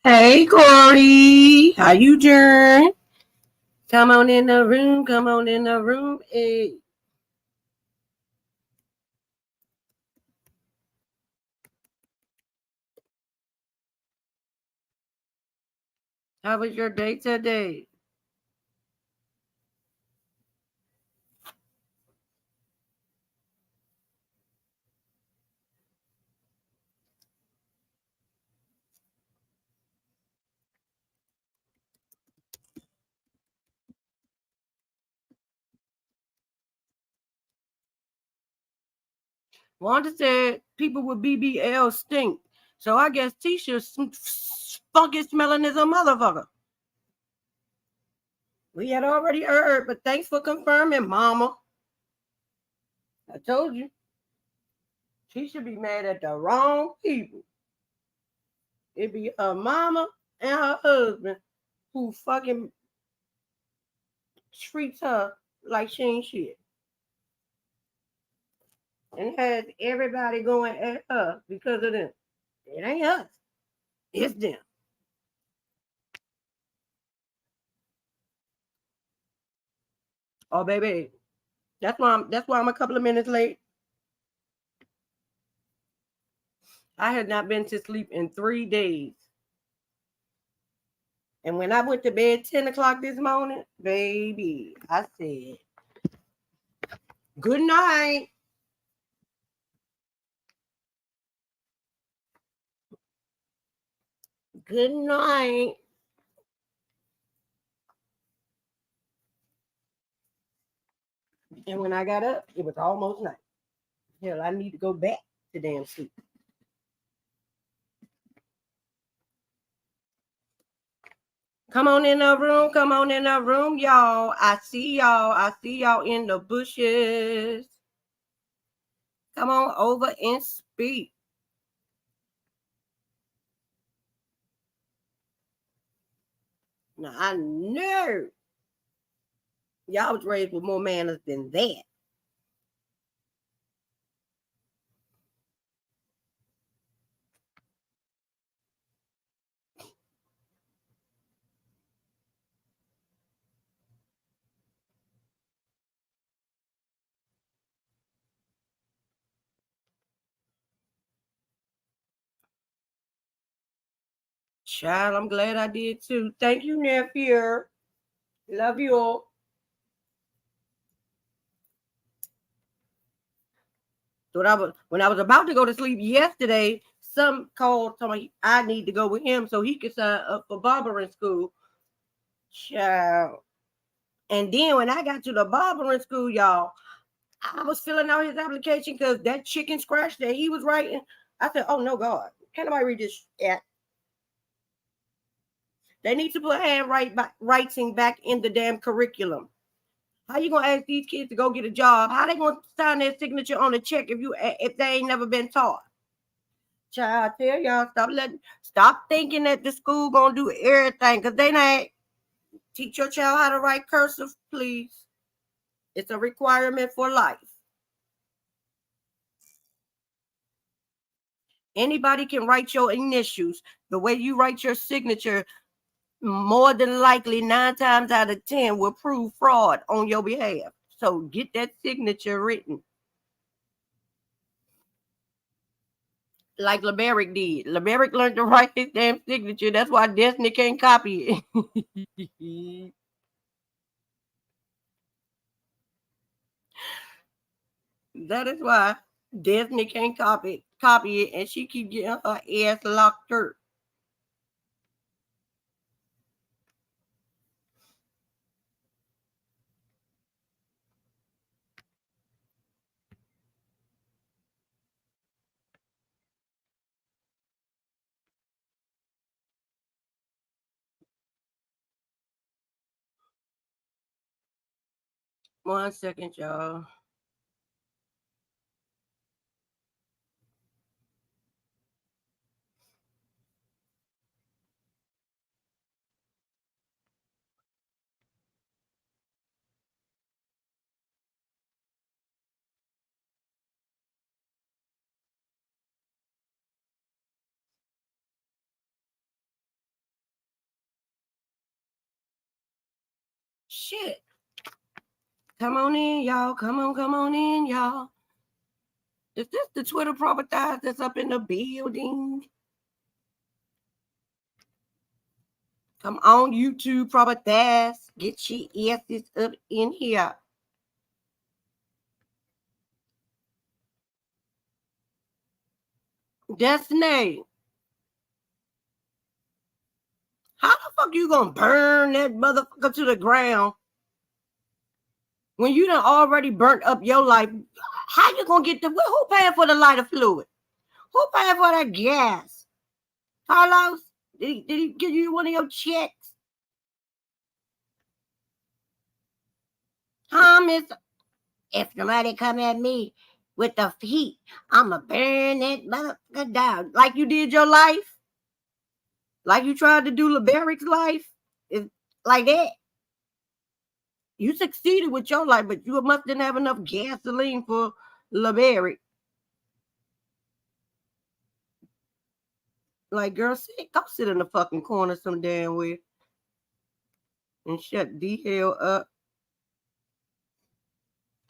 Hey, Corey. How you doing? Come on in the room. Come on in the room. Hey. How was your day today? Wanda said people with BBL stink. So I guess Tisha's funky smelling as a motherfucker. We had already heard, but thanks for confirming, Mama. I told you. She should be mad at the wrong people. It'd be her mama and her husband who fucking treats her like she ain't shit. And has everybody going at her because of them. It ain't us. It's them. Oh, baby. That's why I'm a couple of minutes late. I had not been to sleep in 3 days. And when I went to bed 10 o'clock this morning, baby, I said, good night. Good night. And when I got up, it was almost night. Hell, I need to go back to damn sleep. Come on in the room. Come on in the room, y'all. I see y'all. I see y'all in the bushes. Come on over and speak. Now, I know y'all was raised with more manners than that. Child, I'm glad I did too. Thank you, nephew. Love you all. So when I was about to go to sleep yesterday, some called told me I need to go with him so he could sign up for barbering school. Child. And then when I got to the barbering school, y'all, I was filling out his application because that chicken scratch that he was writing, I said, oh no, God, can't nobody read this? Yeah. They need to put handwriting back in the damn curriculum. How you gonna ask these kids to go get a job? How they gonna sign their signature on a check if they ain't never been taught? Child, I tell y'all, stop thinking that the school gonna do everything, cause they not. Teach your child how to write cursive, please. It's a requirement for life. Anybody can write your initials. The way you write your signature, more than likely 9 times out of 10 will prove fraud on your behalf. So get that signature written. Like LeBerick did. LeBerick learned to write his damn signature. That's why Destiny can't copy it. That is why Destiny can't copy it, and she keep getting her ass locked up. One second, y'all. Shit. Come on in, y'all. Come on in, y'all. Is this the Twitter properties that's up in the building? Come on, YouTube properties. Get your asses up in here. Destiny. How the fuck you gonna burn that motherfucker to the ground when you done already burnt up your life? How you gonna get who paying for the lighter fluid? Who paying for that gas? Carlos? Did he give you one of your checks? Huh, miss? If somebody come at me with the heat, I'ma burn that motherfucker down. Like you did your life? Like you tried to do LeBeric's life? It's like that. You succeeded with your life, but you must didn't have enough gasoline for LeBeric. Like, girl, go sit in the fucking corner some damn way and shut the hell up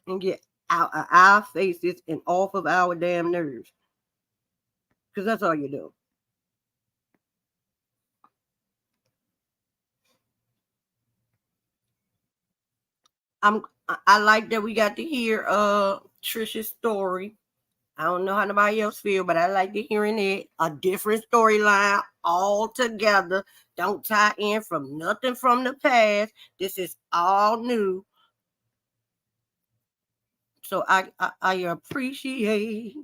and get out of our faces and off of our damn nerves. Because that's all you do. I like that we got to hear Trisha's story. I don't know how nobody else feel, but I like to hearing it. A different storyline altogether. Don't tie in from nothing from the past. This is all new. So I appreciate.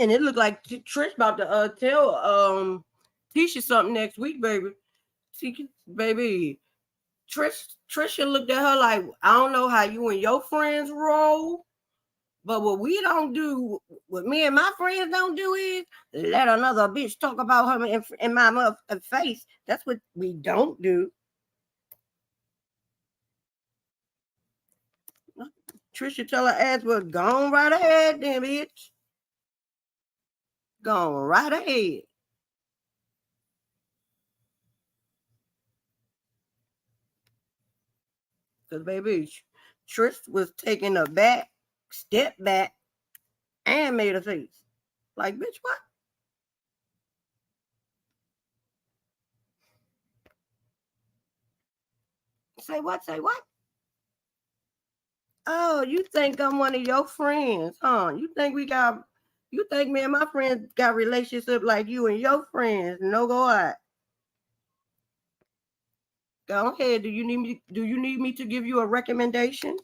And it looked like Trish about to tell Tisha something next week, baby. Baby, Trisha looked at her like, I don't know how you and your friends roll, but what we don't do, what me and my friends don't do is let another bitch talk about her in my face. That's what we don't do. Trisha tell her ass, well, go on right ahead then, bitch. Go on right ahead. Because, baby, Trish was taking a step back, and made a face. Like, bitch, what? Say what? Say what? Oh, you think I'm one of your friends, huh? You think me and my friends got relationship like you and your friends? No, go out. Go ahead. Do you need me to give you a recommendation?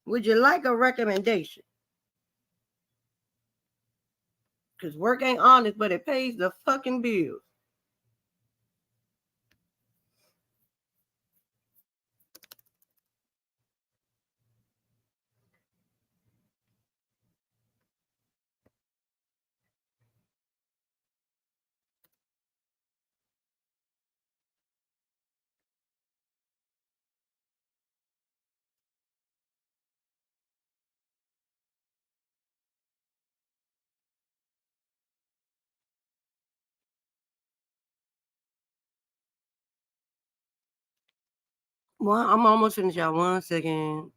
Would you like a recommendation? Because work ain't honest, but it pays the fucking bills. Well, I'm almost finished, y'all. 1 second.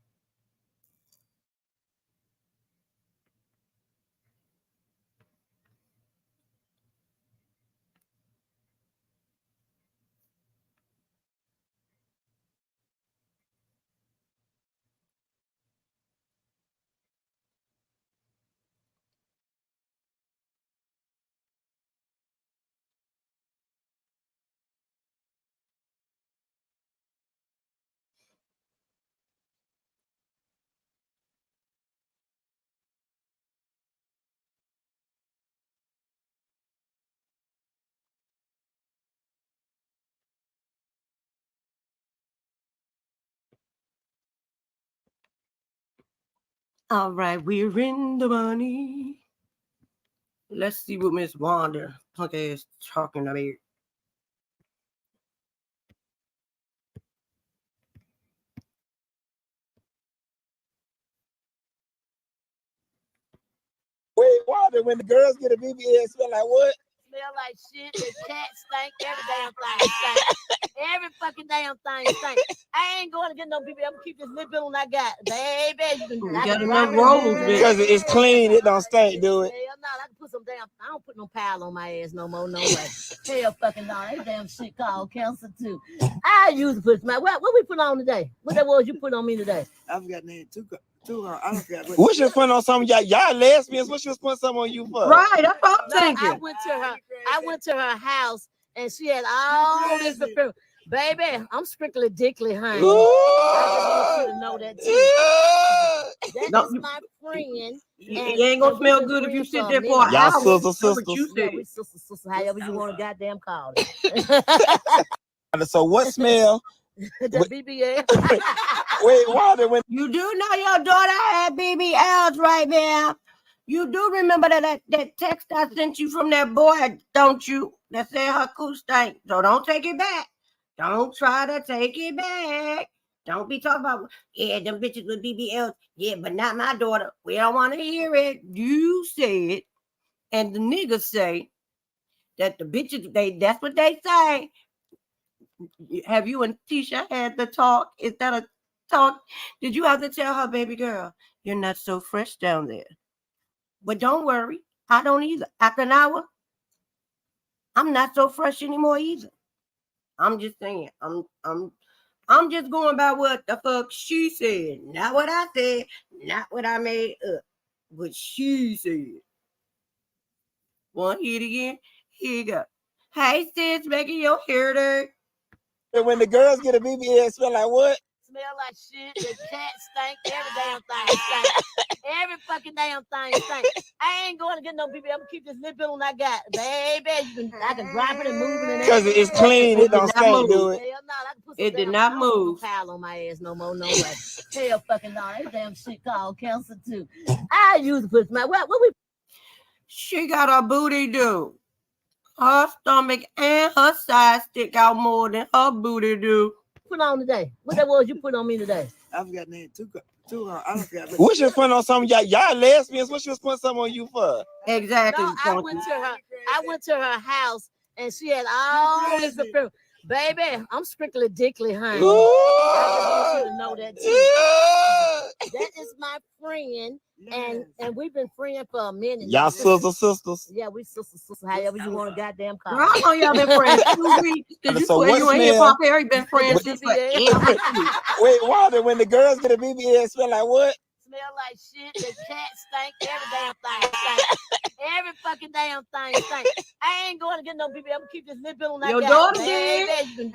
All right, we're in the money. Let's see what Miss Wanda punk ass talking about. Wait, Wanda, when the girls get a BBL, smell like what? Smell like shit. The cat stink. Every damn thing stink. Every fucking damn thing stink. I ain't going to get no BBL. I'm gonna keep this lip on I got. Baby, you got enough rolls, bitch. Because it's clean, it don't stink, do it? Hell no, I can put some damn. I don't put no pile on my ass no more, no way. Hell fucking no. That damn shit called cancer too. I used to put my what we put on today? What that was you put on me today? I forgot name two. I don't forget. What she was putting on some of y'all lesbians? What she was putting something on you for? Right, that's what I'm thinking. I went to her house and she had all this perfume. Baby, I'm strictly dickly, honey. I just want you to know that too. That is my friend. You ain't gonna smell good if you sit there for an hour. Y'all sisters. Yeah, we sisters, however you want to goddamn call it. So what smell? The BBL. Wait, Wanda, when you do know your daughter had BBLs right now. You do remember that text I sent you from that boy, don't you? That said her coo stank. So don't take it back. Don't try to take it back. Don't be talking about, yeah, them bitches with BBLs. Yeah, but not my daughter. We don't want to hear it. You said, and the niggas say that the bitches, that's what they say. Have you and Tisha had the talk? Is that a talk? Did you have to tell her, baby girl, you're not so fresh down there? But don't worry, I don't either. After an hour, I'm not so fresh anymore either. I'm just saying, I'm just going by what the fuck she said, not what I said, not what I made up, what she said. Want to hear it again? Here you go. Hey sis, making your hair dirt. when the girls get a BBL, smell like what? smell like shit. The cat stink. Every damn thing stink. Every fucking damn thing stink. I ain't going to get no BB. I'm gonna keep this little bit on I got, baby. I can drop it and move it. Because it's clean, it don't stink, do it. Hell no, I can put some It did damn- not I don't put no move. Pile on my ass no more, no way. Hell fucking no, that damn shit called cancer too. I used to put my what we She got a booty do. Her stomach and her side stick out more than her booty do. put on today. What that was you put on me today? I forgot name two. I don't forget. What she was putting on some y'all lesbians? What she was putting something on you for? Exactly. No, I went to her house and she had all this perfume. Baby, I'm strictly dickly, honey. I just want you to know that too. That is my friend, and we've been friends for a minute. Y'all sisters. Yeah, we sisters. However you want to goddamn call. Girl, I know y'all been friends 2 weeks. Because you So swear what you ain't here, smell- Pop Harry been friends since forever. Wait, Walter, when the girls get a BBS, smell like what? Smell like shit. The cat stink. Every damn thing stink. Every fucking damn thing stink. I ain't going to get no BB. I'm gonna keep this little bit on that. Your daughter did.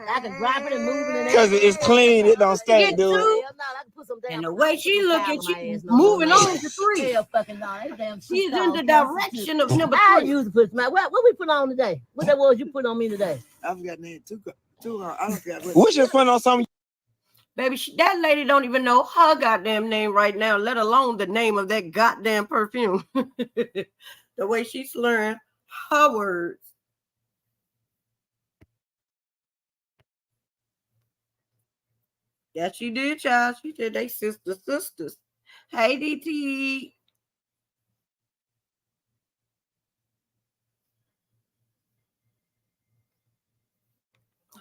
I can drop it and move it. Because it's clean, it don't stink, do it. Hell no, I can put some damn. And the way she looking, she no moving more, on to 3. Hell fucking no, that damn shit She's in called the cancer direction too. of number I 3. used to put my what we put on today? What that was you put on me today? I forgot name two. I don't forget. What she was putting on some? Baby, that lady don't even know her goddamn name right now, let alone the name of that goddamn perfume. The way she's slurring her words. Yeah, she did, child. She said they sisters. Hey, DT.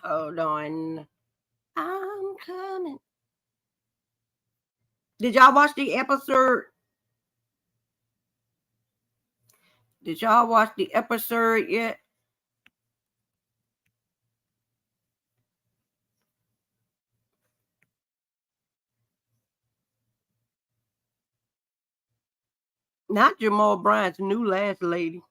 Hold on. I'm coming. Did y'all watch the episode? Did y'all watch the episode yet? Not Jamal Bryant's new last lady.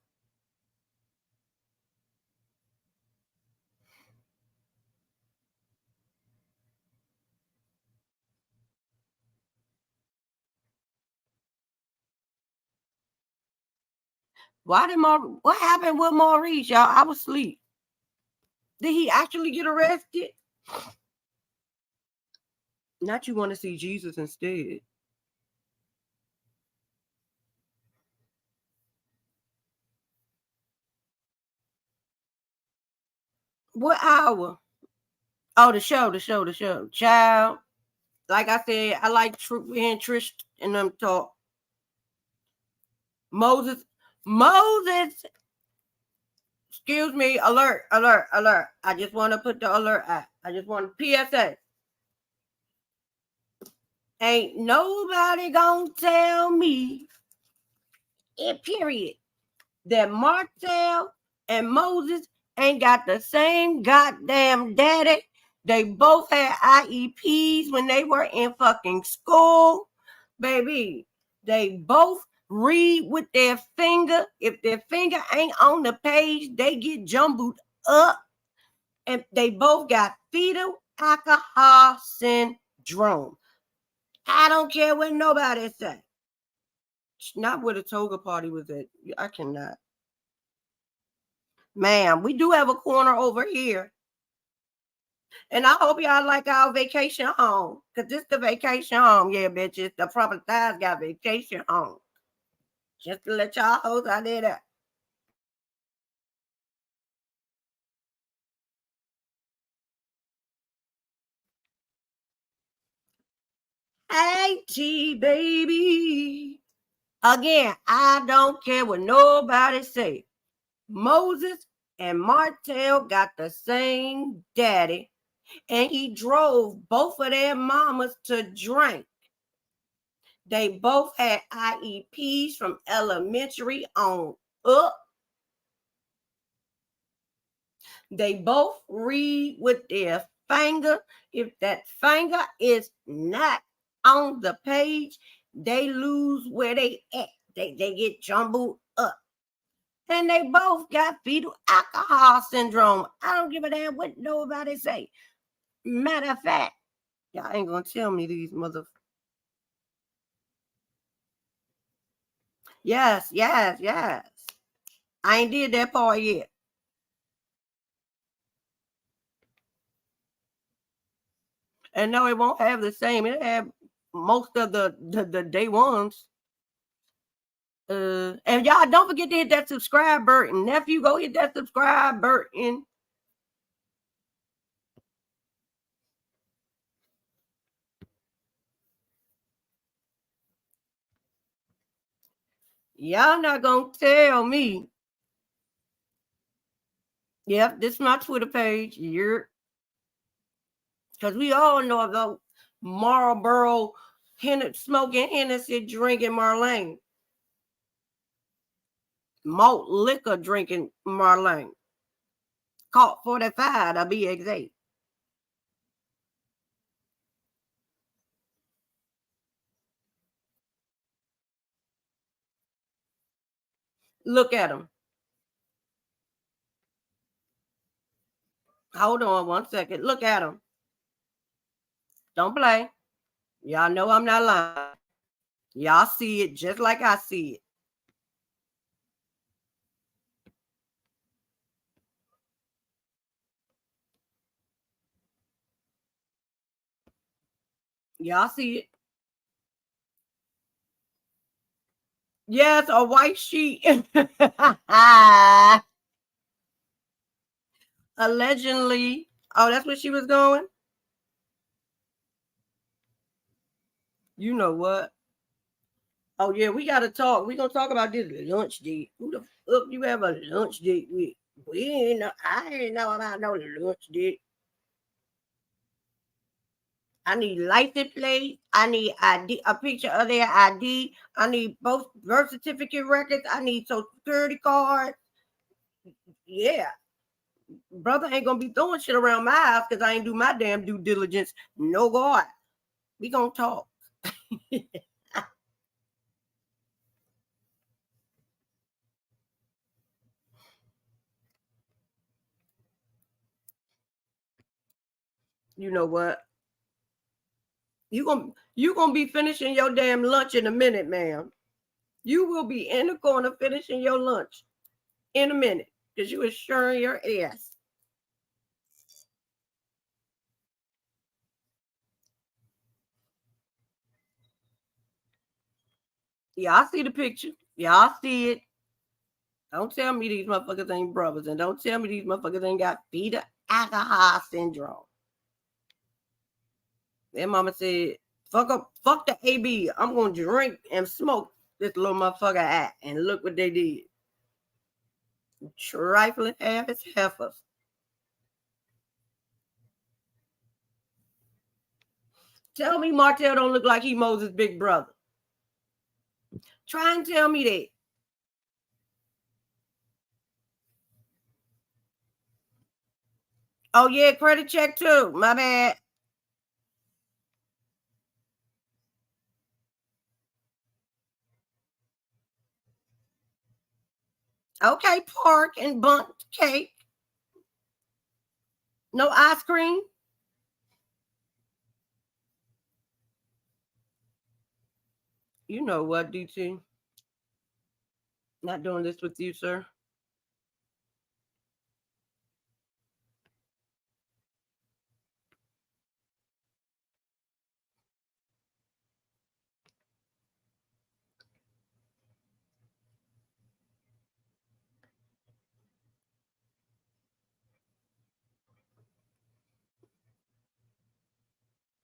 What happened with Maurice, y'all? I was asleep. Did he actually get arrested? Not you want to see Jesus instead. What hour? Oh, the show. Child. Like I said, I like hearing Trish and them talk. Moses. Excuse me. Alert. I just want to put the alert out. I just want PSA. Ain't nobody gonna tell me, period, that Martell and Moses ain't got the same goddamn daddy. They both had IEPs when they were in fucking school. Baby, they both read with their finger. If their finger ain't on the page, they get jumbled up. And they both got fetal alcohol syndrome. I don't care what nobody say. Not where the toga party was at. I cannot. Ma'am, we do have a corner over here. And I hope y'all like our vacation home. Because this the vacation home. Yeah, bitches. The proper size got vacation home. Just to let y'all hoes out there that. Hey, T, baby. Again, I don't care what nobody say. Moses and Martell got the same daddy, and he drove both of their mamas to drink. They both had IEPs from elementary on up. They both read with their finger. If that finger is not on the page, they lose where they at. They get jumbled up. And they both got fetal alcohol syndrome. I don't give a damn what nobody say. Matter of fact, Y'all ain't gonna tell me these mother. Yes, yes, yes. I ain't did that part yet. And no, it won't have the same. It have most of the day ones. And y'all don't forget to hit that subscribe button. Nephew, go hit that subscribe button. Y'all not gonna tell me. Yep, this is my Twitter page. You're because we all know about Marlboro smoking Hennessy, drinking Marlene. Malt liquor drinking Marlene. Caught 45 to be exact. Look at him. Hold on 1 second. Look at him. Don't play. Y'all know I'm not lying. Y'all see it just like I see it. Y'all see it. Yes, a white sheet. Allegedly. Oh, that's where she was going? You know what? Oh, yeah, we got to talk. We're going to talk about this lunch date. Who the fuck you have a lunch date with? I ain't know about no lunch date. I need license plate. I need ID, a picture of their ID. I need both birth certificate records. I need social security card. Yeah. Brother ain't going to be throwing shit around my house because I ain't do my damn due diligence. No God. We going to talk. You know what? You gonna be finishing your damn lunch in a minute, ma'am. You will be in the corner finishing your lunch in a minute because you are sharing your ass. Y'all see the picture. Y'all see it. Don't tell me these motherfuckers ain't brothers, and don't tell me these motherfuckers ain't got beta alcohol syndrome. Their mama said, fuck the AB. I'm gonna drink and smoke this little motherfucker at. And look what they did. Trifling half as heifers. Tell me Martell don't look like he Moses' big brother. Try and tell me that. Oh, yeah, credit check too. My bad. Okay, pork and bundt cake. No ice cream. You know what, DT? Not doing this with you, sir.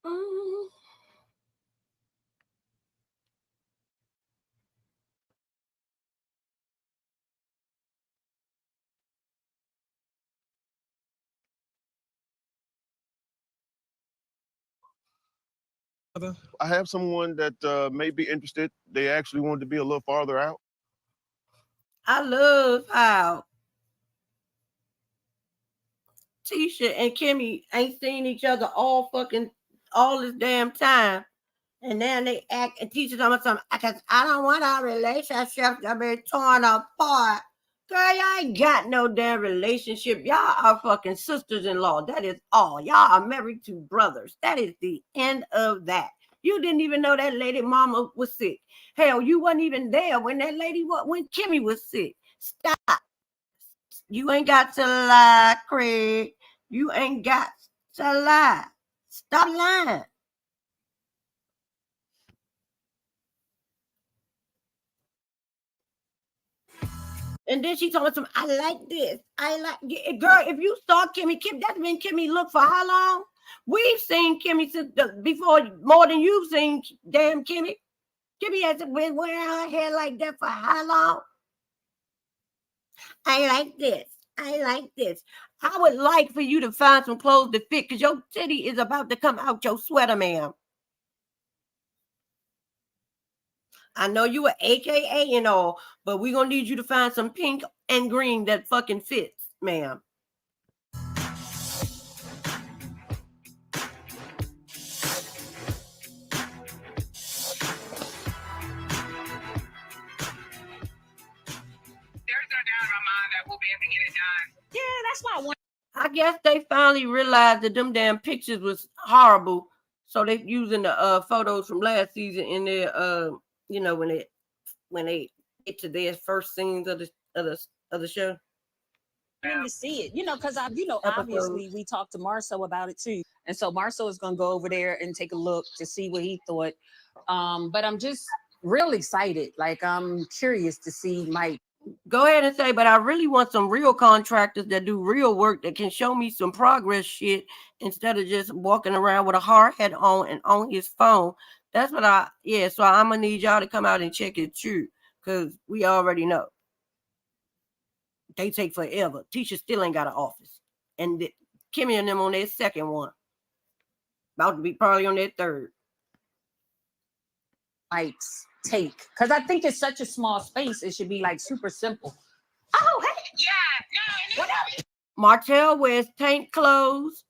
Mm. I have someone that may be interested. They actually wanted to be a little farther out. I love how Tisha and Kimmy ain't seen each other all this damn time. And then they act and Tisha talking about something because I don't want our relationship to be torn apart. Girl, y'all ain't got no damn relationship. Y'all are fucking sisters-in-law. That is all. Y'all are married to brothers. That is the end of that. You didn't even know that lady mama was sick. Hell, you wasn't even there when that lady when Kimmy was sick. Stop. You ain't got to lie, Craig. You ain't got to lie. Stop lying. And then she told me something, I like this. I like girl, if you saw Kimmy, that's been Kimmy look for how long? We've seen Kimmy since before more than you've seen damn Kimmy. Kimmy has been wearing her hair like that for how long? I like this. I like this. I would like for you to find some clothes to fit because your titty is about to come out your sweater, ma'am. I know you are AKA and all, but we're going to need you to find some pink and green that fucking fits, ma'am. We'll be able to get it done. Yeah, that's why I want. I guess they finally realized that them damn pictures was horrible, so they using the photos from last season in their you know, when they get to their first scenes of the show. To see it, you know, because obviously we talked to Marceau about it too, and so Marceau is gonna go over there and take a look to see what he thought. But I'm just real excited. Like I'm curious to see Mike. Go ahead and say, but I really want some real contractors that do real work that can show me some progress shit instead of just walking around with a hard hat on and on his phone. That's what so I'm gonna need y'all to come out and check it too, because we already know. They take forever. Tisha still ain't got an office. And Kimmy and them on their second one. About to be probably on their third. Mike's take, because I think it's such a small space, it should be like super simple. Oh, hey, yeah, no, Martell wears tank clothes.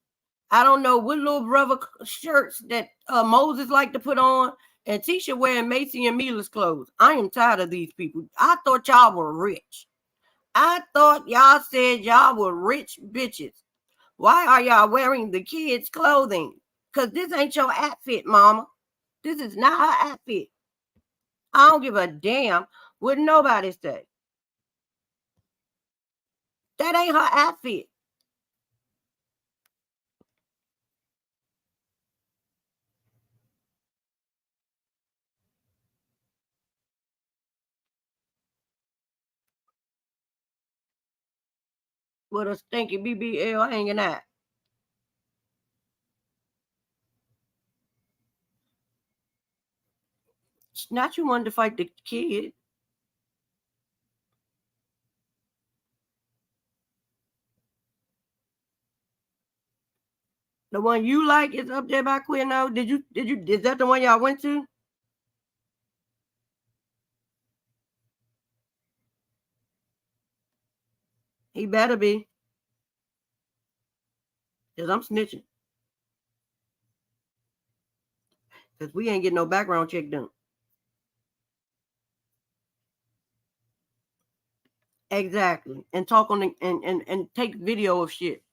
I don't know what little brother shirts that Moses like to put on, and Tisha wearing Macy and Mila's clothes. I am tired of these people. I thought y'all were rich. I thought y'all said y'all were rich bitches. Why are y'all wearing the kids' clothing? Because this ain't your outfit, mama. This is not her outfit. I don't give a damn what nobody say. That ain't her outfit. With a stinky BBL hanging out. Not you wanted to fight the kid. The one you like is up there by Quino. Is that the one y'all went to? He better be. Because I'm snitching. Because we ain't getting no background check done. Exactly. And talk on and take video of shit.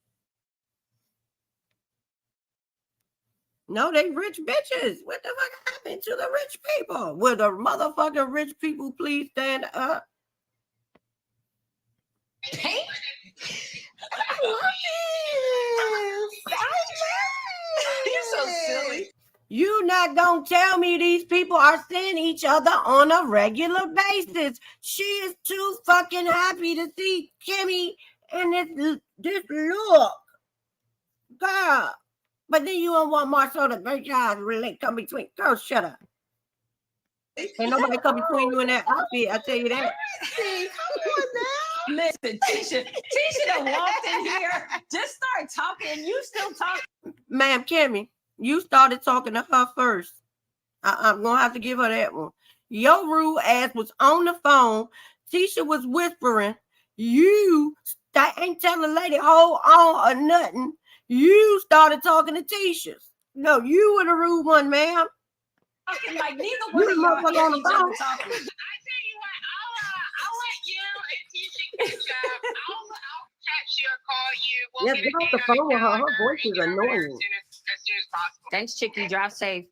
No, they rich bitches. What the fuck happened to the rich people? Will the motherfucking rich people please stand up? Hey. You're so silly. You not gonna tell me these people are seeing each other on a regular basis. She is too fucking happy to see Kimmy in this look. Girl. But then you don't want Marceau to make y'all relate come between. Girl, shut up. Ain't nobody come between you and that outfit, I tell you that. Come on now. Listen, Tisha done walked in here, just started talking, you still talking. Ma'am Kimmy, you started talking to her first. I'm going to have to give her that one. Your rude ass was on the phone. Tisha was whispering. You ain't telling the lady hold on or nothing. You started talking to Tisha. No, you were the rude one, ma'am. Like neither one of y'all hear each other talking. I tell you what, I'll let you and Tisha Yeah, get off the phone with her. Her voice is annoying. Thanks, Chicky. Drive safe.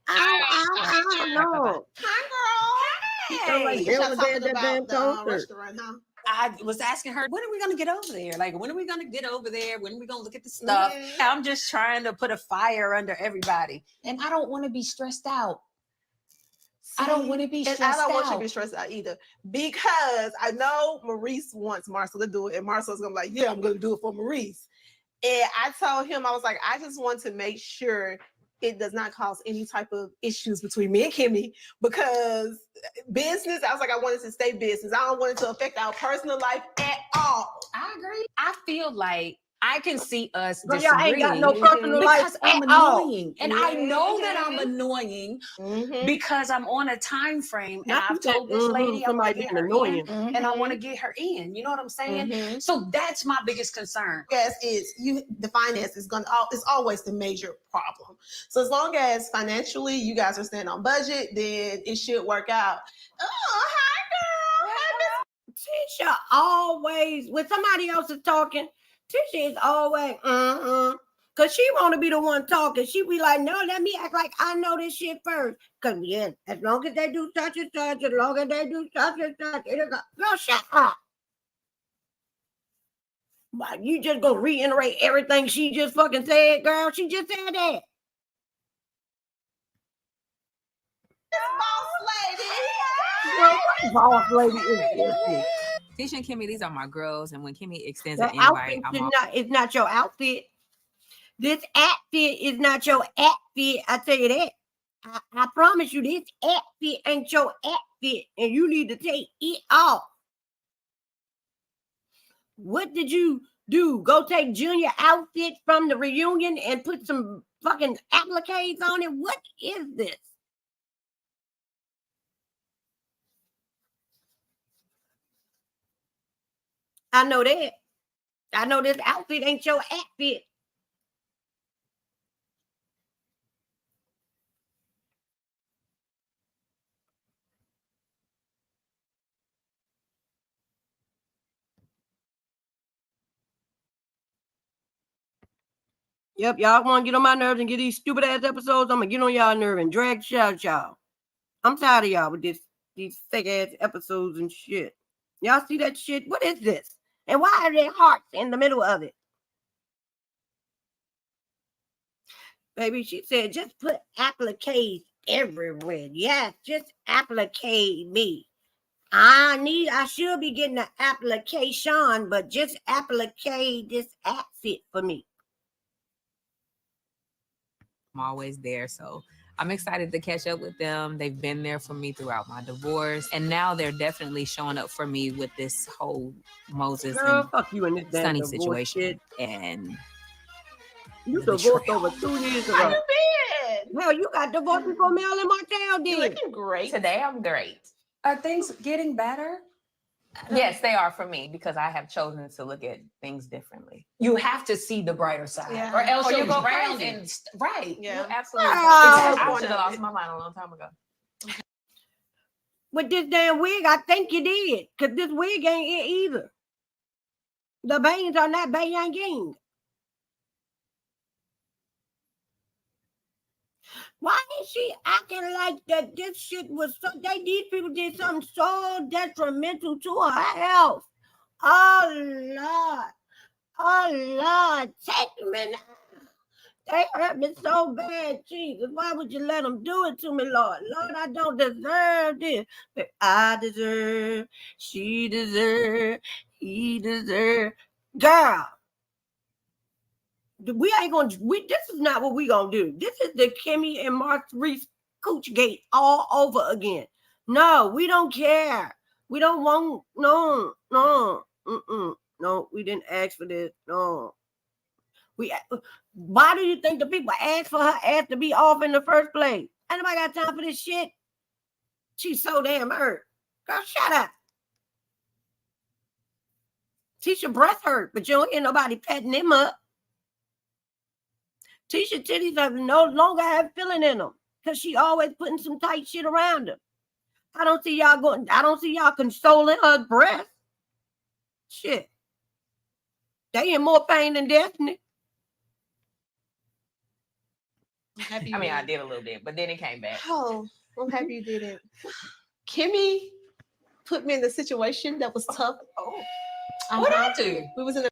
I know. She sound like Hey, they y'all was there at talking that damn about the concert. restaurant, huh? I was asking her, when are we gonna get over there? Like, when are we gonna get over there? When are we gonna look at the stuff? I'm just trying to put a fire under everybody, and I don't want to be stressed out. I don't want to be stressed out. And I don't want you to be stressed out either, because I know Maurice wants Marcel to do it, and Marcel's gonna be like, yeah, I'm gonna do it for Maurice. And I told him, I was like, I just want to make sure it does not cause any type of issues between me and Kimmy, because business, I was like, I want it to stay business. I don't want it to affect our personal life at all. I agree. I feel like I can see us But y'all ain't got no disagreeing personal life because I'm at all. annoying, and I know that I'm annoying because I'm on a time frame, and I've told this lady I want to get her in, and I want to get her in. You know what I'm saying? So that's my biggest concern. Yes, the finance is it's always the major problem. So as long as financially you guys are staying on budget, then it should work out. Oh, hi, girl. Tisha always, when somebody else is talking, Tisha is always, because she want to be the one talking. She be like, no, let me act like I know this shit first. Because, yeah, as long as they do such and such, as long as they do such and such, it'll go, girl, shut up. But you just gonna reiterate everything she just fucking said, girl. She just said that. Boss lady is this. Tisha and Kimmy, these are my girls, and when Kimmy extends The an invite, it's not your outfit. This outfit is not your outfit. I tell you that. I promise you, this outfit ain't your outfit, and you need to take it off. What did you do? Go take Junior outfit from the reunion and put some fucking appliques on it? What is this? I know that. I know this outfit ain't your outfit. Yep, y'all want to get on my nerves and get these stupid ass episodes. I'm gonna get on y'all nerve and drag shit out y'all. I'm tired of y'all with these fake ass episodes and shit. Y'all see that shit? What is this? And why are there hearts in the middle of it? Baby, she said, just put appliques everywhere. Yes, just applique me. I should be getting an application, but just applique this outfit for me. I'm always there. So I'm excited to catch up with them. They've been there for me throughout my divorce. And now they're definitely showing up for me with this whole Moses Girl, fuck you in this Sunny damn situation. Shit. And you divorced over 2 years ago. How you been? Hell, you got divorced before Mel and Martell did. You looking great. Today I'm great. Are things getting better? Yes, they are for me because I have chosen to look at things differently. You have to see the brighter side, Yeah. or else Or you you'll go drown crazy. in right. Yeah. You're absolutely Oh, exactly. I should have lost my mind a long time ago. With this damn wig, I think you did. Because this wig ain't it either. The bangs are not banging. Why is she acting like that this shit was so, these people did something so detrimental to her health? Oh, Lord. Oh, Lord. Take me now. They hurt me so bad, Jesus. Why would you let them do it to me, Lord? Lord, I don't deserve this. But I deserve, she deserve, he deserve. Girl, we ain't gonna, this is not what we gonna do. This is the Kimmy and Maurice Cooch Gate all over again. No, we don't care. We don't want, no, we didn't ask for this, no. Why do you think the people asked for her ass to be off in the first place? Ain't nobody got time for this shit. She's so damn hurt. Girl, shut up. Tisha breath hurt, but you don't hear nobody patting them up. Tisha titties have no longer have feeling in them because she always putting some tight shit around them. I don't see y'all consoling her breath. Shit. They in more pain than Destiny. I'm happy I mean, I did. did a little bit, but then it came back. Oh, I'm happy you did it. Kimmy put me in the situation that was tough. Oh, What I do? We was in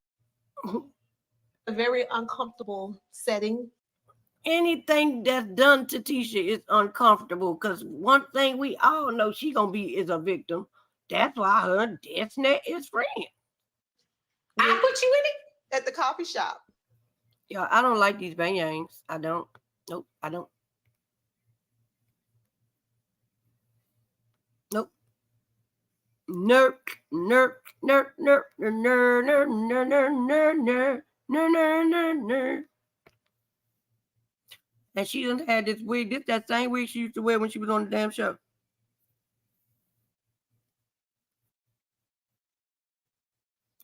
a very uncomfortable setting. Anything that's done to Tisha is uncomfortable because one thing we all know she gonna be is a victim. That's why her and Destiny is friends. I put you in it? At the coffee shop. Yeah, I don't like these banyangs. I don't. Nope, I don't. Nope. Nerk, nerk, nerk, nerk, nerk, nerk, nerk, nerk, nerk, nerk, nerk, nerk. And she done had this wig. This that same wig she used to wear when she was on the damn show.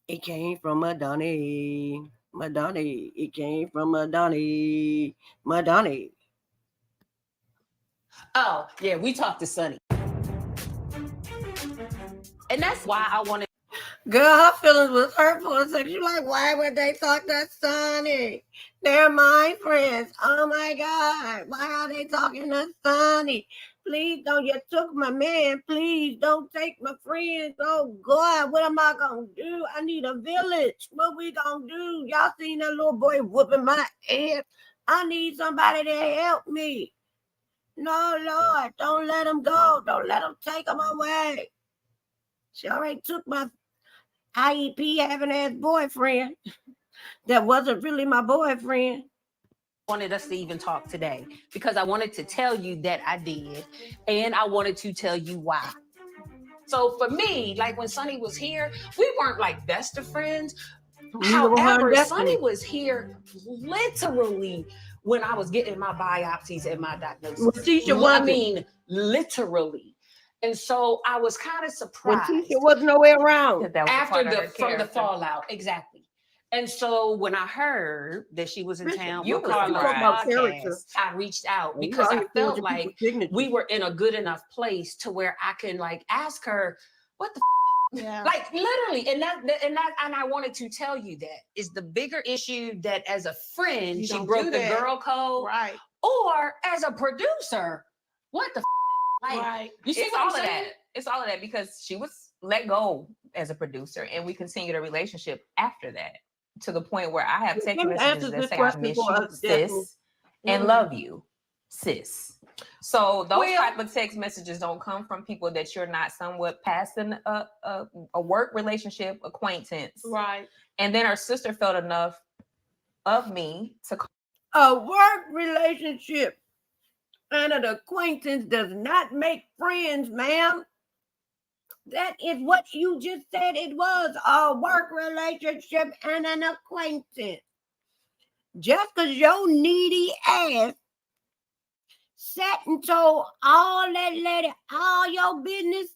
It came from Madonna. Madonna. It came from Madonna. Madonna. Oh, yeah, we talked to Sunny. And that's why I wanted. Girl, her feelings was hurtful. And so she's like, why would they talk to Sonny? They're my friends. Oh my God. Why are they talking to Sonny? Please don't. You took my man. Please don't take my friends. Oh God, what am I gonna do? I need a village. What we gonna do? Y'all seen that little boy whooping my ass? I need somebody to help me. No, Lord, don't let him go. Don't let him take him away. She already took my IEP having ass boyfriend that wasn't really my boyfriend. Wanted us to even talk today because I wanted to tell you that I did, and I wanted to tell you why. So for me, like when Sunny was here, we weren't like best of friends. However, Sunny was here literally when I was getting my biopsies and my diagnosis. I mean, literally. And so I was kind of surprised. When Tisha wasn't nowhere around. From the fallout, exactly. And so when I heard that she was in town for podcast, I reached out because I felt like we were in a good enough place to where I can like ask her, what the like literally, and I wanted to tell you that is the bigger issue that as a friend she broke the girl code, right? Or as a producer, what the like? You see, it's all of that. It's all of that because she was let go as a producer, and we continued a relationship after that to the point where I have text messages that say I miss you, sis, and love you, sis. So those type of text messages don't come from people that you're not somewhat past a work relationship acquaintance. Right. And then her sister felt enough of me to call. A work relationship and an acquaintance does not make friends, ma'am. That is what you just said it was, a work relationship and an acquaintance. Just because your needy ass sat and told all that lady all your business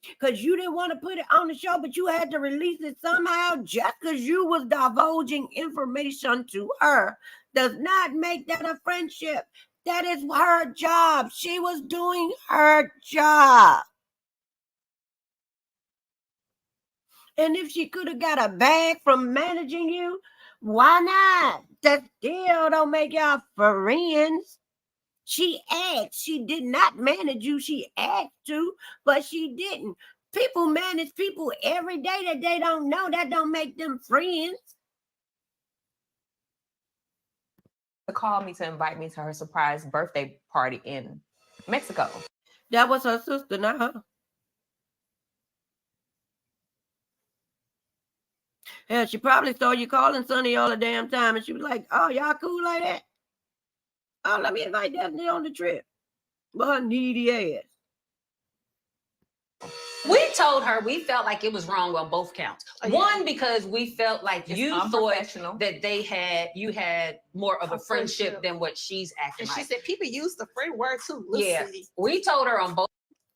because you didn't want to put it on the show, but you had to release it somehow just because you was divulging information to her does not make that a friendship. That is her job. She was doing her job. And if she could have got a bag from managing you, why not? That still don't make y'all friends. She asked. She did not manage you. She asked to, but she didn't. People manage people every day that they don't know. That don't make them friends. To call me to invite me to her surprise birthday party in Mexico. That was her sister, not her. Yeah, she probably saw you calling Sonny all the damn time, and she was like, "Oh, y'all cool like that? Oh, let me invite Daphne on the trip." Well, her needy ass. We told her we felt like it was wrong on both counts. One, because we felt like you thought that you had more of a friendship than what she's acting and like. She said people use the friend word too loosely. Yeah, we told her on both.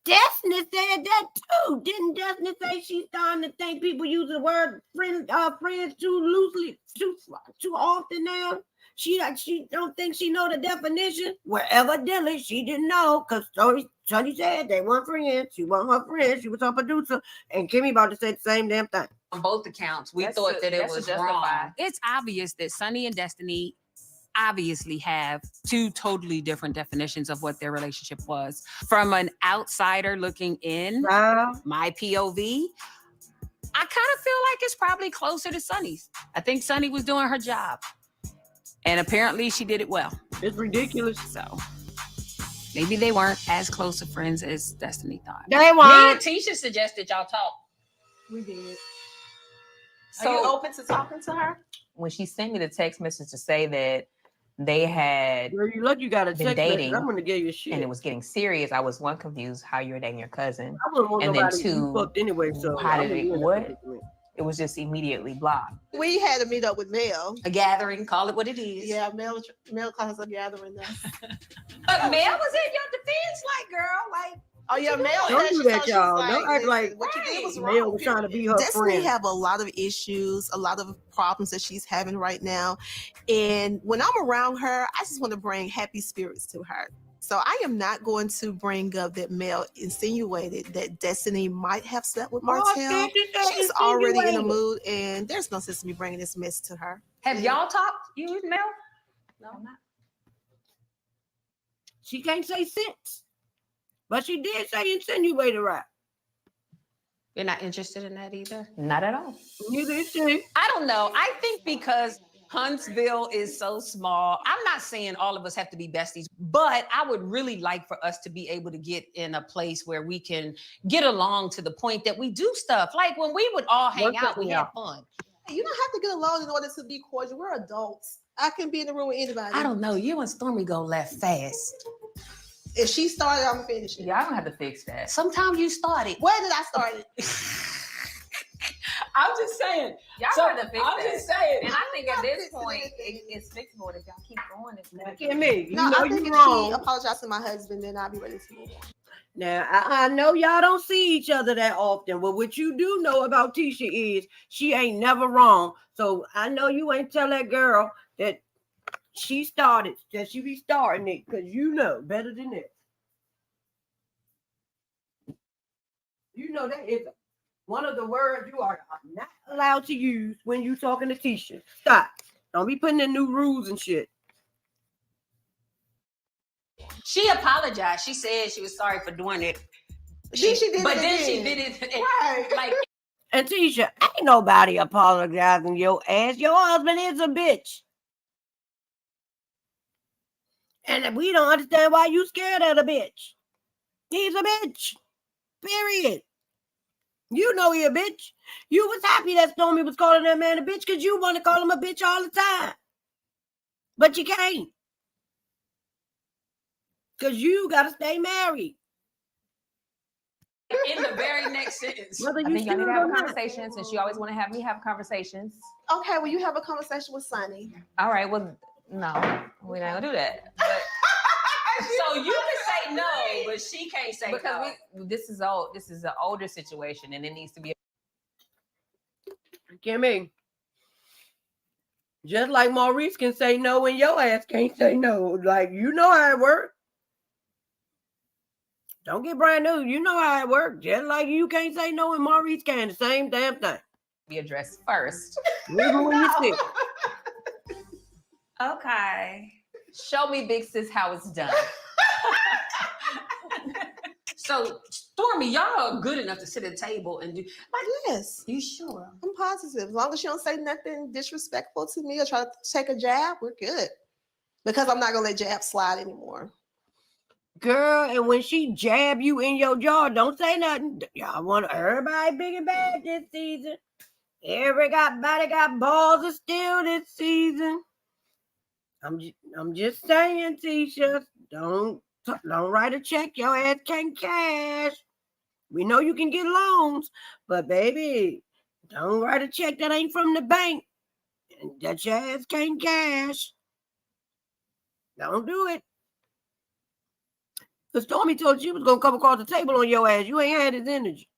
Destiny said that too. Didn't Destiny say she's starting to think people use the word friends too loosely, too often now? She don't think she know the definition. Well, evidently she didn't know because Sonny said they weren't friends. She wasn't her friend. She was her producer, and Kimmy about to say the same damn thing. on both accounts. We thought that it was wrong. It's obvious that Sunny and Destiny obviously have two totally different definitions of what their relationship was. From an outsider looking in, my POV, I kind of feel like it's probably closer to Sunny's. I think Sunny was doing her job. And apparently she did it well. It's ridiculous. So maybe they weren't as close of friends as Destiny thought. They weren't. Me and Tisha suggested y'all talk. We did. So are you open to talking to her? When she sent me the text message to say that they had Girl, you look, you got a been text dating, message. I'm gonna give you shit. and it was getting serious, I was one, confused how you're dating your cousin, I wouldn't want and then nobody to be two, fucked anyway. So how I'm did it? gonna do What? it. It was just immediately blocked. We had to meet up with Mel. A gathering, call it what it is. Yeah, Mel calls us a gathering. But Mel was in your defense, like, girl, like, oh yeah, Mel. Don't do that, y'all. Like, Don't act like what you did was wrong. Mel was trying to be her Destiny friend. have a lot of issues, a lot of problems that she's having right now. And when I'm around her, I just want to bring happy spirits to her. So I am not going to bring up that Mel insinuated that Destiny might have slept with Martell. She's already in a mood, and there's no sense in me bringing this mess to her. have y'all talked? You and Mel? No, not. She can't say since, but she did say insinuated, right? You're not interested in that either? Not at all. Neither is she. I don't know. I think because Huntsville is so small, I'm not saying all of us have to be besties, but I would really like for us to be able to get in a place where we can get along to the point that we do stuff. Like when we would all hang out, we had fun. You don't have to get along in order to be cordial. We're adults. I can be in the room with anybody. I don't know. You and Stormy go left fast. If she started, I'm finishing. Yeah, I don't have to fix that. Sometimes you started. Where did I start it? I'm just saying. Y'all have to fix I'm that. just saying. And I think at this point, it's fixable. If y'all keep going, it's Look at me. You No, know I think you if she wrong. apologized to my husband, then I'll be ready to move on. Now, I know y'all don't see each other that often, but what you do know about Tisha is she ain't never wrong. So I know you ain't tell that girl that she started, that she be starting it, because you know better than that. You know that is one of the words you are not allowed to use when you talking to Tisha. Stop. Don't be putting in new rules and shit. She apologized. She said she was sorry for doing it. She did it. Right. Like, And Tisha, ain't nobody apologizing your ass. Your husband is a bitch. And we don't understand why you scared of the bitch. He's a bitch. Period. You know he a bitch. You was happy that Stormy was calling that man a bitch because you want to call him a bitch all the time. But you can't. Because you got to stay married. in the very next sentence. Whether I you think y'all need should to have or a not. conversation since you always want to have me have conversations. Okay, well, you have a conversation with Sunny. All right, well, no, we're not gonna do that. But So you can say no, but she can't say because no. this is old, this is an older situation, and it needs to be. Kimmy, just like Maurice can say no and your ass can't say no. Like, you know how it works. Don't get brand new. You know how it works. Just like you can't say no and Maurice can. The same damn thing. Be addressed first. Even when you sick. Okay. Show me, big sis, how it's done. So, Stormy, y'all are good enough to sit at a table and do. Like, yes. You sure? I'm positive. As long as she don't say nothing disrespectful to me or try to take a jab, we're good. Because I'm not going to let jab slide anymore. Girl, and when she jab you in your jaw, don't say nothing. Y'all want everybody big and bad this season. Everybody got balls of steel this season. I'm just saying, Tisha, don't write a check your ass can't cash. We know you can get loans, but baby, don't write a check that ain't from the bank and that your ass can't cash. Don't do it. Because Stormy told you she was going to come across the table on your ass. You ain't had his energy.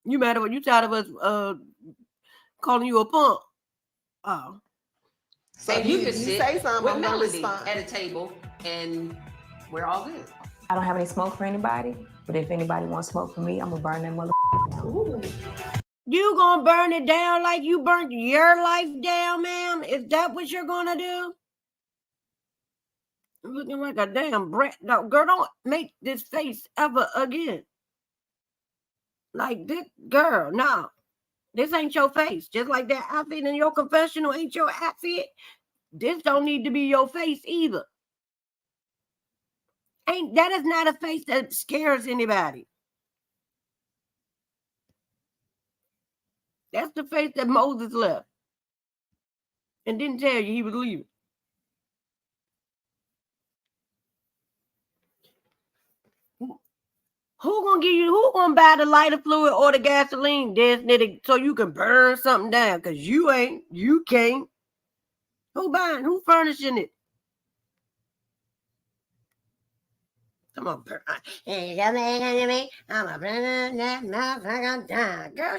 You mad at what? You tired of us calling you a punk? Oh. So And you if can you sit say something, with I'm going to Melody respond. at a table and we're all good. I don't have any smoke for anybody, but if anybody wants smoke for me, I'm gonna burn that motherfucker down. Ooh. You gonna burn it down like you burnt your life down, ma'am? Is that what you're gonna do? Looking like a damn brat. No, girl, don't make this face ever again. Like this, girl, no. This ain't your face. Just like that outfit in your confessional ain't your outfit. This don't need to be your face either. That is not a face that scares anybody. That's the face that Moses left and didn't tell you he was leaving. Who gonna buy the lighter fluid or the gasoline, Disney, so you can burn something down? Because you can't. Who furnishing it? Come on, burn. I'm a burn that motherfucker down. Girl,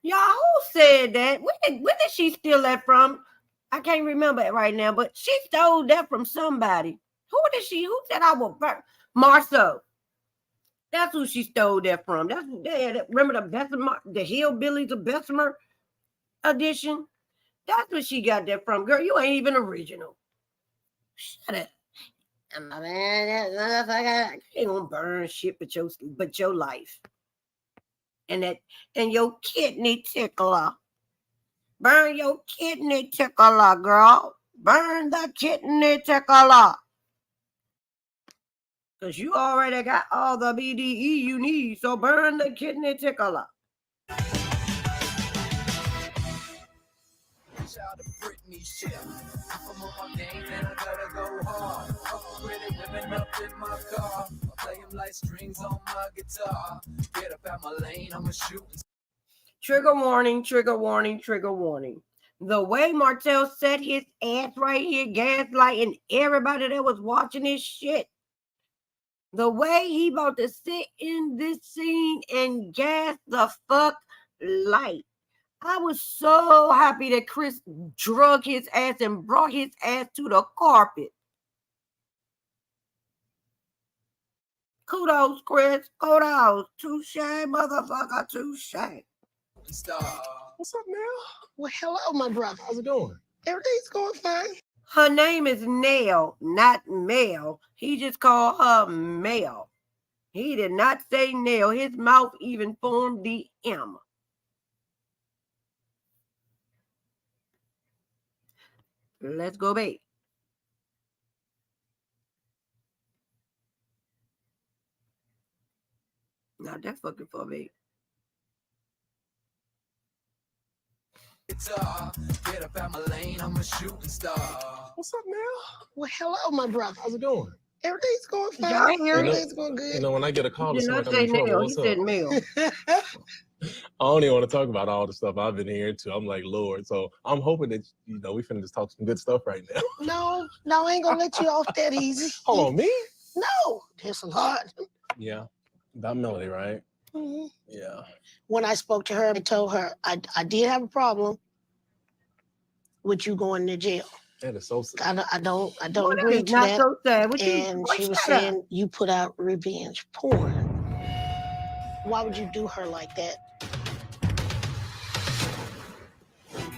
y'all, who said that? Where did she steal that from? I can't remember it right now, but she stole that from somebody. Who said I will burn? Marceau. That's who she stole that from. That's remember the Bessemer, the Hillbillies of Bessemer edition? That's where she got that from. Girl, you ain't even original. Shut up. I ain't gonna burn shit but your life. And your kidney tickler. Burn your kidney tickler, girl. Burn the kidney tickler. Because you already got all the BDE you need, so burn the kidney tickler. Trigger warning, trigger warning, trigger warning. The way Martell set his ass right here, gaslighting everybody that was watching this shit. The way he about to sit in this scene and gas the fuck light. I was so happy that Chris drug his ass and brought his ass to the carpet. Kudos, Chris. Kudos. Touche, motherfucker. Touche. What's up, Mel? Well, hello, my brother. How's it going? Everything's going fine. Her name is Nell, not Mel. He just called her Mel. He did not say Nell. His mouth even formed the M. Let's go back. Not that fucking far back. Get up out my lane, I'm a shooting star. What's up, Mel? Well, hello, my brother. How's it going? Everything's going fine. Y'all ain't hear Everything's going good. You know, when I get a call, He did not I'm say in trouble. Mel. He What's said up? Mel. I don't even want to talk about all the stuff I've been hearing too. I'm like, Lord. So I'm hoping that, we finna just talk some good stuff right now. No, I ain't gonna let you off that easy. Hold on, me? No, there's a lot. Yeah. About Melody, right? Mm-hmm. Yeah. When I spoke to her, I told her I did have a problem with you going to jail. That is so sad. I don't agree to that. So sad. And she was saying you put out revenge porn. Why would you do her like that?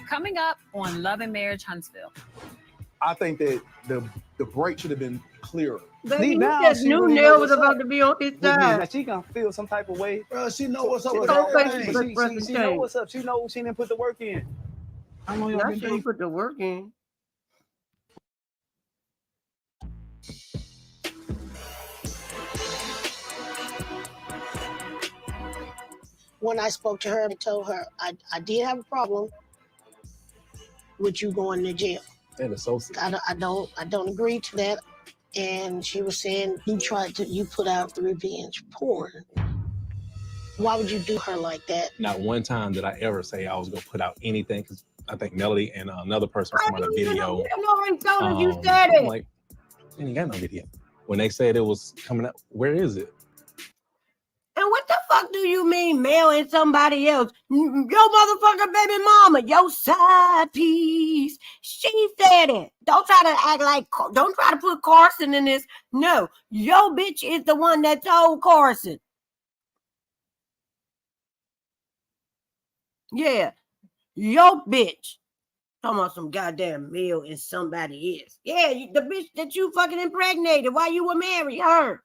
Coming up on Love and Marriage Huntsville. I think that the break should have been clearer. Baby, you just knew Nell was about to be on his side. Now she gonna feel some type of way. Bro, she know what's up She with don't everything. She know what's up. She know she didn't put the work in. How long y'all Now been she dating? put the work in. When I spoke to her, I told her I did have a problem with you going to jail. That is so sad. I don't agree to that. And she was saying you put out revenge porn. Why would you do her like that? Not one time did I ever say I was gonna put out anything, because I think Melody and another person was talking about a video. You said it. I'm like, you ain't got no video. When they said it was coming out, where is it? And what the fuck fuck do you mean Mel and somebody else? Your motherfucking baby mama, your side piece. She said it. Don't try to act like, don't try to put Carson in this. No, your bitch is the one that told Carson. Yeah, your bitch. Talking about some goddamn Mel and somebody else. Yeah, the bitch that you fucking impregnated while you were married, her.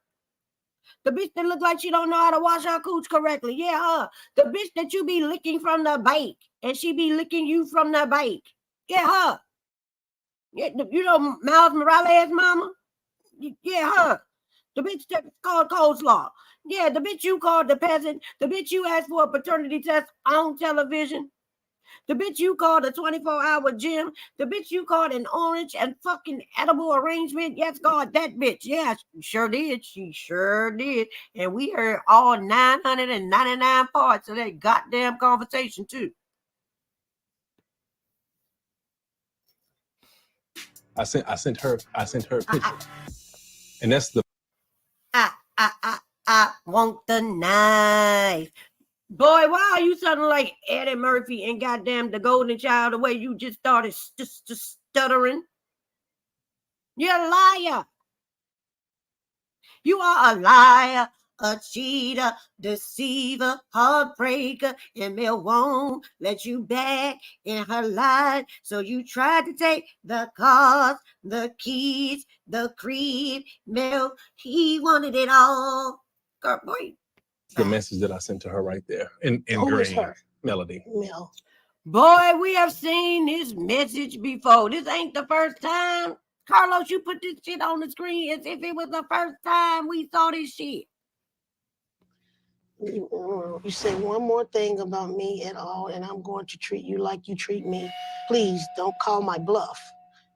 The bitch that look like she don't know how to wash her cooch correctly. Yeah, her. The bitch that you be licking from the bike and she be licking you from the bike. Yeah, her. Yeah, you know Miles Morales' mama? Yeah, her. The bitch that's called coleslaw. Yeah, the bitch you called the peasant. The bitch you asked for a paternity test on television. The bitch you called a 24-hour gym. The bitch you called an orange and fucking edible arrangement. Yes, God, that bitch. Yeah, she sure did. She sure did. And we heard all 999 parts of that goddamn conversation, too. I sent her a picture. And that's the I want the knife. Boy, why are you sounding like Eddie Murphy and goddamn the Golden Child the way you just started just stuttering? You're a liar. You are a liar, a cheater, deceiver, heartbreaker, and Mel won't let you back in her life. So you tried to take the cars, the keys, the creed. Mel, he wanted it all. Girl, boy. the message that I sent to her right there in Who is green. her? Melody. Mel. Boy, we have seen this message before. This ain't the first time. Carlos, you put this shit on the screen as if it was the first time we saw this shit. You say one more thing about me at all, and I'm going to treat you like you treat me. Please don't call my bluff,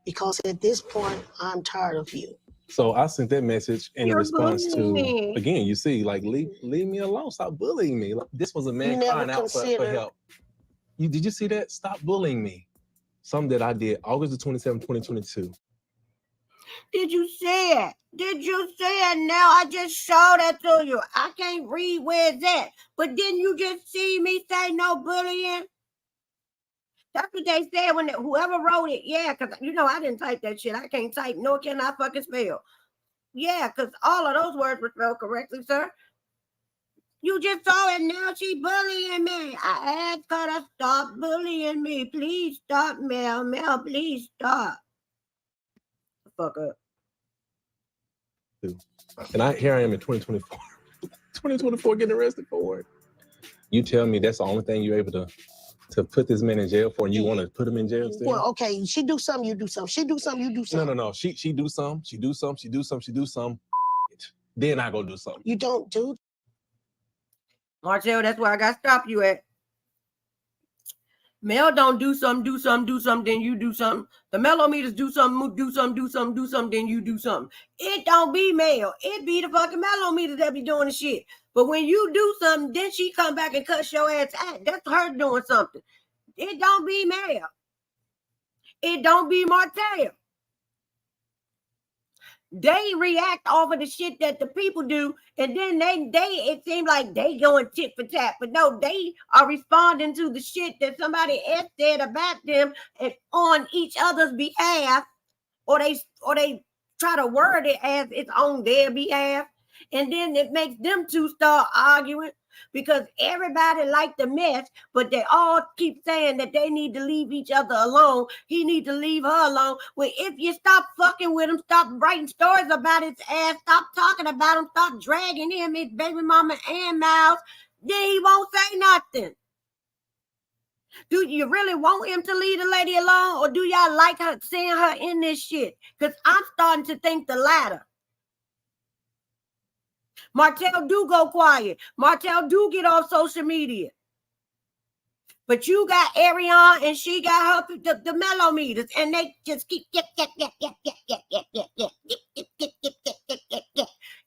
because at this point, I'm tired of you. So I sent that message in You're response to, bullying. again, you see, like, leave me alone. Stop bullying me. Like, this was a man crying out for help. Did you see that? Stop bullying me. Something that I did August the 27th, 2022. Did you see it? Did you see it? Now I just showed it to you. I can't read where it's at. But didn't you just see me say no bullying? That's what they said when whoever wrote it. Yeah, because, you know, I didn't type that shit. I can't type, nor can I fucking spell. Yeah, because all of those words were spelled correctly, sir. You just saw it, now she bullying me. I asked her to stop bullying me. Please stop, Mel. Mel, please stop. Fuck up. And here I am in 2024. 2024 getting arrested for it. You tell me that's the only thing you're able to put this man in jail for, and you want to put him in jail still? Well, okay, she do something, you do something. She do something, you do something. No. She do some. She do some. Then I go do something. You don't do. Marcel, that's where I got to stop you at. Mel don't do something, then you do something. The mellometers do something, then you do something. It don't be Mel. It be the fucking mellometers that be doing the shit. But when you do something, then she come back and cuss your ass out. That's her doing something. It don't be Mel. It don't be Martell. They react off of the shit that the people do, and then they it seems like they going tit for tat. But no, they are responding to the shit that somebody else said about them and on each other's behalf, or they try to word it as it's on their behalf, and then it makes them two start arguing. Because everybody like the mess, but they all keep saying that they need to leave each other alone. He need to leave her alone. Well, if you stop fucking with him, stop writing stories about his ass, stop talking about him, stop dragging him, his baby mama and Miles, then he won't say nothing. Do you really want him to leave the lady alone, or do y'all like her seeing her in this shit? Because I'm starting to think the latter. Martell do go quiet. Martell do get off social media. But you got Ariane and she got her the mellometers, and they just keep get.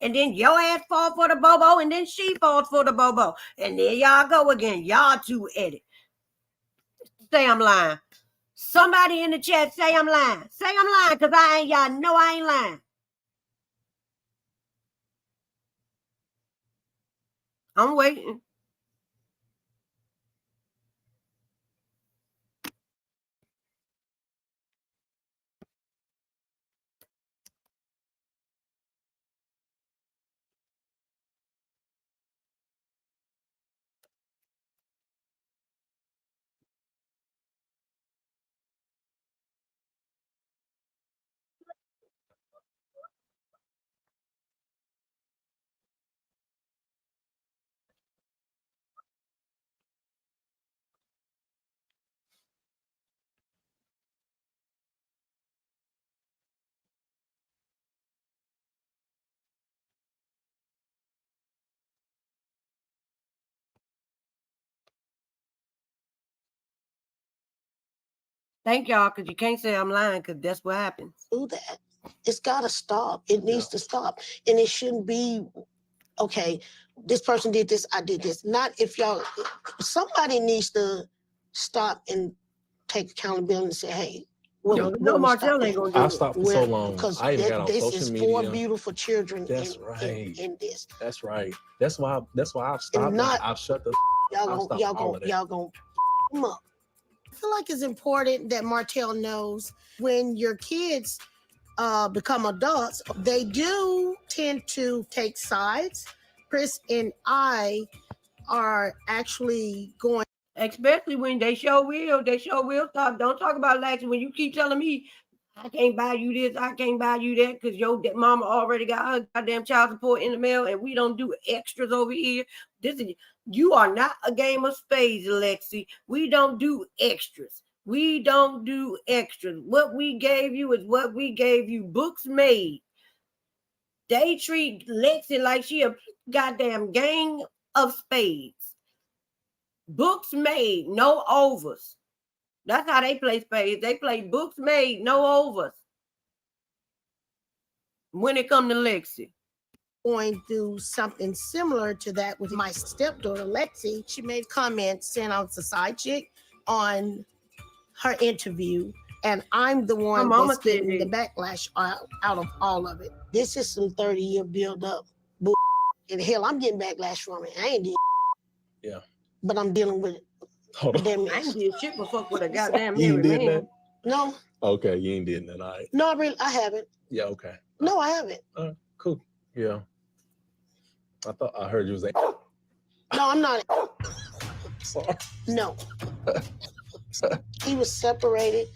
And then your ass fall for the bobo, and then she falls for the bobo. And there y'all go again. Y'all two edit. Say I'm lying. Somebody in the chat say I'm lying. Say I'm lying, because y'all know I ain't lying. I'm waiting. Thank y'all, because you can't say I'm lying, because that's what happens. Do that. It's got to stop. It needs to stop. And it shouldn't be, okay, this person did this, I did this. Not if y'all, somebody needs to stop and take accountability and say, hey, no, Marcel ain't gonna do it. I stopped for so long. Because I even got on this social is media. 4 beautiful children in this. That's right. That's why I've stopped. I've shut the. Y'all gonna them up. I feel like it's important that Martell knows when your kids become adults, they do tend to take sides. Chris and I are actually going. Especially when they sure will stop. Don't talk about Lexi when you keep telling me I can't buy you this, I can't buy you that, because your mama already got her goddamn child support in the mail, and we don't do extras over here. You are not a game of spades, Lexi. We don't do extras. We don't do extras. What we gave you is what we gave you. Books made. They treat Lexi like she a goddamn gang of spades. Books made, no overs. That's how they play spades. They play books made, no overs. When it comes to Lexi. Going through something similar to that with my stepdaughter, Lexi. She made comments saying I was a side chick on her interview, and I'm the one that's getting the backlash out of all of it. This is some 30-year build-up bull. And hell, I'm getting backlash from it. I ain't did. Yeah. But I'm dealing with it. I ain't did shit but fuck with a goddamn You ain't did man. that? No. Okay, you ain't did that. All right. No, I haven't. Yeah. Okay. No, I haven't. Cool. Yeah. I thought I heard you was like. No, I'm not. Sorry. No. He was separated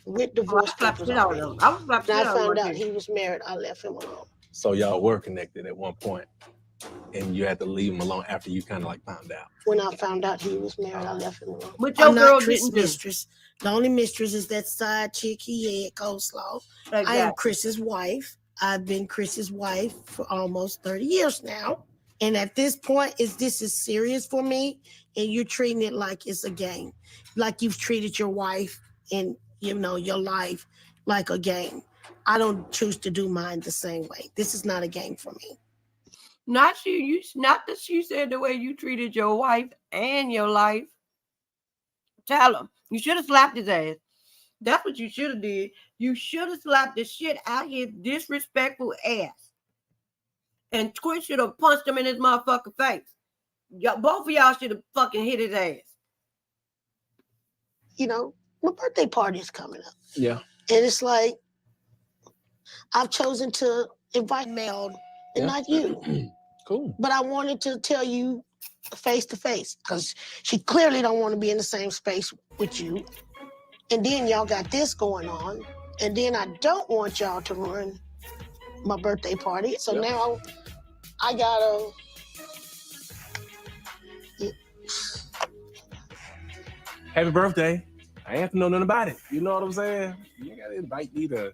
with divorce papers already. I found out he was married. I left him alone. So y'all were connected at one point, and you had to leave him alone after you kind of like found out. When I found out he was married, I left him alone. But your girl Chris' mistress. The only mistress is that side chick he had, Coleslaw. I am Chris's wife. I've been Chris's wife for almost 30 years now. And at this point, this is serious for me, and you're treating it like it's a game. Like you've treated your wife and your life like a game. I don't choose to do mine the same way. This is not a game for me. Not you. Not that you said the way you treated your wife and your life. Tell him. You should have slapped his ass. That's what you should have did. You should have slapped the shit out his disrespectful ass. And Chris should have punched him in his motherfucking face. Both of y'all should have fucking hit his ass. My birthday party is coming up. Yeah. And it's like, I've chosen to invite Mel and not you. Cool. But I wanted to tell you face to face, because she clearly don't want to be in the same space with you. And then y'all got this going on. And then I don't want y'all to ruin my birthday party. So now I gotta... Happy birthday. I ain't have to know nothing about it. You know what I'm saying? You ain't gotta invite me to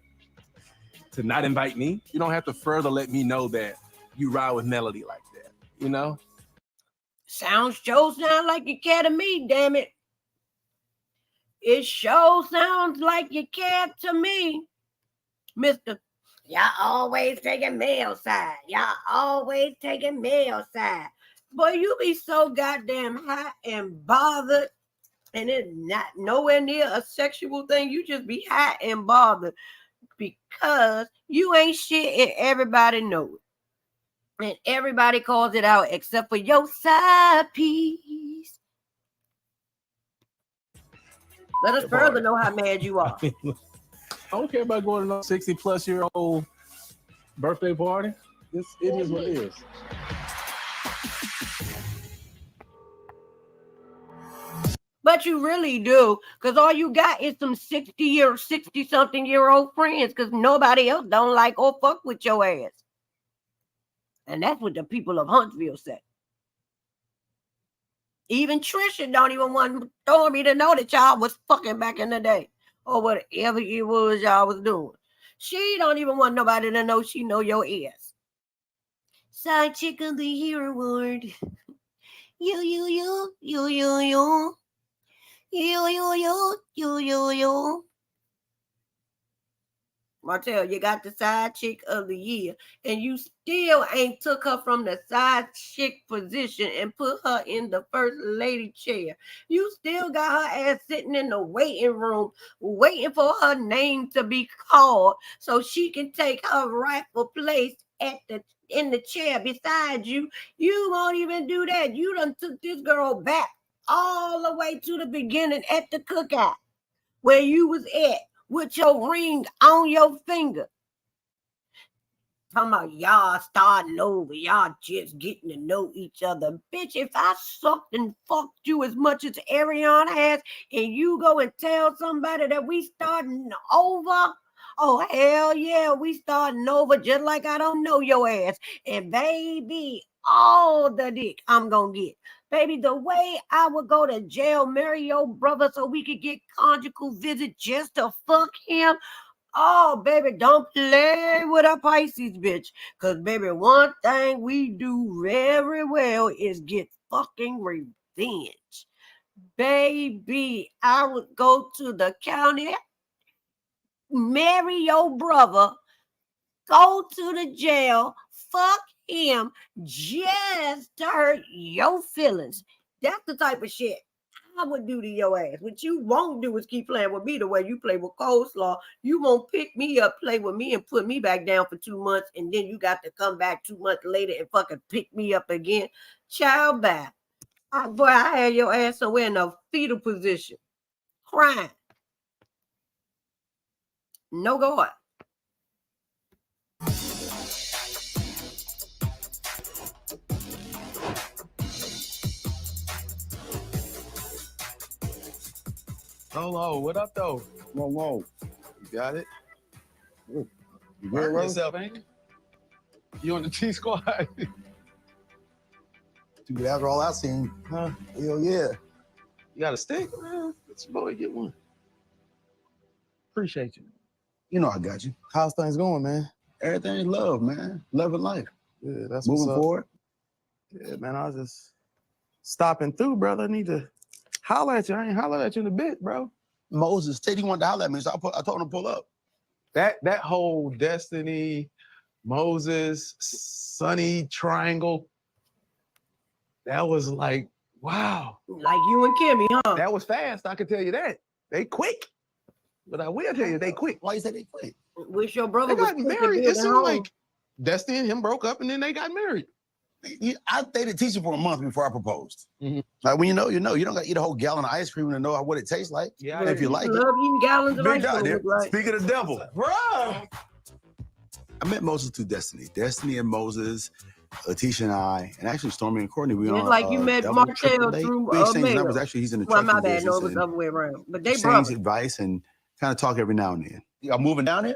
not invite me. You don't have to further let me know that you ride with Melody like that, you know? Sounds like you care to me, damn it. It sure sounds like you care to me, Mr. Y'all always taking male side. Y'all always taking male side. Boy, you be so goddamn hot and bothered, and it's not nowhere near a sexual thing. You just be hot and bothered because you ain't shit and everybody know it. And everybody calls it out except for your side piece. Let us further know how mad you are. I don't care about going to a 60-plus-year-old birthday party. It is what it is. But you really do, because all you got is some 60-something-year-old friends, because nobody else don't like or fuck with your ass. And that's what the people of Huntsville say. Even Trisha don't even want Stormy to know that y'all was fucking back in the day, or whatever it was y'all was doing. She don't even want nobody to know she know your ass. Side chick of the year award. You. Martell, you got the side chick of the year, and you still ain't took her from the side chick position and put her in the first lady chair. You still got her ass sitting in the waiting room, waiting for her name to be called so she can take her rightful place in the chair beside you. You won't even do that. You done took this girl back all the way to the beginning at the cookout where you was at with your ring on your finger. Talking about y'all starting over, y'all just getting to know each other. Bitch, if I sucked and fucked you as much as Ariana has, and you go and tell somebody that we starting over, oh, hell yeah, we starting over just like I don't know your ass. And baby, all the dick I'm gonna get. Baby, the way I would go to jail, marry your brother so we could get conjugal visit just to fuck him. Oh, baby, don't play with a Pisces, bitch. Because, baby, one thing we do very well is get fucking revenge. Baby, I would go to the county, marry your brother, go to the jail, fuck him just to hurt your feelings. That's the type of shit I would do to your ass. What you won't do is keep playing with me the way you play with coleslaw. You won't pick me up, play with me, and put me back down for 2 months, and then you got to come back 2 months later and fucking pick me up again. Child back. Boy, I had your ass somewhere in a fetal position, crying. No God. Hello, what up, though? Whoa. You got it? You good, Hurt bro? yourself, ain't you? You on the T squad? Dude, after all I've seen, Huh? hell yeah. You got a stick? Let your boy get one. Appreciate you. You know I got you. How's things going, man? Everything love, man. Love and life. Yeah, that's Moving what's up. forward. Yeah, man, I was just stopping through, brother. I need to holler at you. I ain't holler at you in a bit, bro. Moses said he wanted to holler at me, so I told him to pull up. That whole Destiny, Moses, Sunny triangle, that was like, wow. Like you and Kimmy, huh? That was fast, I can tell you that. They quick. But I will tell you, they quick. Why you say they quick? Wish your brother They was got quick to married. build It a seemed home. like Destiny and him broke up and then they got married. I dated teacher for a month before I proposed. Mm-hmm. Like when you know, you know. You don't got to eat a whole gallon of ice cream to know what it tastes like. Yeah, if you like it. Love eating gallons of Big ice dog, cream. Right? Speak of the devil. Bro. I met Moses through Destiny. Destiny and Moses, Letitia and I, and actually Stormy and Courtney. We Just on like you met double, Martell triple date. through We exchanged Mayo. numbers. Actually, he's in the Well, trucking my bad. No, business. it was the other way around. But they exchange brothers. advice and kind of talk every now and then. Y'all moving down here?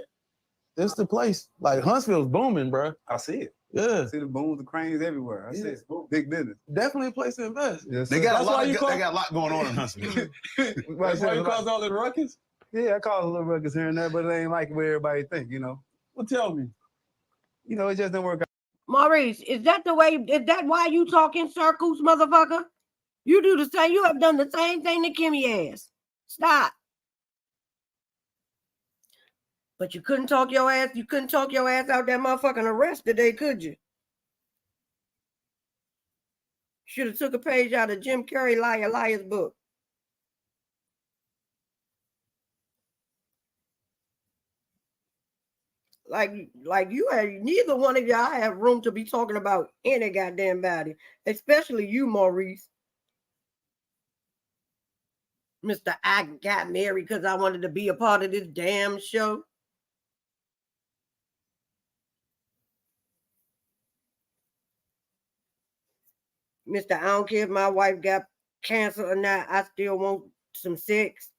This the place. Like Huntsville's booming, bro. I see it. Yeah. I see the booms, the cranes everywhere. I see it. Big business. Definitely a place to invest. Yes, They sir. got, That's they got a lot going on in Huntsville. That's why you cause all the ruckus? Yeah, I cause a little ruckus here and there, but it ain't like where everybody think, you know. Well, tell me. You know, it just didn't work out. Maurice, is that why you talk in circles, motherfucker? You do the same. You have done the same thing to Kimmy ass. Stop. But you couldn't talk your ass. You couldn't talk your ass out that motherfucking arrest today, could you? Should have took a page out of Jim Carrey Liar's book. Like you have, neither one of y'all have room to be talking about any goddamn body, especially you, Maurice. Mr. I got married because I wanted to be a part of this damn show. Mr. I don't care if my wife got cancer or not, I still want some sex,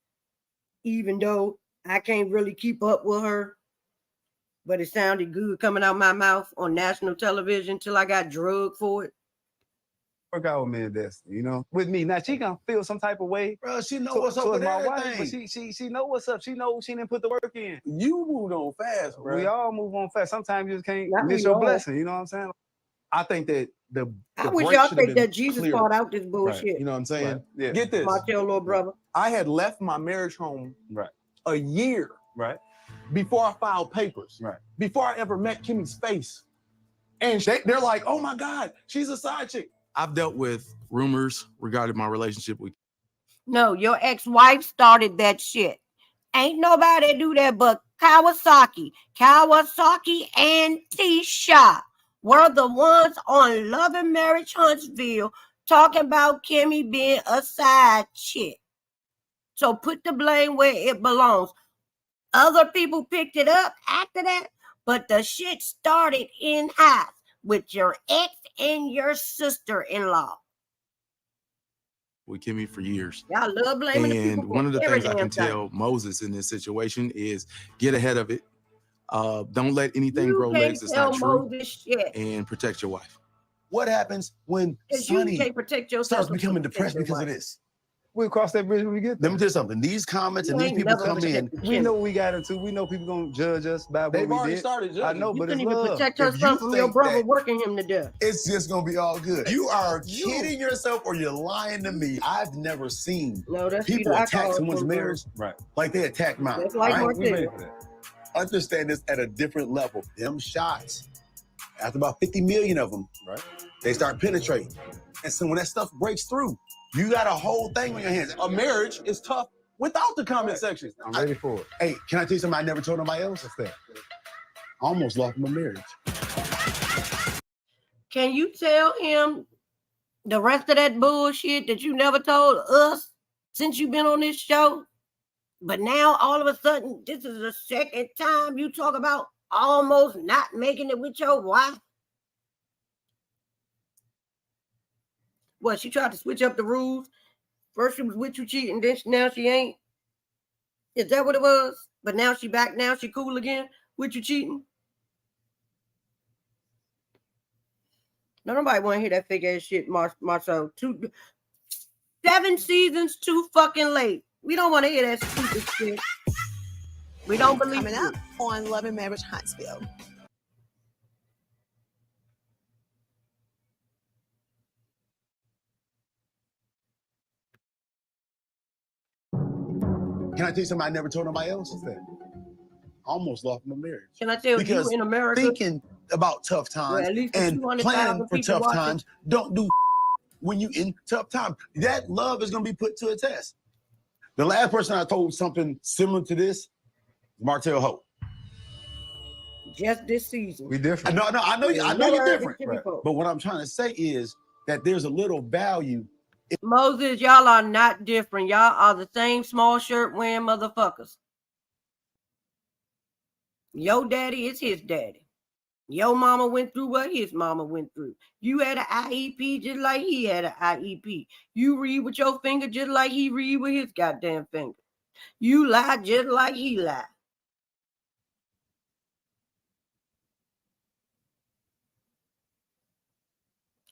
even though I can't really keep up with her. But it sounded good coming out my mouth on national television till I got drugged for it. Work out with me and Destiny, you know. With me. Now she gonna feel some type of way. Bro, she know what's up with my everything. wife, but she know what's up. She know she didn't put the work in. You moved on fast, bro. We all move on fast. Sometimes you just can't Not miss we your all. blessing, you know what I'm saying? I think that I the wish break y'all should have think been that Jesus clearer. fought out this Right. bullshit. You know what I'm saying? Right. Yeah. Get this. Martell, little brother. I had left my marriage home a year Right. before I filed papers. Right. Before I ever met Kimmy's face. And they're like, oh my God, she's a side chick. I've dealt with rumors regarding my relationship with. No, your ex-wife started that shit. Ain't nobody do that but Kawasaki. Kawasaki and Tisha were the ones on Love and Marriage Huntsville talking about Kimmy being a side chick. So put the blame where it belongs. Other people picked it up after that, but the shit started in-house with your ex and your sister-in-law. With Kimmy for years. Y'all love blaming the people And for one of the every things I damn can tell thing. Moses in this situation is get ahead of it. Don't let anything You grow can't legs that's tell not true. Moses shit. And protect your wife. What happens when You can't protect yourself. starts becoming depressed because of this? We'll cross that bridge when we get there. Let me tell you something. These comments You and these ain't people never come in. protected We Kimmy. know what we got into. We know people gonna judge us by what They've we already did. started I judging. know, You but it's couldn't even love. protect If yourself you from your think brother that- working him to death. It's just gonna be all good. You are kidding yourself or you're lying to me. I've never seen No, that's people either attack alcohol or someone's something. marriage Right. like they attack mine. That's like all right? We ready Martell. for that. Understand this at a different level. Them shots, after about 50 million of them, Right. they start penetrating. And so when that stuff breaks through, you got a whole thing on your hands. A marriage is tough without the comment section. I'm ready for it. Hey, can I tell you something I never told nobody else? What's that? I almost lost my marriage. Can you tell him the rest of that bullshit that you never told us since you've been on this show? But now all of a sudden, this is the second time you talk about almost not making it with your wife. What, she tried to switch up the rules? First she was with you cheating, then now she ain't. Is that what it was? But now she back, now she cool again with you cheating? No, nobody want to hear that fake ass shit, Marcel. 7 seasons too fucking late. We don't want to hear that stupid shit. We don't believe Coming it. up on Love and Marriage Huntsville. Can I tell you something I never told nobody else? What's that? I almost lost my marriage. Can I tell Because you in America? thinking about tough times Well, at least the and 200,000 planning for people tough watching. times don't do when you in tough times. That love is going to be put to a test. The last person I told something similar to this, Martell Hope. Just this season. We different. No, I know you. I know Never you're heard different. this shit before. But what I'm trying to say is that there's a little value. Moses, y'all are not different. Y'all are the same small shirt wearing motherfuckers. Your daddy is his daddy. Your mama went through what his mama went through. You had an IEP just like he had an IEP. You read with your finger just like he read with his goddamn finger. You lie just like he lied.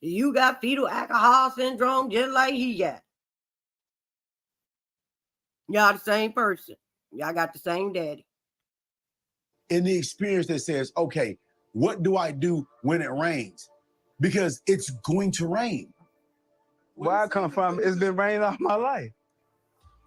You got fetal alcohol syndrome just like he got. Y'all the same person. Y'all got the same daddy. In the experience that says, okay, what do I do when it rains? Because it's going to rain. Where I come from, it's been raining all my life.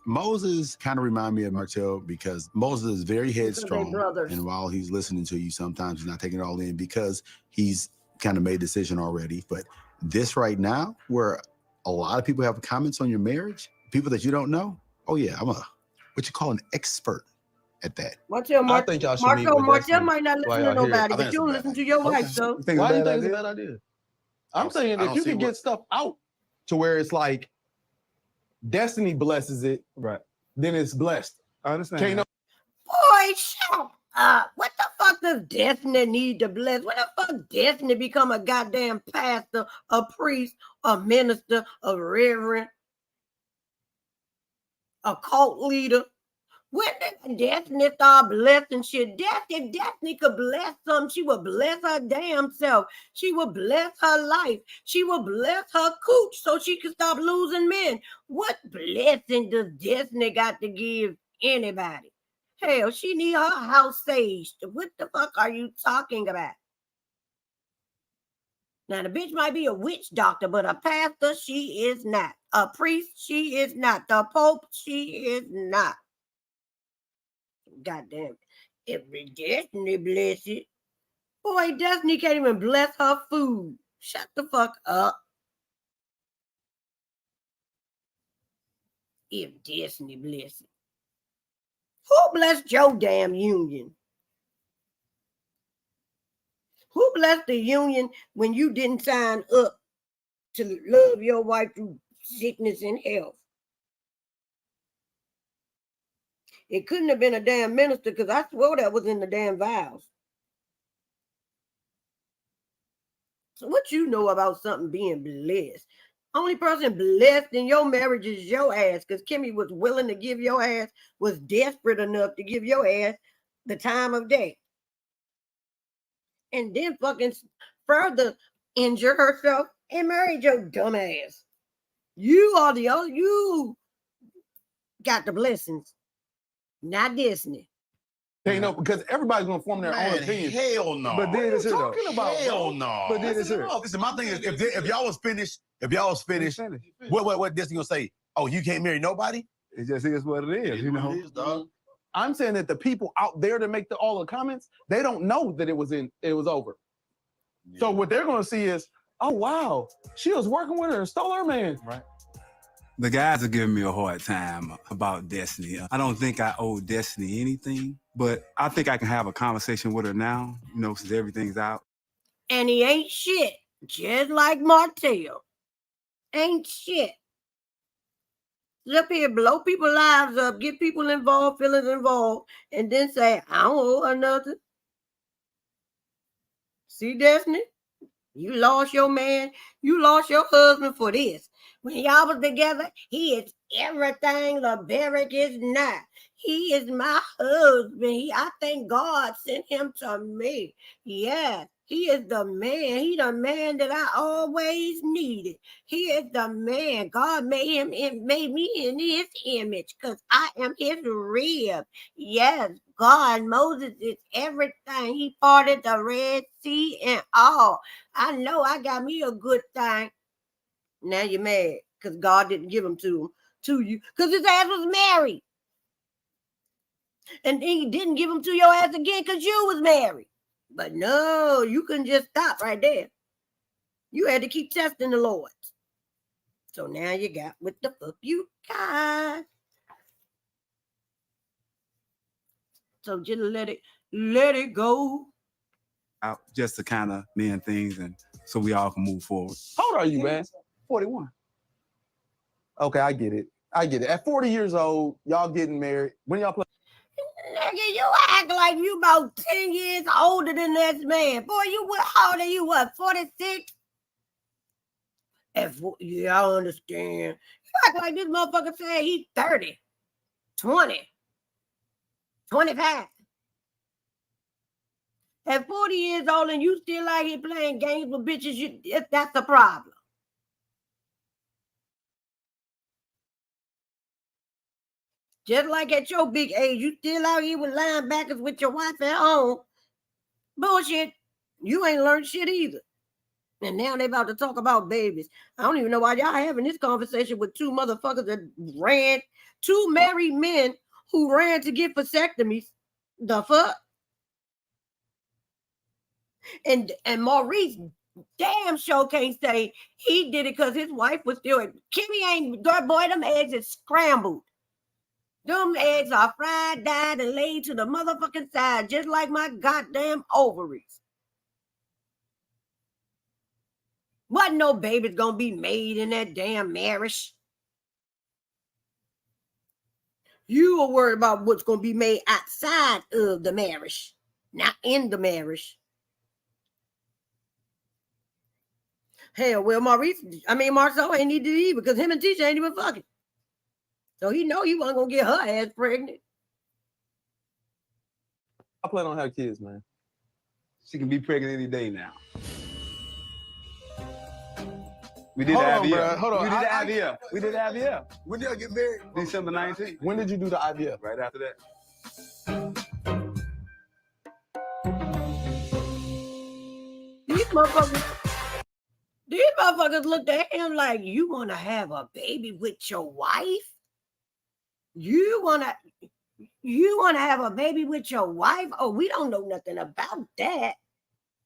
Moses kind of remind me of Martell because Moses is very headstrong. brothers. And while he's listening to you, sometimes he's not taking it all in because he's kind of made a decision already. But this right now, where a lot of people have comments on your marriage, people that you don't know, oh yeah, I'm what you call an expert at that. I think y'all should meet with Martell Destiny might not listen while to y'all here. nobody, I think but it's you a bad listen to idea. your wife, Okay. so. You think Why do you it's a bad think it's a idea? bad idea? I I'm saying don't if you see can what- get stuff out to where it's like Destiny blesses it, Right. then it's blessed. I understand. Can't no Boy, shut up. What the fuck does Destiny need to bless? What the fuck Destiny become a goddamn pastor, a priest, a minister, a reverend, a cult leader? When did Destiny start blessing shit? If Destiny could bless something, she would bless her damn self. She would bless her life. She would bless her cooch so she could stop losing men. What blessing does Destiny got to give anybody? Hell, she need her house saged. What the fuck are you talking about? Now, the bitch might be a witch doctor, but a pastor, she is not. A priest, she is not. The Pope, she is not. Goddamn. Every Destiny bless it. Boy, Destiny can't even bless her food. Shut the fuck up. If Destiny bless it. Who blessed your damn union? Who blessed the union when you didn't sign up to love your wife through sickness and health? It couldn't have been a damn minister because I swear that was in the damn vows. So what you know about something being blessed? Only person blessed in your marriage is your ass, because Kimmy was willing to give your ass, was desperate enough to give your ass the time of day. And then fucking further injure herself and married your dumb ass. You are the only, you got the blessings, not Disney. Can't no, because everybody's gonna form their own opinion. Hell no. But then it's here, though. Talking about Hell bro? no. But then it's here. Listen, my thing is, if y'all was finished, what Disney gonna say? Oh, you can't marry nobody? It just is what it is, you know. I'm saying that the people out there that make all the comments, they don't know that it was over. Yeah. So what they're gonna see is, oh wow, she was working with her and stole her man. Right. The guys are giving me a hard time about Destiny. I don't think I owe Destiny anything, but I think I can have a conversation with her now, since everything's out. And he ain't shit, just like Martell. Ain't shit. Sit up here, blow people's lives up, get people involved, feelings involved, and then say, I don't owe her nothing. See, Destiny? You lost your man. You lost your husband for this. When y'all was together, he is everything LeBerick is not. He is my husband. I thank God sent him to me. Yeah, he is the man. He the man that I always needed. He is the man. God made me in his image because I am his rib. Yes, God, Moses is everything. He parted the Red Sea and all. I know I got me a good thing. Now you're mad because God didn't give him to you because his ass was married. And then he didn't give him to your ass again because you was married. But no, you couldn't just stop right there. You had to keep testing the Lord. So now you got what the fuck you got. So just let it go. Out just to kind of mend things and so we all can move forward. How old are you, man? 41. Okay, I get it. At 40 years old, y'all getting married. When y'all play? Nigga, you act like you about 10 years older than this man. Boy, how old are you? What, 46? Yeah, I understand. You act like this motherfucker said he's 30, 20, 25. At 40 years old and you still out here playing games with bitches, that's the problem. Just like at your big age, you still out here with linebackers with your wife at home. Bullshit. You ain't learned shit either. And now they about to talk about babies. I don't even know why y'all having this conversation with two motherfuckers that two married men who ran to get vasectomies. The fuck? And Maurice damn sure can't say he did it because his wife was still. Kimmy ain't, boy, them eggs is scrambled. Them eggs are fried, dyed, and laid to the motherfucking side, just like my goddamn ovaries. Wasn't no baby's gonna be made in that damn marriage. You are worried about what's gonna be made outside of the marriage, not in the marriage. Hell, well, Marcel ain't need to leave because him and Tisha ain't even fucking. So he know he wasn't gonna get her ass pregnant. I plan on having kids, man. She can be pregnant any day now. We did Hold the on, IVF. bro. Hold on. We did the IVF. We did the IVF. When did y'all get married? December 19th. When did you do the IVF? Right after that. These motherfuckers looked at him like, you want to have a baby with your wife? You want to have a baby with your wife? Oh, we don't know nothing about that.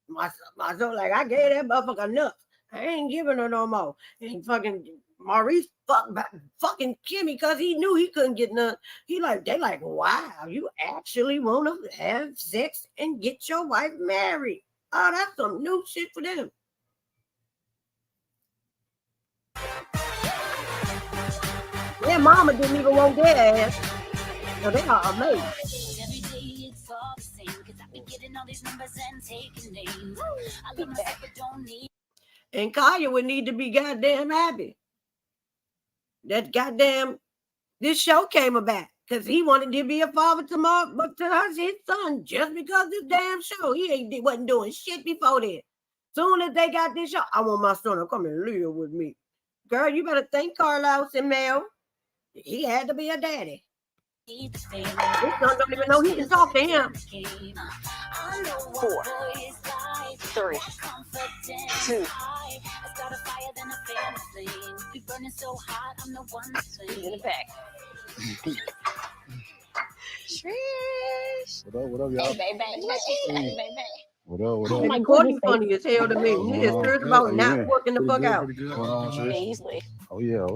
Myself, like, I gave that motherfucker enough. I ain't giving her no more. And fucking Maurice fucking Kimmy because he knew he couldn't get none. They like, wow, you actually want to have sex and get your wife married. Oh, that's some new shit for them. Their mama didn't even want their ass. So they are amazing. Every day it's all the same because I've been getting all these numbers and taking names. I love myself but don't need. And Kaya would need to be goddamn happy. That goddamn this show came about because he wanted to be a father to his son just because this damn show. He wasn't doing shit before that. Soon as they got this show, I want my son to come and live with me. Girl, you better thank Carlos and Mel. He had to be a daddy. His son don't even know he can talk to him. 4, 3, 2. In the back. Trish. What up, y'all? Hey, baby. Hey, baby. What up? Oh my God, he's funny as hell to me. He is serious about not working the fuck out. Easily. Oh yeah.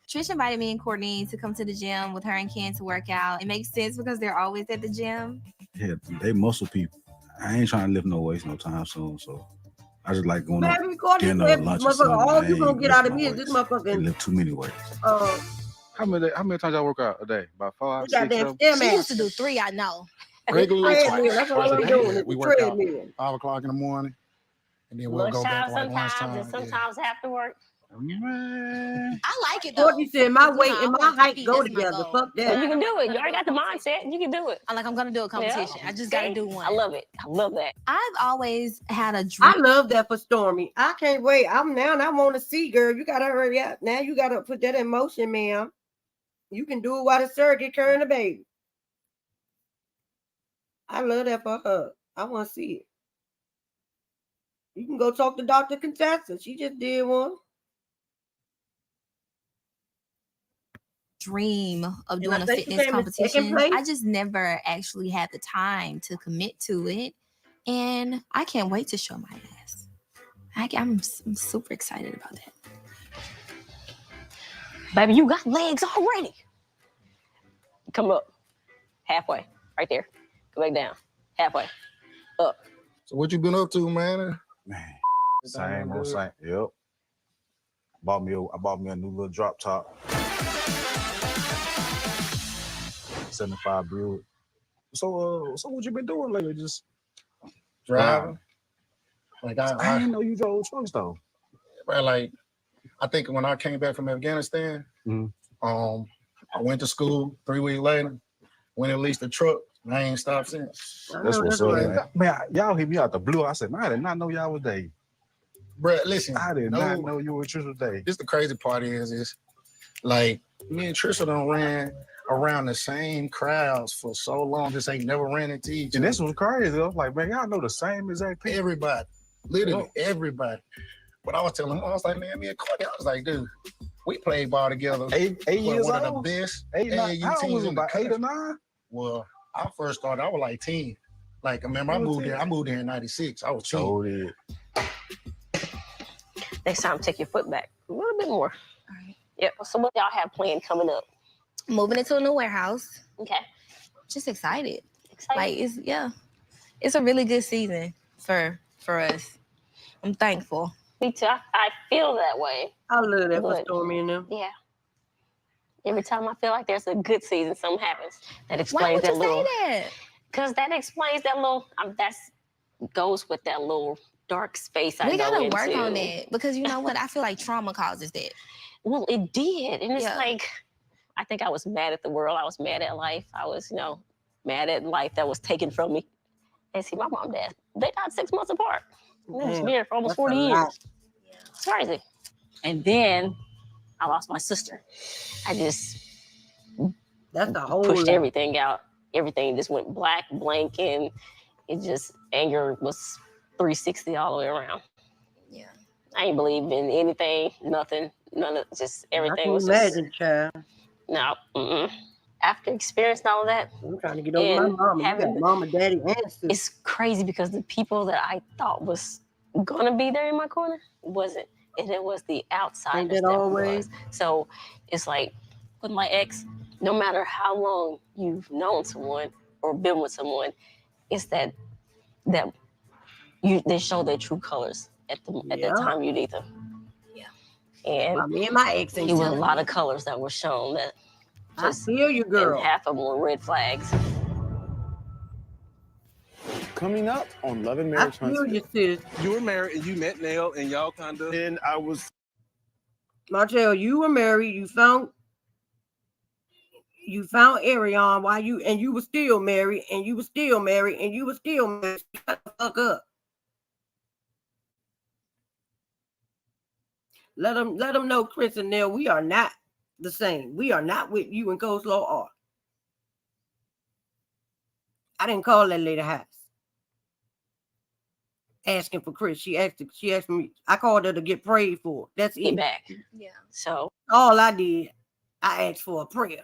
Trish invited me and Courtney to come to the gym with her and Ken to work out. It makes sense because they're always at the gym. Yeah, they muscle people. I ain't trying to lift no weights no time soon, so I just like going up dinner or lunch or something. All you gonna get out of me is this motherfucker. They lift too many weights. How many times y'all work out a day? About 5, 6, 7? She used to do 3, I know. Regularly twice. That's all I'm doing. We work out 5 o'clock in the morning, and then we'll go back like lunchtime. And sometimes after work. I like it though. Courtney said my weight and my height go together. Fuck that. You can do it. You already got the mindset. You can do it. I'm gonna do a competition. Yeah. I just gotta do one. I love it. I love that. I've always had a dream. I love that for Stormy. I can't wait. I want to see, girl. You gotta hurry up. Now you gotta put that in motion, ma'am. You can do it while the surrogate carrying the baby. I love that for her. I want to see it. You can go talk to Dr. Contessa. She just did one. Dream of doing a fitness competition. I just never actually had the time to commit to it, and I can't wait to show my ass. I'm super excited about that. Baby, you got legs already. Come up. Halfway. Right there. Go back down. Halfway. Up. So what you been up to, man? Same old same. Yep. I bought me a new little drop top. 75 Buick. So what you been doing lately? Just Driving. Like I didn't know you drove trucks though. Like I think when I came back from Afghanistan, I went to school. 3 weeks later, went and leased a truck. And I ain't stopped since. That's what's up, man. Y'all hit me out the blue. I said, man, I did not know y'all was dating. Bruh, listen. I did not know you were Trisha Day. This the crazy part is like me and Trisha done ran around the same crowds for so long. Just ain't never ran into each other. And this was crazy. I was like, man, y'all know the same exact people. Everybody. Literally everybody. But I was telling him, I was like, man, me and Courtney, I was like, dude, we played ball together. 8 years one old? of the best How old was it, about 8 or 9? Well, I first started, I was like 10. Like, I remember I moved here in 96. I was 10. Oh, yeah. Next time, take your foot back a little bit more. All right. Yep. So what y'all have planned coming up? moving into a new warehouse. Okay. Just excited. Excited. Like it's a really good season for us. I'm thankful. Me too. I feel that way. I love that for But, Stormy and them. Yeah. Every time I feel like there's a good season, something happens. That Why explains would that you little. say that? Because that explains that little. That's goes with that little dark space I We go gotta into. work on that because you know what? I feel like trauma causes that. Well, it did, and it's Yeah. like I think I was mad at the world. I was mad at life. I was, mad at life that was taken from me. And see, my mom and dad, they died 6 months apart. They was Damn, married for almost that's a 40 lot. years. It's crazy. And then I lost my sister. I just That's the whole pushed lot. everything out. Everything just went blank, and it just, anger was 360 all the way around. Yeah. I ain't believe in anything, nothing, none of, just I everything can was imagine, child. no. Mm-mm. After experiencing all of that, I'm trying to get over my and mama. You got mama, daddy, and sister. it's crazy because the people that I thought was gonna be there in my corner wasn't, and it was the outsiders Ain't that that always? was. So it's like with my ex, no matter how long you've known someone or been with someone, it's that they show their true colors at the time you need them. Yeah. And Well, me and my ex ain't it was a telling lot me. of colors that were shown that I feel you, girl. and half of them were red flags. Coming up on Love and I Marriage feel you, Huntsville. sis. You were married and you met Nell and y'all kind of. And I was. Martell, you were married. You found Arion while you were still married, and you were still married, and you were still married. Shut the fuck up. Let them know, Chris and Nell, we are not the same. We are not what you and Coleslaw are. I didn't call that lady house asking for Chris. She asked me. I called her to get prayed for. That's Get it. back. Yeah. So All I did, I asked for a prayer.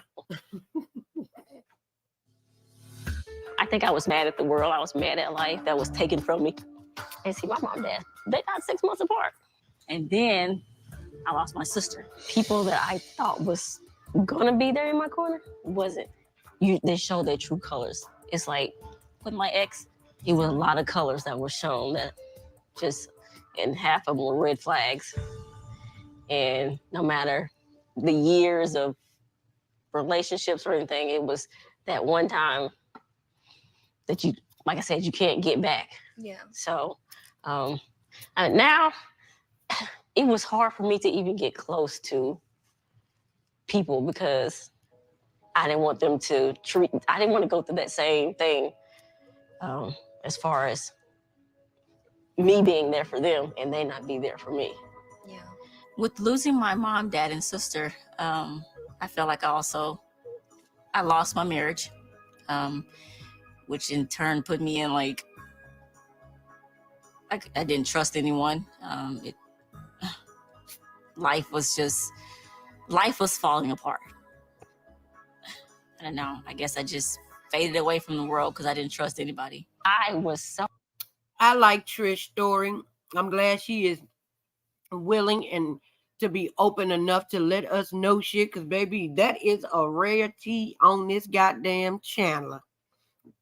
I think I was mad at the world. I was mad at life that was taken from me. And see, my mom and dad, they died 6 months apart. And then I lost my sister. People that I thought was gonna be there in my corner wasn't. They showed their true colors. It's like with my ex, it was a lot of colors that were shown that just, and half of them were red flags. And no matter the years of relationships or anything, it was that one time that you, like I said, you can't get back. Yeah. So now it was hard for me to even get close to people because I didn't want them to I didn't want to go through that same thing as far as me being there for them and they not be there for me. Yeah. With losing my mom, dad, and sister, I feel like I lost my marriage, which in turn put me in like, I didn't trust anyone. Life was falling apart. I don't know. I guess I just faded away from the world because I didn't trust anybody. I like Trish's story. I'm glad she is willing and to be open enough to let us know shit, because baby, that is a rarity on this goddamn channel.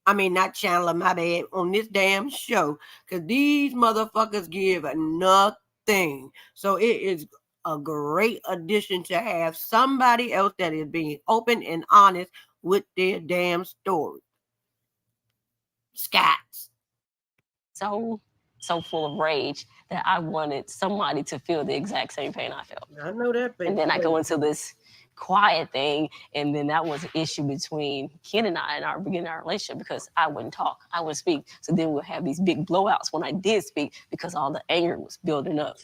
I mean, not Chandler, my bad, on this damn show, because these motherfuckers give nothing. So it is a great addition to have somebody else that is being open and honest with their damn story. Scott's so full of rage that I wanted somebody to feel the exact same pain I felt. I know that pain. And then I go into this quiet thing, and then that was an issue between Ken and I in our beginning of our relationship because I wouldn't talk, I wouldn't speak. So then we'll have these big blowouts when I did speak because all the anger was building up.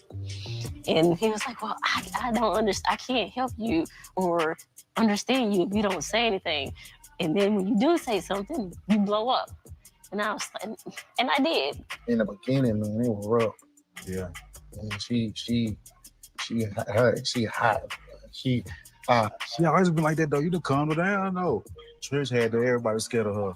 And he was like, well, I don't understand, I can't help you or understand you if you don't say anything. And then when you do say something, you blow up. And I was like, and I did. In the beginning, man, it was rough. Yeah. And she hot. She always been like that though. You done calm her down. No, Trish had everybody scared of her.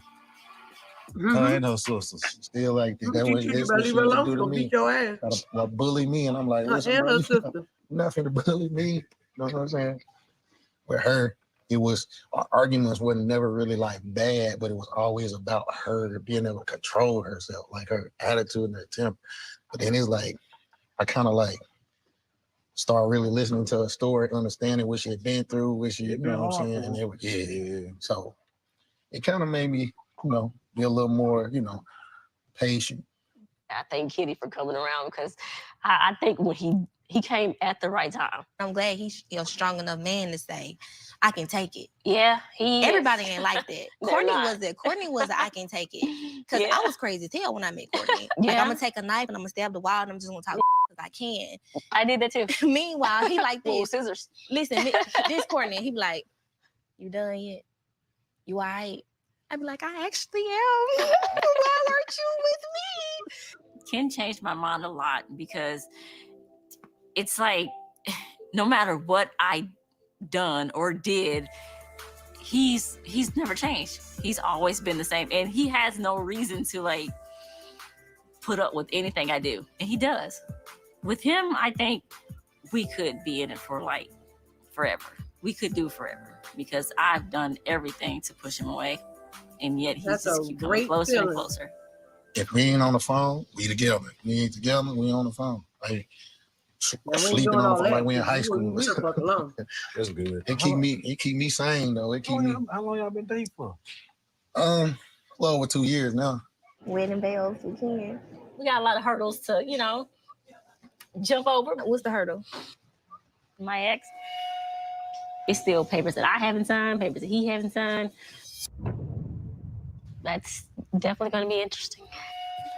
Her and her sisters still like that. That's what she used to do to me. Beat your ass. Gotta bully me, and I'm like, listen, bro, you're not finna bully me. You know what I'm saying? With her, our arguments wasn't never really like bad, but it was always about her being able to control herself, like her attitude and her temper. But then it's like, I kind of like start really listening to her story, understanding what she had been through, what she, you know what I'm saying? And it was, yeah. So it kind of made me, you know, be a little more, you know, patient. I thank Kitty for coming around because I think when he came at the right time. I'm glad he's a strong enough man to say, I can take it. Yeah, he Everybody is. ain't like that. They're Courtney not. was it. Courtney was a, I can take it. Because I was crazy as hell when I met Courtney. Like, Yeah. I'm going to take a knife and I'm going to stab the wall and I'm just going to talk because I can. I did that too. Meanwhile, he like Ooh, this. scissors. Listen, this Courtney, he be like, you done yet? You all right? I be like, I actually am. Why aren't you with me? Ken changed my mind a lot because it's like no matter what I done or did, he's never changed. He's always been the same, and he has no reason to like put up with anything I do, and he does. With him, I think we could be in it for like forever. We could do forever because I've done everything to push him away, and yet he's just keep coming closer and closer. If we ain't on the phone, we together. We ain't together, we on the phone. Like sleeping on the phone like we in high school. That's good. It keep me sane though. It keep me. How long y'all been dating for? Well, over 2 years now. Wedding bells, we can. We got a lot of hurdles to, you know, jump over. What's the hurdle? My ex. It's still papers that I haven't signed, papers that he hasn't signed. That's definitely going to be interesting.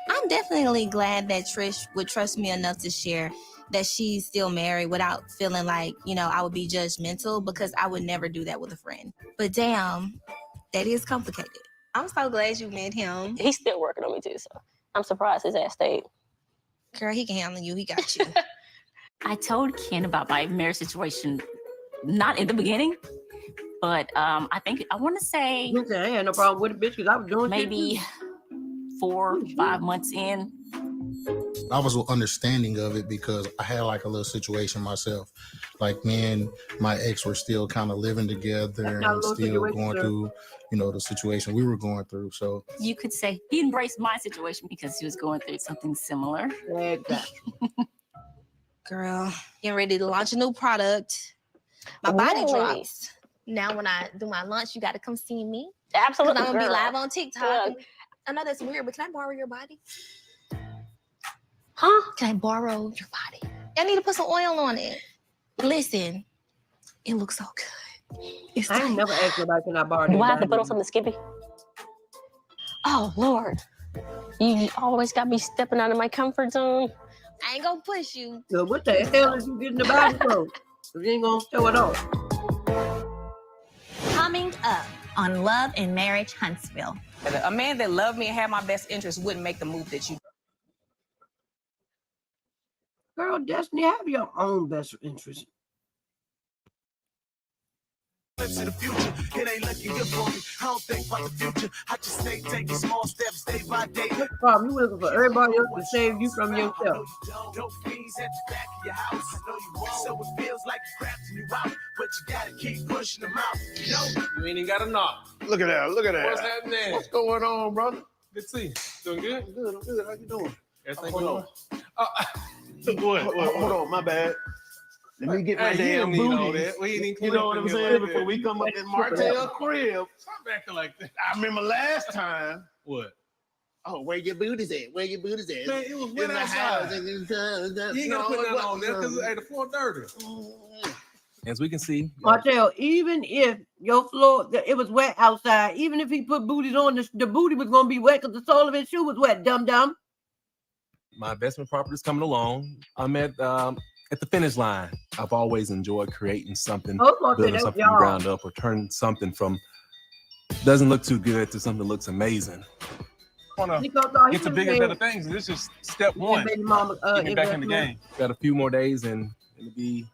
I'm definitely glad that Trish would trust me enough to share that she's still married without feeling like, you know, I would be judgmental, because I would never do that with a friend. But damn, that is complicated. I'm so glad you met him. He's still working on me too, so I'm surprised his ass stayed. Girl, he can handle you. He got you. I told Ken about my marriage situation, not in the beginning, but I want to say I had no problem with it, bitch, because I was doing maybe 4 or 5 months in. I was understanding of it because I had like a little situation myself. Like me and my ex were still kind of living together and still going through, you know, the situation we were going through. So You could say he embraced my situation because he was going through something similar. Exactly. Girl, getting ready to launch a new product. My body drops. Now when I do my launch, you got to come see me. Absolutely. I'm going to be girl. live on TikTok. Yeah. I know that's weird, but can I borrow your body? Huh? Can I borrow your body? I need to put some oil on it. Listen, it looks so good. I ain't never asked nobody, can I borrow Do their I have to body? put on something skippy? Oh, Lord. You always got me stepping out of my comfort zone. I ain't gonna push you. So what the hell is you getting the body from? You ain't gonna show it off. Coming up on Love and Marriage Huntsville. A man that loved me and had my best interest wouldn't make the move that you. Girl, Destiny, have your own best interest. To the future, it ain't looking good for me. I don't think about the future. I just stay taking small steps day by day. Problem, you looking for everybody else to save you from yourself. No fees at the back of your house. I know you won't. So it feels like you're crafting you out, but you gotta keep pushing them out. You ain't even got a knock. Look at that. Look at that. What's happening? What's going on, brother? Good to see you. Doing good? I'm good. I'm good. How you doing? Everything Hold going? on. Hold on. My bad. Let me get my Hey, damn you don't need all booty. that. We ain't even You know what I'm collecting saying? like Before that. we come up in Martell crib. Stop acting like that. I remember last time. What? Oh, where your booties at? Where your booties at? Man, it was In wet the outside. house. You ain't gotta put that on there because the floor dirty. As we can see, Martell, even if your floor, it was wet outside, even if he put booties on, the booty was going to be wet because the sole of his shoe was wet, dum-dum. my investment property is coming along. I'm at the finish line. I've always enjoyed creating something, building something from the ground up, or turning something from doesn't look too good to something that looks amazing. I want to get to bigger, better things. And this is step one. Get me back in the game. Got a few more days and it'll be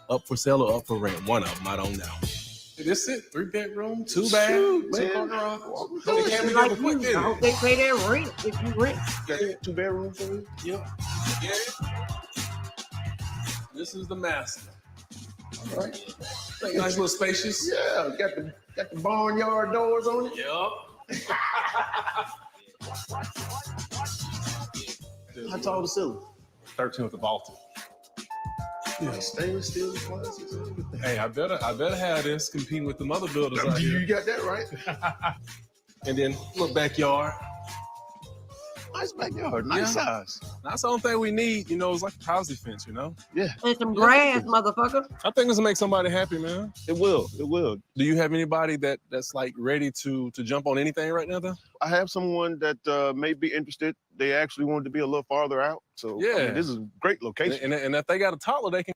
up for sale or up for rent. One of them, I don't know. This it? 3-bedroom, 2 bath, 2-car garage. I hope they pay their rent if you rent. Got 2 bedrooms for you? Yep. Yeah. This is the master. All right. Nice little spacious. Yeah, got the barnyard doors on it. Yep. How tall the ceiling? 13 with the vaulted. Yeah, stainless steel appliances. Hey, I better have this competing with the other builders out here. You got that right. And then little backyard. Nice backyard, nice size. That's the only thing we need, is like a privacy fence, Yeah. And some grass, motherfucker. I think this will make somebody happy, man. It will. Do you have anybody that's like ready to jump on anything right now, though? I have someone that may be interested. They actually wanted to be a little farther out. So Yeah. this is a great location. And if they got a toddler, they can.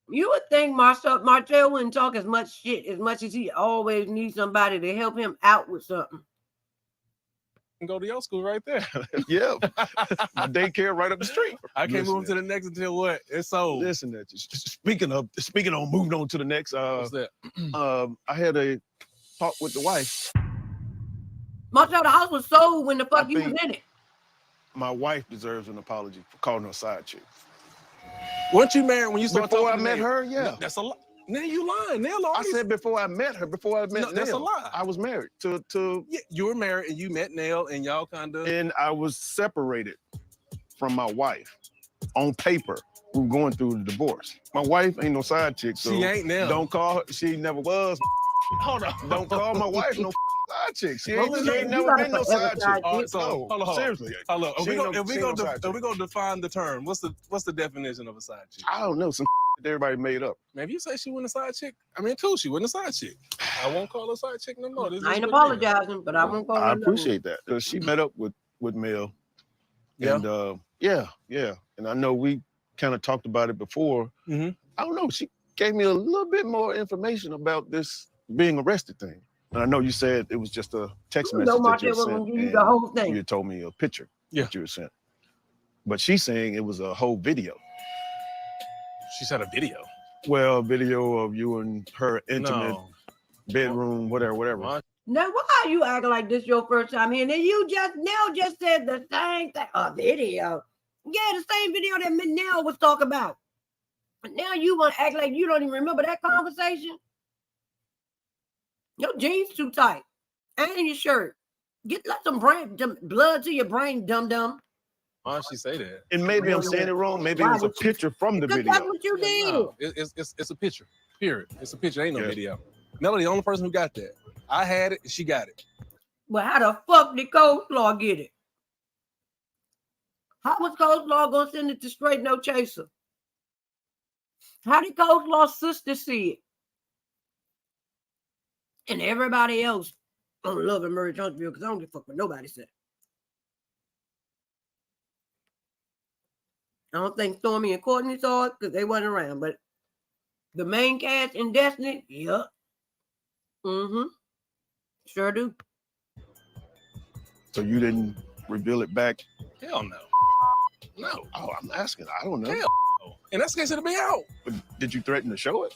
You would think Martell wouldn't talk as much shit as much as he always needs somebody to help him out with something. Go to your school right there. Yeah. My daycare right up the street. I can't move to the next until what? It's sold. Listen, speaking of moving on to the next, what's that? I had a talk with the wife. Martell, the house was sold when the fuck you was in it. My wife deserves an apology for calling her a side chick. Weren't you married when you started Before I talking to met Nell? her, yeah. No, that's a lie. Now you lying. Nell I already. said before I met her, No, that's a lie. I was married to Yeah, you were married and you met Nell and y'all kind of. and I was separated from my wife. On paper, we were going through the divorce. My wife ain't no side chick, so She ain't Nell. don't call her. She never was. Hold on. Don't call my wife no side chick. She ain't, Well, she ain't you never gotta been no forever side side chick. All right, so No, hold on. seriously. Hold on. She ain't no- If we she ain't no side chick. go define the term, what's the definition of a side chick? I don't know. Some that everybody made up. Man, if you say she wasn't a side chick, I mean, cool, she wasn't a side chick. I won't call her a side chick no more. This I is ain't what it is. apologizing, but I won't call her. I no. appreciate that. She met up with Mel. And yeah. And I know we kind of talked about it before. Mm-hmm. I don't know. She gave me a little bit more information about this being arrested thing. And I know you said it was just a text You message know, that you Martell was gonna sent. give you the and whole thing. You told me a picture that you were sent. But she's saying it was a whole video. She said a video. Well, a video of you and her intimate No. bedroom, whatever. Now, why are you acting like this your first time here? And then Nell just said the same thing. A video. Yeah, the same video that Nell was talking about. But now you want to act like you don't even remember that conversation? Your jeans too tight. And your shirt. Let some blood to your brain, dum-dum. Why'd she say that? And maybe I'm saying it wrong. Maybe it was a picture from the Because video. that's what you did. No, it's a picture. Period. It's a picture. Ain't no video. Melody, the only person who got that. I had it and she got it. Well, how the fuck did Coleslaw get it? How was Coleslaw gonna send it to Straight No Chaser? How did Coleslaw's sister see it? And everybody else on Love and Marriage Huntsville, because I don't give a fuck what nobody said. I don't think Stormy and Courtney saw it because they wasn't around, but the main cast in Destiny, yep. Mm-hmm. Sure do. So you didn't reveal it back? Hell no. No. Oh, I'm asking. I don't know. Hell no. In that case, it'll be out. But did you threaten to show it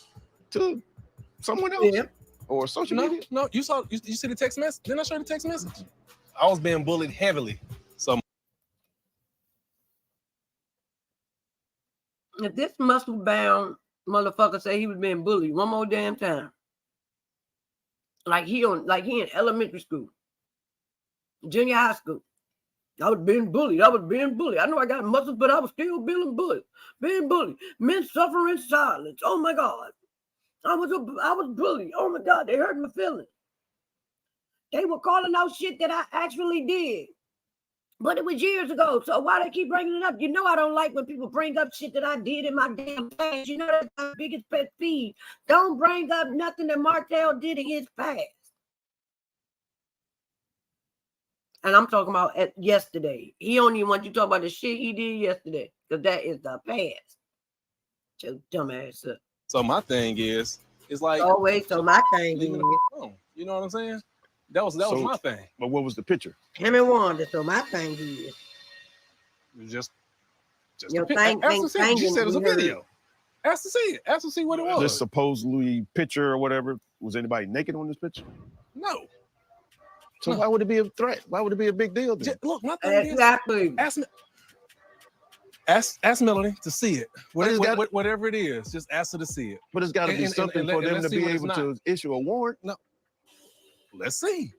to someone else? Yeah. Or social media? No, you see the text message? Didn't I show you the text message? I was being bullied heavily. So if this muscle-bound motherfucker say he was being bullied one more damn time, like he in elementary school, junior high school, I was being bullied. I know I got muscles, but I was still being bullied. Men suffer in silence. Oh my God. I was bullied. Oh my God, they hurt my feelings. They were calling out shit that I actually did. But it was years ago, so why they keep bringing it up? You know I don't like when people bring up shit that I did in my damn past. You know that's my biggest pet peeve. Don't bring up nothing that Martell did in his past. And I'm talking about yesterday. He don't even want you to talk about the shit he did yesterday, because that is the past. Your dumb ass up. So my thing is, it's like always. So my thing is, you know what I'm saying? That was my thing. But what was the picture? Him and Wanda. So my thing is, it was just your a thing. Ask to see it. She said it was a video. Ask to see it. Ask to see what it was. This supposedly picture or whatever. Was anybody naked on this picture? No. So why would it be a threat? Why would it be a big deal then? Look, my thing exactly. Ask me. Ask Melody to see it. Whatever it is, just ask her to see it. But it's got to be something for them to be able to issue a warrant. No. Let's see.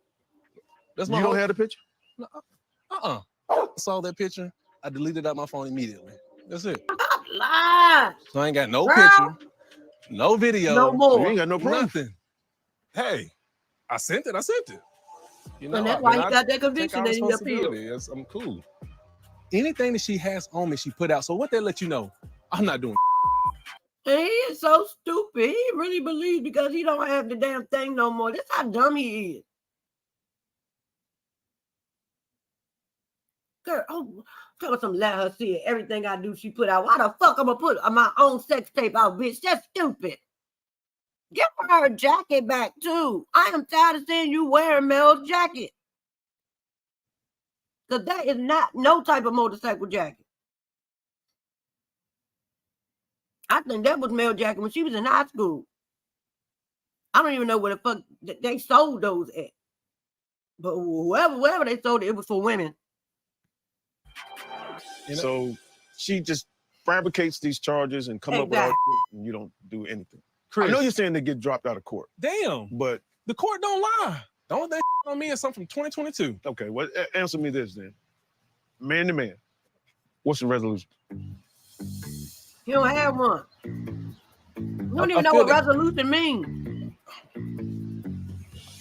You don't have the picture? No. I saw that picture. I deleted out my phone immediately. That's it. Lie. So I ain't got no Girl. picture, no video. No more. You ain't got no proof. Nothing. Hey, I sent it. You know, And that's why you got that conviction that you appeal. Yes, I'm cool. Anything that she has on me, she put out. So what they let you know? I'm not doing. And he is so stupid. He really believes because he don't have the damn thing no more. That's how dumb he is. Girl, tell her some, let her see it. Everything I do, she put out. Why the fuck I'm gonna put my own sex tape out, bitch? That's stupid. Give her her jacket back too. I am tired of seeing you wearing Mel's jacket. Because that is not no type of motorcycle jacket. I think that was Mel's jacket when she was in high school. I don't even know where the fuck they sold those at. But wherever they sold it, it was for women. So she just fabricates these charges and come up with all, and you don't do anything. Chris, I know you're saying they get dropped out of court. Damn. But the court don't lie. The only thing on me is something from 2022. Okay, well, answer me this then. Man to man, what's the resolution? You don't have one. You don't even know what resolution means.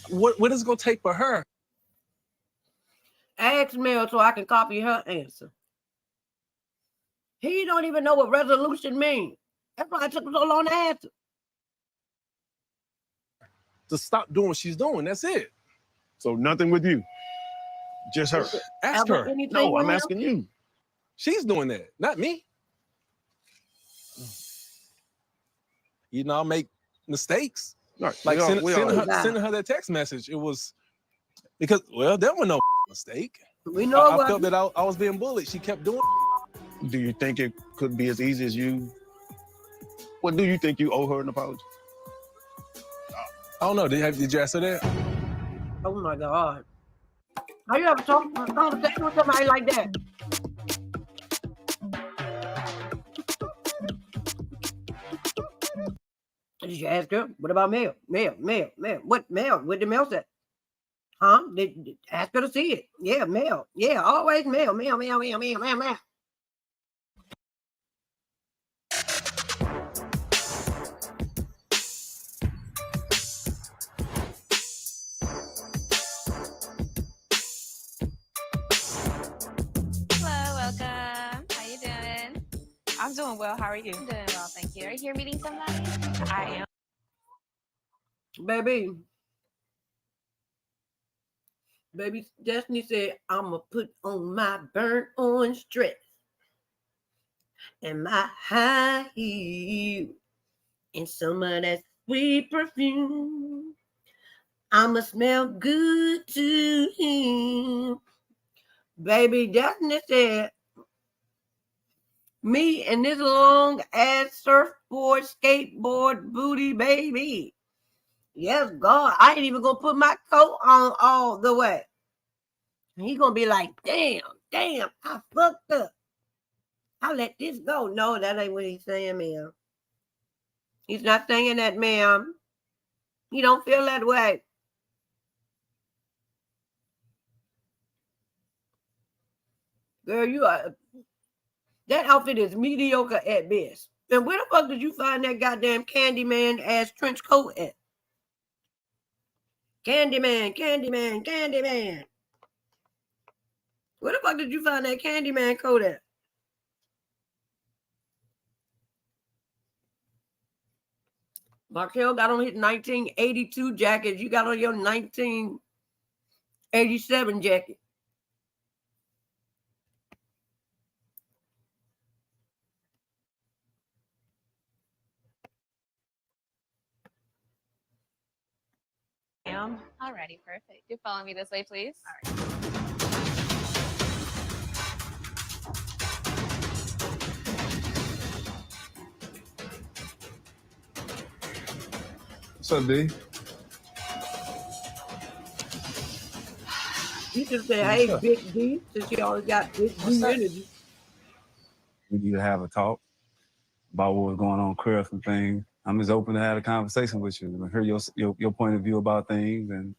What is it gonna take for her? Ask Mel so I can copy her answer. He don't even know what resolution means. That's why it took so long to answer. To stop doing what she's doing. That's it. So nothing with you. Just her. Ask her. No, I'm asking you. She's doing that, not me. You know, I'll make mistakes. Right. Like sending her that text message. It was because, well, there was no mistake. We know I felt that I was being bullied. She kept doing it. Do you think it could be as easy as you? What do you think you owe her an apology? I don't know. Did you ask her that? Oh my God. How you ever talk conversation with somebody like that? Did you ask her? What about Mel? Mel. What Mel? What did Mel say? Huh? Did ask her to see it? Yeah, Mel. Yeah, always Mel. Hello, welcome. How you doing? I'm doing well. How are you? I'm doing well, thank you. Are you here meeting somebody? I am. Baby Destiny said, I'ma put on my burnt orange dress and my high heel and some of that sweet perfume. I'ma smell good to him. Baby Destiny said, me and this long ass surfboard, skateboard booty, baby. Yes, God. I ain't even gonna put my coat on all the way. And he gonna be like, damn, I fucked up. I let this go. No, that ain't what he's saying, ma'am. He's not saying that, ma'am. He don't feel that way. Girl, you are. That outfit is mediocre at best. And where the fuck did you find that goddamn Candyman ass trench coat at? Candyman. Where the fuck did you find that Candyman coat at? Markel got on his 1982 jacket. You got on your 1987 jacket. Alrighty, perfect. You follow me this way, please. All right. What's up, D? You should say, hey, Big D, since you always got Big D energy. We need to have a talk about what was going on, clear up some things. I'm just open to have a conversation with you and hear your point of view about things and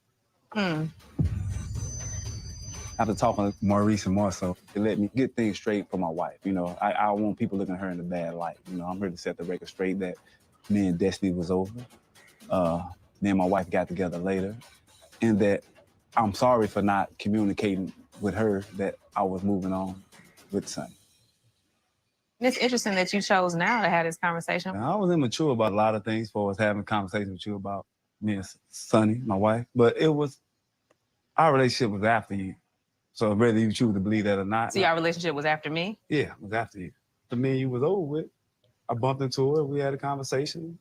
have to talk with Maurice and Marcel to let me get things straight for my wife. You know, I don't want people looking at her in a bad light. You know, I'm here to set the record straight that me and Destiny was over. Me and my wife got together later, and that I'm sorry for not communicating with her that I was moving on with Sonny. It's interesting that you chose now to have this conversation. Now, I was immature about a lot of things for us having conversations with you about me and Sonny, my wife, but it was, our relationship was after you. So whether you choose to believe that or not. See, our relationship was after me? Yeah, it was after you. The me and you was over with. I bumped into her, we had a conversation.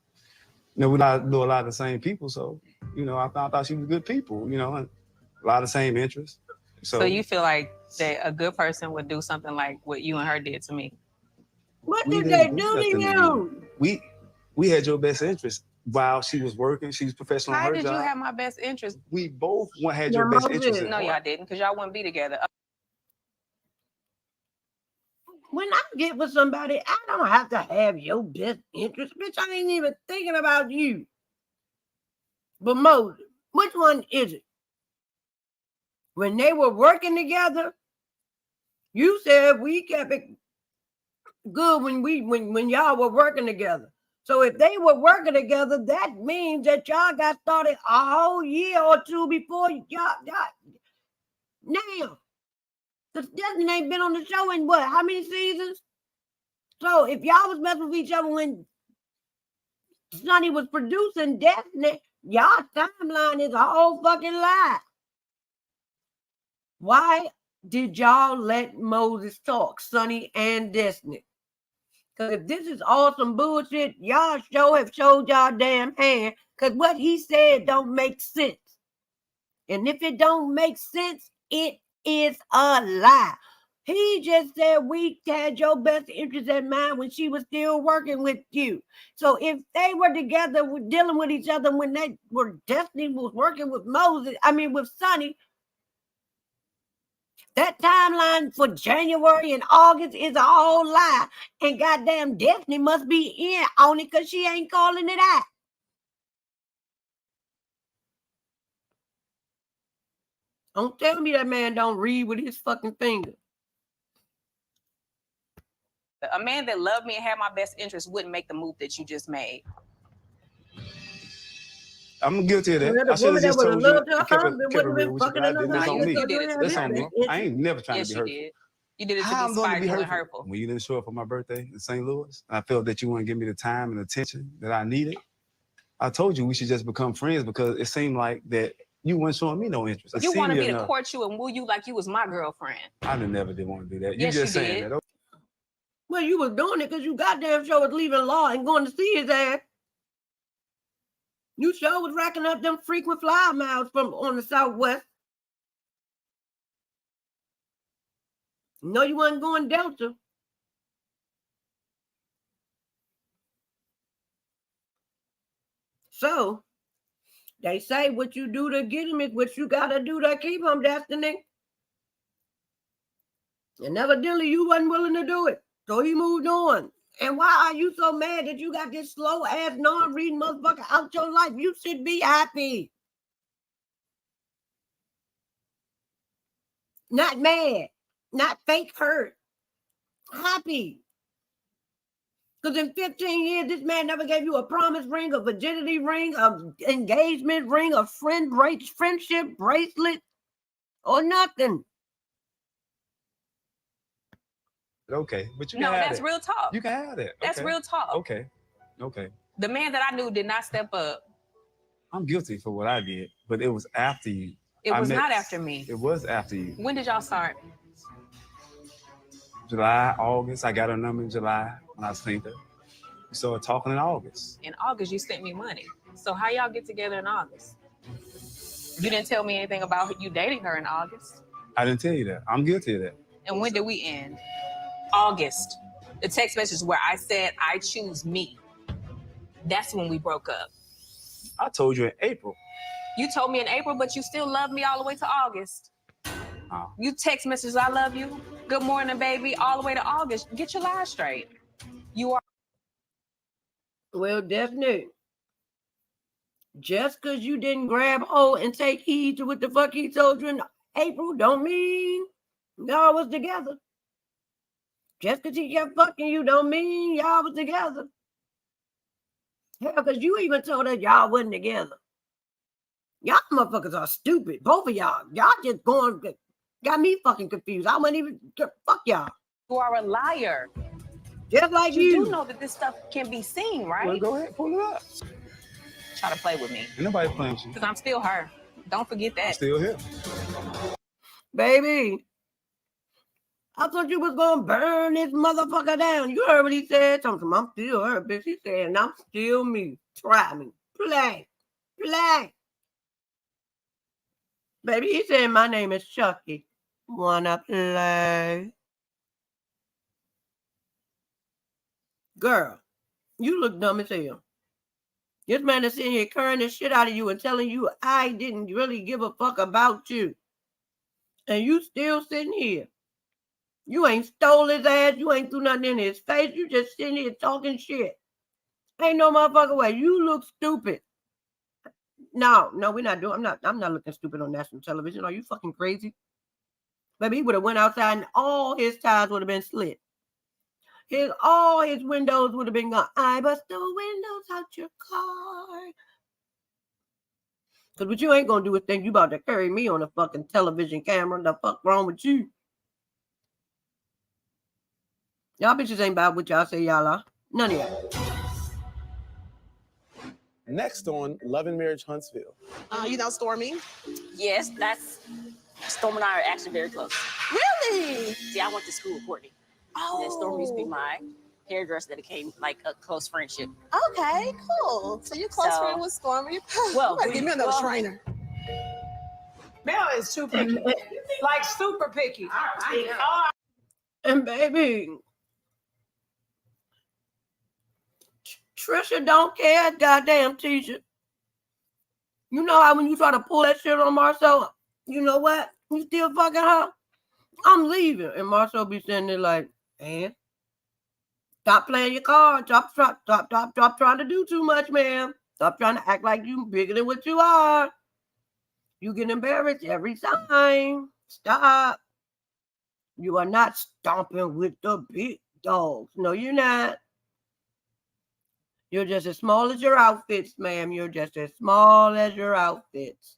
You know, we know a lot of the same people, so, you know, I found out she was good people, you know, and a lot of the same interests. So you feel like that a good person would do something like what you and her did to me? What did they do to you? We had your best interest while she was working. She was professional on How her did job. you have my best interest? We both had your best interest. No, y'all didn't, because y'all wouldn't be together. When I get with somebody, I don't have to have your best interest. Bitch, I ain't even thinking about you. But Moses, which one is it? When they were working together, you said we kept it good when y'all were working together. So if they were working together, that means that y'all got started a whole year or two before y'all. Now, because Destiny ain't been on the show in what? How many seasons? So if y'all was messing with each other when Sonny was producing Destiny, y'all timeline is a whole fucking lie. Why did y'all let Moses talk, Sonny and Destiny? Because if this is all some bullshit, y'all have showed y'all damn hand, because what he said don't make sense. And if it don't make sense, it is a lie. He just said we had your best interest in mind when she was still working with you. So if they were together dealing with each other when they were Destiny was working with with Sonny, that timeline for January and August is a whole lie. And goddamn Destiny must be in on it because she ain't calling it out. Don't tell me that man don't read with his fucking finger. A man that loved me and had my best interest wouldn't make the move that you just made. I'm guilty of that. Well, the I should have woman that just would told have you. loved her husband wouldn't have been fucking That's another on man. me. You did it to That's me. on me. I ain't never trying Yes, to be you hurtful. did. You did it to How be I'm going to be spiteful and hurtful? hurtful. When you didn't show up for my birthday in St. Louis, I felt that you wouldn't give me the time and attention that I needed. I told you we should just become friends because it seemed like that you weren't showing me no interest. You wanted me to court you and woo you like you was my girlfriend. I never did want to do that. Yes, you just you saying did. that. Well, you was doing it because you goddamn sure was leaving law and going to see his ass. You sure was racking up them frequent flyer miles from on the Southwest. No, you wasn't going Delta. So, they say what you do to get him is what you got to do to keep him, Destiny. And evidently you wasn't willing to do it. So he moved on. And why are you so mad that you got this slow-ass, non-reading motherfucker out your life? You should be happy. Not mad. Not fake hurt. Happy. Because in 15 years, this man never gave you a promise ring, a virginity ring, a engagement ring, a friendship bracelet, or nothing. Okay, but you No, can have that's that. real talk. You can have that. That's Okay. real talk. Okay. The man that I knew did not step up. I'm guilty for what I did, but it was after you. It was not after me. It was after you. When did y'all start? July, August. I got her number in July when I seen her. We started talking in August. In August, you sent me money. So how y'all get together in August? You didn't tell me anything about you dating her in August. I didn't tell you that. I'm guilty of that. And when did we end? August. The text message where I said, I choose me. That's when we broke up. I told you in April. You told me in April, but you still love me all the way to August. You text messages, I love you. Good morning, baby, all the way to August. Get your lies straight. You are. Well, definitely. Just because you didn't grab hold and take heed to what the fuck he told you in April don't mean y'all was together. Just because he kept fucking you don't mean y'all was together. Hell, because you even told us y'all wasn't together. Y'all motherfuckers are stupid. Both of y'all. Y'all just got me fucking confused. I wasn't even, fuck y'all. You are a liar. Just like you. you. Do know that this stuff can be seen, right? Well, go ahead, pull it up. Try to play with me. Ain't nobody playing with you. Because I'm still her. Don't forget that. I'm still here. Baby, I thought you was going to burn this motherfucker down. You heard what he said? Something. I'm still her, bitch. He said, and I'm still me. Try me. Play. Play. Baby, he said, my name is Chucky. Wanna play? Girl, you look dumb as hell. This man is sitting here curring the shit out of you and telling you I didn't really give a fuck about you. And you still sitting here. You ain't stole his ass. You ain't threw nothing in his face. You just sitting here talking shit. Ain't no motherfucking way. You look stupid. No, we're not doing. I'm not looking stupid on national television. Are you fucking crazy? Baby, he would have went outside and all his tires would have been slit. All his windows would have been gone. I bust the windows out your car. Because what you ain't going to do is think you about to carry me on a fucking television camera. The fuck wrong with you? Y'all bitches ain't about what y'all say y'all are. None of y'all. Next on Love and Marriage Huntsville. You know Stormy? Yes, that's Storm and I are actually very close. Really? See, I went to school with Courtney. And then Storm used to be my hairdresser that became like a close friendship. Okay, cool. So you're close friend with Stormy. Well, give me another trainer. Mel is too picky. Like super picky. And baby, Trisha don't care, goddamn teacher. You know how when you try to pull that shit on Marcel, you know what? You still fucking her? I'm leaving. And Marcel be sitting there like, man, stop playing your cards. Stop trying to do too much, man. Stop trying to act like you bigger than what you are. You get embarrassed every time. Stop. You are not stomping with the big dogs. No, you're not. You're just as small as your outfits, ma'am. You're just as small as your outfits.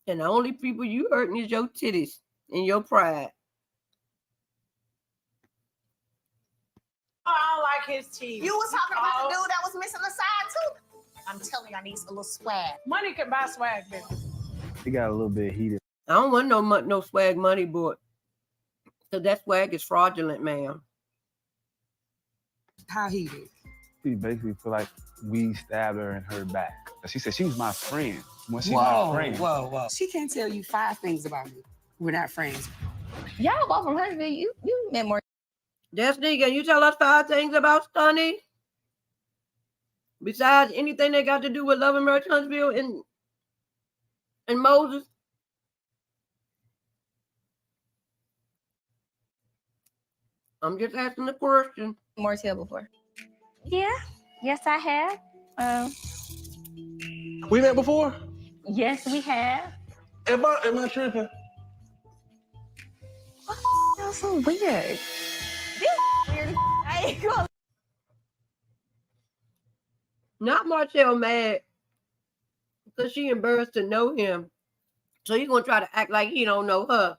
And the only people you hurting is your titties and your pride. Oh, I don't like his teeth. You was talking about the dude that was missing the side too. I'm telling you, I need a little swag. Money can buy swag, baby. He got a little bit heated. I don't want no swag money, but so that swag is fraudulent, ma'am. How heated? She basically feel like we stabbed her in her back. She said she was my friend. When she's Whoa, my friend. whoa. She can't tell you 5 things about me. We're not friends. Y'all both from Huntsville. You met more. Destiny, can you tell us 5 things about Stunny? Besides anything that got to do with Love and Marriage Huntsville and Moses? I'm just asking the question. Martell before. Yeah, yes, I have. We met before? Yes, we have. Am I tripping? That's so weird. This weird. I ain't gonna. Not Martell mad because she embarrassed to know him. So he's going to try to act like he don't know her.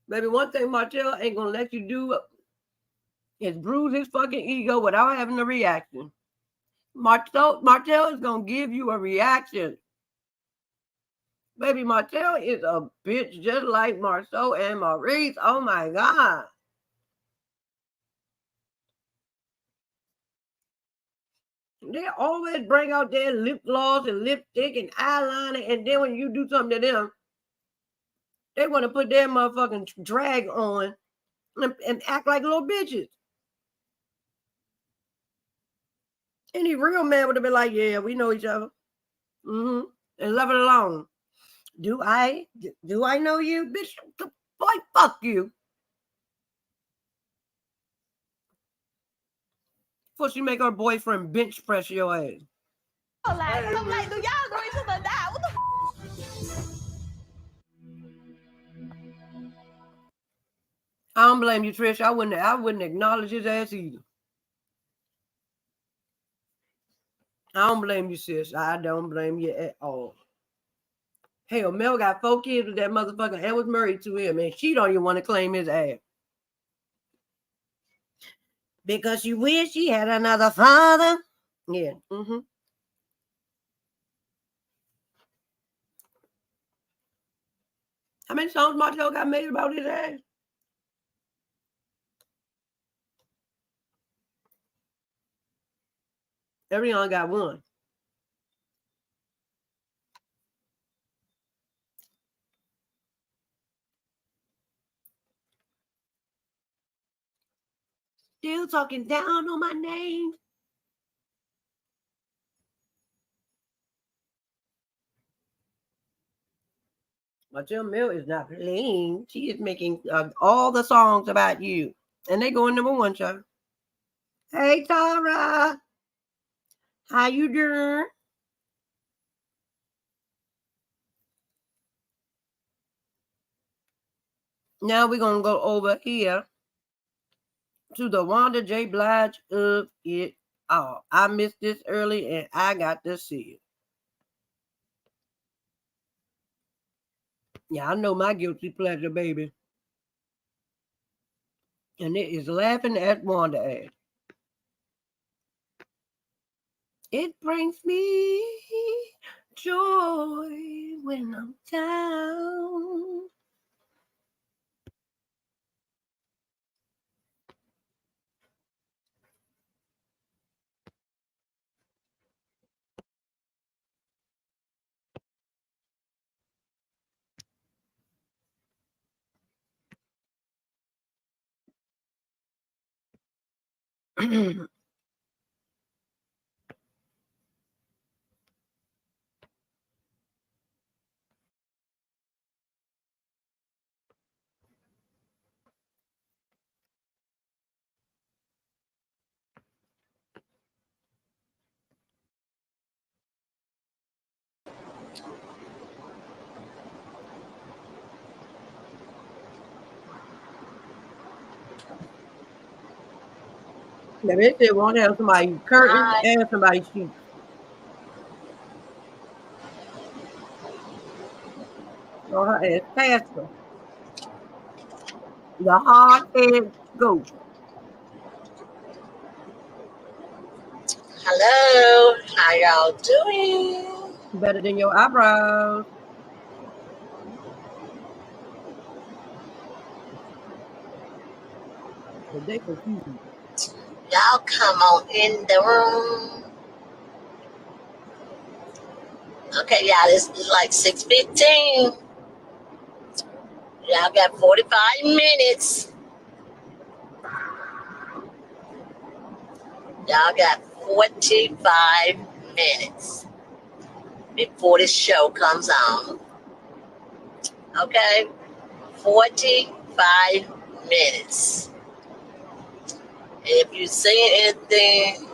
Baby, one thing Martell ain't going to let you do is bruise his fucking ego without having a reaction. Martell is going to give you a reaction. Baby, Martell is a bitch just like Marceau and Maurice. Oh, my God. They always bring out their lip gloss and lipstick and eyeliner, and then when you do something to them, they want to put their motherfucking drag on and act like little bitches. Any real man would have been like, yeah, we know each other. And left it alone. Do I know you? Bitch, Boy, fuck you. Before she make her boyfriend bench press your ass. I'm like, do y'all know each other now? What the I don't blame you, Trish. I wouldn't acknowledge his ass either. I don't blame you, sis. I don't blame you at all. Hell, Mel got 4 kids with that motherfucker and was married to him, and she don't even want to claim his ass. Because she wish she had another father. Yeah. Mm-hmm. How many songs Martell got made about his ass? Everyone got one. Still talking down on my name. Martell Mill is not playing. She is making all the songs about you. And they going #1, child. Hey, Tara. How you doing? Now we're going to go over here to the Wanda J. Blige of it all. I missed this early and I got to see it. Yeah, I know my guilty pleasure, baby. And it is laughing at Wanda ass. It brings me joy when I'm down. Now, they said want to have somebody curtain and somebody sheet. So her ass pastor. The hard-headed ghost. Hello, how y'all doing? Better than your eyebrows. But they confused. Y'all come on in the room. Okay, y'all, it's like 6:15. Y'all got 45 minutes. Y'all got 45 minutes before the show comes on. Okay? 45 minutes. If you see anything,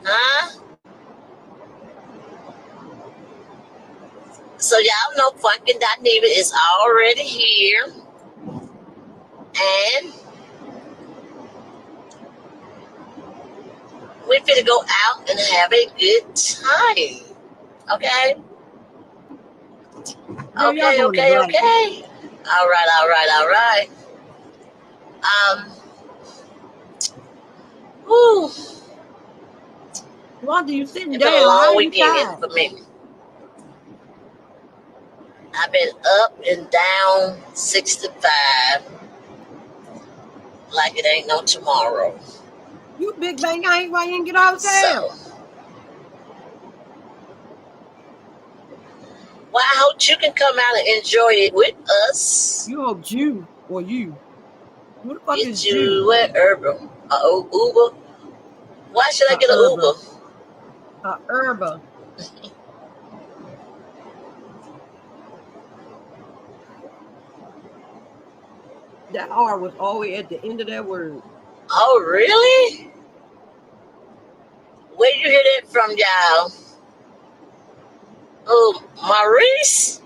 huh? So y'all know fucking Dineva is already here. And we're finna go out and have a good time. Okay? Okay. All right. Whew. Wanda, you sitting It's been down. a long How you weekend tired? for me. I've been up and down 65 like it ain't no tomorrow. You big bang, why you didn't get out of town? Well, I hope you can come out and enjoy it with us. You hope you or you. Who the fuck is you you? at Urban? Uber? Why should I get an Uber? Urban. That R was always at the end of that word. Oh, really? Where you hear that from, y'all? Oh, Maurice?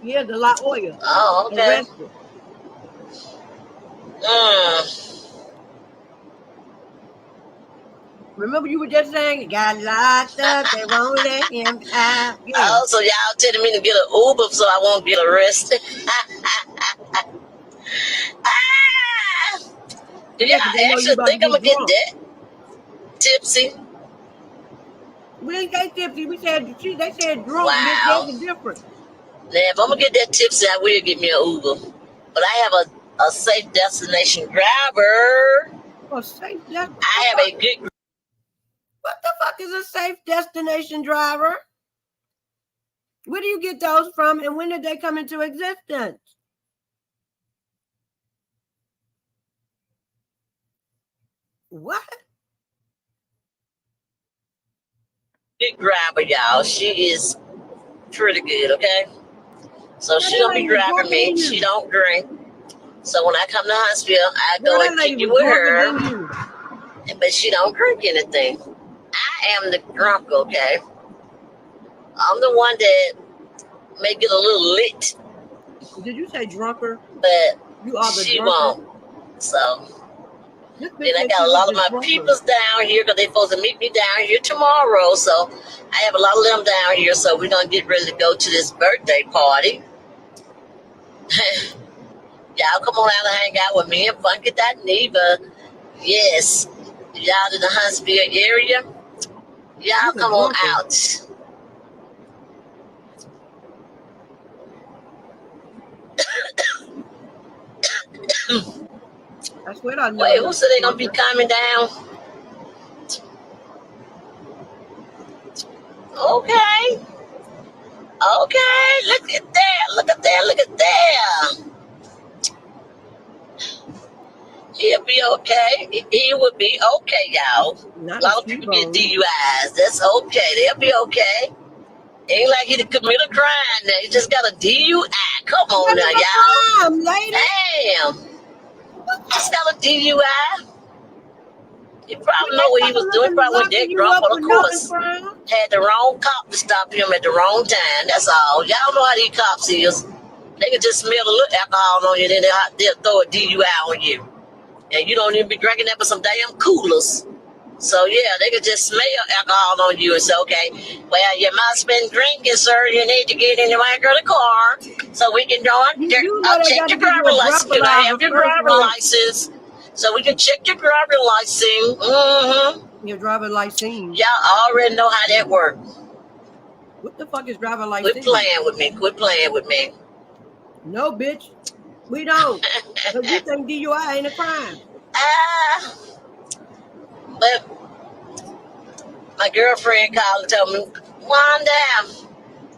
Yeah, the La Hoya. Oh, okay. Remember you were just saying he got locked up, they won't let him out. Yeah. Oh, so y'all telling me to get an Uber so I won't get arrested? Do y'all actually think I'm gonna get that tipsy? We didn't say tipsy. We said they said drunk. Wow. There's a difference. Now, if I'm gonna get that tipsy, I will get me an Uber. But I have a safe destination driver. A safe destination. I have a good. What the fuck is a safe destination driver? Where do you get those from, and when did they come into existence? What? Good driver, y'all. She is pretty good, okay? So she gonna be driving me. She don't drink. So when I come to Huntsville, I go and kick it with her. But she don't drink anything. I am the drunk, okay? I'm the one that may get a little lit. Did you say drunker? But you are the she drunker? won't. So then I got a lot of my peoples down here because they supposed to meet me down here tomorrow. So I have a lot of them down here. So we're gonna get ready to go to this birthday party. Y'all come on out and hang out with me and Funky.Neva. Yes. Y'all in the Huntsville area. Y'all come on out. That's what I know. Wait, who said they gonna be coming down? Okay. Okay. Look at that. Look at that. Look at that. He'll be okay. He will be okay, y'all. A lot of people get DUIs. That's okay. They'll be okay. Ain't like he commit a crime now. He just got a DUI. Come on now, y'all. Damn. Just got a DUI. He probably know what he was doing. Probably went that drunk, but of course, had the wrong cop to stop him at the wrong time. That's all. Y'all know how these cops is. They can just smell a little alcohol on you, then they'll throw a DUI on you. And you don't even be drinking that but some damn coolers. So yeah, they could just smell alcohol on you and say, okay, well, you must have been drinking, sir. You need to get in your girl car so we can I'll check your driver license. Can I have your driver license? So we can check your driver license. Mm-hmm. Your driver license. Y'all already know how that works. What the fuck is driver license? Quit playing with me. Quit playing with me. No, bitch. We don't. But you think DUI ain't a crime. But my girlfriend called and told me, Wanda,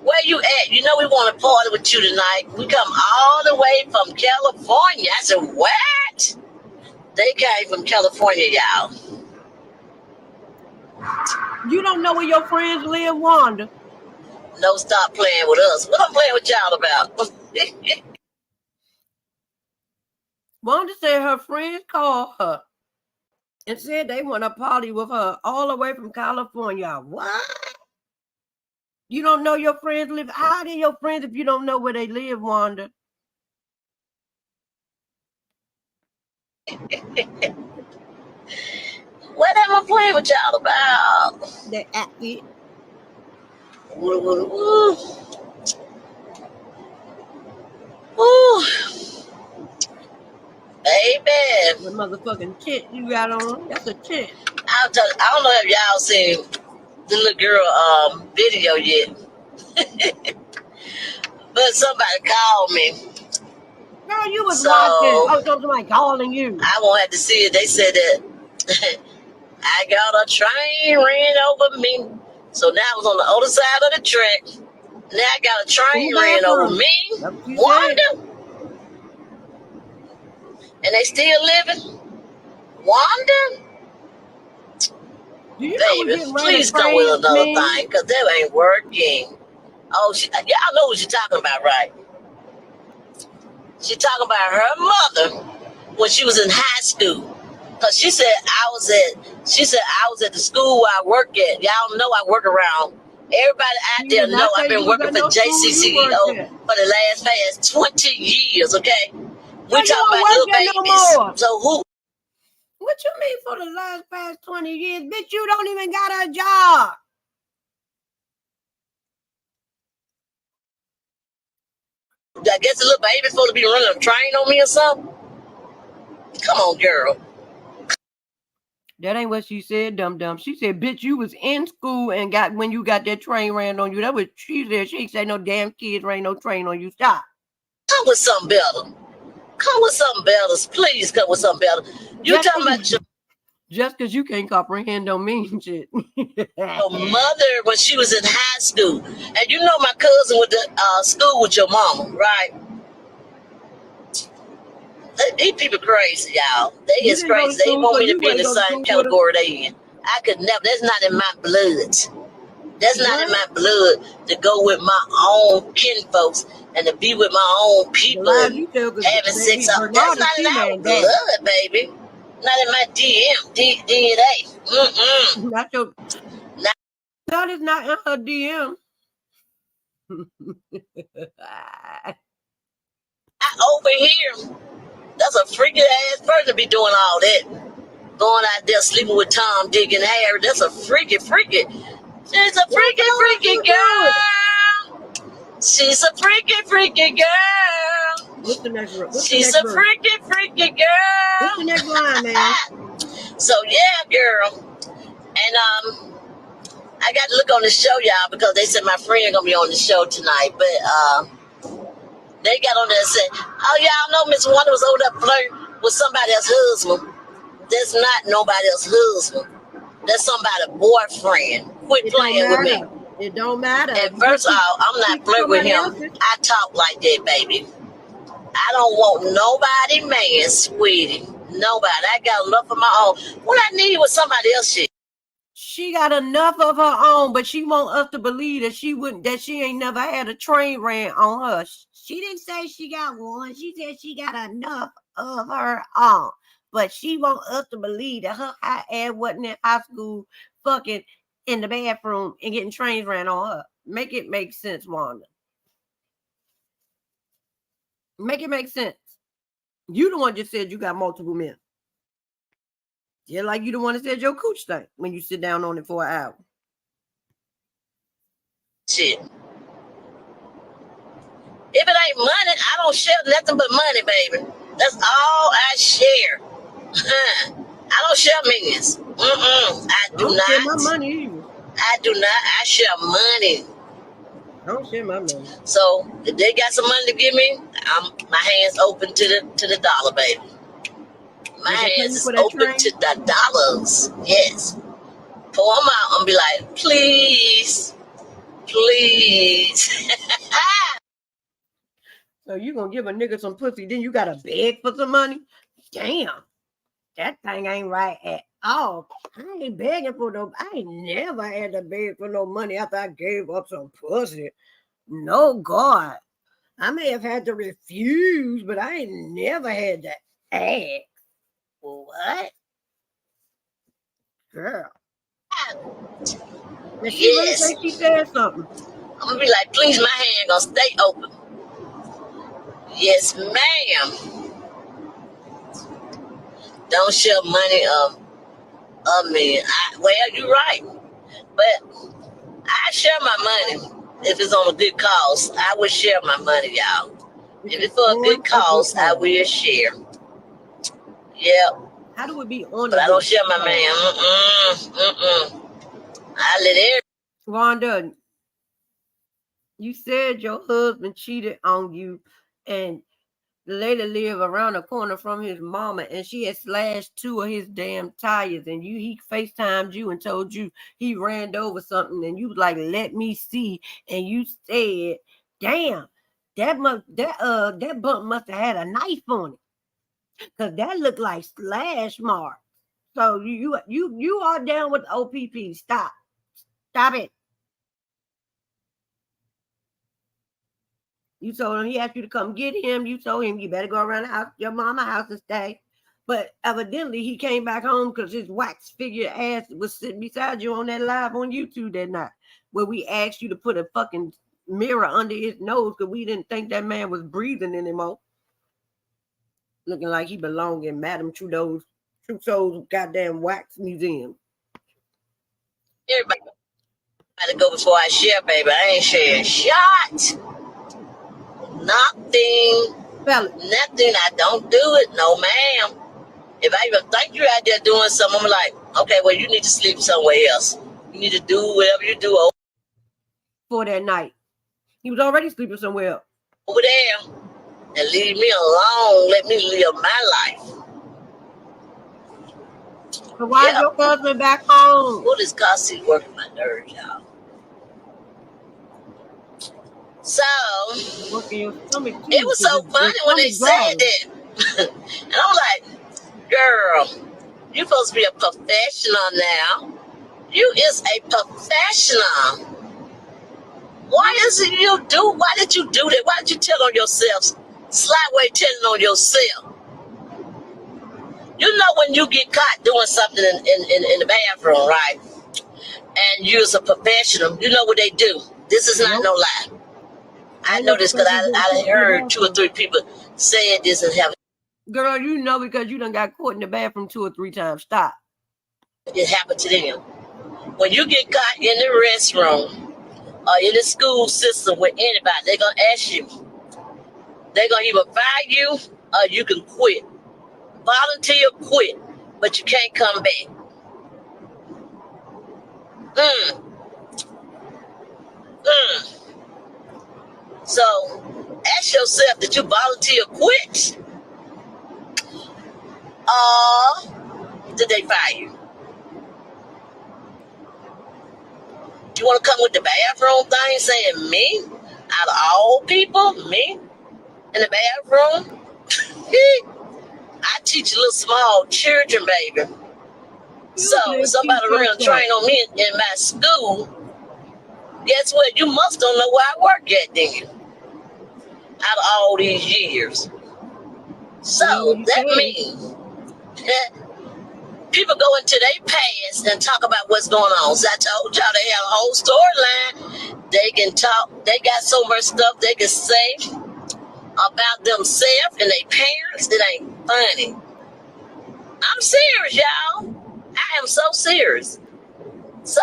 where you at? You know we want to party with you tonight. We come all the way from California. I said, what? They came from California, y'all. You don't know where your friends live, Wanda. No, stop playing with us. What I'm playing with y'all about? Wanda said her friends called her and said they want to party with her all the way from California. What? You don't know your friends live? How are your friends if you don't know where they live, Wanda? What am I playing with y'all about? They acted. Woo, woo, woo. Woo. Baby. What motherfucking tent you got on? That's a tent. I don't know if y'all seen the little girl video yet. But somebody called me. Girl, you was watching. Oh, somebody calling you. I won't have to see it. They said that I got a train ran over me. So now I was on the other side of the track. Now I got a train ran over me. Wanda. And they still living? Wanda? Do you baby, please come with another thing, because that ain't working. Oh, y'all know what she's talking about, right? She talking about her mother when she was in high school. Cause she said I was at the school where I work at. Y'all know I work around. Everybody out there know I've been working for JCCEO for the past 20 years, okay? We talking about little babies. So who? What you mean for the past 20 years? Bitch, you don't even got a job. I guess the little baby's supposed to be running a train on me or something? Come on, girl. That ain't what she said, dum-dum. She said, bitch, you was in school and when you got that train ran on you. That was she said. She ain't say no damn kids ran no train on you. Stop. Come with something better. Come with something better. Please come with something better. You talking about your just because you can't comprehend don't mean shit. your mother when she was in high school. And you know my cousin went to school with your mama, right? These people crazy, y'all. They is crazy. They want me to be in the same category they in. I could never. That's not in my blood. That's not in my blood to go with my own kinfolks and to be with my own people and having sex. That's not in our blood, baby. Not in my DNA. Not your. That is not in her DM. Over here, that's a freaky ass person to be doing all that. Going out there sleeping with Tom, Dick, and Harry. That's a freaky. She's a freaky girl. She's a freaky girl. What's the next one? She's a freaky girl. What's the next line, man? So yeah, girl. And I got to look on the show, y'all, because they said my friend gonna be on the show tonight. But they got on there and said, "Oh, y'all know Miss Wonder was over there flirting with somebody else's husband." That's not nobody else's husband. That's somebody's boyfriend. Quit playing with me. It don't matter. And first of all, I'm not flirting with him. I talk like that, baby. I don't want nobody man, sweetie. Nobody. I got enough of my own. What I need was somebody else shit. She got enough of her own, but she want us to believe that she ain't never had a train ran on her. She didn't say she got one. She said she got enough of her own. But she want us to believe that her high ass wasn't in high school fucking in the bathroom and getting trains ran on her. Make it make sense, Wanda. Make it make sense. You the one just said you got multiple men. Yeah, like you the one that said your cooch stank when you sit down on it for an hour. Shit. If it ain't money, I don't share nothing but money, baby. That's all I share. I don't share millions. I do not. Share my money either. I do not. I share money. I don't share my money. So if they got some money to give me, my hands open to the dollar, baby. My hands is open to the dollars. Yes. Pull them out and be like, please. So you gonna give a nigga some pussy, then you gotta beg for some money? Damn. That thing ain't right at all. I ain't begging for no. I ain't never had to beg for no money after I gave up some pussy. No, God. I may have had to refuse, but I ain't never had to ask. What? Girl. Did she really think she said something? I'm gonna be like, please, my hand gonna stay open. Yes, ma'am. Don't share money of me. Well, you're right. But I share my money if it's on a good cause. I will share my money, y'all. If it's for a good cause, I will share. Yeah. How do it be on? But I don't share my man. I let it. Wanda, you said your husband cheated on you, and the lady lived around the corner from his mama, and she had slashed 2 of his damn tires, and he FaceTimed you and told you he ran over something, and you was like, let me see, and you said, damn, that bump must have had a knife on it, because that looked like slash marks. So you are down with OPP. Stop it. You told him he asked you to come get him. You told him you better go around the house, your mama's house and stay. But evidently he came back home because his wax figure ass was sitting beside you on that live on YouTube that night, where we asked you to put a fucking mirror under his nose because we didn't think that man was breathing anymore. Looking like he belonged in Madame Trudeau's goddamn wax museum. Everybody gotta go before I share, baby. I ain't sharing shot. Nothing. Nothing. I don't do it. No, ma'am. If I even think you're out there doing something, I'm like, okay, well, you need to sleep somewhere else. You need to do whatever you do for that night. He was already sleeping somewhere over there. And leave me alone. Let me live my life. So why is your husband back home? Well, this Cossie working my nerves, y'all. So it was so funny when they said that. And I'm like, girl, you're supposed to be a professional now. You is a professional. Why did you do that? Why did you tell on yourself? Slight way telling on yourself. You know when you get caught doing something in the bathroom, right? And you're a professional, you know what they do. This is not no lie. I know this because I heard 2 or 3 people saying this and have. Girl, you know because you done got caught in the bathroom 2 or 3 times. Stop. It happened to them. When you get caught in the restroom or in the school system with anybody, they're going to ask you. They're going to either fire you or you can quit. Volunteer, quit, but you can't come back. So ask yourself, did you volunteer quit? Or did they fire you? You want to come with the bathroom thing saying me? Out of all people, me? In the bathroom? I teach little small children, baby. So if somebody real train on me in my school, guess what? You must don't know where I work at then. Out of all these years. So that means people go into their past and talk about what's going on. So I told y'all they have a whole storyline. They can talk. They got so much stuff they can say about themselves and their parents. It ain't funny. I'm serious, y'all. I am so serious. So,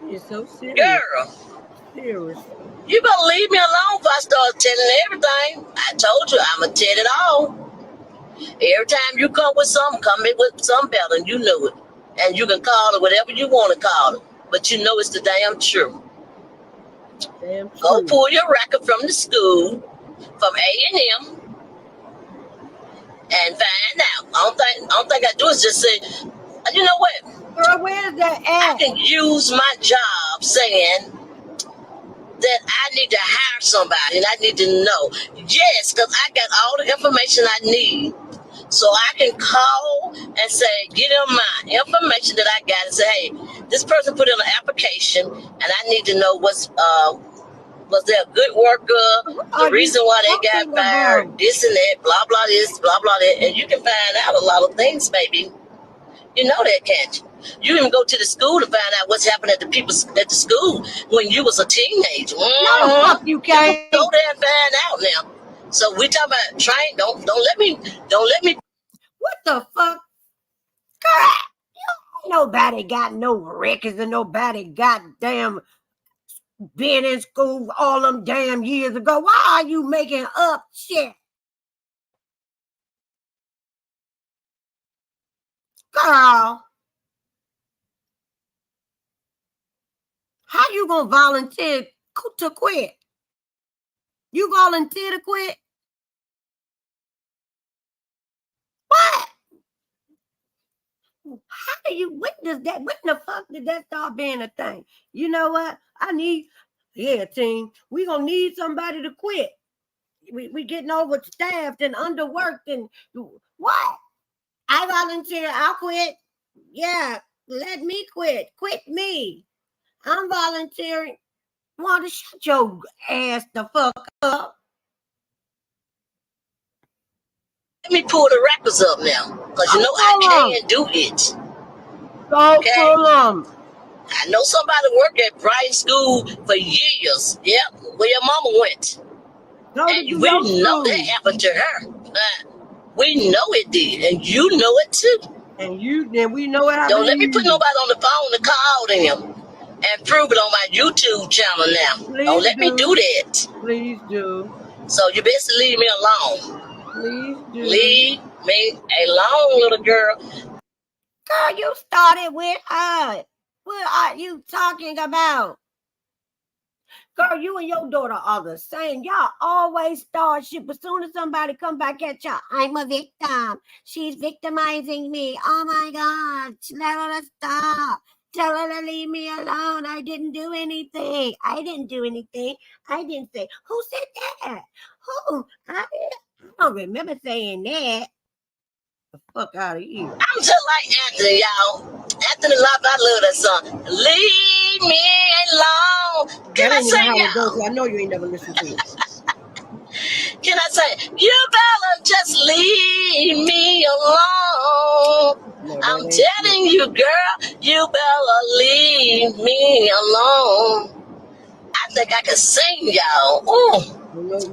you're so serious. Girl. Serious. You better leave me alone if I start telling everything. I told you I'm going to tell it all. Every time you come with something, come in with something better, and you know it. And you can call it whatever you want to call it. But you know it's the damn truth. Damn true. Go pull your record from the school, from A&M, and find out. I don't think I do is just say, you know what? Girl, where's that at? I can use my job saying that I need to hire somebody and I need to know. Yes, because I got all the information I need. So I can call and say, get them my information that I got and say, hey, this person put in an application and I need to know was there a good worker, the reason why they got fired, this and that, blah, blah, this, blah, blah, that. And you can find out a lot of things, baby. You know that, can't you? You even go to the school to find out what's happened at the school when you was a teenager. No, the fuck you can't. You go there and find out now. So we talking about train. Don't let me. What the fuck? Girl, nobody got no records and nobody goddamn been in school all them damn years ago. Why are you making up shit? Girl. How you gonna volunteer to quit? You volunteer to quit? What? How do you witness that? When the fuck did that start being a thing? You know what? Team, we gonna need somebody to quit. We getting overstaffed and underworked and what? I volunteer, I'll quit. Yeah, let me quit. Quit me. I'm volunteering. Wanda, shut your ass the fuck up. Let me pull the records up now, because you know I can do it. Go pull them. I know somebody worked at Bright School for years. Yep, where your mama went. And we know that happened to her. We know it did, and you know it too. And we know it happened. Don't let me put nobody on the phone to call them and prove it on my YouTube channel now. Please don't let me do that. Please do. So you best leave me alone. Please do. Leave me alone, little girl. Girl, you started with her. What are you talking about? Girl, you and your daughter are the same. Y'all always start shit. As soon as somebody come back at y'all, I'm a victim. She's victimizing me. Oh my God. Tell her to stop. Tell her to leave me alone. I didn't do anything. I didn't do anything. I didn't say. Who said that? Who? I don't remember saying that. The fuck out of here. I'm just like Anthony, y'all. Anthony Love, I love that song. Leave me alone. Can I say y'all? I know you ain't never listened to it. Can I say, you better just leave me alone. No, I'm telling you, girl, you better leave me alone. I think I can sing, y'all. Ooh.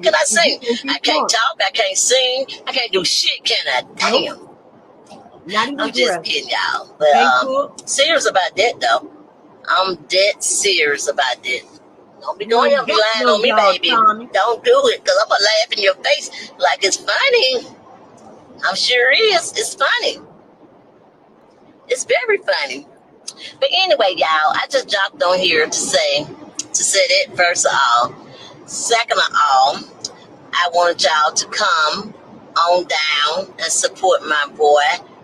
Can I sing? I can't talk. I can't sing. I can't do shit, can I? Damn. I'm just kidding, y'all. But serious about that, though. I'm dead serious about that. Don't be going up lying on me, baby. Don't do it, because I'm going to laugh in your face like it's funny. I'm sure it is. It's funny. It's very funny. But anyway, y'all, I just jumped on here to say that first of all. Second of all, I wanted y'all to come on down and support my boy.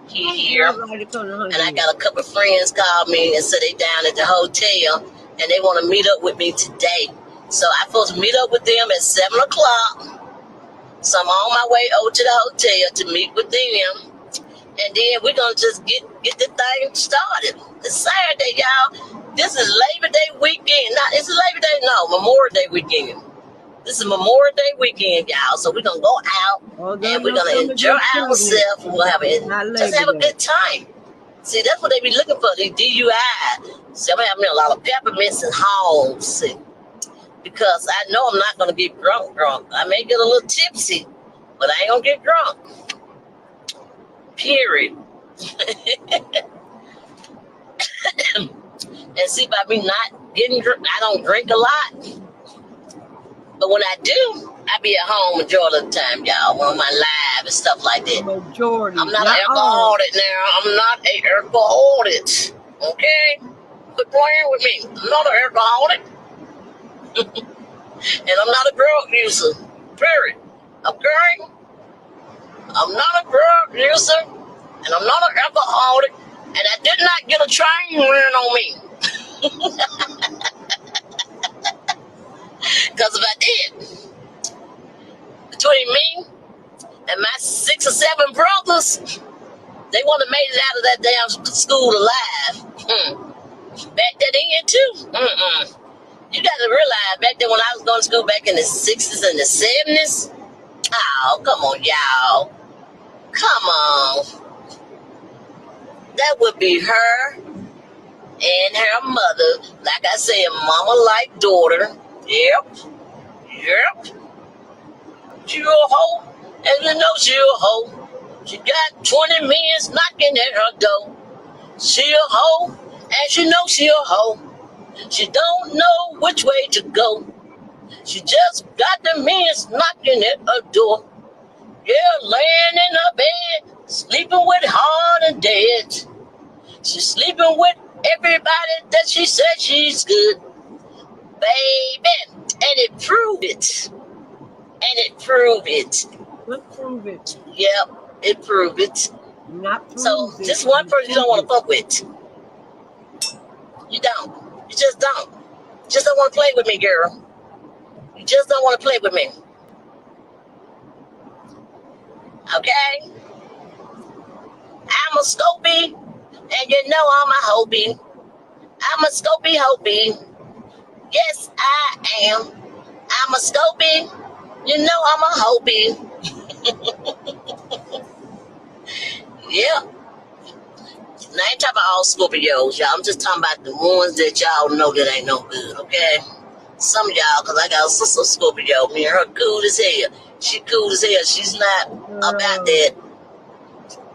He here. And I got a couple of friends called me and said they down at the hotel and they want to meet up with me today. So I'm supposed to meet up with them at 7 o'clock. So I'm on my way over to the hotel to meet with them. And then we're going to just get the thing started. It's Saturday, y'all. This is Labor Day weekend. It's Labor Day, no, Memorial Day weekend. This is Memorial Day weekend, y'all. So we're going to go out and we're going to enjoy ourselves. We'll have just have a good time. See, that's what they be looking for, these DUI. See, I'm having a lot of peppermints and homes. See, because I know I'm not going to get drunk. I may get a little tipsy, but I ain't going to get drunk. Period. And see, by me not getting drunk, I don't drink a lot. But when I do, I be at home majority of the time, y'all, on my live and stuff like that. Majority. I'm not an alcoholic now. I'm not an alcoholic. Okay? Quit playing with me. I'm not an alcoholic. And I'm not a drug user. Period. Okay? I'm not a drug user. And I'm not an alcoholic. And I did not get a train run on me. Because if I did, between me and my 6 or 7 brothers, they would have made it out of that damn school alive. Back then too. You got to realize back then when I was going to school back in the 60s and the 70s, oh, come on, y'all. Come on. That would be her and her mother. Like I said, mama like daughter. Yep. She a hoe, and you know she a hoe. She got 20 men knocking at her door. She a hoe, and she know she a hoe. She don't know which way to go. She just got the men knocking at her door. Yeah, laying in her bed, sleeping with hard and dead. She's sleeping with everybody that she said she's good. Baby, and it proved it. What prove it? Yep, it proved it. Not prove so it. just one person you don't want to fuck with. You don't. You just don't. You just don't want to play with me, girl. You just don't want to play with me. Okay? I'm a Scopie, and you know I'm a Hobie. I'm a Scopie Hobie. Yes, I am. I'm a scoping. You know I'm a hoping. Yeah. Now, I ain't talking about all Scorpios, y'all. I'm just talking about the ones that y'all know that ain't no good, okay? Some of y'all, because I got a sister Scorpio. Me and her cool as hell. She cool as hell. She's not about that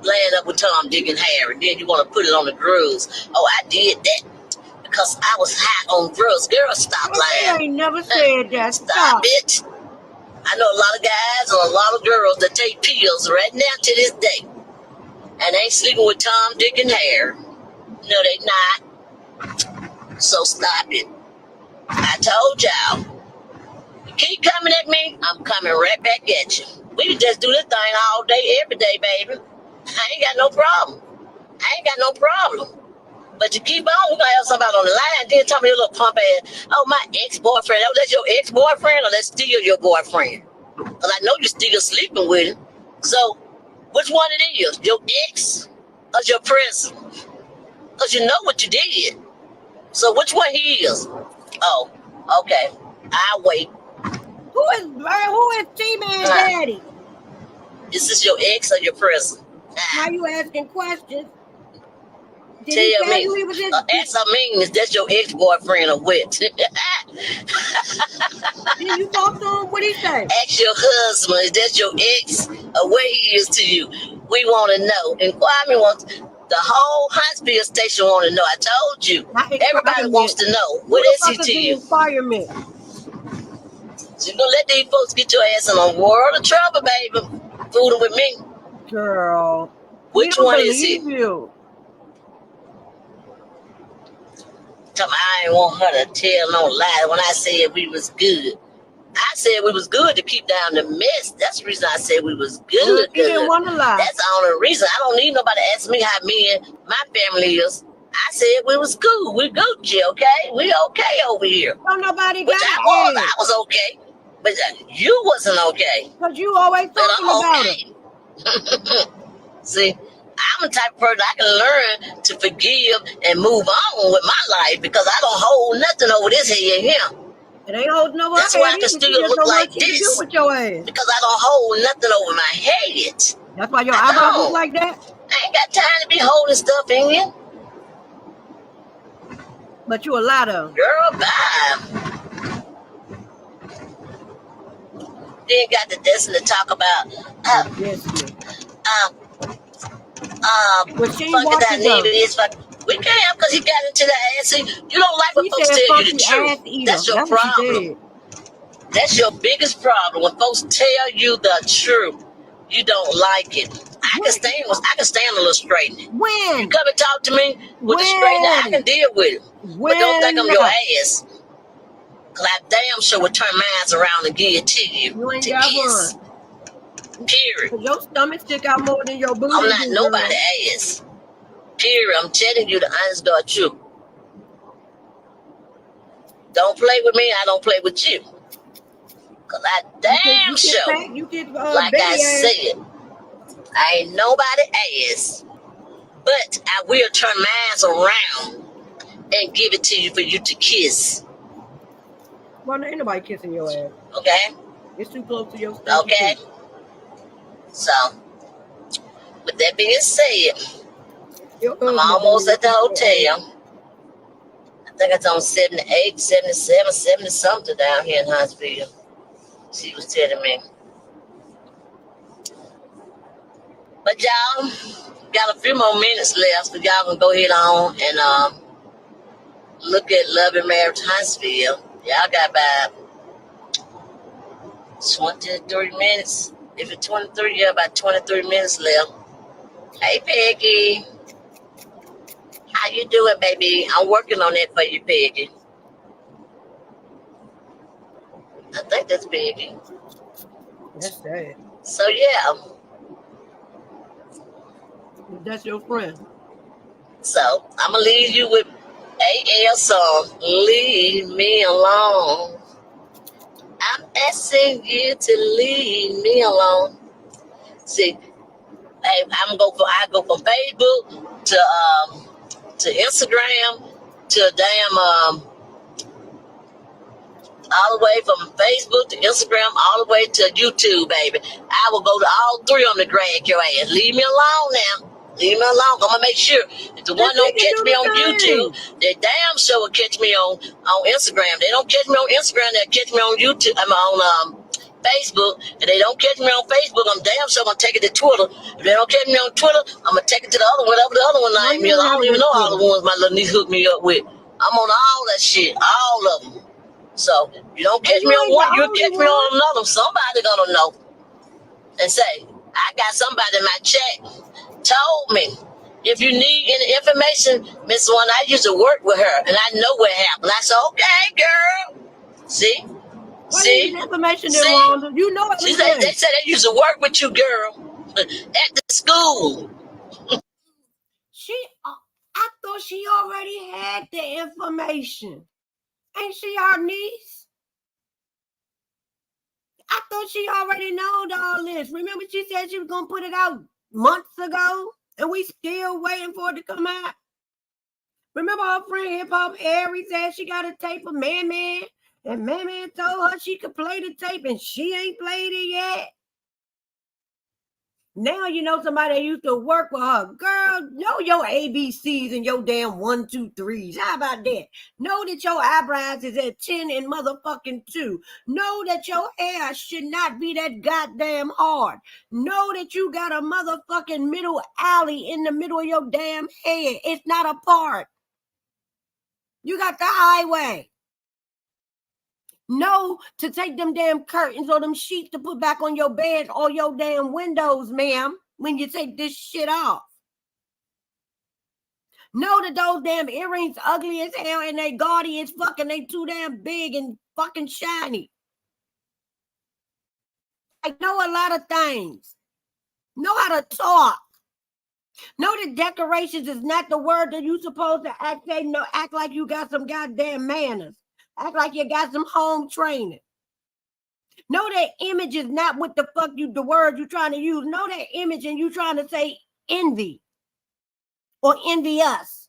laying up with Tom, Dick, and Harry. Then you want to put it on the drugs. Oh, I did that because I was high on drugs. Girl, stop lying. I ain't never said that. Stop it. I know a lot of guys and a lot of girls that take pills right now to this day. And ain't sleeping with Tom, Dick, and Harry. No, they not. So stop it. I told y'all. You keep coming at me, I'm coming right back at you. We can just do this thing all day, every day, baby. I ain't got no problem. But you keep on, we gonna have somebody on the line, then tell me a little pump ass, oh, my ex-boyfriend. Oh, that's your ex-boyfriend or that's still your boyfriend? Because I know you're still sleeping with him. So, which one it is? Your ex or your present? Because you know what you did. So which one he is? Oh, okay. I'll wait. Who is T-Man Daddy? Is this your ex or your present? Why you asking questions? Tell me. Answer means that's your ex-boyfriend or what? Did you talk to him? What did he say? Ask your husband, is that your ex or what he is to you? We want to know. And Kwame wants, the whole Huntsville station want to know. I told you. Everybody wants to know. What is he to you? Fireman. So you're going to let these folks get your ass in a world of trouble, baby. Fooling with me. Girl. Which one is it? You. I ain't want her to tell no lie when I said we was good. I said we was good to keep down the mess. That's the reason I said we was good. Well, you didn't want to lie. That's the only reason. I don't need nobody to ask me how me and my family is. I said we was cool. We Gucci, okay? We okay over here. Don't nobody Which got I was okay. But you wasn't okay. Because you always talking about it. See, I'm the type of person I can learn to forgive and move on with my life because I don't hold nothing over this head here. It ain't holding over. That's why I can still look like this. With your ass. Because I don't hold nothing over my head. That's why your eyebrows look like that? I ain't got time to be holding stuff in here. But you a lot of. Girl, bye. Then got the destiny to talk about. Fucking that nigga is fucking. We can't because he got into the ass. You don't like when folks tell you the truth. That's your problem. That's your biggest problem when folks tell you the truth. You don't like it. I can stand a little straightening. When you come and talk to me with the straightening, I can deal with it. But don't think I'm your ass. Cause I damn sure would turn mine around and give it to you. You ain't got one. Period. Your stomach stick out more than your booty. I'm not nobody's ass. Period. I'm telling you the honest God truth. Don't play with me, I don't play with you. Cause I damn sure, like I said, I ain't nobody ass. But I will turn mine around and give it to you for you to kiss. Well, ain't nobody kissing your ass. Okay? It's too close to your stomach. Okay? So, with that being said, I'm almost at the hotel. I think it's on 78, 77, 70 something down here in Huntsville. She was telling me. But y'all got a few more minutes left, so y'all can go ahead on and look at Love and Marriage Huntsville. Y'all got about 23 minutes. If it's 23, you have about 23 minutes left. Hey, Peggy. How you doing, baby? I'm working on that for you, Peggy. I think that's Peggy. That's sad. So, yeah. That's your friend. So, I'm going to leave you with AL song, Leave Me Alone. I'm asking you to leave me alone. See, I go from Facebook to Instagram to damn all the way from Facebook to Instagram, all the way to YouTube, baby. I will go to all three on the drag your ass. Leave me alone now. Leave me alone. I'm gonna make sure if the one don't catch me on YouTube, they damn sure will catch me on Instagram. They don't catch me on Instagram, they'll catch me on YouTube. I'm on Facebook. If they don't catch me on Facebook, I'm damn sure gonna take it to Twitter. If they don't catch me on Twitter, I'm gonna take it to the other one, whatever the other one name is. I don't even know all the ones my little niece hooked me up with. I'm on all that shit, all of them. So you don't catch me on one, you'll catch me on another. Somebody gonna know and say, I got somebody in my chat told me, if you need any information, Miss One, I used to work with her and I know what happened. I said, okay, girl. See? See? Information See? Wanda. You know She said, they said they used to work with you, girl, at the school. I thought she already had the information. Ain't she our niece? I thought she already knowed all this. Remember she said she was going to put it out months ago? And we still waiting for it to come out? Remember her friend Hip Hop Harry said she got a tape of Man Man? And Man Man told her she could play the tape and she ain't played it yet? Now you know somebody that used to work with her. Girl, know your ABCs and your damn 1, 2, 3s. How about that? Know that your eyebrows is at 10 and motherfucking 2. Know that your hair should not be that goddamn hard. Know that you got a motherfucking middle alley in the middle of your damn head. It's not a part. You got the highway. Know to take them damn curtains or them sheets to put back on your bed or your damn windows, ma'am, when you take this shit off. Know that those damn earrings ugly as hell and they gaudy as fuck and they too damn big and fucking shiny. I know a lot of things. Know how to talk. Know that decorations is not the word that you supposed to act. Act like you got some goddamn manners. Act like you got some home training. Know that image is not what the fuck the word you trying to use. Know that image and you trying to say envy or envious.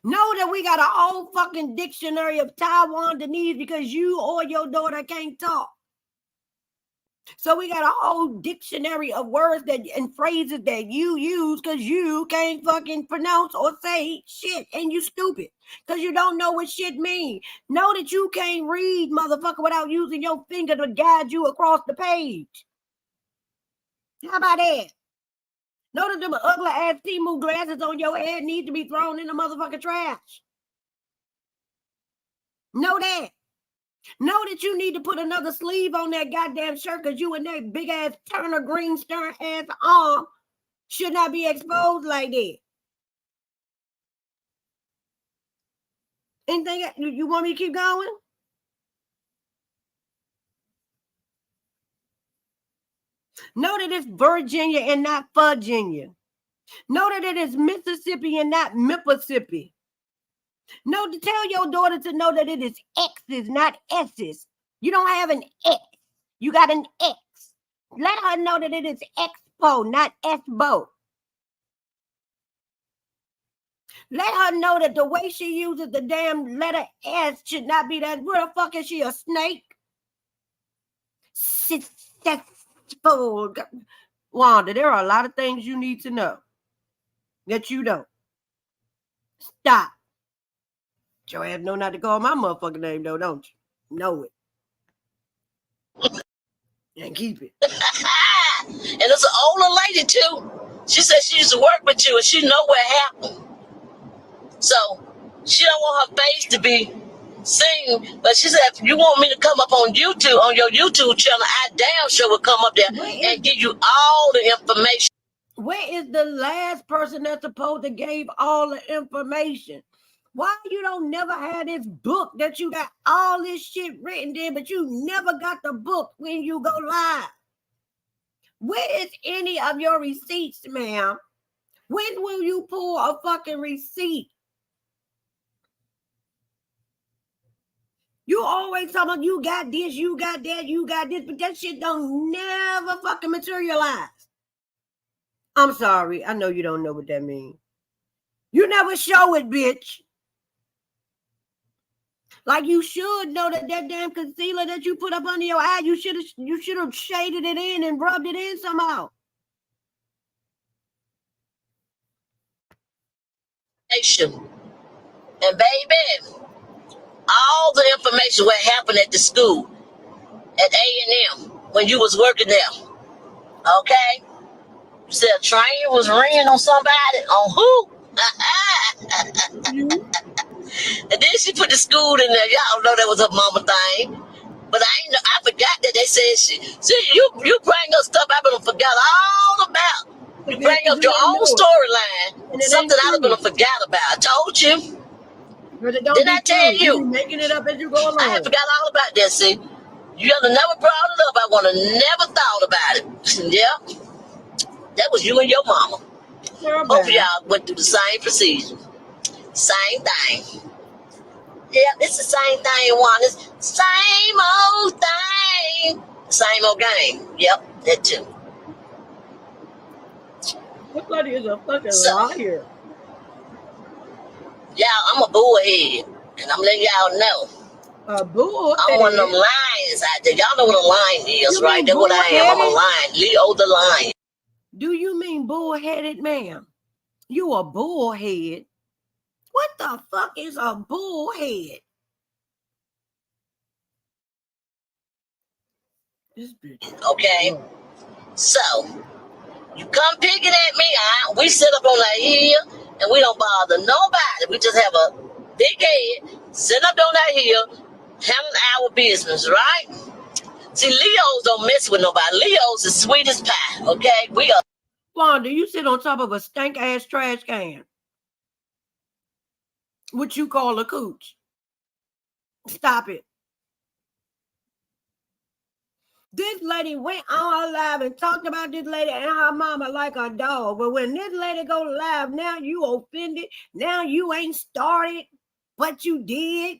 Know that we got a whole fucking dictionary of Taiwanese because you or your daughter can't talk. So we got a whole dictionary of words and phrases that you use because you can't fucking pronounce or say shit and you stupid because you don't know what shit means. Know that you can't read, motherfucker, without using your finger to guide you across the page. How about that? Know that them ugly ass Timu glasses on your head need to be thrown in the motherfucking trash. Know that. Know that you need to put another sleeve on that goddamn shirt because you and that big ass Turner Green stern ass arm should not be exposed like that. Anything you want me to keep going? Know that it's Virginia and not Virginia. Know that it is Mississippi and not Mississippi. Know to tell your daughter to know that it is X's, not S's. You don't have an X. You got an X. Let her know that it is Expo, not Expo. Let her know that the way she uses the damn letter S should not be that. Where the fuck is she, a snake? Successful. Wanda, there are a lot of things you need to know that you don't. Stop. Your ass know not to call my motherfucking name, though, don't you? Know it. And keep it. And it's an older lady, too. She said she used to work with you and she know what happened. So she don't want her face to be seen. But she said, if you want me to come up on YouTube, on your YouTube channel, I damn sure will come up there and give you all the information. Where is the last person that's supposed to give all the information? Why you don't never have this book that you got all this shit written in, but you never got the book when you go live? Where is any of your receipts, ma'am? When will you pull a fucking receipt? You always talking about you got this, you got that, you got this, but that shit don't never fucking materialize. I'm sorry. I know you don't know what that means. You never show it, bitch. Like you should know that damn concealer that you put up under your eye, you should have shaded it in and rubbed it in somehow. And baby, all the information what happened at the school, at A&M, when you was working there, okay? You said a train was ringing on somebody, on who? And then she put the school in there. Y'all know that was her mama thing. But I forgot that they said you bring up stuff I been forgot all about. You bring up your own storyline, something I been forgot about. I told you. Didn't I tell you? You're making it up as you go along. I forgot all about that, see. You have never brought it up. I want to never thought about it. Yeah. That was you and your mama. Both of y'all went through the same procedure. Same thing. Yeah, it's the same thing, Juan. It's same old thing. Same old game. Yep, that too. This lady is a fucking liar. Yeah, I'm a bullhead. And I'm letting y'all know. A bullhead? I'm one of them lions out there. Y'all know what a lion is, right? That's what I am. I'm a lion. Leo the lion. Do you mean bullheaded, ma'am? You a bullhead? What the fuck is a bullhead? This bitch. Okay. So, you come picking at me, we sit up on that hill and we don't bother nobody. We just have a big head, sit up on that hill, handling our business, right? See, Leos don't mess with nobody. Leos is sweet as pie, okay? We are. Wanda, you sit on top of a stank ass trash can. What you call a cooch. Stop it. This lady went on live and talked about this lady and her mama like a dog. But when this lady go live, now you offended. Now you ain't started, but you did.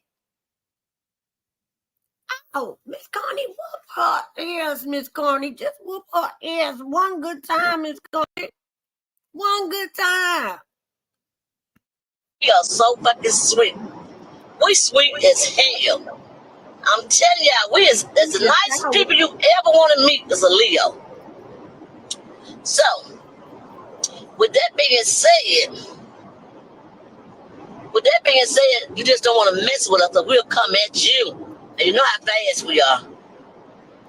Oh, Miss Connie, whoop her ass, Miss Connie. Just whoop her ass one good time, Miss Connie. One good time. We are so fucking sweet. We sweet as hell. I'm telling y'all, we is the nicest people you ever want to meet is a Leo. So, with that being said, you just don't want to mess with us, so we'll come at you. And you know how fast we are.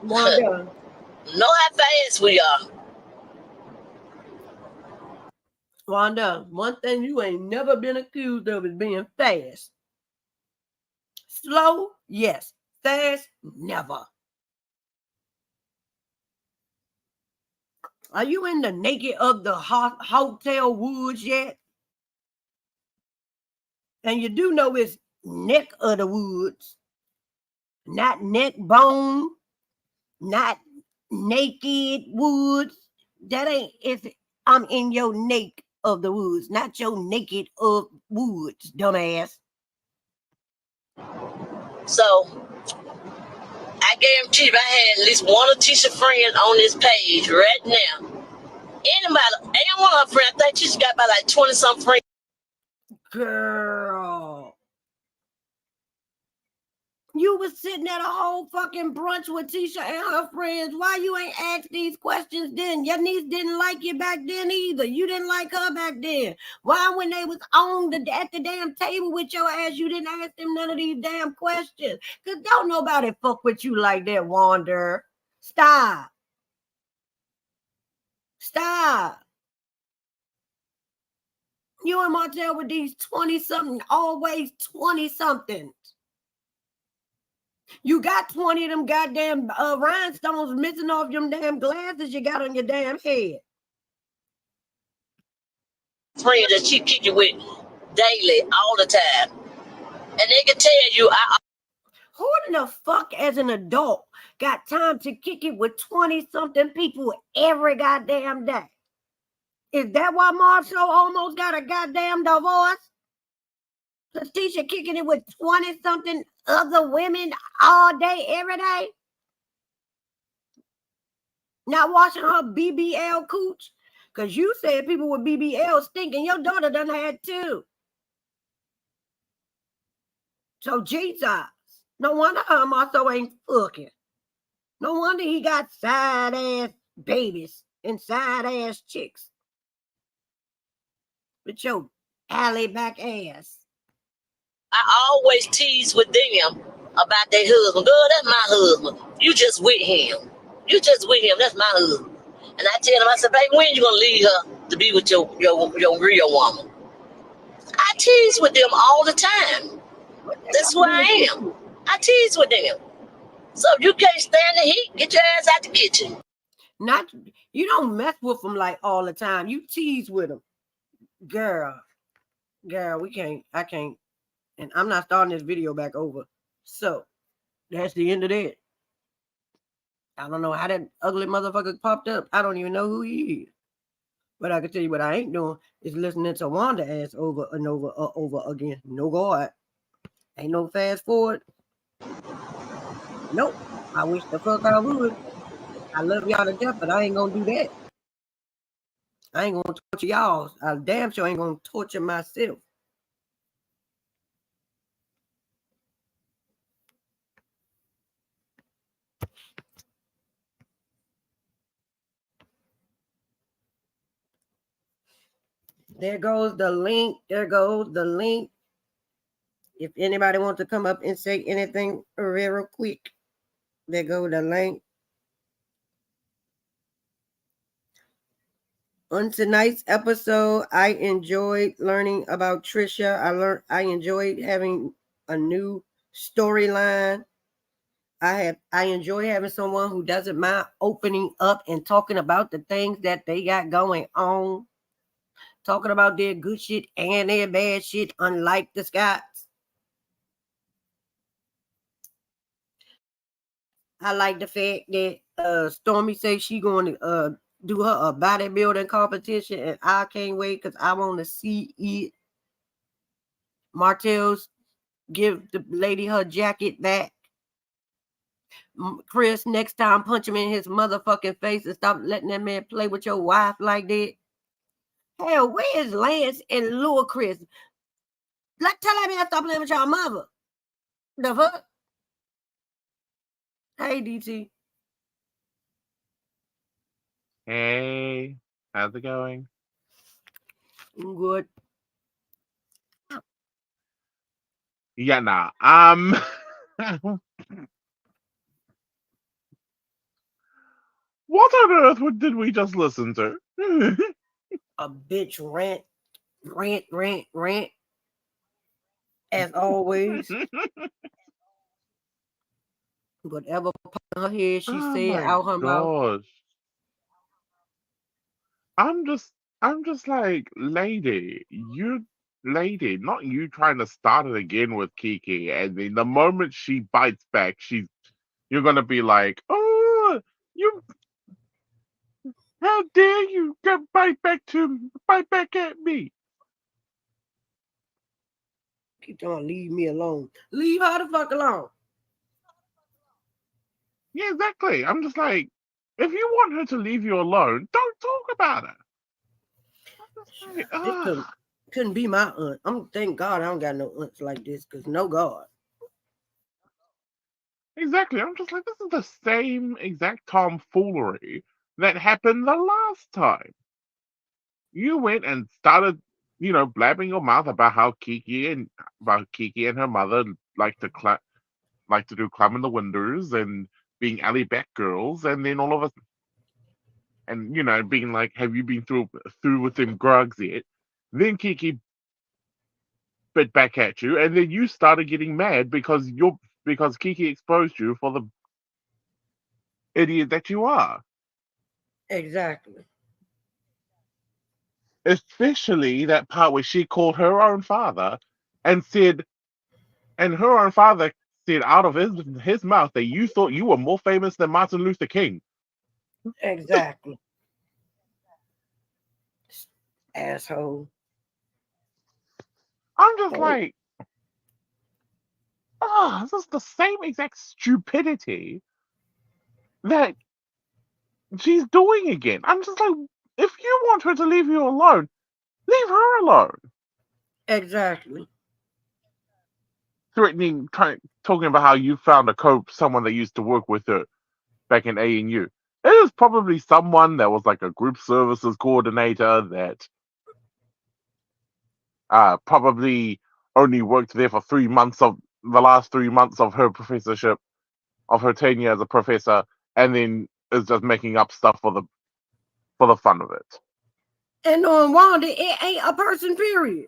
Wanda. Know how fast we are. Wanda, one thing you ain't never been accused of is being fast. Slow, yes. Fast, never. Are you in the naked of the hotel woods yet? And you do know it's neck of the woods. Not neck bone. Not naked woods. That ain't if I'm in your neck of the woods, not your naked of woods, dumbass. So, I guarantee if I had at least one of Tisha friends on this page right now, anybody, ain't one of her friends, I think Tisha got about like 20-something friends. Girl. You was sitting at a whole fucking brunch with Tisha and her friends. Why you ain't asked these questions then? Your niece didn't like you back then either. You didn't like her back then. Why when they was at the damn table with your ass, you didn't ask them none of these damn questions? Because don't nobody fuck with you like that, Wander. Stop. Stop. You and Martell with these 20-something, always 20-somethings. You got 20 of them goddamn rhinestones missing off them damn glasses you got on your damn head. Friends that she kick you with daily, all the time. And they can tell you, who in the fuck as an adult got time to kick it with 20-something people every goddamn day? Is that why Marshall almost got a goddamn divorce? Letitia kicking it with 20-something other women all day, every day? Not washing her BBL cooch? Because you said people with BBL stinking. Your daughter done had two. So Jesus, no wonder also ain't fucking. No wonder he got side ass babies and side ass chicks. With your alley back ass. I always tease with them about their husband. Girl, that's my husband. You just with him. You just with him. That's my husband. And I tell them, I said, baby, when you gonna leave her to be with your real woman? I tease with them all the time. That's who I am. I tease with them. So if you can't stand the heat, get your ass out the kitchen. Not you don't mess with them like all the time. You tease with them. Girl, we can't. I can't. And I'm not starting this video back over. So that's the end of that. I don't know how that ugly motherfucker popped up. I don't even know who he is. But I can tell you what I ain't doing is listening to Wanda ass over and over again. No God. Ain't no fast forward. Nope. I wish the fuck I would. I love y'all to death, but I ain't gonna do that. I ain't gonna torture y'all. I damn sure ain't gonna torture myself. There goes the link. There goes the link. If anybody wants to come up and say anything real quick, there go the link. On tonight's episode, I enjoyed learning about Trisha. I enjoyed having a new storyline. I enjoy having someone who doesn't mind opening up and talking about the things that they got going on. Talking about their good shit and their bad shit, unlike the Scots. I like the fact that Stormy says she going to do her a bodybuilding competition, and I can't wait because I want to see it. Martell's give the lady her jacket back. Chris, next time punch him in his motherfucking face and stop letting that man play with your wife like that. Hell, where's Lance and Lil Chris? Like, tell that man to stop playing with your mother. The fuck? Hey, DT. Hey, how's it going? I'm good. Yeah, nah. What on earth did we just listen to? A bitch rant. As always. Whatever pop in her head, she Oh said my out her mouth. gosh. I'm just like, lady, not you trying to start it again with Kiki. And then the moment she bites back, you're gonna be like, oh, you, how dare you bite back at me? Keep trying to leave me alone. Leave her the fuck alone. Yeah, exactly. I'm just like, if you want her to leave you alone, don't talk about it. This couldn't be my aunt. Thank God I don't got no aunts like this, because no God. Exactly. I'm just like, this is the same exact tomfoolery that happened the last time. You went and started, blabbing your mouth about Kiki and her mother like to do climbing the windows and being alley back girls, and then all of us, and being like, have you been through with them drugs yet? Then Kiki bit back at you, and then you started getting mad because Kiki exposed you for the idiot that you are. Exactly. Especially that part where she called her own father and her own father said out of his mouth that you thought you were more famous than Martin Luther King. Exactly. Asshole. I'm just like, this is the same exact stupidity that she's doing again. I'm just like, if you want her to leave you alone, leave her alone. Exactly. threatening, talking about how you found someone that used to work with her back in A&U. It is probably someone that was like a group services coordinator that probably only worked there for the last 3 months of her professorship, of her tenure as a professor, and then is just making up stuff for the fun of it. And on Wanda, it ain't a person, period.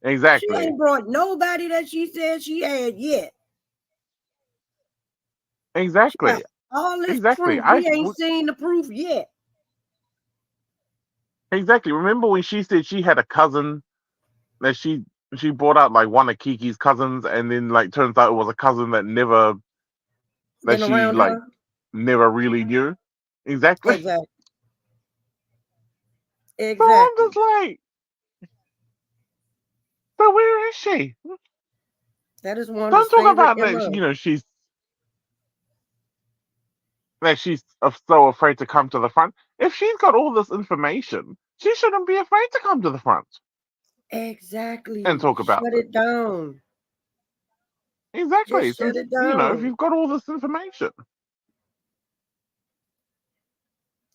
Exactly. She ain't brought nobody that she said she had yet. Exactly. All this Exactly. proof, we ain't seen the proof yet. Exactly. Remember when she said she had a cousin that she brought out, like one of Kiki's cousins, and then like turns out it was a cousin that never never really knew. Exactly. Exactly. So I'm just like, so where is she? That is one. Don't talk about that. She's so afraid to come to the front. If she's got all this information, she shouldn't be afraid to come to the front. Exactly. And talk about it down. Exactly. Just shut it You know, if down. you've got all this information.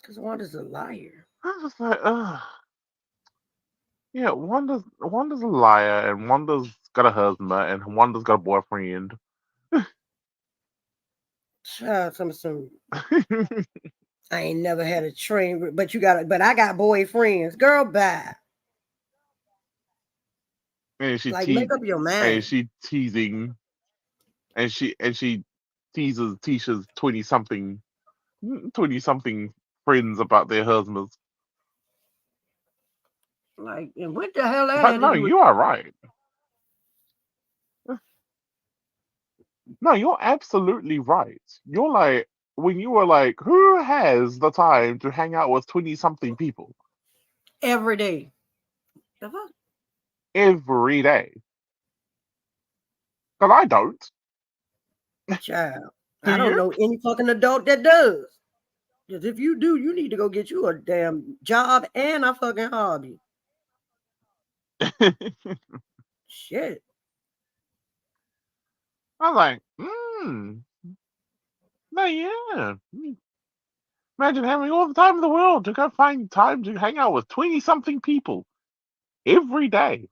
Because Wanda's a liar. I'm just like, ugh. Yeah, Wanda's a liar, and Wanda's got a husband, and Wanda's got a boyfriend. Child, some. I ain't never had a train, but I got boyfriends. Girl, bye. And she make up your mind. And she teasing, and she teases Tisha's 20-something friends about their husbands. Like, and what the hell that But had no, to do with you are right. No, you're absolutely right. You're like, when you were like, who has the time to hang out with 20-something people? Every day. The fuck? Every day. Because I don't. Child. I don't know any fucking adult that does. Because if you do, you need to go get you a damn job and a fucking hobby. Shit. I was like, no, yeah. Imagine having all the time in the world to go find time to hang out with 20-something people every day.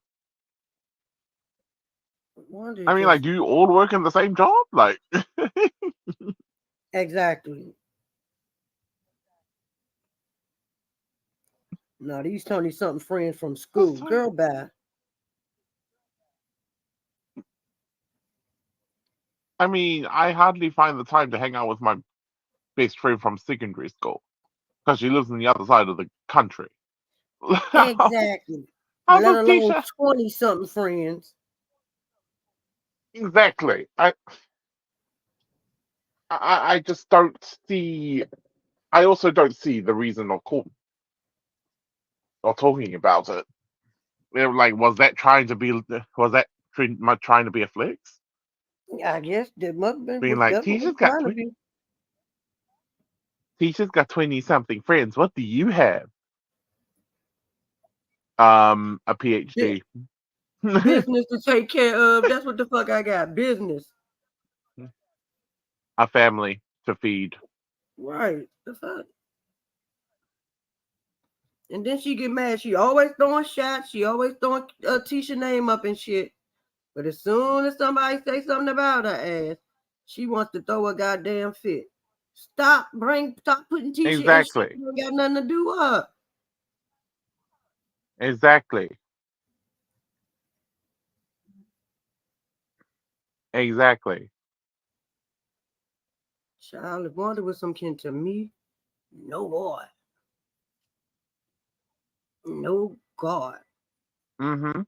I mean, like, do you all work in the same job? Like, exactly. No, these 20-something friends from school. Girl, bye. I mean, I hardly find the time to hang out with my best friend from secondary school because she lives on the other side of the country. Exactly. Let alone 20-something friends. Exactly. I just don't see. I also don't see the reason of talking about it. Like, was that trying to be a flex? I guess there must have been. Being like, Tisha's got 20. Tisha's got 20-something friends. What do you have? A PhD. Business to take care of. That's what the fuck I got. Business. A family to feed. Right. The fuck. And then she get mad. She always throwing shots. She always throwing Tisha name up and shit. But as soon as somebody say something about her ass, she wants to throw a goddamn fit. Stop putting Tisha Exactly. in shit. You don't got nothing to do with her. Exactly. Exactly. Child, if Wanda was some kin to me, no boy. No God. Mm-hmm.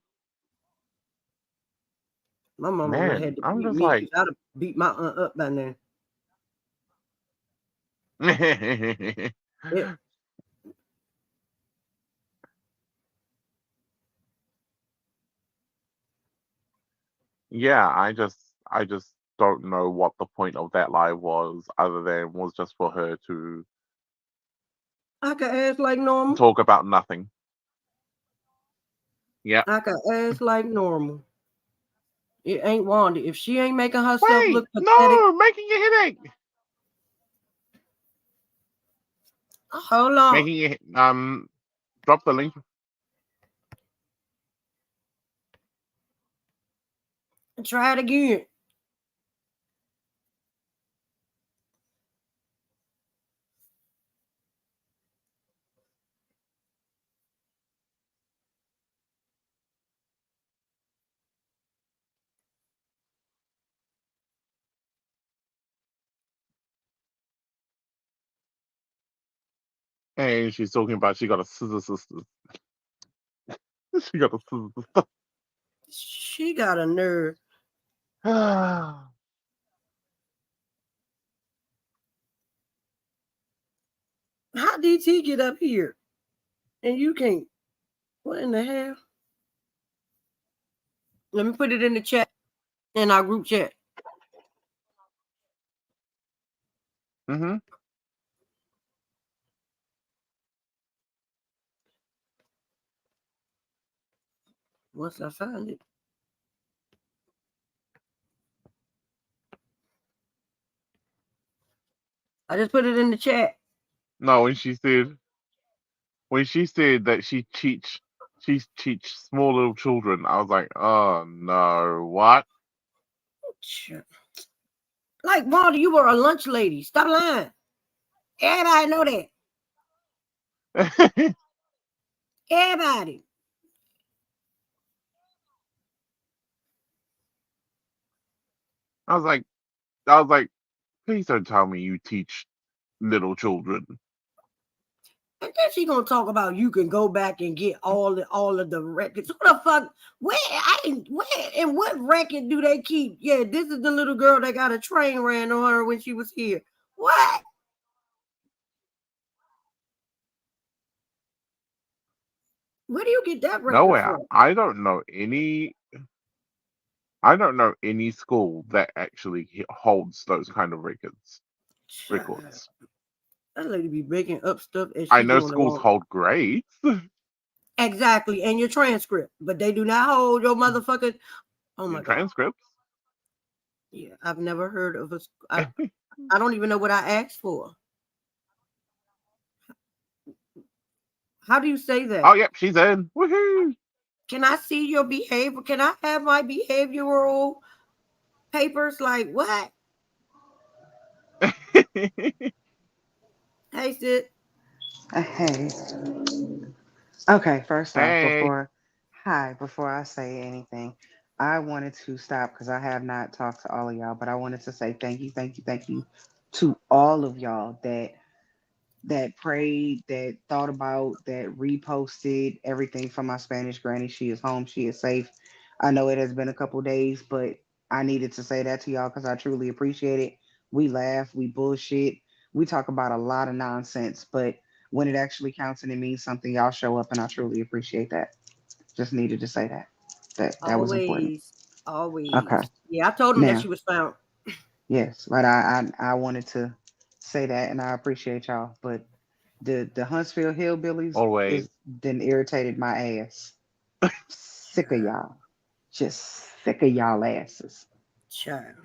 My mama would have had to beat me. I'd have beat my aunt up by now. Yeah. Yeah, I just don't know what the point of that live was, other than was just for her to I could ask like normal. talk about nothing. Yeah. I could ask like normal. It ain't Wanda. If she ain't making herself Wait, look pathetic. no, making your headache. Hold on. Making it drop the link. Try it again. And she's talking about she got a scissor sister. She got a scissor sister. She got a nerve. How DT get up here? And you can't. What in the hell? Let me put it in the chat, in our group chat. Mm-hmm. Once I find it. I just put it in the chat. No, when she said that she teach small little children, I was like, oh no, what? Like, Wanda, you were a lunch lady. Stop lying. Everybody know that. Everybody. I was like, please don't tell me you teach little children. And then she gonna talk about you can go back and get all of the records. Who the fuck? Where and what record do they keep? Yeah, this is the little girl that got a train ran on her when she was here. What? Where do you get that record Nowhere. from? I don't know any school that actually holds those kind of records. That lady be making up stuff as she I know doing schools hold grades. Exactly, and your transcript, but they do not hold your motherfucking. Oh my god. Transcripts. Yeah, I've never heard of a. I don't even know what I asked for. How do you say that? Oh, yep, she's in. Woohoo! Can I see your behavior? Can I have my behavioral papers? Like what? Hey, Sid. Hey. Okay, first off, Hey. before I say anything, I wanted to stop because I have not talked to all of y'all, but I wanted to say thank you to all of y'all that prayed, that thought about, that reposted everything from my Spanish granny. She is home, she is safe. I know it has been a couple days, but I needed to say that to y'all because I truly appreciate it. We laugh, we bullshit, we talk about a lot of nonsense, but when it actually counts and it means something, y'all show up, and I truly appreciate that. Just needed to say that. That was important. Always. Okay. Yeah, I told him that Now, she was found. yes, but I wanted to say that, and I appreciate y'all. But the Huntsville Hillbillies Always. is then irritated my ass. Sick of y'all. Just sick of y'all asses. Child.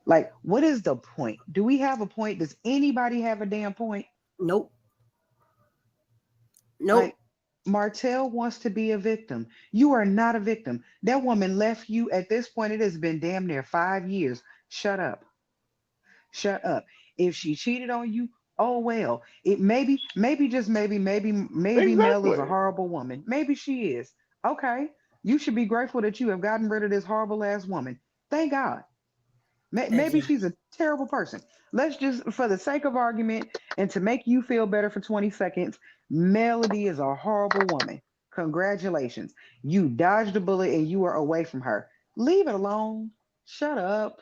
Like, what is the point? Do we have a point? Does anybody have a damn point? Nope. Like, Martell wants to be a victim. You are not a victim. That woman left you at this point. It has been damn near 5 years. Shut up. Shut up. If she cheated on you, oh well. It maybe just maybe Mel is a Exactly. horrible woman. Maybe she is. Okay. You should be grateful that you have gotten rid of this horrible ass woman. Thank God. Maybe she's a terrible person. Let's just, for the sake of argument and to make you feel better for 20 seconds, Melody is a horrible woman. Congratulations. You dodged a bullet and you are away from her. Leave it alone. Shut up.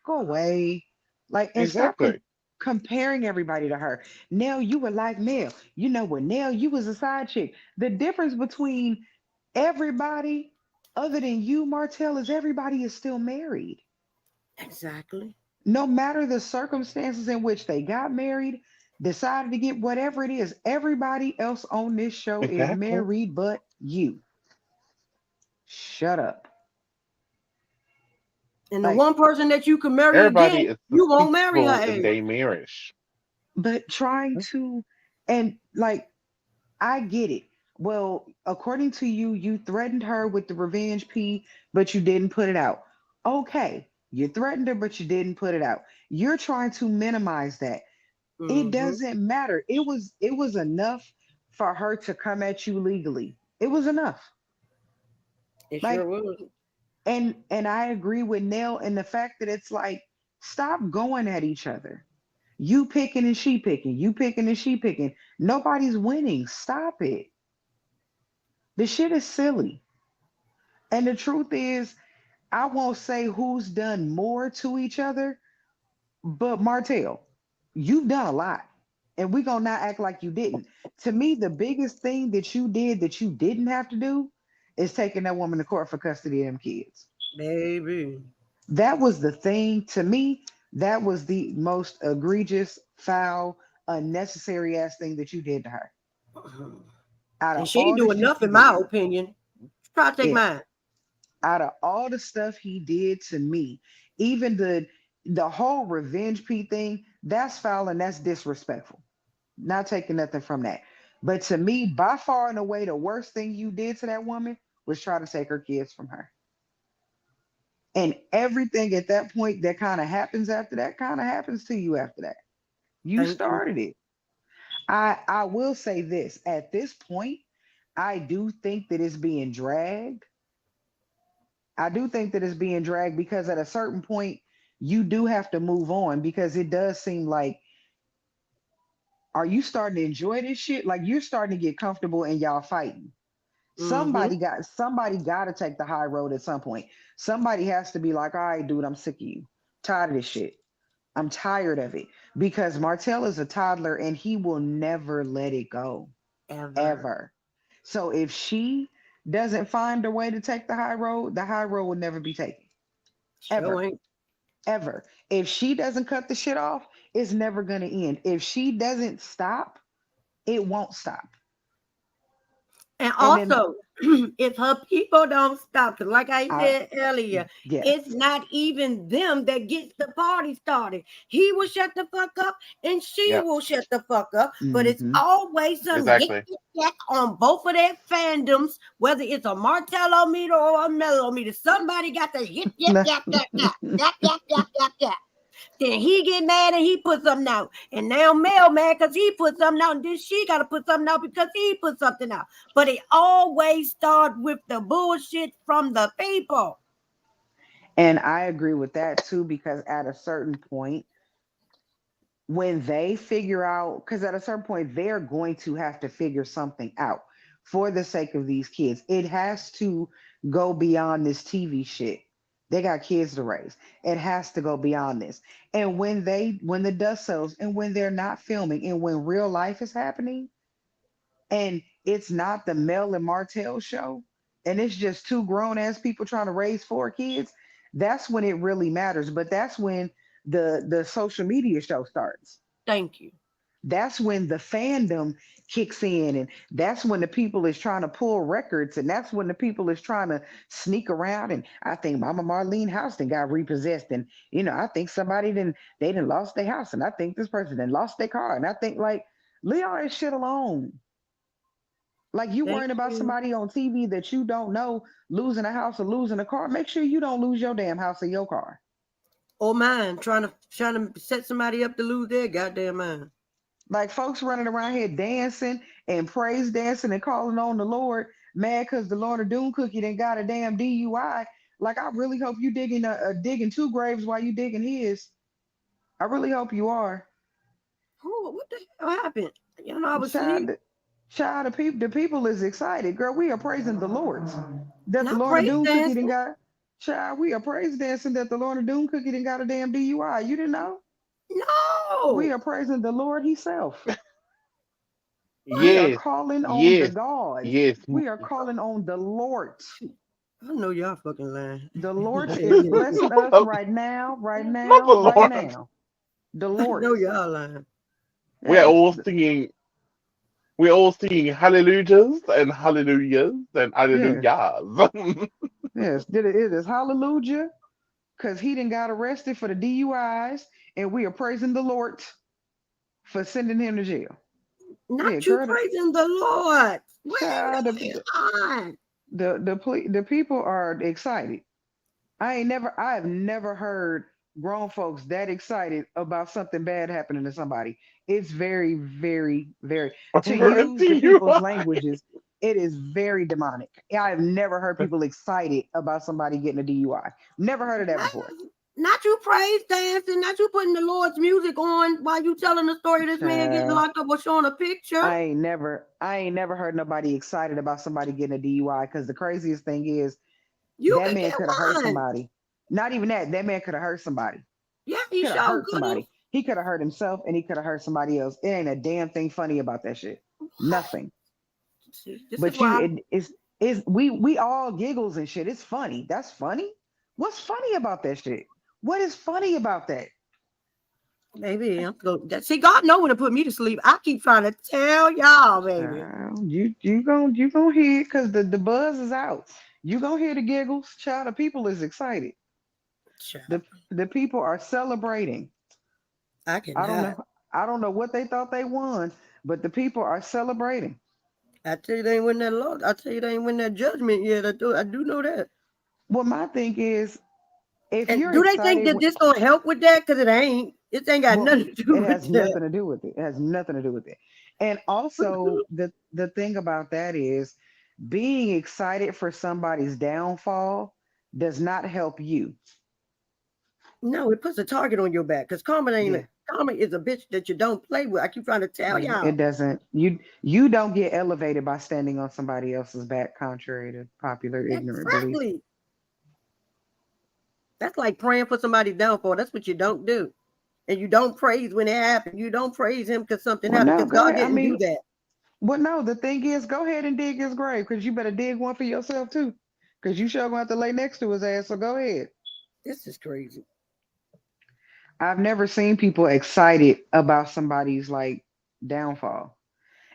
Go away. Like, and stop Exactly. comparing everybody to her. Nell, you were like Mel. You know what, Nell, you was a side chick. The difference between everybody other than you, Martell, is everybody is still married. Exactly. No matter the circumstances in which they got married, decided to get whatever it is, everybody else on this show is Exactly. married but you. Shut up. And the one person that you can marry everybody again, is you won't marry her successful in ass. their marriage. But trying to, and like, I get it. Well, according to you, you threatened her with the revenge P, but you didn't put it out. Okay, you threatened her, but you didn't put it out. You're trying to minimize that. It doesn't matter. It was enough for her to come at you legally. It was enough. It Like, sure was. and I agree with Nell in the fact that it's like, stop going at each other. You picking and she picking, you picking and she picking. Nobody's winning. Stop it. The shit is silly. And the truth is, I won't say who's done more to each other, but Martell, you've done a lot. And we're gonna not act like you didn't. To me, the biggest thing that you did that you didn't have to do is taking that woman to court for custody of them kids. Baby. That was the thing to me. That was the most egregious, foul, unnecessary ass thing that you did to her. Out of And she ain't all the doing shit enough, you in my did, opinion. Try to take yeah. mine. Out of all the stuff he did to me, even the whole revenge P thing, that's foul and that's disrespectful. Not taking nothing from that. But to me, by far and away, the worst thing you did to that woman was try to take her kids from her. And everything at that point that kind of happens after that kind of happens to you after that. You Thank you. started it. I will say this. At this point, I do think that it's being dragged. I do think that it's being dragged because at a certain point, you do have to move on because it does seem like, are you starting to enjoy this shit? Like you're starting to get comfortable and y'all fighting. Somebody got to take the high road at some point. Somebody has to be like, all right, dude, I'm sick of you. Tired of this shit. I'm tired of it because Martell is a toddler and he will never let it go. Ever. So if she doesn't find a way to take the high road will never be taken. Ever. Sure ain't. Ever. If she doesn't cut the shit off, it's never going to end. If she doesn't stop, it won't stop. And And then also, if her people don't stop, 'cause like I I, said earlier, yes. it's not even them that gets the party started. He will shut the fuck up and she will shut the fuck up. But it's always some Exactly. get on both of their fandoms, whether it's a Martello meter or a Mellow meter. Somebody got to yip. Then he get mad and he put something out. And now Mel mad because he put something out. And then she got to put something out because he put something out. But it always starts with the bullshit from the people. And I agree with that too, because at a certain point, when they figure out, because at a certain point, they're going to have to figure something out for the sake of these kids. It has to go beyond this TV shit. They got kids to raise. It has to go beyond this. And when the dust settles and when they're not filming and when real life is happening and it's not the Mel and Martell show and it's just two grown ass people trying to raise four kids, that's when it really matters. But that's when the social media show starts. Thank you. That's when the fandom kicks in, and that's when the people is trying to pull records, and that's when the people is trying to sneak around. And I think Mama Marlene Houston got repossessed, and I think somebody they didn't lost their house, and I think this person then lost their car, and I think like leave all that shit alone. Like you Thank worrying about you. somebody on TV that you don't know losing a house or losing a car. Make sure you don't lose your damn house or your car. Or mine, trying to set somebody up to lose their goddamn mind. Like folks running around here dancing and praise dancing and calling on the Lord, mad because the Lord of Doom cookie done got a damn DUI. Like I really hope you digging two graves while you digging his. I really hope you are. Oh, what the hell happened? I was Child, asleep. child, the people is excited. Girl, we are praising the Lord. That the Not Lord of praise Doom cookie done dancing. got. Child, we are praise dancing that the Lord of Doom cookie done got a damn DUI. You didn't know? We No. are praising the Lord Himself. We are Yes, calling on the yes, gods. yes. We are calling on the Lord. I know y'all fucking lying. The Lord is blessing us Not right now, right the now, right Lord. now. The I Lord. know y'all lying. We're Yes. all singing. We're all singing hallelujahs and hallelujahs and Yes. hallelujahs. Yes. It is hallelujah. because he done got arrested for the DUIs, and we are praising the Lord for sending him to jail. Not you praising the Lord. What Child, is going on? The people are excited. I have never heard grown folks that excited about something bad happening to somebody. It's very, very, very to use the people's languages. It is very demonic. I have never heard people excited about somebody getting a DUI. Never heard of that before. Not you praise dancing, not you putting the Lord's music on while you telling the story of this man getting locked up or showing a picture. I ain't never heard nobody excited about somebody getting a DUI, because the craziest thing is that man could have hurt somebody. Not even that. That man could have hurt somebody. Yeah, he could have hurt somebody. Somebody. He could have hurt himself, and he could have hurt somebody else. It ain't a damn thing funny about that shit. Nothing. But we all giggles and shit. It's funny. That's funny. What's funny about that shit? What is funny about that? Baby, see, God know when to put me to sleep. I keep trying to tell y'all, baby. You gonna hear, because the buzz is out. You gonna hear the giggles, child. The people is excited. The people are celebrating. I don't know what they thought they won, but the people are celebrating. I tell you, they ain't win that law. I tell you, they ain't win that judgment yet. I do know that. Well, my thing is, if and you're do they think that this gonna help with that? Because it ain't. It ain't got nothing to do with it. It has nothing to do with it. It has nothing to do with it. And also, the thing about that is, being excited for somebody's downfall does not help you. No, it puts a target on your back, because karma is a bitch that you don't play with. I keep trying to tell y'all. It doesn't. You don't get elevated by standing on somebody else's back, contrary to popular ignorant belief. That's like praying for somebody's downfall. That's what you don't do. And you don't praise when it happened. You don't praise him because something happened, because God didn't do that. Well, no, the thing is, go ahead and dig his grave, because you better dig one for yourself too, because you sure gonna have to lay next to his ass. So go ahead. This is crazy. I've never seen people excited about somebody's downfall,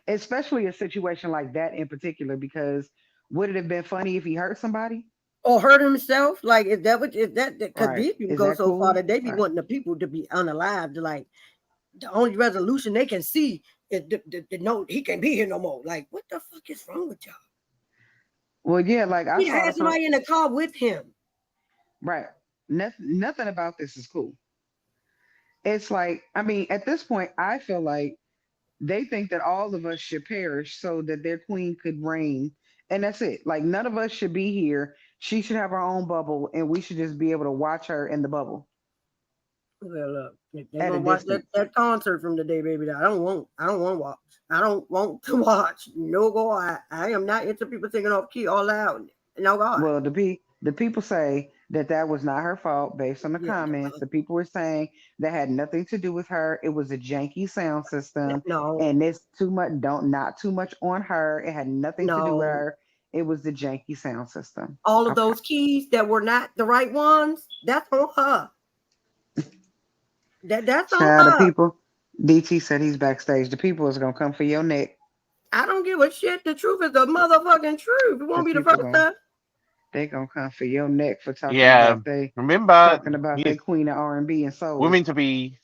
especially a situation like that in particular, because would it have been funny if he hurt somebody? Or hurt himself? Like, is that because these people go so far that they be wanting the people to be unalived. Like, the only resolution they can see is the no, he can't be here no more. Like, what the fuck is wrong with y'all? Well, yeah, he had somebody in the car with him. Right. Nothing about this is cool. It's like, I mean, at this point, I feel like they think that all of us should perish so that their queen could reign. And that's it. Like, none of us should be here. She should have her own bubble, and we should just be able to watch her in the bubble. Well, look, if they're gonna watch that concert from the day, baby, I don't want to watch. I don't want to watch. No, go. I am not into people singing off key all loud. No, God. Well, the people say that was not her fault based on the comments. The people were saying that had nothing to do with her. It was a janky sound system. No. And it's not too much on her. It had nothing to do with her. It was the janky sound system. All of those keys that were not the right ones, that's on her. That's on her. The people, DT said he's backstage. The people is going to come for your neck. I don't give a shit. The truth is the motherfucking truth. It won't be the first time. They gonna come for your neck for talking about their queen of R&B and soul. Women to be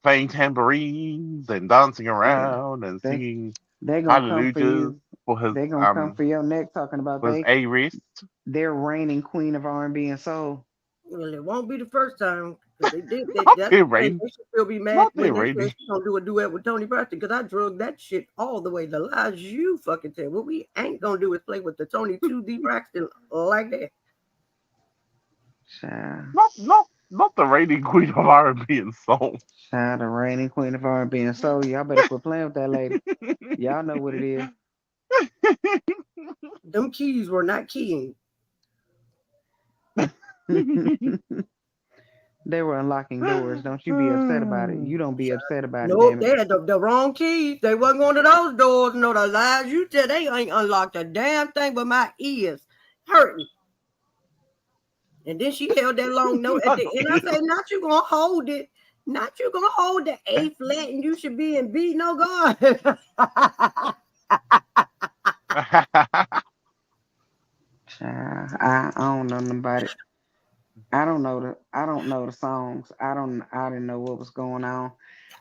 playing tambourines and dancing around and singing hallelujahs for his. They gonna come for your neck talking about their reigning queen of R&B and soul. Well, it won't be the first time. They did. They should still be mad when they said she gonna do a duet with Tony Braxton, because I drugged that shit all the way. The lies you fucking tell. What we ain't gonna do is play with the Tony 2D Braxton like that. Not the reigning queen of R&B and soul. The reigning queen of R&B and soul. Y'all better quit playing with that lady. Y'all know what it is. Them keys were not keying. They were unlocking doors. Don't you be upset about it. You don't be upset about it. No, they had the wrong keys. They wasn't going to those doors. No, the lies you tell, they ain't unlocked a damn thing but my ears hurting. And then she held that long note at the end. I said, not you gonna hold it. Not you gonna hold the A flat and you should be in B. No, God. I don't know nothing about it. I don't know the songs. I didn't know what was going on.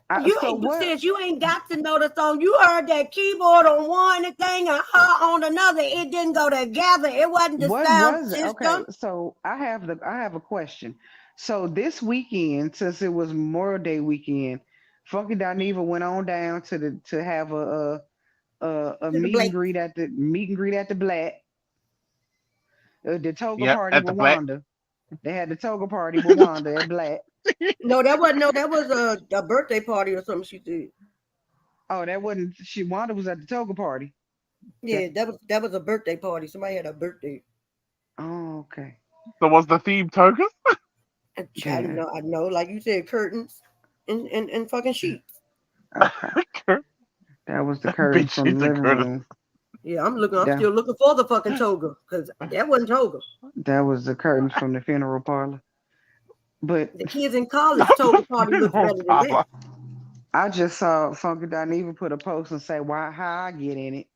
Since you ain't got to know the song, you heard that keyboard on one thing and her on another. It didn't go together. It wasn't the What sound was it? system. Okay, so I have a question. So this weekend, since it was Memorial Day weekend, Funky Dineva went on down to have a meet and greet at the Black, the toga party at the with Black. Wanda. They had the toga party with Wanda at Black. No, that wasn't. No, that was a birthday party or something she did. Oh, that wasn't. Wanda was at the toga party. Yeah, that was a birthday party. Somebody had a birthday. Oh, okay. So was the theme togas? I know. Like you said, curtains and fucking sheets. Okay. That was the curtain from the living room. Yeah, I'm still looking for the fucking toga because that wasn't toga. That was the curtains from the funeral parlor. But the kids in college toga party looks better than that. I just saw Funky Dineva put a post and say, how I get in it.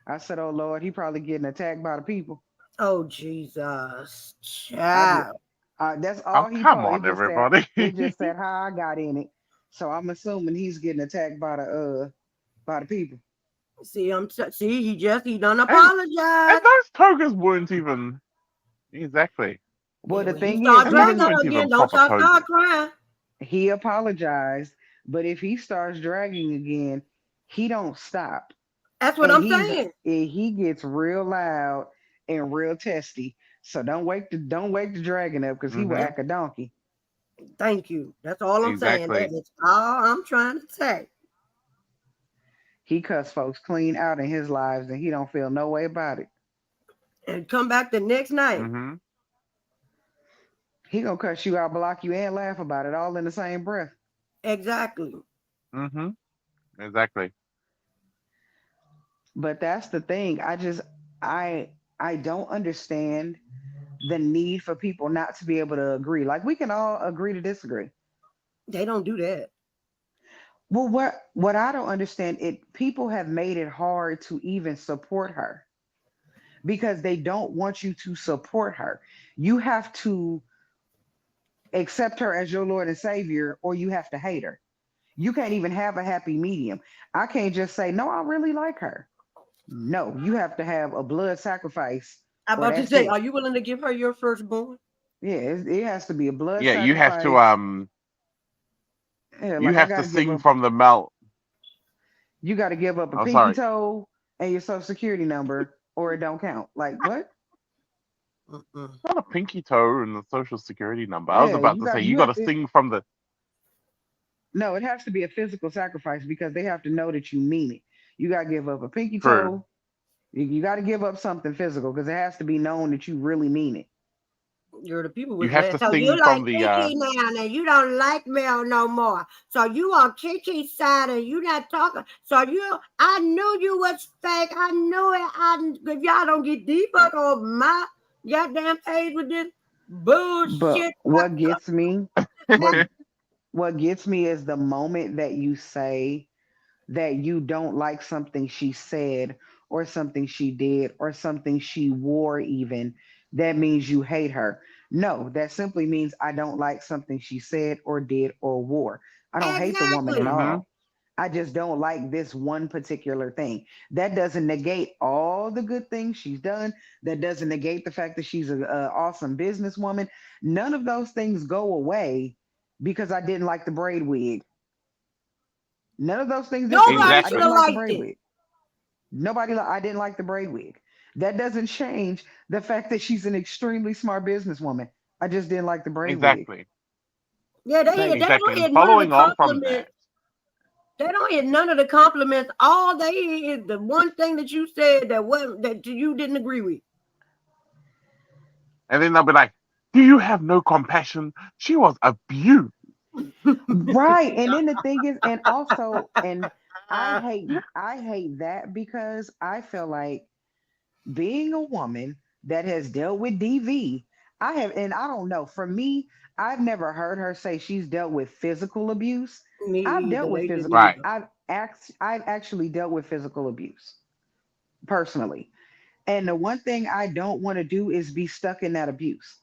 I said, oh Lord, he probably getting attacked by the people. Oh Jesus, child. That's all he come put. on, everybody. He just said how I got in it. So I'm assuming he's getting attacked by the people. He done apologized. And those togas weren't even exactly. Well, the thing is, don't start crying. He apologized, but if he starts dragging again, he don't stop. That's what I'm saying. He gets real loud and real testy. So don't wake the dragon up because he will act a donkey. Thank you. That's all I'm saying. That's all I'm trying to say. He cuss folks clean out in his lives and he don't feel no way about it. And come back the next night. Mm-hmm. He gonna cuss you out, block you, and laugh about it all in the same breath. Exactly. Mm-hmm. Exactly. But that's the thing. I don't understand the need for people not to be able to agree. Like we can all agree to disagree. They don't do that. Well, what I don't understand, people have made it hard to even support her because they don't want you to support her. You have to accept her as your Lord and Savior, or you have to hate her. You can't even have a happy medium. I can't just say, no, I really like her. No, you have to have a blood sacrifice. I'm about to say, are you willing to give her your firstborn? Yeah, it has to be a blood sacrifice. Yeah, you have to you have to sing from the mouth. You got to give up a pinky toe and your social security number, or it don't count. Like what? Not a pinky toe and the social security number. I was about to say you got to sing from the. No, it has to be a physical sacrifice because they have to know that you mean it. You got to give up a pinky toe. You got to give up something physical because it has to be known that you really mean it. You're the people with that. So you like Kiki now, and you don't like Mel no more. So you on Kiki's side, and you not talking. So I knew you was fake. I knew it. If y'all don't get deeper on my goddamn page with this bullshit. But what gets me, what gets me is the moment that you say that you don't like something she said or something she did or something she wore even, that means you hate her. No, that simply means I don't like something she said or did or wore. I don't hate the woman at all. I just don't like this one particular thing. That doesn't negate all the good things she's done. That doesn't negate the fact that she's an awesome businesswoman. None of those things go away because I didn't like the braid wig. None of those things. Nobody should have liked it. I didn't like the braid wig. That doesn't change the fact that she's an extremely smart businesswoman. I just didn't like the braid wig. Yeah, they don't hit following on from that. They don't hit none of the compliments. All they hit is the one thing that you said that you didn't agree with. And then they'll be like, "Do you have no compassion? She was abused." Right. And then the thing is, and I hate that because I feel like being a woman that has dealt with DV, and I don't know, for me, I've never heard her say she's dealt with physical abuse. I've dealt with physical abuse. I've actually dealt with physical abuse personally. And the one thing I don't want to do is be stuck in that abuse.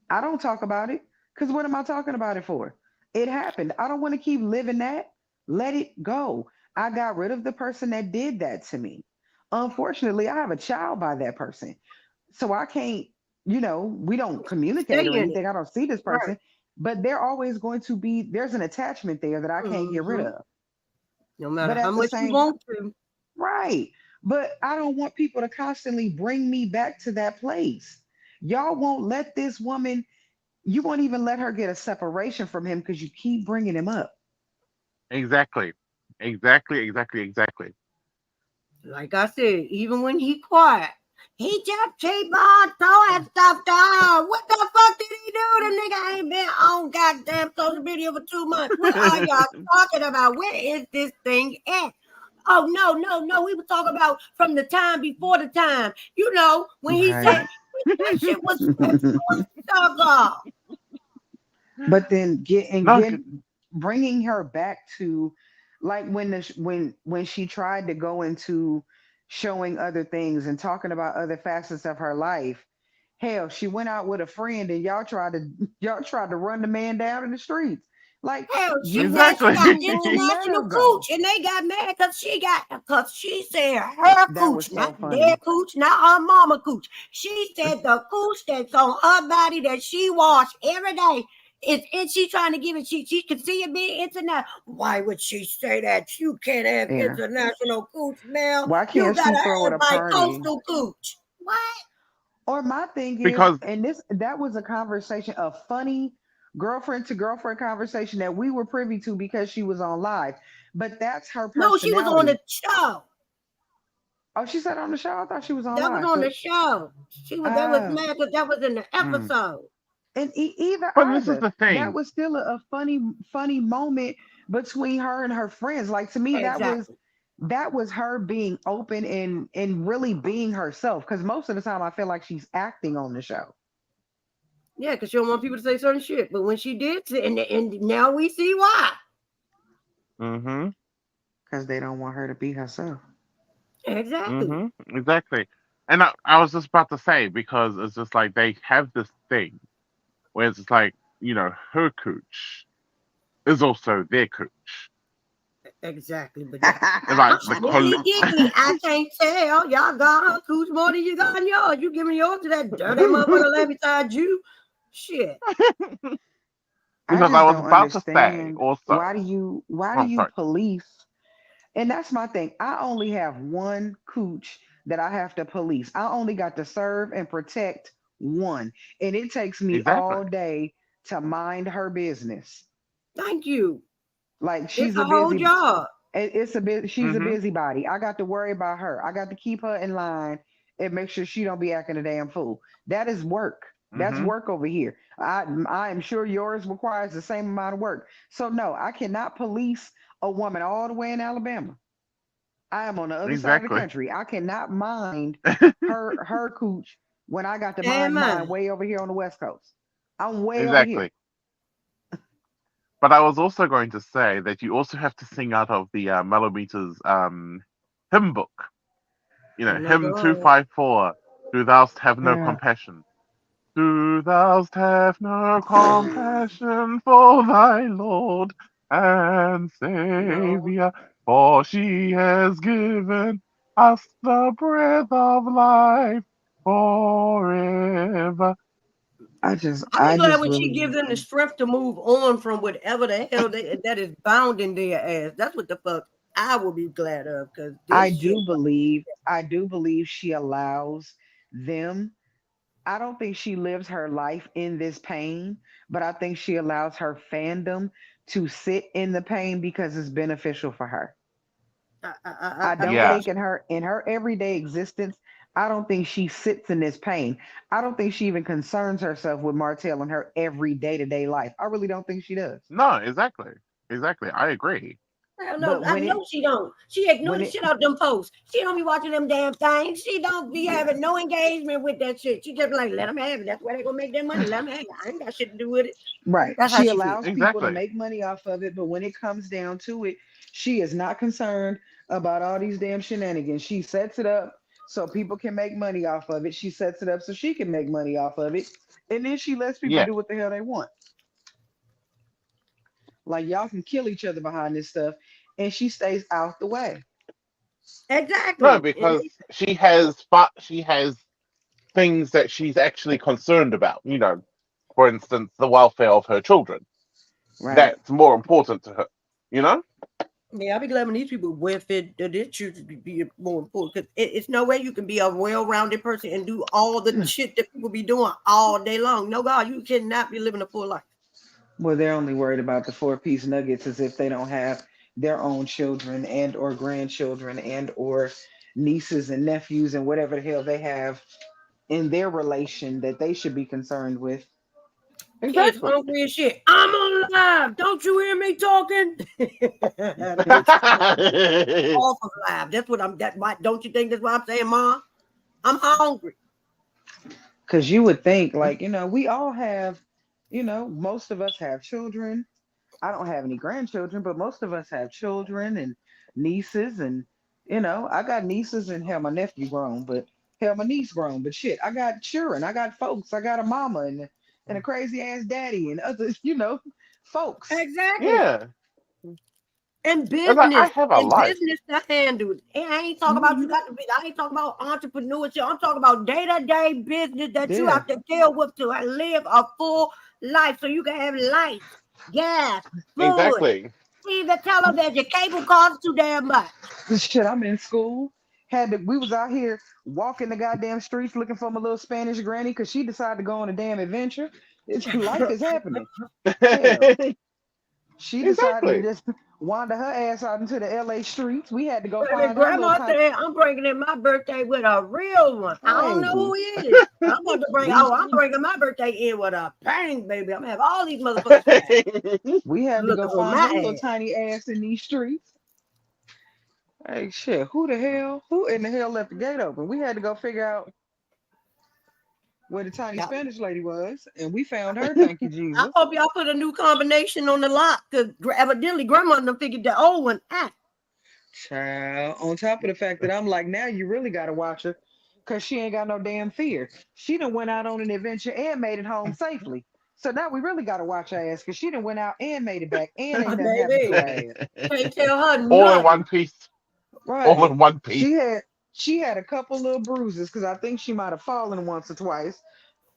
I don't talk about it because what am I talking about it for? It happened. I don't want to keep living that. Let it go. I got rid of the person that did that to me. Unfortunately, I have a child by that person. So I can't, we don't communicate Stay or in it. anything. I don't see this person, Right. but they're always going to be, there's an attachment there that I can't get rid Mm-hmm. of. No matter But how at the much you same time, want to. right. But I don't want people to constantly bring me back to that place. Y'all won't let this woman, you won't even let her get a separation from him because you keep bringing him up. Exactly. Exactly. Like I said, even when he quiet, he just keep on throwing stuff down. What the fuck did he do? The nigga ain't been on goddamn social media for 2 months. What are y'all talking about? Where is this thing at? Oh, no. We were talking about from the time before the time. When he said Right. that shit was stuck off. But then No, bringing her back to like when she tried to go into showing other things and talking about other facets of her life. Hell, she went out with a friend and y'all tried to run the man down in the streets. Like Hell, she you said she got won't let her international go. cooch, and they got mad because she said her That was cooch, so not their funny. cooch, not her mama cooch. She said the cooch that's on her body that she wash every day is, and she trying to give it. She can see it being international. Why would she say that? You can't have Yeah. international cooch, Mel. Why You can't she gotta throw at have a my party? coastal cooch. What? Or my thing is, because and that was a conversation, a funny girlfriend to girlfriend conversation that we were privy to because she was on live. But that's her No, she was on personality. the show. Oh, she said on the show. I thought she was on That was live. on So, the show. They was oh, mad because that was in the mm. episode. and But this is either the that thing. was still a funny moment between her and her friends. Like to me, Exactly. that was her being open and really being herself. Because most of the time, I feel like she's acting on the show. Yeah, because she don't want people to say certain shit. But when she did, and now we see why. Mm-hmm. Because they don't want her to be herself. Exactly. Exactly. And I was just about to say because it's just like they have this thing where it's just like her cooch is also their cooch. Exactly. But And like the I didn't col- really get me. I can't tell. Y'all got her cooch more than you got yours. You giving yours to that dirty motherfucker left beside you. Shit. I because I just was don't about to say understand also. why do I'm you sorry. police? And that's my thing. I only have one cooch that I have to police. I only got to serve and protect one. And it takes me Exactly. all day to mind her business. Thank you. Like It's she's a a whole busy job. it's a bit she's a Mm-hmm. busybody. I got to worry about her. I got to keep her in line and make sure she don't be acting a damn fool. That is work. That's Mm-hmm. work over here. I am sure yours requires the same amount of work. So no, I cannot police a woman all the way in Alabama. I am on the other side of the Exactly. country. I cannot mind her cooch when I got to And mind mine mine. way over here on the West Coast. I'm way over here. Exactly. But I was also going to say that you also have to sing out of the Melometer's hymn book. Oh my Hymn God. 254. Do thou have no Yeah. compassion. Do thou have no compassion for thy Lord and No. Savior, for she has given us the breath of life forever. I be I glad just when really she gives them the strength to move on from whatever the hell that is bound in their ass. That's what the fuck I will be glad of because I this shit. do believe she allows them. I don't think she lives her life in this pain, but I think she allows her fandom to sit in the pain because it's beneficial for her. I I don't Yeah. think think in her everyday existence, I don't think she sits in this pain. I don't think she even concerns herself with Martell in her every day-to-day life. I really don't think she does. No, exactly. Exactly. I agree. hell no, But I know she don't. She ignore when the it shit out them posts. She don't be watching them damn things. She don't be having no engagement with that shit. She just be like, let them have it. That's where they gonna make their money. Let them have it. I ain't got shit to do with it. Right. That's how She she feel. allows people to Exactly. make money off of it, but when it comes down to it, she is not concerned about all these damn shenanigans. She sets it up so people can make money off of it. She sets it up so she can make money off of it, and then she lets people Yeah. do what the hell they want. Like y'all can kill each other behind this stuff, and she stays out the way. No, Exactly. because she has things that she's actually concerned about. For instance, the welfare of her children. Right. That's more important to her. You know? Yeah, I be glad when these people welfare that should be more important because it's no way you can be a well-rounded person and do all the shit that people be doing all day long. No, God, you cannot be living a full life. Well, they're only worried about the four-piece nuggets as if they don't have their own children and or grandchildren and or nieces and nephews and whatever the hell they have in their relation that they should be concerned with. Kids Exactly. hungry as shit. I'm on live. Don't you hear me talking? Off of live. That's what I'm. That why? Don't you think that's why I'm saying, Mom? I'm hungry. Because you would think, like, we all have, most of us have children. I don't have any grandchildren, but most of us have children and nieces. And, I got nieces and hell, my nephew grown, but hell, my niece grown. But shit, I got children. I got folks. I got a mama and a crazy ass daddy and other, folks. Exactly. Yeah. And And I business, have a life. to handle. And I ain't talking about you got to be. I ain't talking about entrepreneurship. I'm talking about day-to-day business that you Yeah. have to deal with to live a full life, so you can have lights, gas, food. Exactly. See the television, cable costs too damn much. Shit, I'm in school. We was out here walking the goddamn streets looking for my little Spanish granny because she decided to go on a damn adventure. Life is happening. Hell. She decided to Exactly. just wander her ass out into the LA streets. We had to go Baby, find her little Grandma tiny. said, I'm bringing in my birthday with a real one. I don't know who he is. I'm going to bring, I'm bringing my birthday in with a bang, baby. I'm going to have all these motherfuckers. We had to go Looking for find her my little ass. tiny ass in these streets. Hey, shit, who in the hell left the gate open? We had to go figure out where the tiny Spanish lady was, and we found her. Thank you, Jesus. I hope y'all put a new combination on the lock because evidently Grandma done figured the old one out. Child, on top of the fact that I'm like, now you really got to watch her because she ain't got no damn fear. She done went out on an adventure and made it home safely. So now we really got to watch her ass because she done went out and made it back and ain't nothing happened to her ass. Can't tell her All nothing. in one piece. Right. All in one piece. She had a couple little bruises because I think she might have fallen once or twice,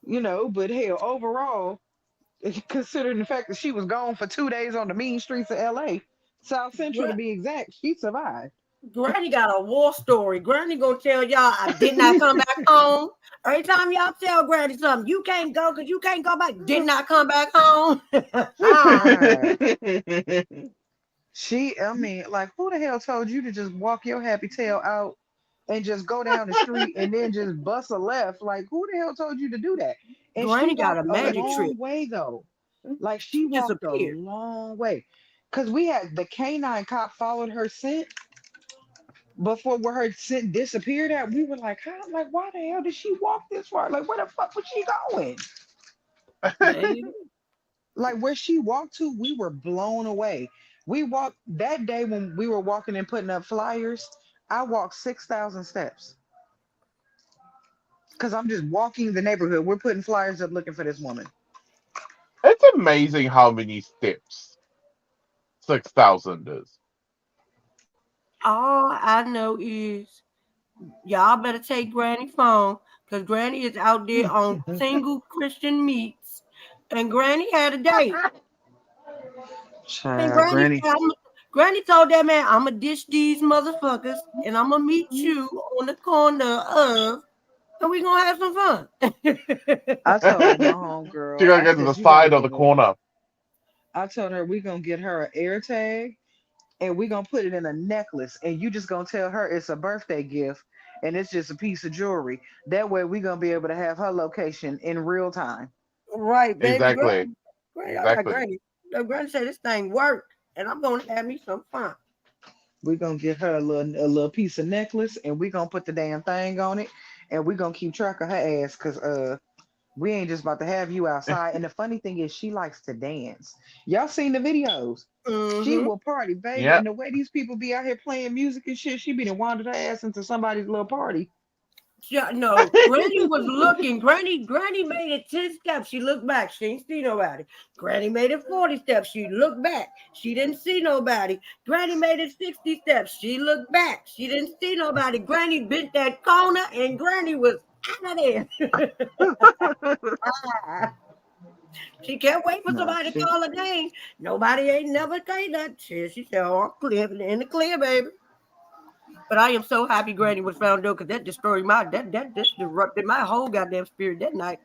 but hell, overall, considering the fact that she was gone for 2 days on the mean streets of LA, South Central to be exact, she survived. Granny got a war story. Granny gonna tell y'all I did not come back home. Every time y'all tell Granny something, you can't go because you can't go back. Did not come back home. I mean, like, who the hell told you to just walk your happy tail out and just go down the street and then just bust a left? Like, who the hell told you to do that? And Granny she got a walked magic long trick. way though. Like she walked a long way. Cause we had the canine cop followed her scent before where her scent disappeared at. We were like, how? Like, why the hell did she walk this far? Like, where the fuck was she going? Like where she walked to, we were blown away. We walked that day when we were walking and putting up flyers. I walked 6,000 steps because I'm just walking the neighborhood. We're putting flyers up looking for this woman. It's amazing how many steps 6,000 is. All I know is y'all better take Granny phone because Granny is out there on single Christian meets, and Granny had a date. And Granny told that man, "I'm gonna dish these motherfuckers, and I'm gonna meet you on the corner of, and we gonna have some fun." I told my homegirl, She gonna get to the side of the corner. I told her we're gonna get her an air tag and we're gonna put it in a necklace, and you just gonna tell her it's a birthday gift and it's just a piece of jewelry. That way we're gonna be able to have her location in real time. Right, baby. Exactly. Granny said this thing worked, and I'm gonna have me some fun. We're gonna get her a little piece of necklace and we're gonna put the damn thing on it, and we're gonna keep track of her ass because we ain't just about to have you outside. And the funny thing is she likes to dance. Y'all seen the videos. She will party, baby. Yep. And the way these people be out here playing music and shit, she be to wander her ass into somebody's little party. No, Granny was looking. Granny made it 10 steps. She looked back. She didn't see nobody. Granny made it 40 steps. She looked back. She didn't see nobody. Granny made it 60 steps. She looked back. She didn't see nobody. Granny bent that corner and Granny was out of there. She can't wait for somebody to call her name. Nobody ain't never say that. She said, "Oh, I'm clear in the clear, baby." But I am so happy Granny was found though, because that destroyed that just disrupted my whole goddamn spirit that night.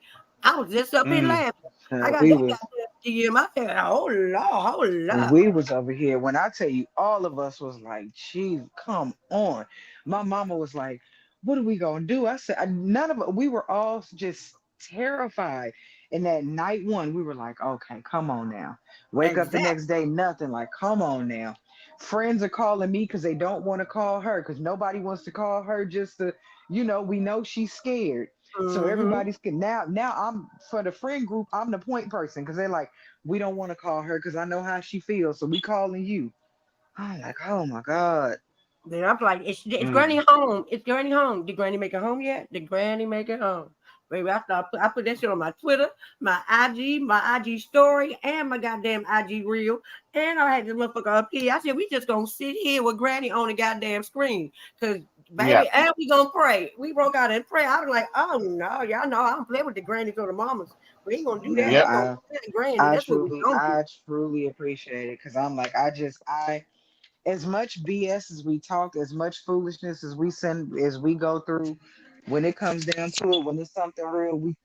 I was just up here laughing. I got We that was goddamn tea in my head. Oh Lord. we was over here. When I tell you, all of us was like, "Geez, come on." My mama was like, "What are we gonna do?" I said, "None of us." We were all just terrified. And that night one, we were like, "Okay, come on now." Wake up the Exactly. next day, nothing. Like, come on now. Friends are calling me because they don't want to call her because nobody wants to call her just to, we know she's scared. So Mm-hmm. everybody's now I'm for the friend group, I'm the point person because they're like, we don't want to call her because I know how she feels. So we calling you. I'm like, oh my God. Then I'm like, is Granny home? Is Granny home? Did Granny make it home yet? Did Granny make it home? Baby, I put that shit on my Twitter, my IG story, and my goddamn IG reel. And I had this motherfucker up here. I said, we just gonna sit here with Granny on the goddamn screen. Cause baby, and we gonna pray. We broke out and pray. I was like, oh no, y'all know I don't play with the grannies or the mamas. We ain't gonna do that. We gonna play the granny. That's what we gonna do. I truly appreciate it because I'm like, I as much BS as we talk, as much foolishness as we send, as we go through, when it comes down to it, when it's something real, we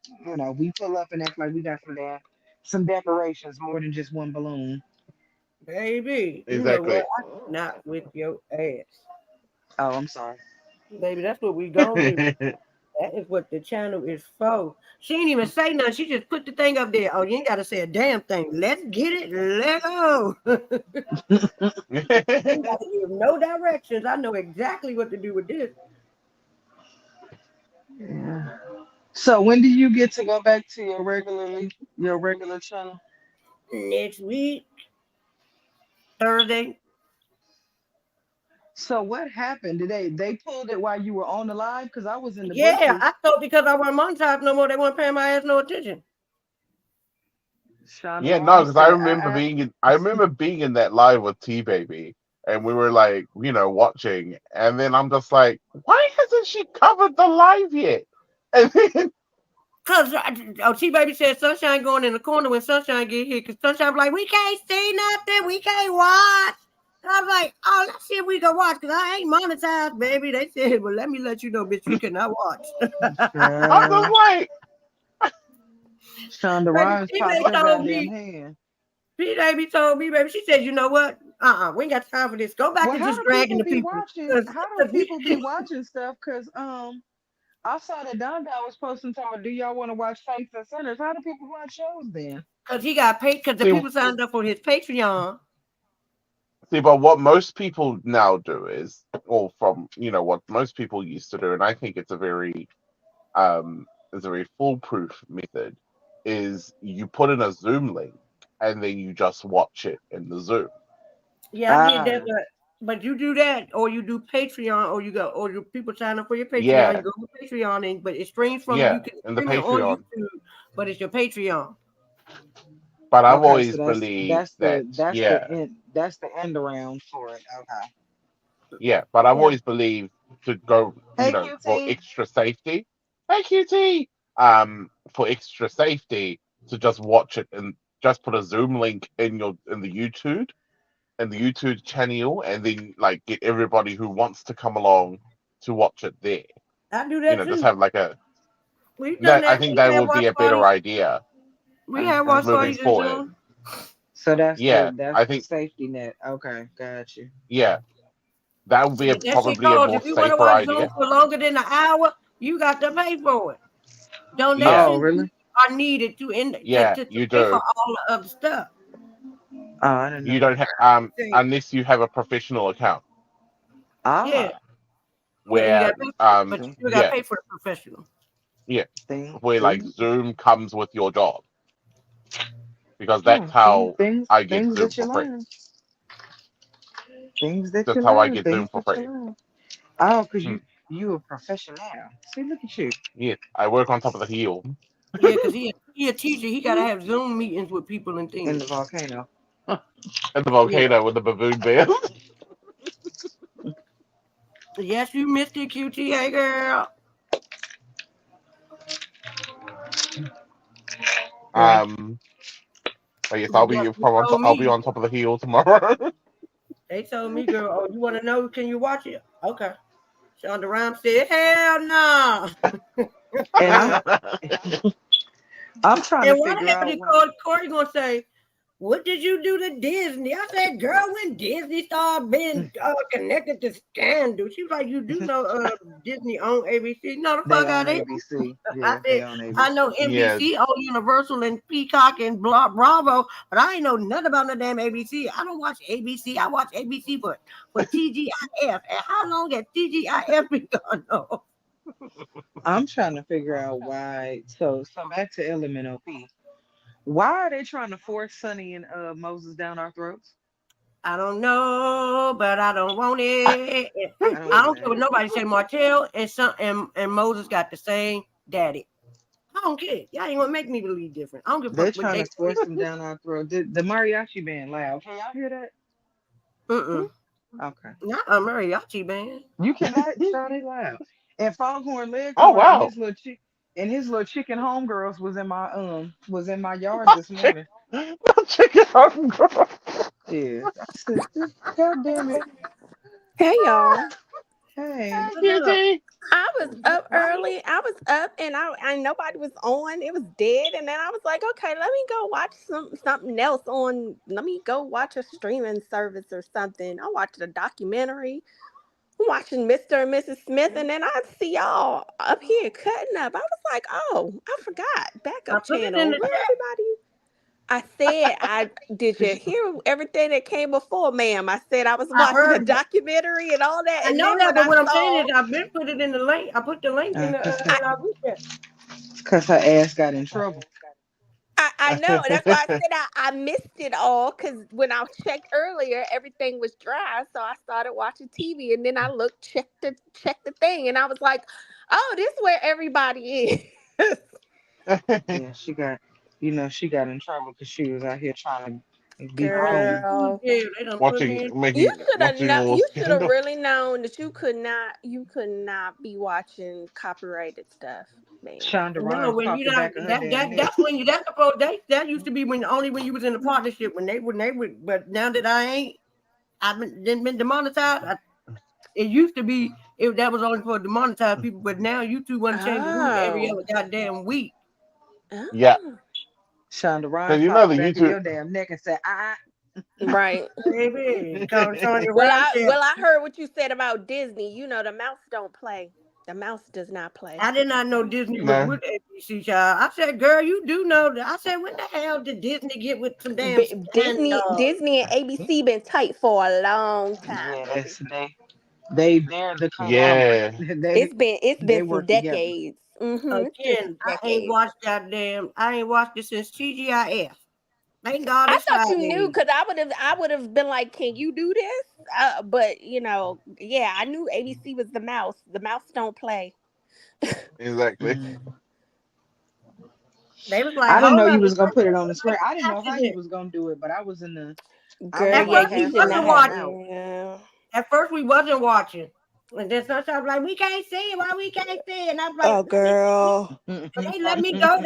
pull up and act like we got some decorations more than just one balloon. Baby, you know what? Exactly. I'm not with your ass. Oh, I'm sorry. Baby, that's what we gonna do. That is what the channel is for. She ain't even say nothing. She just put the thing up there. Oh, you ain't gotta say a damn thing. Let's get it. Let go. Ain't gotta give no directions. I know exactly what to do with this. Yeah. So when do you get to go back to your regular channel? Next week, Thursday. So what happened? Did they pulled it while you were on the live? Because I was in the Yeah, bushes. I thought because I wasn't monetized no more, they weren't paying my ass no attention. Yeah, no, because I remember being in that live with T Baby, and we were like, watching, and then I'm just like, why hasn't she covered the live yet? And then Cause T Baby said Sunshine going in the corner when Sunshine get here. Cause Sunshine like, we can't see nothing, we can't watch. And I was like, oh, let's see if we can watch. Cause I ain't monetized, baby. They said, well, let me let you know, bitch, you cannot watch. I'm just like, Shonda Baby, Rhimes T popped Baby her told goddamn me. hand. T Baby told me, baby. She said, you know what? We ain't got time for this. Go back Well, and how just do dragging people the be people. watching? How do people be watching stuff? Cause I saw that Don was posting talking. Do y'all want to watch Saints and Sinners? How do people watch shows then? Cause he got paid. Cause the see, people signed up for his Patreon. but what most people now do is, or from what most people used to do, and I think it's a very foolproof method, is you put in a Zoom link and then you just watch it in the Zoom. Yeah, I did that, but you do that, or you do Patreon, or you people sign up for your Patreon. You Yeah, go to Patreon, but it streams from you yeah, can in the stream it on Patreon. YouTube, but it's your Patreon. But I've Okay, so always believed that's that, that's the end around for it. Okay. but I've Yeah, always believed to go, Hey for QT. extra safety. Hey QT, for extra safety to just watch it and just put a Zoom link in the YouTube channel, and then like get everybody who wants to come along to watch it there. I do that Just too. have like a We've done that. I that. think We that have would watch be a better parties. idea We have watch moving parties in forward. Zoom. So that's Yeah, I the think safety net. Okay, got you. that would be But that shit probably a costs. more If you want to safer watch Zoom idea. for longer than an hour, you got to pay for it. Yeah, Oh, Donations really? are needed to yeah, to you pay for do. all the other stuff. Oh, I didn't You know don't that. have unless you have a professional account Yeah, Ah, yeah, you got where to pay for it, but you see, still got to pay for the professional. yeah, thing, where like thing. Zoom comes with your job, because that's Oh, see, how things, I get things Zoom that you for free. learn, things that you That's how I learn, get Zoom things for that you free. learn. Oh, cause Hmm. You a professional. See, look at you. Yeah, I work on top of the hill. Yeah, because he a teacher. He got to have Zoom meetings with people and things. In the volcano. At the volcano with the baboon bears. Yes, you missed it, QT. Hey, girl. Yes, I'll be on top of the hill tomorrow. They told me, girl, oh, you want to know? Can you watch it? Okay. Shonda Rhimes said, hell no. And I'm trying to figure out. Corey gonna say, what did you do to Disney? I said, girl, when Disney started being connected to scandal, she was like, you do know Disney own ABC? No, the fuck out of ABC. I said, I know NBC own Universal and Peacock and Bravo, but I ain't know nothing about no damn ABC. I don't watch ABC. I watch ABC for TGIF. And how long has TGIF been going on? I'm trying to figure out why. So back to LMNOP. Why are they trying to force Sonny and Moses down our throats? I don't know, but I don't want it. I don't care what nobody say. Martell and Moses got the same daddy. I don't care. Y'all ain't gonna make me believe different. I don't give a fuck. They're trying to force them down our throat. The mariachi band loud. Can y'all hear that? Okay. Not a mariachi band. You cannot shout it loud. And Foghorn Leghorn wow. and his little chicken homegirls was in my yard this morning. Chicken homegirl. Yeah. God damn it. Hey y'all. Hey. I was up early. I was up and nobody was on. It was dead. And then I was like, okay, let me go watch something else on. Let me go watch a streaming service or something. I watched a documentary. I'm watching Mr. and Mrs. Smith, and then I see y'all up here cutting up. I was like, oh, I forgot. Backup channel. Where everybody? I said, did you hear everything that came before, ma'am? I said I was watching a documentary and all that. I know that, but what I'm saying is I've been put it in the link. I put the link in the because her ass got in trouble. I know. That's why I said I missed it all, because when I checked earlier, everything was dry. So I started watching TV, and then I checked the thing, and I was like, oh, this is where everybody is. Yeah, she got in trouble because she was out here trying to be Girl. You should have really known that you could not be watching copyrighted stuff. Shonda Rhimes no, when you not, that's when you that's supposed that used to be when you was in the partnership when they would, but now that I've been demonetized. It used to be that was only for demonetized people, but now YouTube want to change the rules every other goddamn week. Yeah. Shonda Rhimes popped back in your damn neck and said, Right. Baby. Well, I heard what you said about Disney. You know, the mouse don't play. The mouse does not play. I did not know Disney was with ABC, child. I said, girl, you do know that. I said, when the hell did Disney get with some damn Disney and ABC been tight for a long time. Yeah, they're the yeah. It's been some decades. Again, I ain't watched it since TGIF. Thank God. I thought you knew, because I would have been like, can you do this? But you know, yeah, I knew ABC was the mouse. The mouse don't play. Exactly. They was like, I didn't know you was gonna put it on the screen. I didn't know how you was gonna do it, but I was in the. At first we wasn't watching. Yeah. At first we wasn't watching. And then sometimes like, we can't see it. Why we can't see it? And I'm like, oh girl. But they let me go. I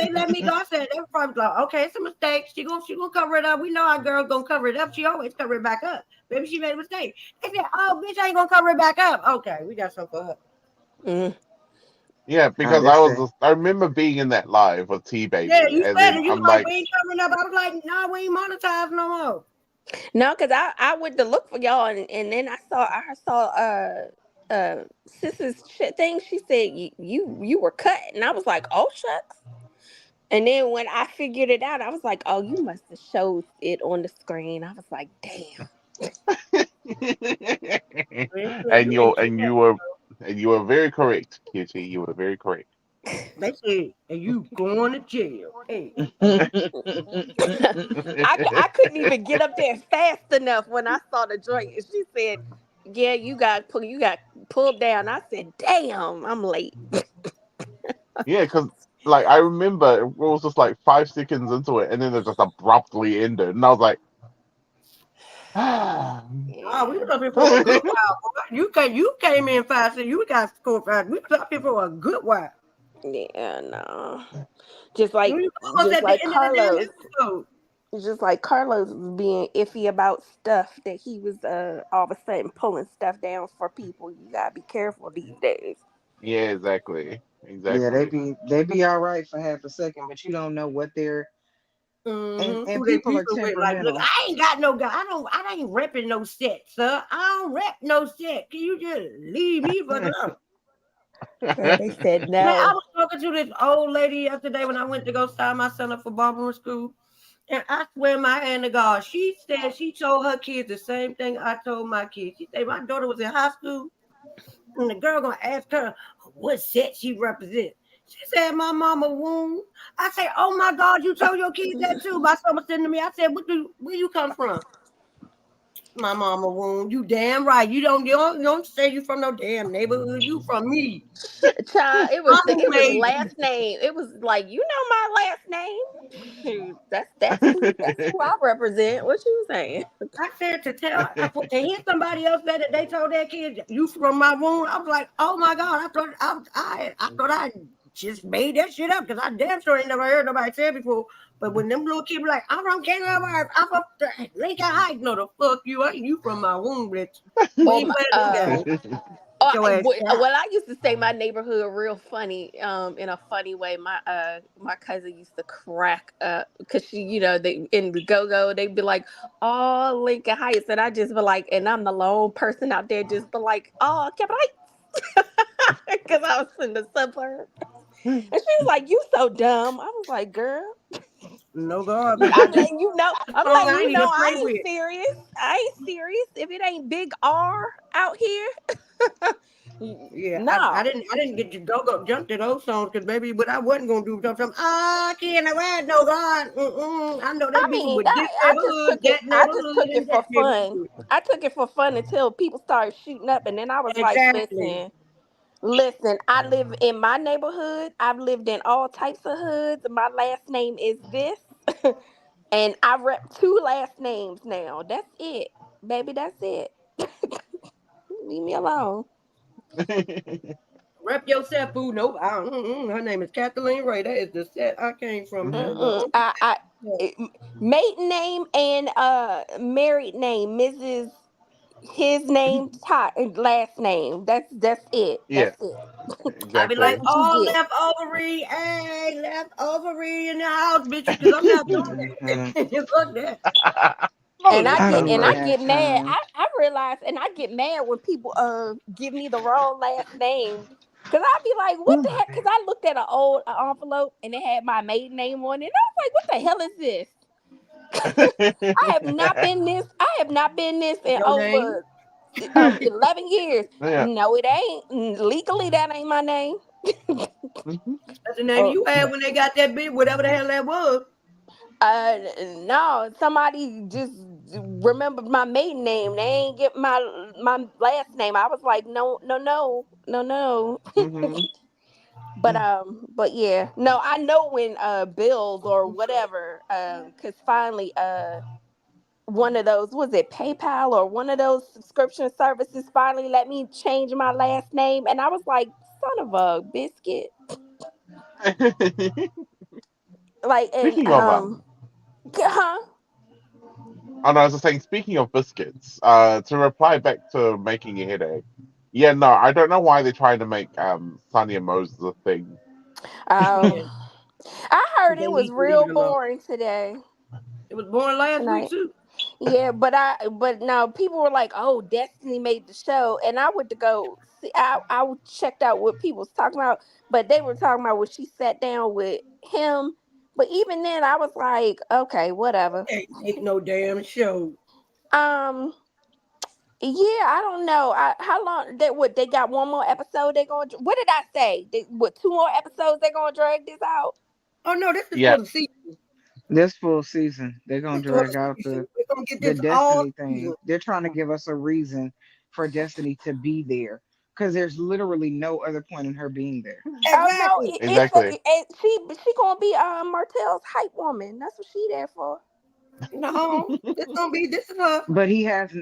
said, they were probably like, okay, it's a mistake. She gonna cover it up. We know our girl's gonna cover it up. She always cover it back up. Maybe she made a mistake. They said, oh, bitch, I ain't gonna cover it back up. Okay, we got something for her. Yeah, because I remember being in that live with T-Baby. Yeah, you said it. You like, we ain't covering up. I was like, no, we ain't monetized no more. No, because I went to look for y'all, and then I saw Sis's thing. She said you were cut, and I was like, oh shucks. And then when I figured it out, I was like, oh, you must have showed it on the screen. I was like, damn. and you were very correct, Kitty. You were very correct. They said, and you going to jail. Hey. I couldn't even get up there fast enough when I saw the joint. And she said, yeah, you got pulled down. I said, "Damn, I'm late." Yeah, because like I remember it was just like 5 seconds into it, and then it just abruptly ended, and I was like, Oh, we was up here for a good while. Boy. You came in 5 seconds. You got scored 5. We was up here for a good while. Yeah, no. Just like almost at the end of the damn episode. Just like Carlos was being iffy about stuff that he was all of a sudden pulling stuff down for people. You gotta be careful these days. yeah, exactly. Yeah, they be all right for half a second, but you don't know what they're and Who they people are beefing with? Like, look, temperamental. I ain't got no guy. I ain't repping no set, sir. I don't rep no set. Can you just leave me for alone? They said no. Man, I was talking to this old lady yesterday when I went to go sign my son up for barbering school. And I swear my hand to God, she said she told her kids the same thing I told my kids. She said my daughter was in high school, and the girl gonna ask her what set she represents. She said my mama womb. I said, oh my God, you told your kids that too. My son was saying to me, I said, where you come from? My mama womb. You damn right. You don't say you from no damn neighborhood. You from me. Child, it was last name. It was like, you know my last name. That's who I represent. What you saying? I said to hear somebody else say that they told their kids you from my womb. I was like, oh my God, I thought I just made that shit up because I damn sure ain't never heard nobody say it before. But when them little kids be like, I'm from Canada, I'm from Lincoln Heights. No, the fuck you ain't. You from my womb, bitch. I used to say my neighborhood real funny, in a funny way. My cousin used to crack up because she, they in the go-go, they'd be like, oh, Lincoln Heights, and I just be like, and I'm the lone person out there just be like, oh, Capital Heights, because I was in the suburb. And she was like, you so dumb. I was like, girl. No God. I'm letting you know. I ain't serious. I ain't serious. If it ain't big R out here. Yeah, no. I didn't get to go jump to those songs because baby, but I wasn't gonna do something. Can't I ride no God? I know they beefing with this neighborhood, that neighborhood. I just took it for fun. I took it for fun until people started shooting up, and then I was like, listen, I live in my neighborhood. I've lived in all types of hoods. My last name is this. And I rep 2 last names now. That's it. Baby, that's it. Leave me alone. Rep yourself, boo. Nope. Her name is Kathleen Ray. That is the set I came from. Maiden name and married name, Mrs. His name, last name. That's it. That's it. Exactly. I be like, left ovary, hey, left ovary in the house, bitch, because I'm not doing that. Fuck that. And I get mad. I realize, and I get mad when people give me the wrong last name. Cause I be like, what the heck? Cause I looked at an old envelope and it had my maiden name on it. And I was like, what the hell is this? I have not been this in over 11 years. Yeah. No, it ain't. Legally, that ain't my name. That's the name you had when they got that big, whatever the hell that was. No, somebody just remembered my maiden name. They ain't get my last name. I was like, no. But yeah, no, I know when bills or whatever, because finally one of those, was it PayPal or one of those subscription services finally let me change my last name, and I was like, son of a biscuit. Like, and Speaking of Oh no, I was just saying. Speaking of biscuits, to reply back to making a headache. Yeah, no, I don't know why they're trying to make Sonny and Moses a thing. I heard it was real boring today. It was boring last week too. Yeah, but now people were like, "Oh, Destiny made the show," and I went to go see. I checked out what people was talking about, but they were talking about when she sat down with him. But even then, I was like, "Okay, whatever." Ain't no damn show. Yeah, I don't know. How long? They got one more episode? They going? What did I say? 2 more episodes? They gonna drag this out? Oh no, this is for the season. This full season, they're gonna drag out the Destiny thing. They're trying to give us a reason for Destiny to be there. because there's literally no other point in her being there. Exactly. She gonna be Martell's hype woman. That's what she there for. No, this is her. But he has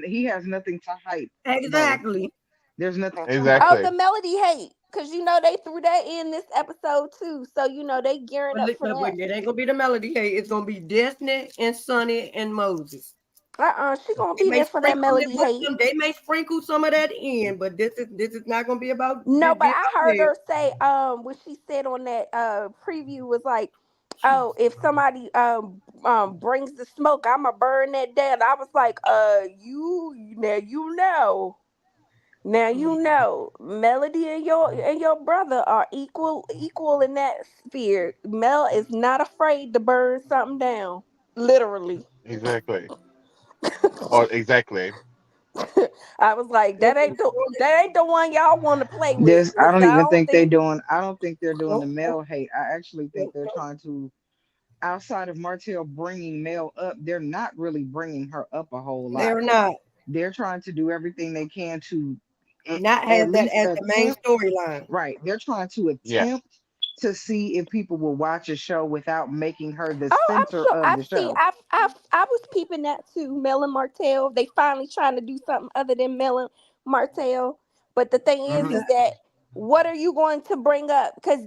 nothing to hype. Exactly. There's nothing. Oh, the melody hate. Cause they threw that in this episode too. So they gearing up for that. It ain't gonna be the melody hate. It's gonna be Destiny and Sonny and Moses. She gonna be there for that melody hate. They may sprinkle some of that in, but this is not gonna be about. No, but I heard her say what she said on that preview was like, oh, if somebody brings the smoke, I'ma burn that down. I was like, Now you know, Melody and your brother are equal in that sphere. Mel is not afraid to burn something down, literally. Exactly. Or exactly. I was like, that ain't the one y'all want to play with. I don't even think they're doing. I don't think they're doing the Mel hate. I actually think they're trying to. Outside of Martell bringing Mel up, they're not really bringing her up a whole lot. They're not. They're trying to do everything they can to not have that as the main storyline. Right. They're trying to attempt to see if people will watch a show without making her the center of the show. I was peeping that too. Mel and Martell. They finally trying to do something other than Mel and Martell. But the thing is that what are you going to bring up? Because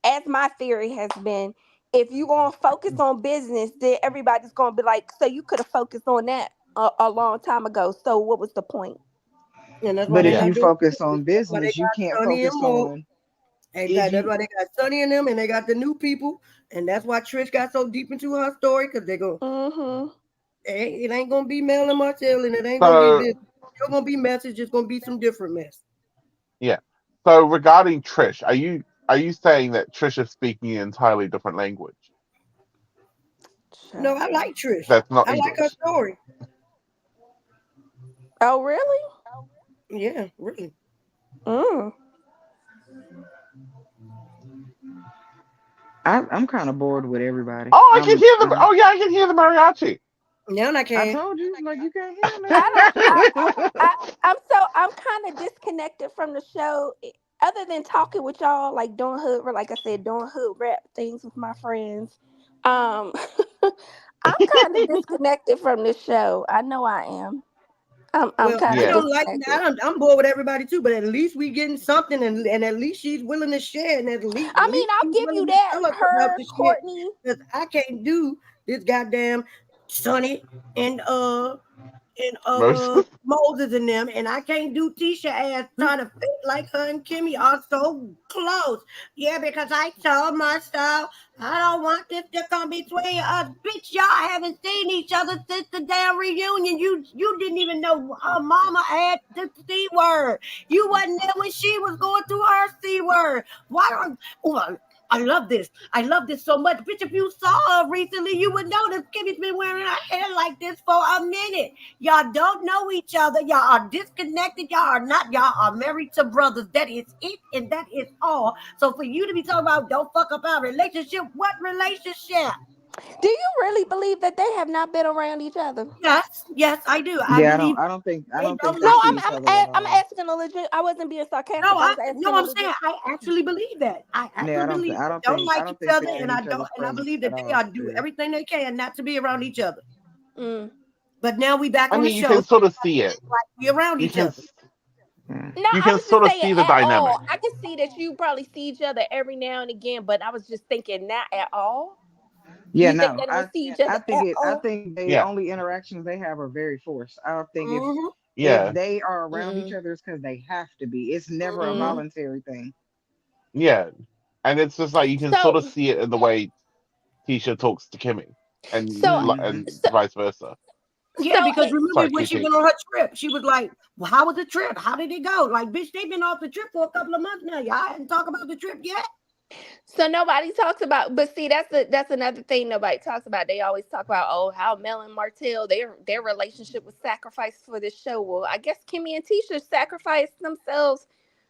as my theory has been, if you're going to focus on business, then everybody's going to be like, so you could have focused on that a long time ago. So what was the point? But if you focus on business, you can't focus on. Exactly. That's why they got Sonny in them, and they got the new people, and that's why Trish got so deep into her story because they go. It ain't gonna be Mel and Martell, and it ain't gonna be this. It's gonna be message. It's gonna be some different mess. Yeah. So regarding Trish, are you saying that Trish is speaking an entirely different language? No, I like Trish. That's not I English. like her story. Oh, really? Yeah, really. I'm kind of bored with everybody. Oh, I can hear the. Oh yeah, I can hear the mariachi. No, I can't. I told you, like you can't hear me. I'm kind of disconnected from the show. Other than talking with y'all, like doing hood rap things with my friends. I'm kind of disconnected from the show. I know I am. I'm bored with everybody too, but at least we getting something, and at least she's willing to share, and at least I'll give you that. Her, Courtney, because I can't do this goddamn Sonny and Moses and them, and I can't do Tisha ass trying to fit like her and Kimmy are so close. Yeah, because I told myself I don't want this to come between us. Bitch, y'all haven't seen each other since the damn reunion. You didn't even know her mama had the C word. You wasn't there when she was going through her C word. Why don't I love this. I love this so much. Bitch, if you saw her recently, you would know that Kimmy's been wearing her hair like this for a minute. Y'all don't know each other. Y'all are disconnected. Y'all are not. Y'all are married to brothers. That is it, and that is all. So for you to be talking about don't fuck up our relationship, what relationship? Do you really believe that they have not been around each other? Yes, I do. I don't think. No, I'm asking a legit. I wasn't being sarcastic. I'm saying I actually believe that. I actually believe they don't like each other, and I believe that they are doing everything they can not to be around each other. But now we back on the show. You can sort of see it. We around each other. No, you can sort of see the dynamic. I can see that you probably see each other every now and again, but I was just thinking not at all. Yeah, you no, think I think the only interactions they have are very forced. I don't think if they are around each other, it's because they have to be. It's never a voluntary thing. Yeah, and it's just like you can sort of see it in the way Tisha talks to Kimmy, and vice versa. Yeah, because remember when she went on her trip, she was like, "Well, how was the trip? How did it go?" Like, bitch, they've been off the trip for a couple of months now. Y'all hadn't talked about the trip yet. So nobody talks about, but see, that's another thing nobody talks about. They always talk about, how Mel and Martell, their relationship was sacrificed for this show. Well, I guess Kimmy and Tisha sacrificed themselves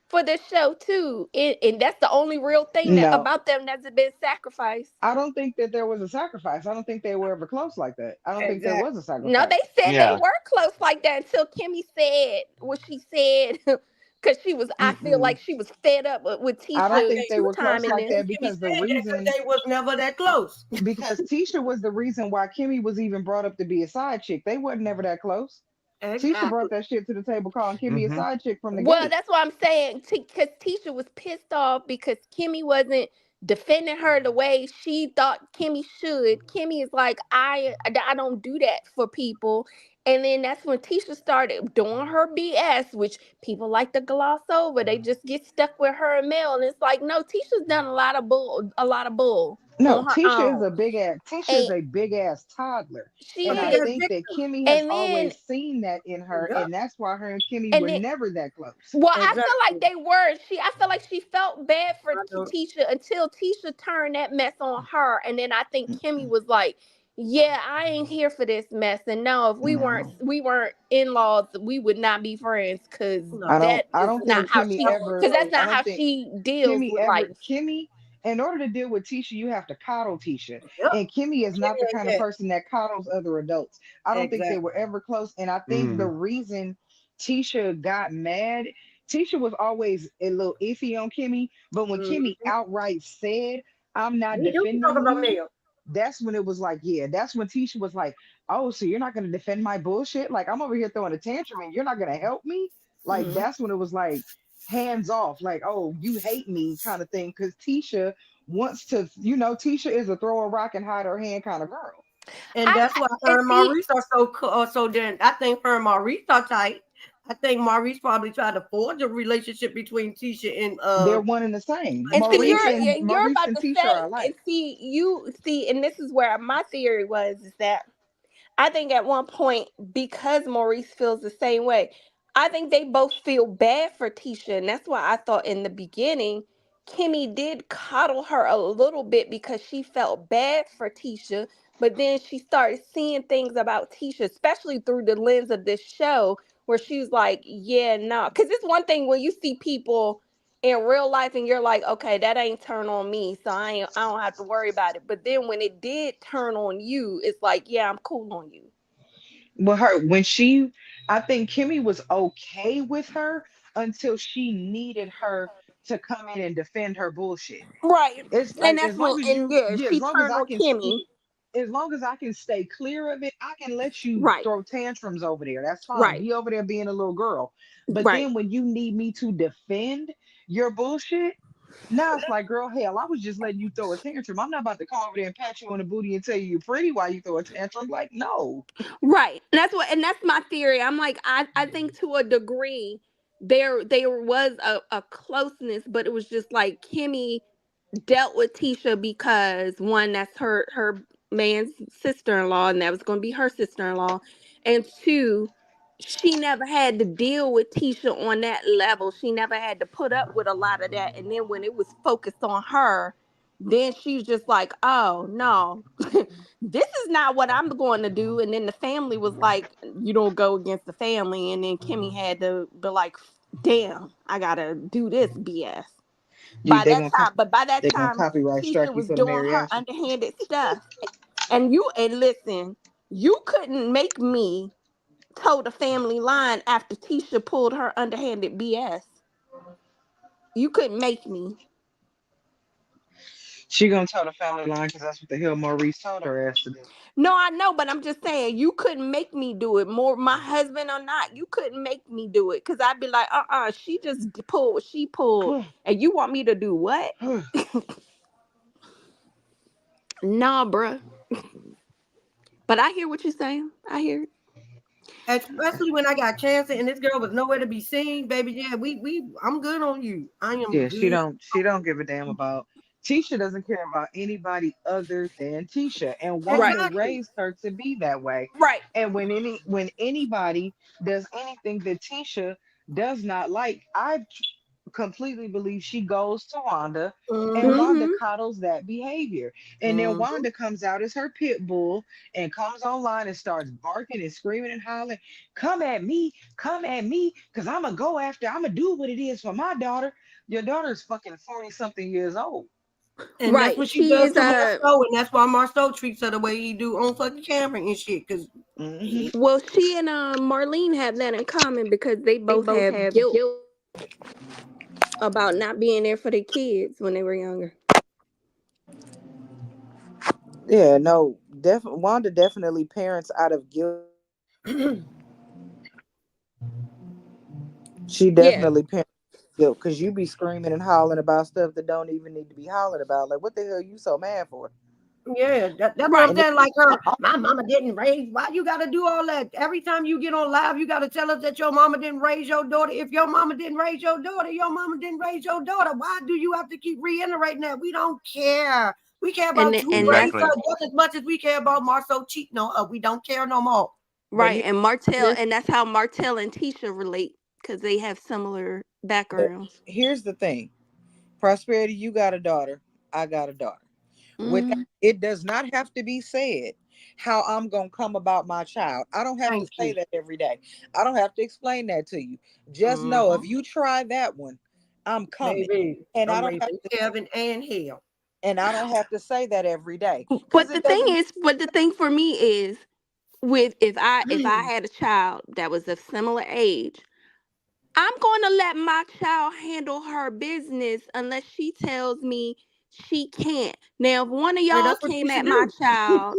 for this show too, and that's the only real thing about them that's been sacrificed. I don't think that there was a sacrifice. I don't think they were ever close like that. I don't think there was a sacrifice. No, they said they were close like that until Kimmy said what she said Because she was, I feel like she was fed up with Tisha. I don't think they were close like that Kimmy because the said that reason they was never that close. because Tisha was the reason why Kimmy was even brought up to be a side chick. They wasn't never that close. Tisha brought that shit to the table, calling Kimmy a side chick from the Well, gate. that's what I'm saying. Because Tisha was pissed off because Kimmy wasn't defending her the way she thought Kimmy should. Kimmy is like, I don't do that for people. And then that's when Tisha started doing her BS, which people like to gloss over. They just get stuck with her and Mel. And it's like, no, Tisha's done a lot of bull No, on her Tisha is own. a big ass. Tisha is a big ass toddler, She and I is. think that Kimmy has And then, always seen that in her, and that's why her and Kimmy and were then, never that close. well, I feel like they were. I feel like she felt bad for Tisha until Tisha turned that mess on her, and then I think Kimmy was like, "Yeah, I ain't here for this mess." And no, if we weren't in-laws, we would not be friends because I that don't is not think how Kimmy she. ever. Because that's I not don't how think she deals with life. Kimmy, in order to deal with Tisha, you have to coddle Tisha. Yep. And Kimmy is not the kind of that. person that coddles other adults. I don't think they Exactly. were ever close. And I think the reason Tisha got mad, Tisha was always a little iffy on Kimmy, but when Kimmy outright said, I'm not We do talk defending about you, Mel. that's when it was like, yeah, that's when Tisha was like, oh, so you're not going to defend my bullshit? Like, I'm over here throwing a tantrum and you're not going to help me? Like, that's when it was like, hands off, like, oh, you hate me kind of thing. Because Tisha wants to, Tisha is a throw a rock and hide her hand kind of girl. And that's why her and Maurice are so then I think her and Maurice are tight. I think Maurice probably tried to forge a relationship between Tisha and they're one and the same. And see, Maurice you're about and to Tisha say, are alike. and this is where my theory is that I think at one point, because Maurice feels the same way, I think they both feel bad for Tisha. And that's why I thought in the beginning, Kimmy did coddle her a little bit because she felt bad for Tisha. But then she started seeing things about Tisha, especially through the lens of this show, where she was like, yeah, no. Because it's one thing when you see people in real life and you're like, okay, that ain't turn on me, so I don't have to worry about it. But then when it did turn on you, it's like, yeah, I'm cool on you. Well, I think Kimmy was okay with her until she needed her to come in and defend her bullshit. Right. It's And like that's when, she as long as turned I on can Kimmy. as long as I can stay clear of it, I can let you Right. throw tantrums over there. That's fine. Right. Be over there being a little girl. But Right. then when you need me to defend your bullshit, now it's like, girl, hell, I was just letting you throw a tantrum. I'm not about to come over there and pat you on the booty and tell you you're pretty while you throw a tantrum. Like, no. Right. And that's my theory. I'm like, I think to a degree there was a closeness, but it was just like Kimmy dealt with Tisha because one, that's her man's sister-in-law, and that was going to be her sister-in-law, and two, she never had to deal with Tisha on that level. She never had to put up with a lot of that. And then when it was focused on her, then she was just like, oh no, this is not what I'm going to do. And then the family was like, you don't go against the family. And then Kimmy had to be like, damn, I gotta do this BS. By that time, copyright strike Tisha you was for the doing her mariachi. underhanded stuff. And listen, you couldn't make me toe the family line after Tisha pulled her underhanded BS. You couldn't make me. She gonna tell the family line because that's what the hell Maurice told her ass to do. No, I know, but I'm just saying you couldn't make me do it. More my husband or not, you couldn't make me do it because I'd be like, she just pulled what she pulled, and you want me to do what? Nah, bruh. But I hear what you're saying. I hear it. Especially when I got chance and this girl was nowhere to be seen, baby. Yeah, I'm good on you. I am Yeah, good. she don't give a damn about Tisha doesn't care about anybody other than Tisha. And Wanda raised her to be that way. Right. And when anybody does anything that Tisha does not like, I completely believe she goes to Wanda and Wanda coddles that behavior. And then Wanda comes out as her pit bull and comes online and starts barking and screaming and hollering, come at me, because I'm gonna do what it is for my daughter. Your daughter's fucking 40-something years old. And that's what she does to Marceau, and that's why Marceau treats her the way he do on fucking camera and shit. Cause well, she and Marlene have that in common because they both have guilt about not being there for their kids when they were younger. Yeah, no, Wanda definitely parents out of guilt. She Yeah. definitely parents guilt because you be screaming and hollering about stuff that don't even need to be hollering about. Like, what the hell you so mad for? Yeah, that's what I'm Right. saying. Like her, my mama didn't raise. Why you got to do all that? Every time you get on live, you got to tell us that your mama didn't raise your daughter. If your mama didn't raise your daughter, your mama didn't raise your daughter. Why do you have to keep reiterating that? We don't care. We care about who raised her just as much as we care about Marceau cheating on her. We don't care no more. Right, and Martell, and that's how Martell and Tisha relate because they have similar backgrounds. Here's the thing, Prosperity, you got a daughter. I got a daughter. With that, Mm. it does not have to be said how I'm gonna come about my child. I don't have to say that every day. I don't have to explain that to you. Just know if you try that one, I'm coming, Baby, and I I'm don't have raising to. heaven and hell. And I don't have to say that every day. But the thing for me is, with if I had a child that was of similar age, I'm going to let my child handle her business unless she tells me she can't. Now, if one of Hey, y'all that's what you came should at my do. child,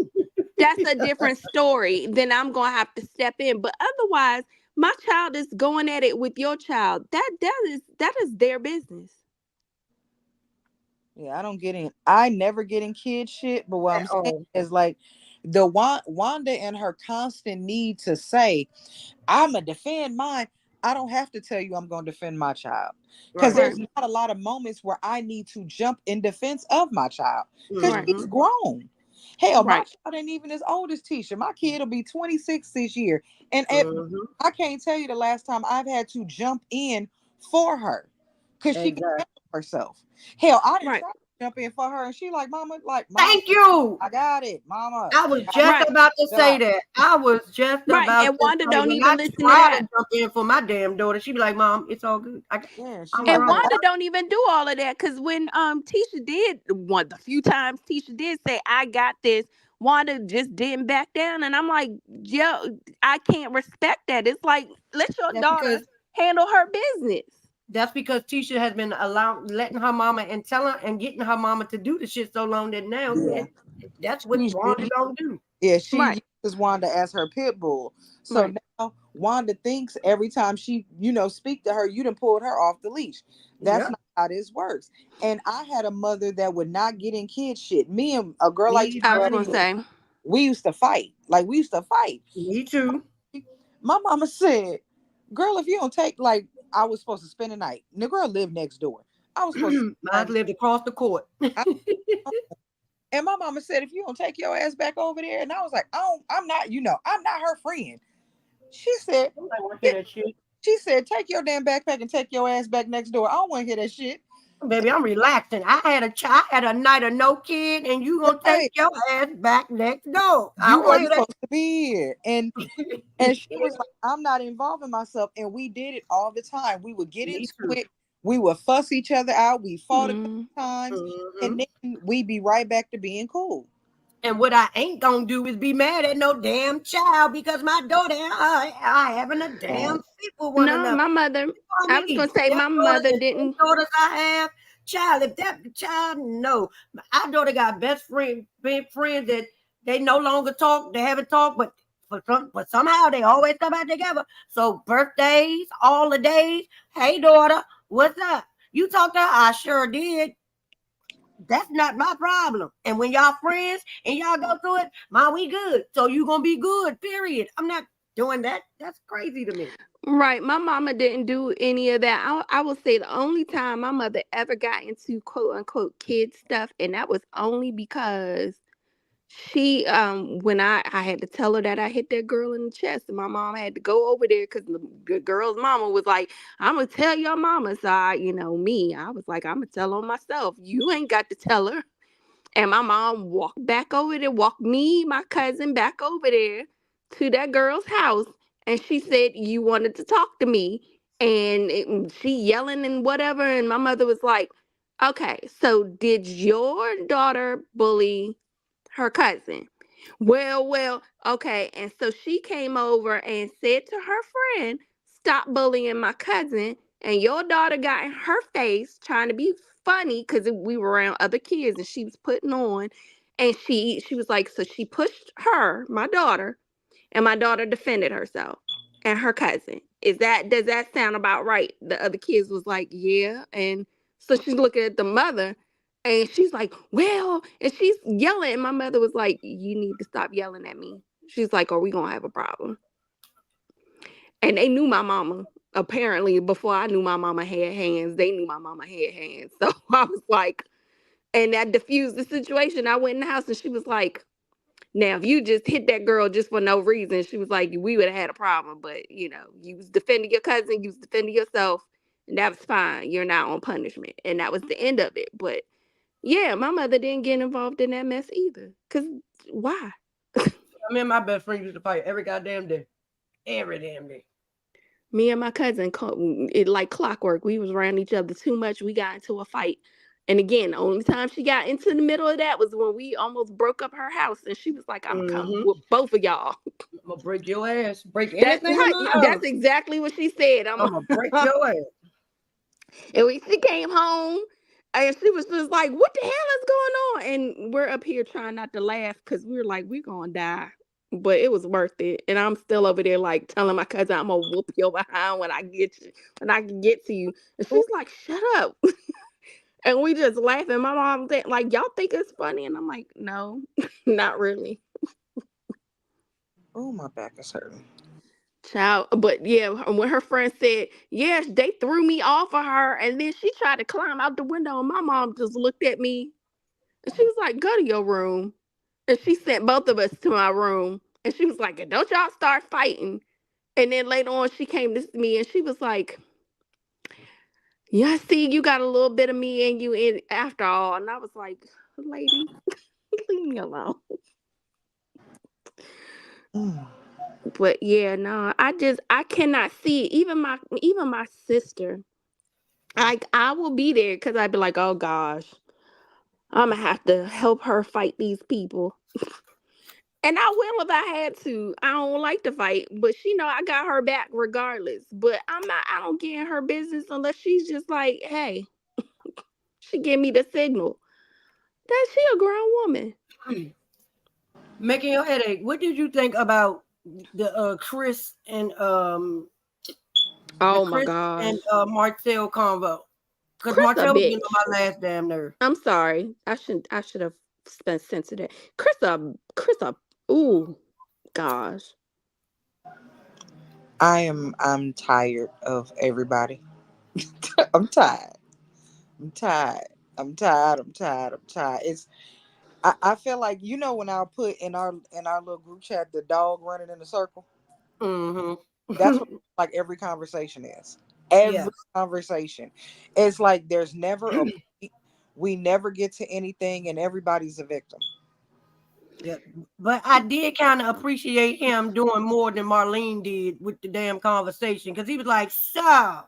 that's a different story. Then I'm going to have to step in. But otherwise, my child is going at it with your child. That is their business. Yeah, I don't get in. I never get in kid shit. But what I'm saying is like the Wanda and her constant need to say, "I'ma defend mine." I don't have to tell you I'm going to defend my child because there's not a lot of moments where I need to jump in defense of my child because she's grown. Hell, my child ain't even as old as Tisha. My kid will be 26 this year, and I can't tell you the last time I've had to jump in for her because she can handle herself. Hell, I didn't try to jump in for her, and she like, "Mama, like, Mom, Thank you. I got it, Mama." I was just about to say that. I was just about And to Wanda say don't when even I listen to try to that. jump in for my damn daughter, she be like, "Mom, it's all good." I'm And grown. Wanda don't even do all of that because when Tisha did the few times Tisha did say I got this, Wanda just didn't back down, and I'm like, yo, I can't respect that. It's like let your That's daughter because handle her business. That's because Tisha has been letting her mama and telling and getting her mama to do the shit so long that now that's what Wanda don't do. Yeah, she uses Wanda as her pit bull. So now Wanda thinks every time she, speak to her, you done pulled her off the leash. That's not how this works. And I had a mother that would not get in kid shit. Me and a girl like I was gonna say we used to fight. Like we used to fight. Me too. My mama said, "Girl, if you don't take I was supposed to spend the night. The girl lived next door. I was supposed to Mine lived across the court. And my mama said, if you don't take your ass back over there, and I was like, oh, I'm not, I'm not her friend. She said, she said, take your damn backpack and take your ass back next door. I don't want to hear that shit. Baby, I'm relaxing. I had a night of no kid, and you gonna take your ass back next door. You wasn't supposed to be here. And she was like, I'm not involving myself. And we did it all the time. We would get into it. We would fuss each other out. We fought a couple times. And then we'd be right back to being cool. And what I ain't gonna do is be mad at no damn child because my daughter and I having a damn fit with one another. my mother. I was gonna say my mother didn't. Daughters I have, child. If that child, no, our daughter got best friends that they no longer talk. They haven't talked, but but somehow they always come back together. So birthdays, all the days. Hey, daughter, what's up? You talked to her? I sure did. That's not my problem. And when y'all friends and y'all go through it, we good. So you gonna be good, period. I'm not doing that. That's crazy to me. Right, my mama didn't do any of that. I will say the only time my mother ever got into quote unquote kid stuff, and that was only because she when I had to tell her that I hit that girl in the chest, and my mom had to go over there because the girl's mama was like, I'm gonna tell your mama. So I was like, I'm gonna tell on myself. You ain't got to tell her. And my mom walked me, my cousin, back over there to that girl's house. And she said, you wanted to talk to me. And she yelling and whatever. And my mother was like, okay, so did your daughter bully her cousin? Well, okay. And so she came over and said to her friend, stop bullying my cousin. and your daughter got in her face trying to be funny because we were around other kids and she was putting on, and she was like, so she pushed her, my daughter, and my daughter defended herself and her cousin. Does that sound about right? The other kids was like, yeah. And so she's looking at the mother and she's like, well, and she's yelling. And my mother was like, you need to stop yelling at me. She's like, are we going to have a problem? And they knew my mama. Apparently, before I knew my mama had hands, they knew my mama had hands. So I was like, and that diffused the situation. I went in the house and she was like, now, if you just hit that girl just for no reason, she was like, we would have had a problem. But, you was defending your cousin, you was defending yourself, and that was fine. You're not on punishment. And that was the end of it. But, yeah, my mother didn't get involved in that mess either. Because why? Me and my best friend used to fight every goddamn day. Every damn day. Me and my cousin, it like clockwork. We was around each other too much. We got into a fight. And again, the only time she got into the middle of that was when we almost broke up her house. And she was like, I'm coming with both of y'all. I'm going to break your ass. Break anything. That's exactly what she said. I'm going to break your ass. And when she came home, and she was just like, what the hell is going on? And we're up here trying not to laugh because we were like, we're going to die. But it was worth it. And I'm still over there like telling my cousin, I'm going to whoop your behind when I can get to you. And she's like, shut up. And we just laughing. My mom said, like, y'all think it's funny? And I'm like, no, not really. Oh, my back is hurting. Child, but yeah, when her friend said, yes, they threw me off of her, and then she tried to climb out the window, and my mom just looked at me, and she was like, go to your room. And she sent both of us to my room, and she was like, don't y'all start fighting. And then later on, she came to me, and she was like, yeah, I see you got a little bit of me in you in after all. And I was like, lady, leave me alone. But yeah, no, I cannot see it. Even my sister, I will be there because I'd be like, oh gosh, I'm gonna have to help her fight these people. And I will if I had to. I don't like to fight, but she know I got her back regardless. But I don't get in her business unless she's just like, hey, she give me the signal that she a grown woman. Making your headache. What did you think about the Chris and oh my gosh, and Martell convo? Because Martell was getting on my last damn nerve. I'm sorry. I should have spent sense of that. Chris, ooh, gosh. I'm tired of everybody. I'm tired. It's I feel like when I put in our little group chat the dog running in a circle. Mm-hmm. That's what like every conversation is. Every conversation. It's like there's never we never get to anything and everybody's a victim. Yeah, but I did kind of appreciate him doing more than Marlene did with the damn conversation because he was like, so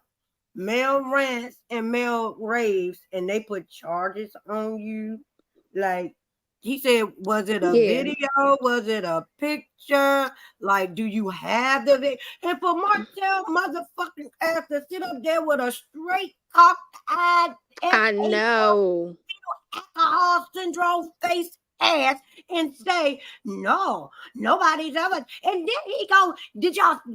Mel rants and Mel raves and they put charges on you. Like he said, was it a video? Was it a picture? Like, do you have the video? And for Martell motherfucking ass to sit up there with a straight cocked-eyed I know alcohol syndrome face ass and say, no, nobody's ever. And then he go,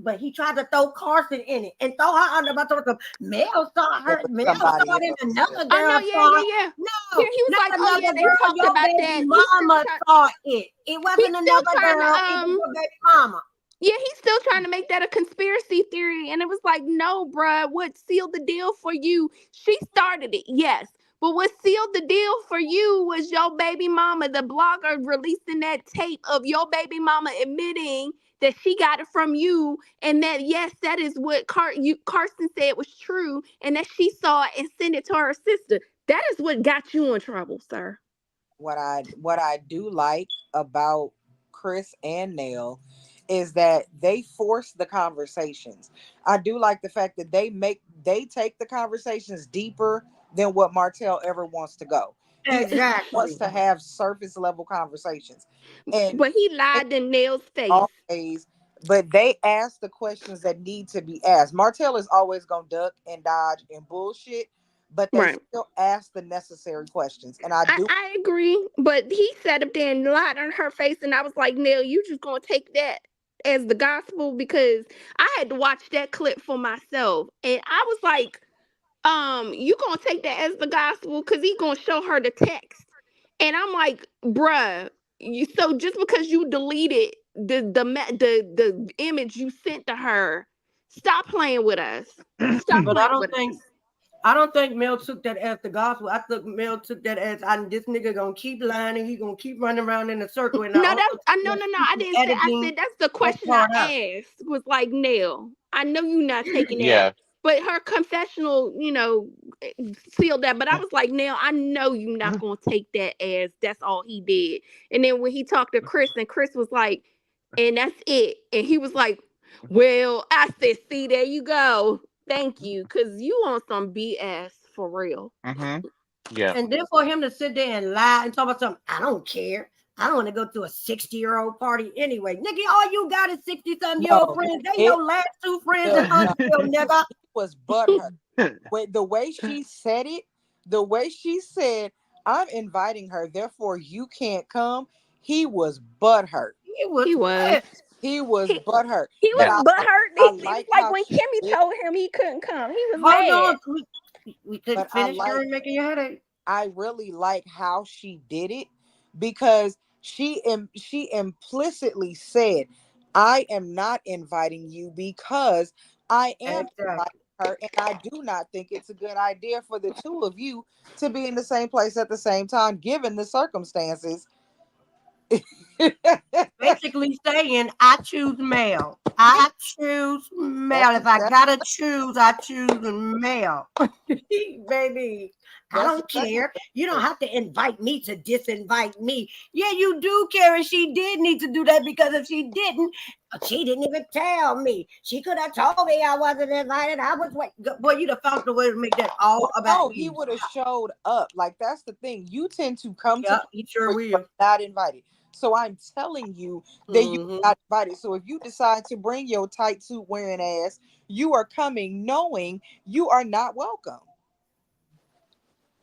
but he tried to throw Carson in it and throw her under my throat. Mel saw her. Mel saw it in another girl. Yeah. No, he was like, oh yeah, they talked your about baby that. Mama saw it. It wasn't another girl. It was your baby mama. Yeah, he's still trying to make that a conspiracy theory. And it was like, no, bruh, what sealed the deal for you? She started it, yes. But what sealed the deal for you was your baby mama, the blogger releasing that tape of your baby mama admitting that she got it from you. And that, yes, that is what Carson said was true. And that she saw it and sent it to her sister. That is what got you in trouble, sir. What I do like about Chris and Nell is that they force the conversations. I do like the fact that they take the conversations deeper than what Martell ever wants to go. Exactly. He wants to have surface level conversations. But he lied in Nell's face. Always but they ask the questions that need to be asked. Martell is always gonna duck and dodge and bullshit, but they still ask the necessary questions. And I agree, but he sat up there and lied on her face, and I was like, Nell, you just gonna take that as the gospel? Because I had to watch that clip for myself, and I was like, you gonna take that as the gospel? Because he gonna show her the text, and I'm like, bruh, so just because you deleted the image you sent to her, stop playing with us. Stop But playing with us. I don't think Mel took that as the gospel. I think Mel took that as this nigga gonna keep lying and he gonna keep running around in a circle. And No, no. I didn't say. I said that's the question I asked. Was like, Nell, I know you're not taking that, Yeah. but her confessional, sealed that. But I was like, Nell, I know you're not gonna take that as that's all he did. And then when he talked to Chris, and Chris was like, and that's it. And he was like, well, I said, see, there you go. Thank you, because you on some BS for real. Yeah. And then for him to sit there and lie and talk about something, I don't care. I don't want to go to a 60-year-old party anyway. Nigga, all you got is 60-something-year-old friends. They your last two friends in Huntsville, nigga. He was butthurt. The way she said it, the way she said, I'm inviting her, therefore you can't come. He was butthurt. He was. He was butthurt. He But was butthurt. I It like was like how when she Kimmy did- told him he couldn't come. He was Hold mad. on. We couldn't But I finish like- making your headache. I really like how she did it because she implicitly said, I am not inviting you because I am inviting her, and I do not think it's a good idea for the two of you to be in the same place at the same time, given the circumstances. Basically saying, I choose male. I choose male. If I gotta choose, I choose male. Baby, I don't care. You don't have to invite me to disinvite me. Yeah, you do care, and she did need to do that because if she didn't even tell me. She could have told me I wasn't invited. I was wait. Boy, you'd have found a way to make that all about he you. would have showed up. Like, that's the thing. You tend to come to he sure where you're not invited. So I'm telling you that you're not invited. So if you decide to bring your tight suit wearing ass, you are coming knowing you are not welcome.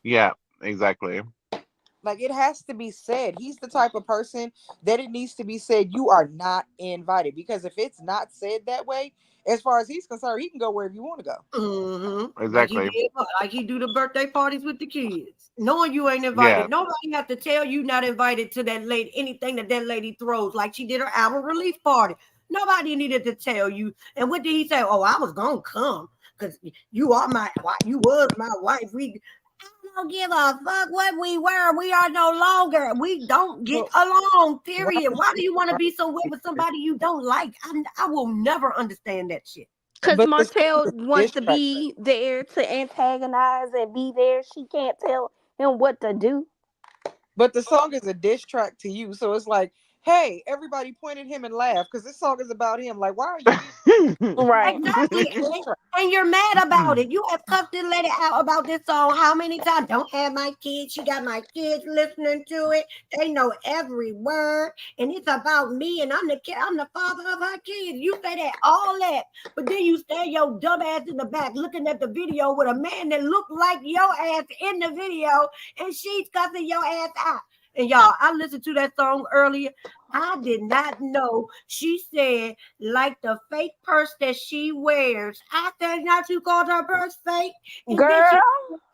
Yeah, exactly. Like, it has to be said. He's the type of person that it needs to be said, you are not invited. Because if it's not said that way, as far as he's concerned, he can go wherever you want to go. Exactly. Like he do the birthday parties with the kids, knowing you ain't invited. Yeah. Nobody have to tell you not invited to that lady, anything that lady throws, like she did her album release party. Nobody needed to tell you. And what did he say? Oh, I was gonna come because you was my wife. I don't give a fuck what we were. We are no longer. We don't get along, period. Why do you want to be so weird with somebody you don't like? I will never understand that shit. Because Martell wants to be there to antagonize and be there. She can't tell him what to do. But the song is a diss track to you. So it's like, hey, everybody point at him and laugh because this song is about him. Like, why are you right? Exactly. And you're mad about it. You have cussed this lady out about this song how many times? Don't have my kids. She got my kids listening to it. They know every word. And it's about me, and I'm the father of her kids. You say that, all that. But then you stand your dumb ass in the back looking at the video with a man that looked like your ass in the video, and she's cussing your ass out. And y'all, I listened to that song earlier. I did not know she said, like the fake purse that she wears. I said, not you called her purse fake. And girl, then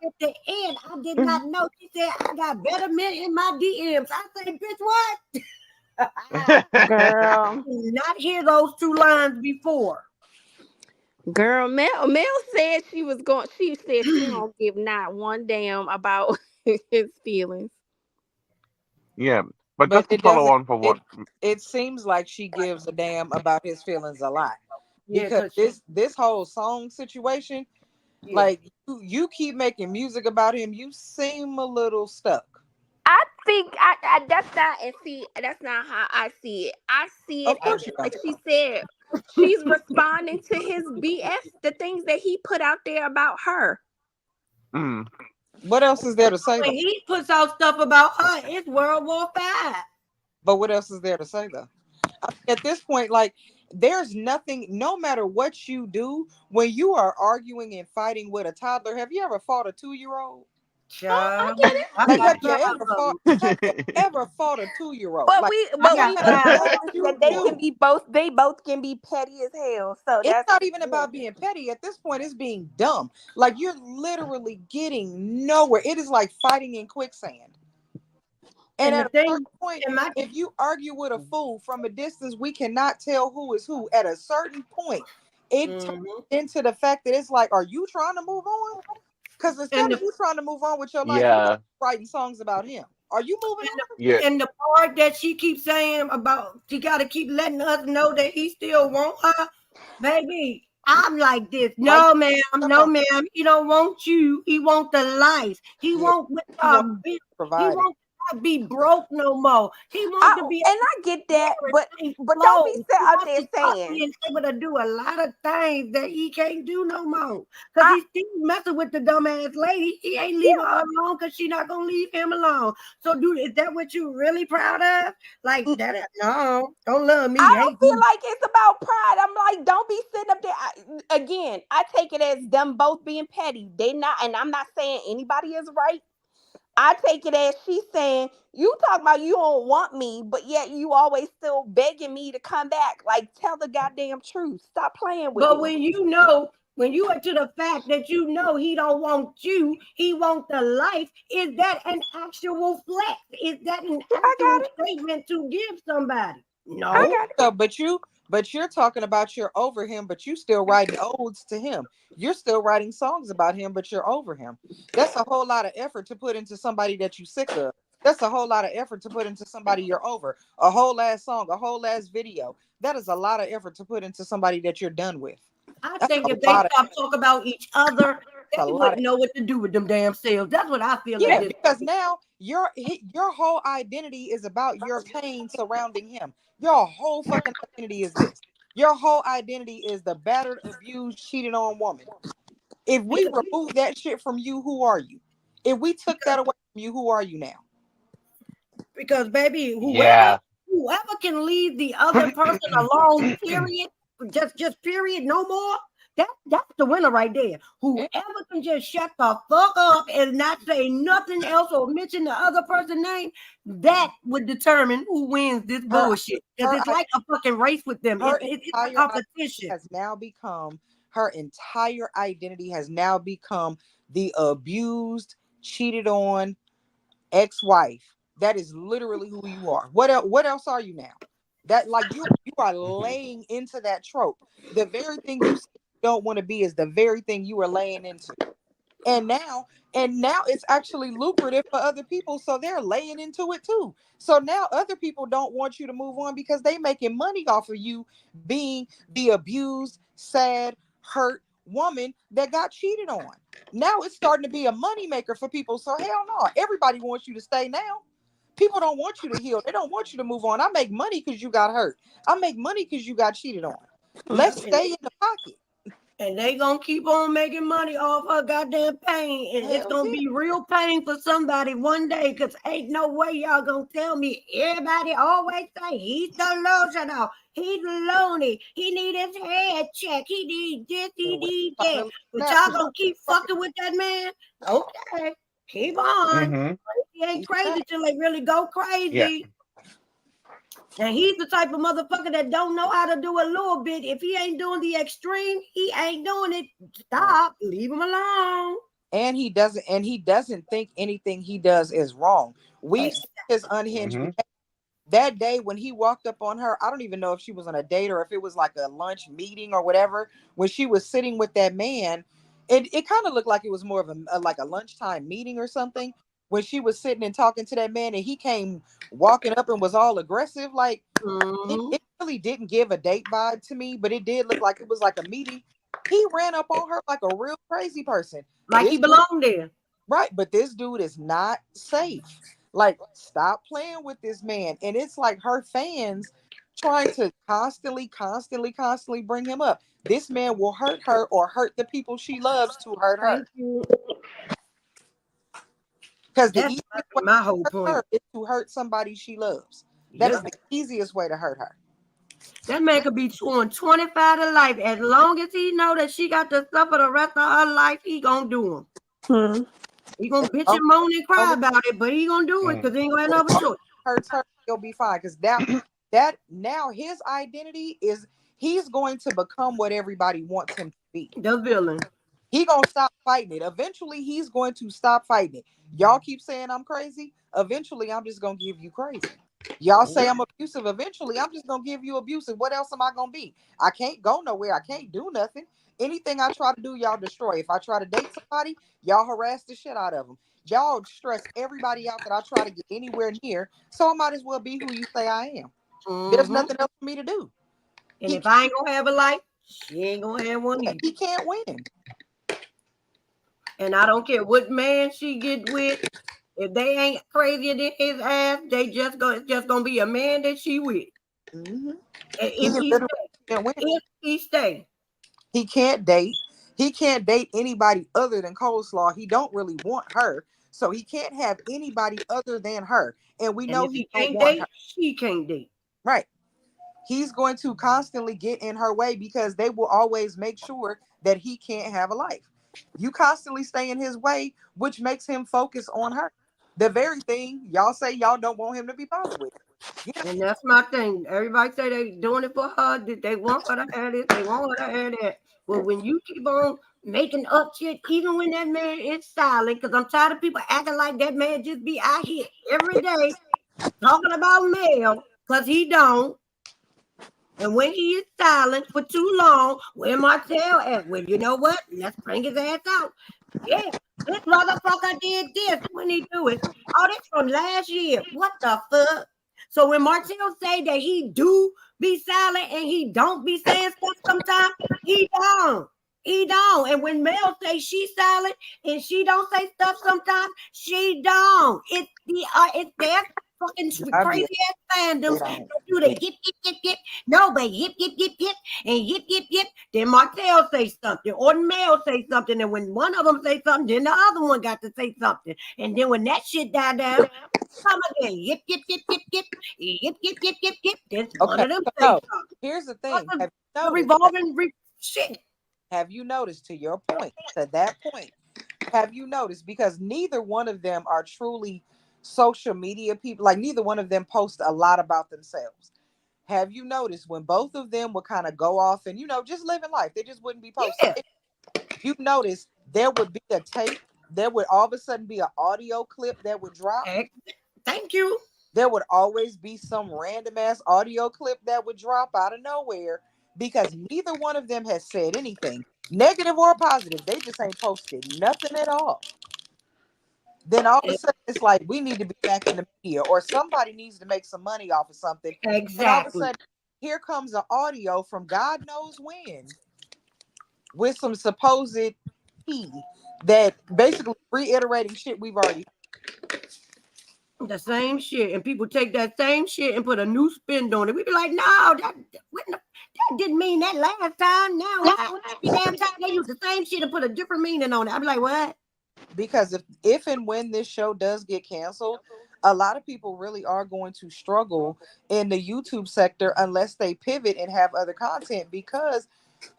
she, at the end, I did not know. She said, I got better men in my DMs. I said, bitch, what? Girl. I did not hear those two lines before. Girl, Mel said she was going. She said she don't give not one damn about his feelings. Yeah, but just to follow on for what it seems like she gives a damn about his feelings a lot. Yeah, because this whole song situation, like you keep making music about him, you seem a little stuck. I think I that's not, and see, that's not how I see it. I see it as, like she said, she's responding to his BS, the things that he put out there about her. What else is there to say? When he puts out stuff about her, it's World War V. But what else is there to say though? At this point, like, there's nothing, no matter what you do, when you are arguing and fighting with a toddler. Have you ever fought a 2-year-old? I get it. Like, have you ever fought a 2-year-old? But Like, we established that they both can be petty as hell. So it's that's not even about being petty at this point. It's being dumb. Like, you're literally getting nowhere. It is like fighting in quicksand. And at a certain point, if you argue with a fool from a distance, we cannot tell who is who. At a certain point, it turns into the fact that it's like, are you trying to move on? Because instead of you trying to move on with your life, you're writing songs about him. Are you moving on? Yeah. And the part that she keeps saying about she got to keep letting us know that he still want her, baby. I'm like this. No, ma'am. No, ma'am. He don't want you. He want the life. He won't. He won't not be broke no more. He wants to be. And I get that, but don't be sitting out there saying he's able to do a lot of things that he can't do no more. Because he's still messing with the dumbass lady. He ain't leaving her alone because she's not gonna leave him alone. So, dude, is that what you really proud of? Like that? No, don't love me. I don't feel like it's about pride. I'm like, don't be sitting up there. Again, I take it as them both being petty. They not, and I'm not saying anybody is right. I take it as she's saying, you talk about you don't want me, but yet you always still begging me to come back. Like, tell the goddamn truth. Stop playing with me. But when you are to the fact that you know he don't want you, he wants the life, is that an actual flex? Is that an actual statement to give somebody? No. So, but you're talking about you're over him, but you still writing odes to him. You're still writing songs about him, but you're over him. That's a whole lot of effort to put into somebody that you sick of. That's a whole lot of effort to put into somebody you're over. A whole ass song, a whole ass video. That is a lot of effort to put into somebody that you're done with. I think if they stop talking about each other, they wouldn't know what to do with them damn selves. That's what I feel like. Because now your whole identity is about your pain surrounding him. Your whole fucking identity is this. Your whole identity is the battered, abused, cheated on woman. If we remove that shit from you, who are you? If we took that away from you, who are you now? Because baby, whoever can leave the other person alone, period, just period, no more. That's the winner right there. Whoever can just shut the fuck up and not say nothing else or mention the other person's name, that would determine who wins this bullshit. Because it's like a fucking race with them. It's a competition. Her entire identity has now become the abused, cheated on ex-wife. That is literally who you are. What else are you now? That, like, you are laying into that trope. The very thing you don't want to be is the very thing you are laying into. And now it's actually lucrative for other people, so they're laying into it too. So now other people don't want you to move on because they making money off of you being the abused, sad, hurt woman that got cheated on. Now it's starting to be a money maker for people. So hell no, everybody wants you to stay now. People don't want you to heal. They don't want you to move on. I make money because you got hurt. I make money because you got cheated on. Let's stay in the pocket. And they gonna keep on making money off her goddamn pain. And it's gonna be real pain for somebody one day, because ain't no way y'all gonna tell me. Everybody always say he's delusional, he's lonely, he need his head checked, he need this, he need that. But y'all gonna keep fucking with that man? Okay, keep on. He ain't crazy till they really go crazy. Yeah. And he's the type of motherfucker that don't know how to do a little bit. If he ain't doing the extreme, he ain't doing it. Stop. Leave him alone. And he doesn't think anything he does is wrong. We've seen his unhinged that day when he walked up on her. I don't even know if she was on a date or if it was like a lunch meeting or whatever. When she was sitting with that man, it kind of looked like it was more of a lunchtime meeting or something. When she was sitting and talking to that man and he came walking up and was all aggressive, like it really didn't give a date vibe to me, but it did look like it was like a meeting. He ran up on her like a real crazy person. Like he belonged there. Right, but this dude is not safe. Like, stop playing with this man. And it's like her fans trying to constantly bring him up. This man will hurt her or hurt the people she loves to hurt her. Because the easiest way my whole point is to hurt somebody she loves. That is the easiest way to hurt her. That man could be doing 25 to life. As long as he know that she got to suffer the rest of her life, he gonna do them. He gonna bitch and moan and cry about it, but he gonna do it because he ain't gonna have no other choice. Hurts her, he'll be fine. Because that now his identity is he's going to become what everybody wants him to be. The villain. He gonna stop fighting it. Eventually, he's going to stop fighting it. Y'all keep saying I'm crazy. Eventually, I'm just gonna give you crazy. Y'all say I'm abusive. Eventually, I'm just gonna give you abusive. What else am I gonna be? I can't go nowhere. I can't do nothing. Anything I try to do, y'all destroy. If I try to date somebody, y'all harass the shit out of them. Y'all stress everybody out that I try to get anywhere near. So I might as well be who you say I am. There's nothing else for me to do. And if I ain't gonna have a life, she ain't gonna have one either. He can't win. And I don't care what man she get with. If they ain't crazier than his ass, they just gonna be a man that she with. If he stay. He can't date. He can't date anybody other than Coleslaw. He don't really want her, so he can't have anybody other than her. And we know he can't don't want date. her. She can't date. Right. He's going to constantly get in her way because they will always make sure that he can't have a life. You constantly stay in his way, which makes him focus on her. The very thing y'all say y'all don't want him to be bothered with. And that's my thing. Everybody say they doing it for her. They want her to have this. They want her to have that. But when you keep on making up shit, even when that man is silent, because I'm tired of people acting like that man just be out here every day talking about male, because he don't. And when he is silent for too long, where Martell at? Well, you know what? Let's bring his ass out. Yeah, this motherfucker did this. When he do it? Oh, this from last year. What the fuck? So when Martell say that he do be silent and he don't be saying stuff sometimes, he don't. He don't. And when Mel say she's silent and she don't say stuff sometimes, she don't. It's their fucking crazy ass fandoms that do the hip. No, but hip, and hip. Then Martell say something, or Mel say something, and when one of them say something, then the other one got to say something. And then when that shit die down, come again, hip. Then one of them say something. Here's the thing. Have you noticed revolving shit. Have you noticed, to your point, to that point, have you noticed, because neither one of them are truly social media people, like neither one of them post a lot about themselves. Have you noticed when both of them would kind of go off and, just living life, they just wouldn't be posting. Yeah. You notice there would be a tape, there would all of a sudden be an audio clip that would drop. Thank you. There would always be some random ass audio clip that would drop out of nowhere because neither one of them has said anything, negative or positive. They just ain't posted nothing at all. Then all of a sudden it's like, we need to be back in the media, or somebody needs to make some money off of something. Exactly. And all of a sudden, here comes an audio from God knows when with some supposed tea that basically reiterating shit we've already heard. The same shit, and people take that same shit and put a new spin on it. We be like, no, that didn't mean that last time. Now every damn time they use the same shit and put a different meaning on it. I'm like, what? Because if and when this show does get canceled, a lot of people really are going to struggle in the YouTube sector unless they pivot and have other content, because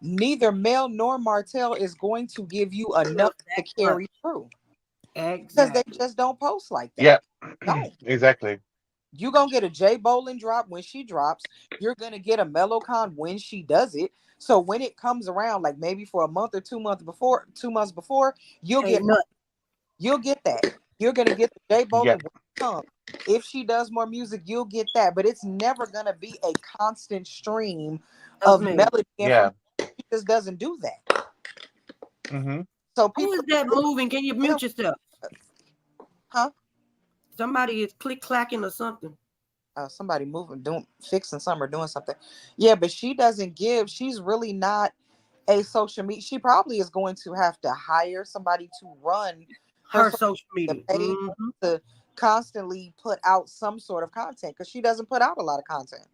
neither Mel nor Martell is going to give you enough to carry through. Exactly. Because they just don't post like that. Yeah, don't. Exactly. You're going to get a Jay Bolin drop when she drops. You're going to get a Mellowcon when she does it. So when it comes around, like maybe for a month or 2 months before, you'll get that. You're going to get the Jay Bolin when it comes. If she does more music, you'll get that. But it's never going to be a constant stream of melody. Yeah. She just doesn't do that. Mm-hmm. So who is that moving? Can you mute yourself? Huh? Somebody is click-clacking or something. Somebody moving, fixing something or doing something. Yeah, but she doesn't give. She's really not a social media. She probably is going to have to hire somebody to run her social media page to constantly put out some sort of content, because she doesn't put out a lot of content.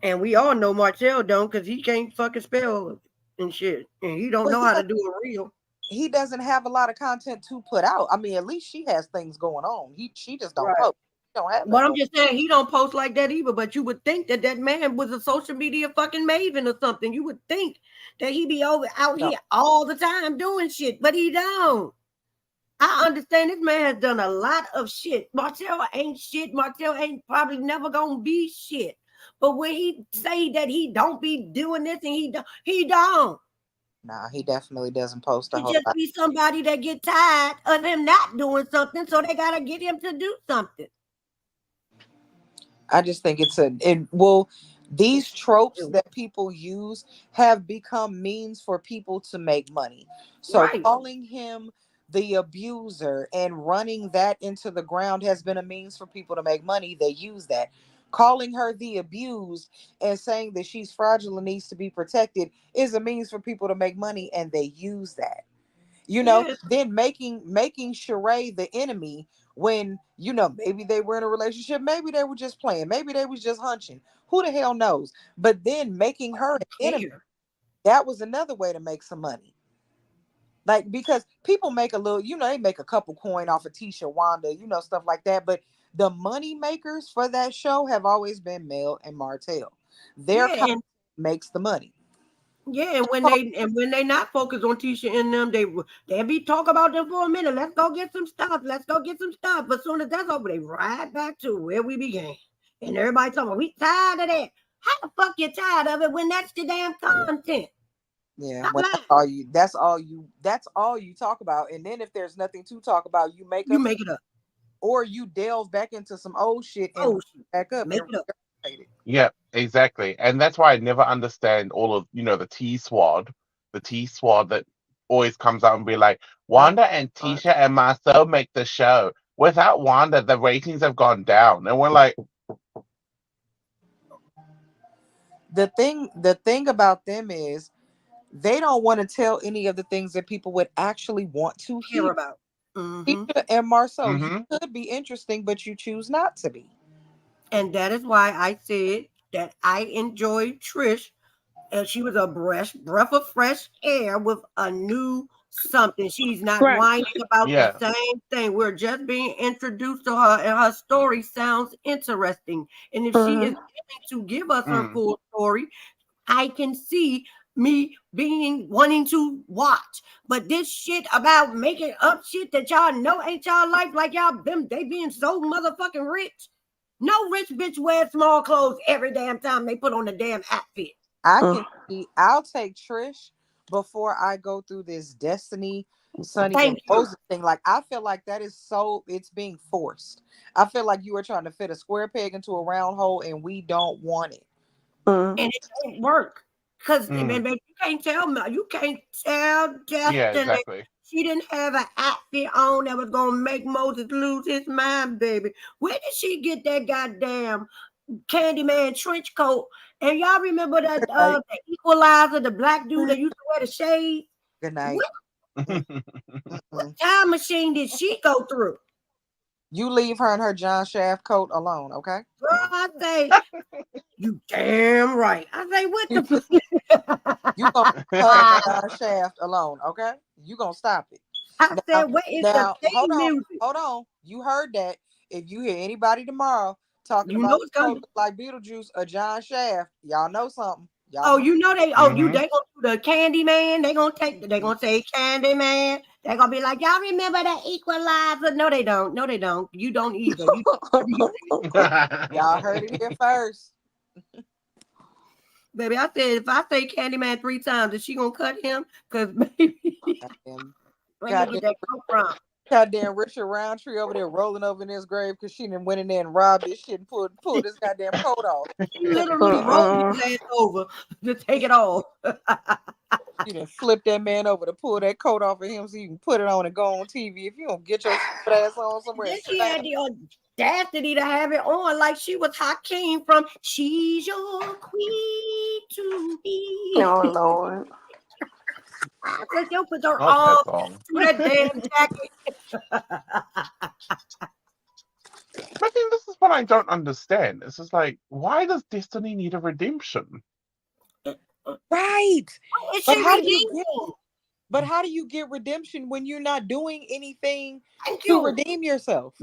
And we all know Martell don't, because he can't fucking spell and shit, and he don't know how to do a reel. He doesn't have a lot of content to put out. I mean, at least she has things going on. She just don't post. don't have But I'm just saying he don't post like that either. But you would think that man was a social media fucking maven or something. You would think that he be out here all the time doing shit, but he don't. I understand this man has done a lot of shit. Martell ain't shit. Martell ain't probably never gonna be shit. But when he say that he don't be doing this and he don't. Nah, he definitely doesn't post a He whole just lot. be somebody that get tired of him not doing something, so they gotta get him to do something. I just think these tropes that people use have become means for people to make money. So calling him the abuser and running that into the ground has been a means for people to make money. They use that. Calling her the abused and saying that she's fragile and needs to be protected is a means for people to make money, and they use that. Then making Sheree the enemy when, maybe they were in a relationship, maybe they were just playing, maybe they was just hunching. Who the hell knows? But then making her an enemy, that was another way to make some money. Like, because people make a little, they make a couple coin off of Tisha, Wanda, stuff like that. But the money makers for that show have always been Mel and Martell. Their content makes the money. Yeah, and when they not focused on Tisha and them, they be talk about them for a minute. Let's go get some stuff. Let's go get some stuff. But soon as that's over, they right back to where we began. And everybody talking, we tired of that. How the fuck you tired of it when that's the damn content? Yeah, when that's all you talk about. And then if there's nothing to talk about, you make it up. Or you delve back into some old shit and back up. Make it up. Yeah, exactly. And that's why I never understand all of, the T squad that always comes out and be like, Wanda and Tisha and Marcel make the show. Without Wanda, the ratings have gone down. And we're like, the thing about them is they don't want to tell any of the things that people would actually want to hear about. Tisha and Marcel, you could be interesting, but you choose not to be. And that is why I said that I enjoyed Trish, and she was a breath of fresh air with a new something. She's not whining about the same thing. We're just being introduced to her, and her story sounds interesting. And if she is willing to give us her full story, I can see me wanting to watch. But this shit about making up shit that y'all know ain't y'all life, like they being so motherfucking rich. No rich bitch wears small clothes every damn time they put on the damn outfit. I'll take Trish before I go through this Destiny, Sunny, and Moses thing. Like, I feel like that is it's being forced. I feel like you are trying to fit a square peg into a round hole, and we don't want it. And it don't work. Because you can't tell Destiny. Yeah, exactly. She didn't have an outfit on that was gonna make Moses lose his mind, baby. Where did she get that goddamn Candyman trench coat? And y'all remember that the Equalizer, the black dude that used to wear the shades? Good night. What time machine did she go through? You leave her in her John Shaft coat alone, okay? Girl, I say, you damn right. I say, what the you gonna her John Shaft alone, okay? You gonna stop it. I said, what is the theme music? Hold on. You heard that. If you hear anybody tomorrow talking about like Beetlejuice or John Shaft, y'all know something. Y'all you know they gonna do the Candyman. They gonna say Candyman. They're gonna be like, y'all remember that Equalizer? No, they don't. No, they don't. You don't either. Y'all heard it here first. Baby, I said if I say Candyman 3 times, is she gonna cut him? Because maybe where did that come from? Goddamn Richard Roundtree over there rolling over in his grave because she didn't went in there and robbed this shit and pulled this goddamn coat off. She literally rolled his ass over to take it off. You done flip that man over to pull that coat off of him so you can put it on and go on TV. If you don't get your ass on somewhere. Then she had the audacity to have it on like she was Hakeem from She's Your Queen to Be. Oh, Lord. Because you put her arm through that damn jacket. I think this is what I don't understand. It's just like, why does Destiny need a redemption? Right. But how do you get redemption when you're not doing anything to redeem yourself?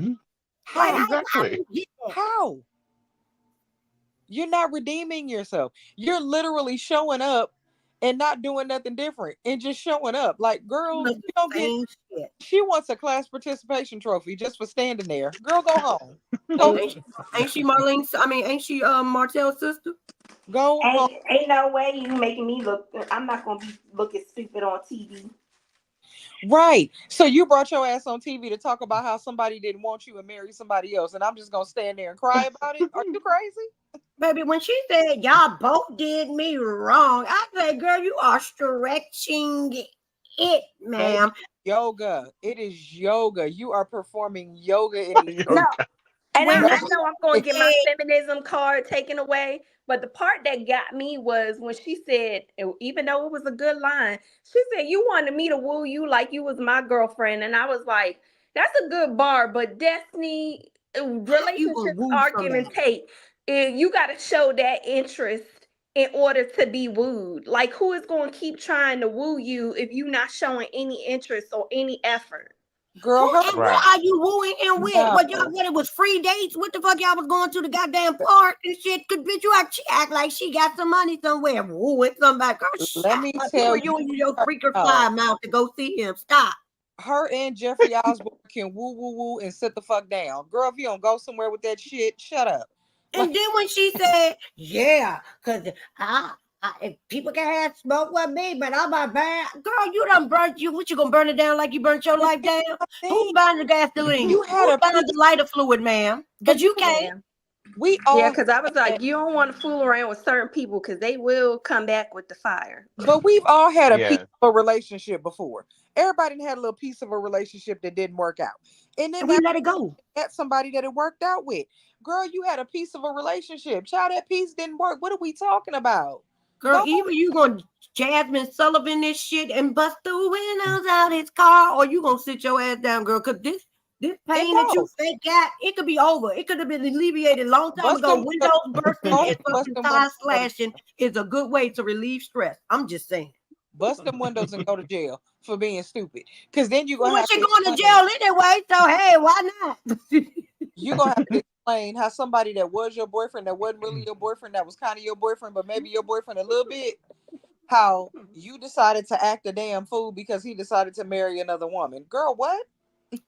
How exactly? How? You're not redeeming yourself. You're literally showing up and not doing nothing different and just showing up. Like, girl, you don't get. She wants a class participation trophy just for standing there. Girl, go home. Ain't she Marlene's? I mean, ain't she Martell's sister? Go home. Ain't no way you making me look. I'm not gonna be looking stupid on TV. Right. So you brought your ass on TV to talk about how somebody didn't want you and marry somebody else, and I'm just gonna stand there and cry about it? Are you crazy? Baby, when she said y'all both did me wrong, I said, girl, you are stretching it, ma'am. Baby, yoga. It is yoga. You are performing yoga in these. No. And I Yoga. know I'm going to get my feminism card taken away. But the part that got me was when she said, even though it was a good line, she said, you wanted me to woo you like you was my girlfriend. And I was like, that's a good bar. But Destiny, relationships are give and take. You got to show that interest in order to be wooed. Like, who is going to keep trying to woo you if you're not showing any interest or any effort? Girl, and what are you wooing and with? No. What y'all what it was free dates? What the fuck y'all was going to the goddamn park and shit? Cause bitch, she act like she got some money somewhere. Wooing somebody. Girl, let me tell you and your freaker fly mouth to go see him. Stop. Her and Jeffrey Osborne can woo woo woo and sit the fuck down. Girl, if you don't go somewhere with that shit, shut up. And then when she said, yeah, cause if people can have smoke with me, but I'm a bad girl. You done burnt you. What you gonna burn it down like you burnt your life down? Who's buying the gasoline? You had Who's buying the lighter fluid, ma'am? Because you can't. We all because I was like, you don't want to fool around with certain people because they will come back with the fire. But we've all had a piece of a relationship before. Everybody had a little piece of a relationship that didn't work out, and then we let it go. Met somebody that it worked out with. Girl, you had a piece of a relationship. Child, that piece didn't work. What are we talking about? Girl, either you gonna Jasmine Sullivan this shit and bust the windows out his car, or you gonna sit your ass down, girl. Cause this pain that you fake got, it could be over. It could have been alleviated a long time ago. Windows bursting and fucking tires slashing is a good way to relieve stress. I'm just saying. Bust them windows and go to jail for being stupid. Cause then you gonna have to going to jail anyway. So hey, why not? You gonna have to explain how somebody that was your boyfriend, that wasn't really your boyfriend, that was kind of your boyfriend, but maybe your boyfriend a little bit, how you decided to act a damn fool because he decided to marry another woman. Girl, what?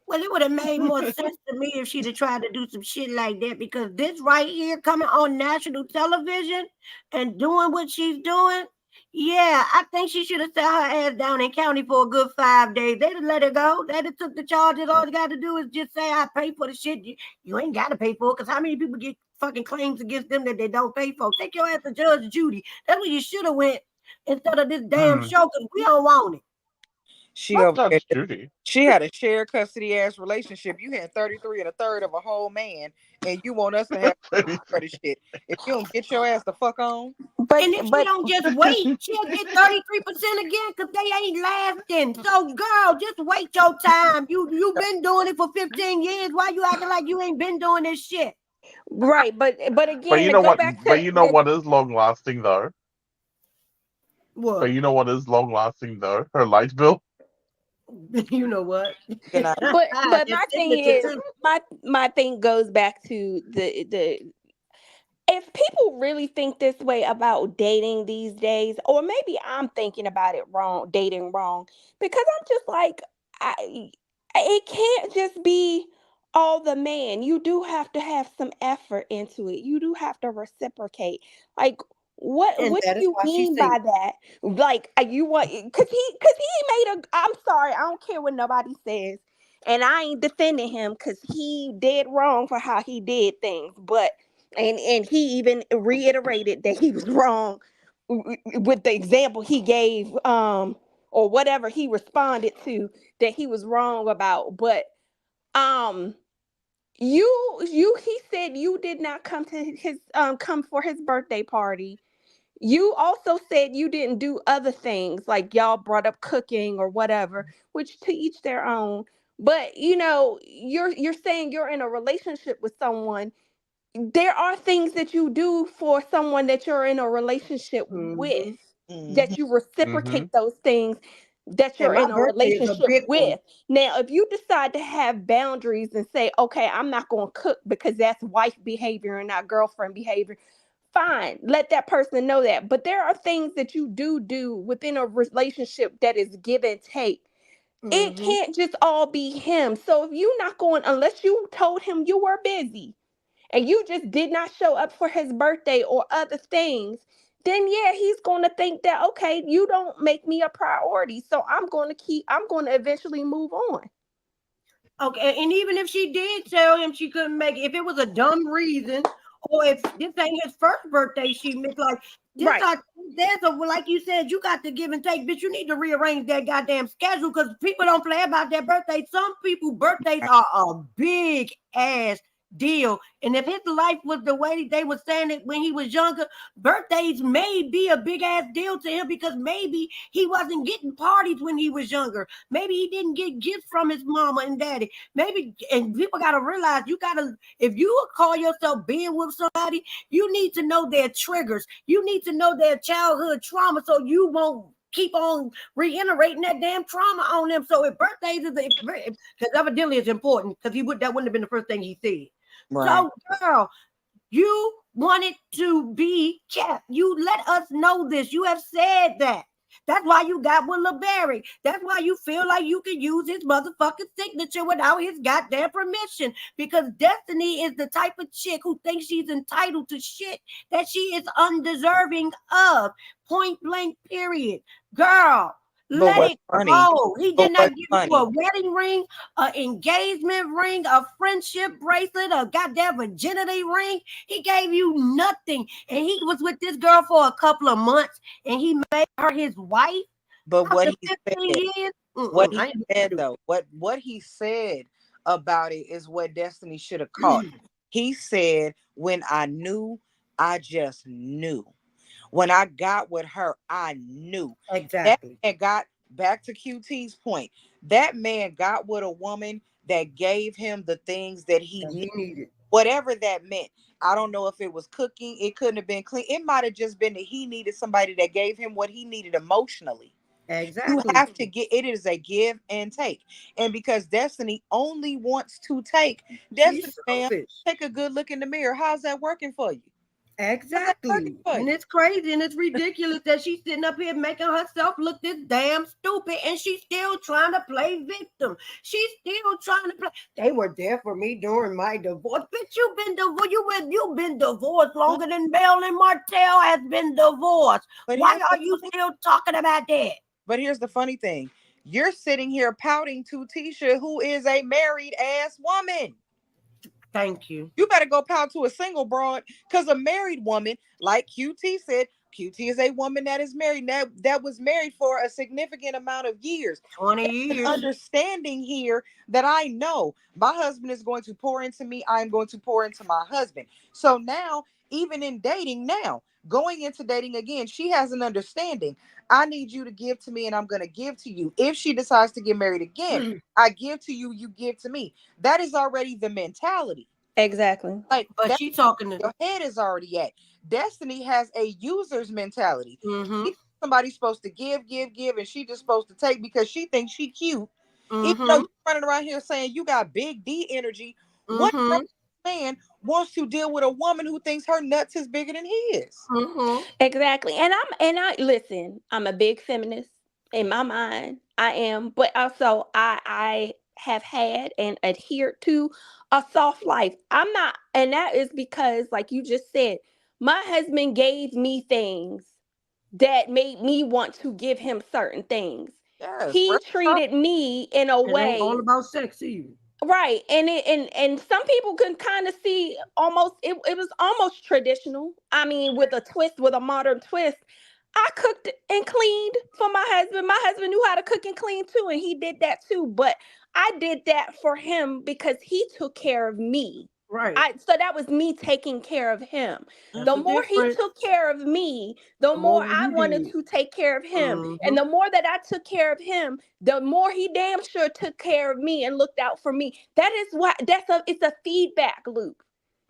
Well, it would have made more sense to me if she'd have tried to do some shit like that, because this right here coming on national television and doing what she's doing, yeah, I think she should have sat her ass down in county for a good 5 days. They'd have let her go. They'd have took the charges. All you got to do is just say, I pay for the shit. You ain't got to pay for it, because how many people get fucking claims against them that they don't pay for? Take your ass to Judge Judy. That's where you should have went instead of this damn show, because we don't want it. She had a shared custody ass relationship. You had 33 1/3 of a whole man, and you want us to have credit shit. If you don't get your ass the fuck on. And if she don't just wait, she'll get 33% again, because they ain't lasting. So, girl, just wait your time. You've been doing it for 15 years. Why you acting like you ain't been doing this shit? Right, but again, but you know what? But you know what is long lasting though. What? But you know what is long lasting though? Her light bill. You know what? but my thing is, my thing goes back to the if people really think this way about dating these days, or maybe I'm thinking about it wrong, dating wrong, because I'm just like, it can't just be all the man. You do have to have some effort into it. You do have to reciprocate. Like, what do you mean by that? Like, you want, because he made I'm sorry, I don't care what nobody says, and I ain't defending him because he did wrong for how he did things, but and he even reiterated that he was wrong with the example he gave, or whatever he responded to, that he was wrong about. But he said you did not come to his come for his birthday party. You also said you didn't do other things, like y'all brought up cooking or whatever, which to each their own. But you're saying you're in a relationship with someone. There are things that you do for someone that you're in a relationship with, that you reciprocate those things. that you're in a relationship with. One. Now, if you decide to have boundaries and say, okay, I'm not going to cook because that's wife behavior and not girlfriend behavior, fine, let that person know that. But there are things that you do within a relationship that is give and take. It can't just all be him. So if you're not going, unless you told him you were busy and you just did not show up for his birthday or other things, then yeah, he's going to think that, okay, you don't make me a priority. So I'm going to eventually move on. Okay, and even if she did tell him she couldn't make it, if it was a dumb reason, or if this ain't his first birthday she missed, like this, right. There's a, like you said, you got to give and take, bitch. You need to rearrange that goddamn schedule because people don't play about their birthday. Some people birthdays are a big ass deal, and if his life was the way they were saying it when he was younger, birthdays may be a big ass deal to him because maybe he wasn't getting parties when he was younger. Maybe he didn't get gifts from his mama and daddy. Maybe, and people got to realize, if you call yourself being with somebody, you need to know their triggers. You need to know their childhood trauma so you won't keep on reiterating that damn trauma on them. So if birthdays is, because evidently it's important, because that wouldn't have been the first thing he said. Right. So, girl, you wanted to be kept. You let us know this. You have said that. That's why you got with LeBerry. That's why you feel like you can use his motherfucking signature without his goddamn permission. Because Destiny is the type of chick who thinks she's entitled to shit that she is undeserving of. Point blank, period. Girl, let it go. He did not give you a wedding ring, an engagement ring, a friendship bracelet, a goddamn virginity ring. He gave you nothing. And he was with this girl for a couple of months and he made her his wife. But what he said, what he said about it is what Destiny should have caught. He said, when I knew, I just knew. When I got with her, I knew. Exactly. That man got, back to QT's point, that man got with a woman that gave him the things that he needed. Whatever that meant. I don't know if it was cooking. It couldn't have been clean. It might have just been that he needed somebody that gave him what he needed emotionally. Exactly. You have to get, it is a give and take. And because Destiny only wants to take, Destiny, man, take a good look in the mirror. How's that working for you? Exactly. And it's crazy and it's ridiculous that she's sitting up here making herself look this damn stupid and she's still trying to play victim. She's still trying to play. They were there for me during my divorce. Bitch, you've been divorced longer than Belle and Martell has been divorced. But why are you still talking about that? But here's the funny thing. You're sitting here pouting to Tisha, who is a married ass woman. Thank you. You better go pout to a single broad, because a married woman, like QT said, QT is a woman that is married, that was married for a significant amount of years. 20 years. An understanding here that I know my husband is going to pour into me. I'm going to pour into my husband. So now, even in dating now, going into dating again, she has an understanding. I need you to give to me and I'm going to give to you. If she decides to get married again, I give to you, you give to me. That is already the mentality. Exactly. Like, but she's talking to your head is already at. Destiny has a user's mentality. Somebody's supposed to give, and she just supposed to take because she thinks she cute. Even though you're running around here saying you got big D energy, what man wants to deal with a woman who thinks her nuts is bigger than his? Exactly. And I listen, I'm a big feminist in my mind. I am, but also I have had and adhered to a soft life. I'm not, and that is because, like you just said, my husband gave me things that made me want to give him certain things. Yes, he treated me in a way. It ain't all about sex either. Right. And some people can kind of see almost it was almost traditional. I mean, with a modern twist. I cooked and cleaned for my husband. My husband knew how to cook and clean too, and he did that too. But I did that for him because he took care of me. Right. So that was me taking care of him. The more he took care of me, the more I wanted to take care of him. And the more that I took care of him, the more he damn sure took care of me and looked out for me. That is what it's a feedback loop.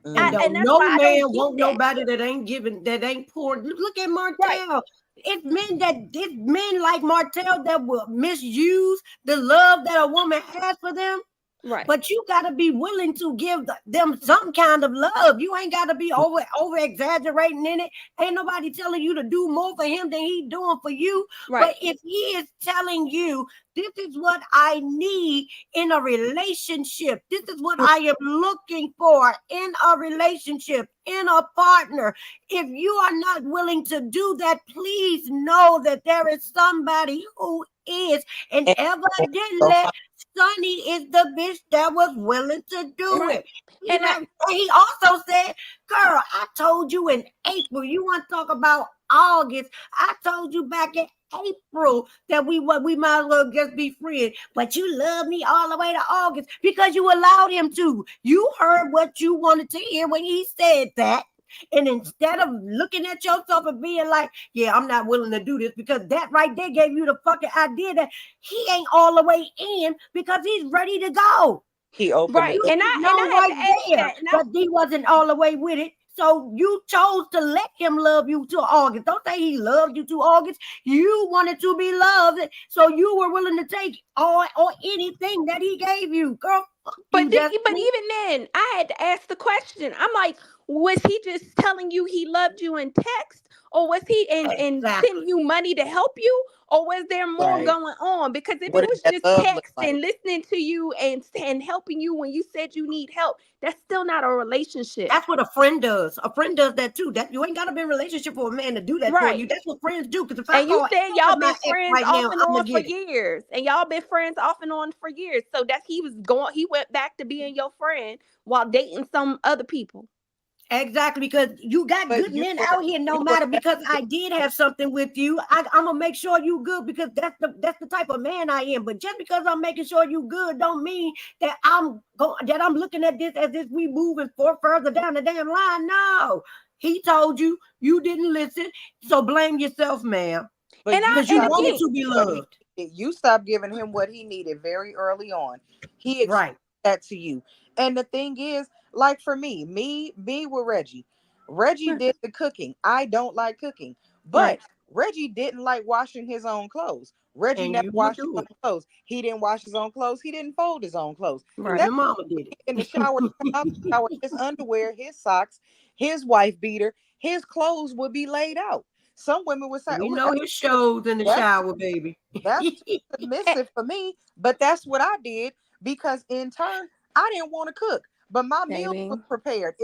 And no man won't nobody that ain't giving, that ain't pouring. Look at Martell. Right. It's men like Martell that will misuse the love that a woman has for them. Right. But you got to be willing to give them some kind of love. You ain't got to be over exaggerating in it. Ain't nobody telling you to do more for him than he's doing for you. Right. But if he is telling you, this is what I need in a relationship, this is what I am looking for in a relationship, in a partner. If you are not willing to do that, please know that there is somebody who is, and evidently Sonny is the bitch that was willing to do it. And he also said, girl, I told you in April, you want to talk about August. I told you back in April that we might as well just be friends. But you love me all the way to August because you allowed him to. You heard what you wanted to hear when he said that. And instead of looking at yourself and being like, yeah, I'm not willing to do this, because that right there gave you the fucking idea that he ain't all the way in because he's ready to go. He opened right. it. And I had to ask that. But he wasn't all the way with it. So you chose to let him love you to August. Don't say he loved you to August. You wanted to be loved. So you were willing to take all or anything that he gave you. Girl, but even then, I had to ask the question. I'm like, was he just telling you he loved you in text? Or was he and sending you money to help you? Or was there more going on? Because if it was just text and listening to you and helping you when you said you need help, that's still not a relationship. That's what a friend does. A friend does that too. That you ain't got to be in a relationship for a man to do that for you. That's what friends do. Because if you said y'all been friends off and on for years. years, and y'all been friends off and on for years. So he went back to being your friend while dating some other people. Exactly, because you got good men out here. No matter, because I did have something with you, I'm gonna make sure you good, because that's the type of man I am. But just because I'm making sure you good, don't mean that I'm looking at this as if we moving further down the damn line. No, he told you, you didn't listen, so blame yourself, ma'am. Because you wanted to be loved. You stopped giving him what he needed very early on. He expressed that to you, and the thing is, like for me with Reggie did the cooking. I don't like cooking, but Reggie didn't like washing his own clothes. Reggie never washed his own clothes. He didn't wash his own clothes. He didn't fold his own clothes. Right. Mama did it. In the shower, his underwear, his socks, his wife beater, his clothes would be laid out. Some women would say, "We know his shows in the shower, baby." That's too submissive for me, but that's what I did, because in turn, I didn't want to cook, but my meal was prepared.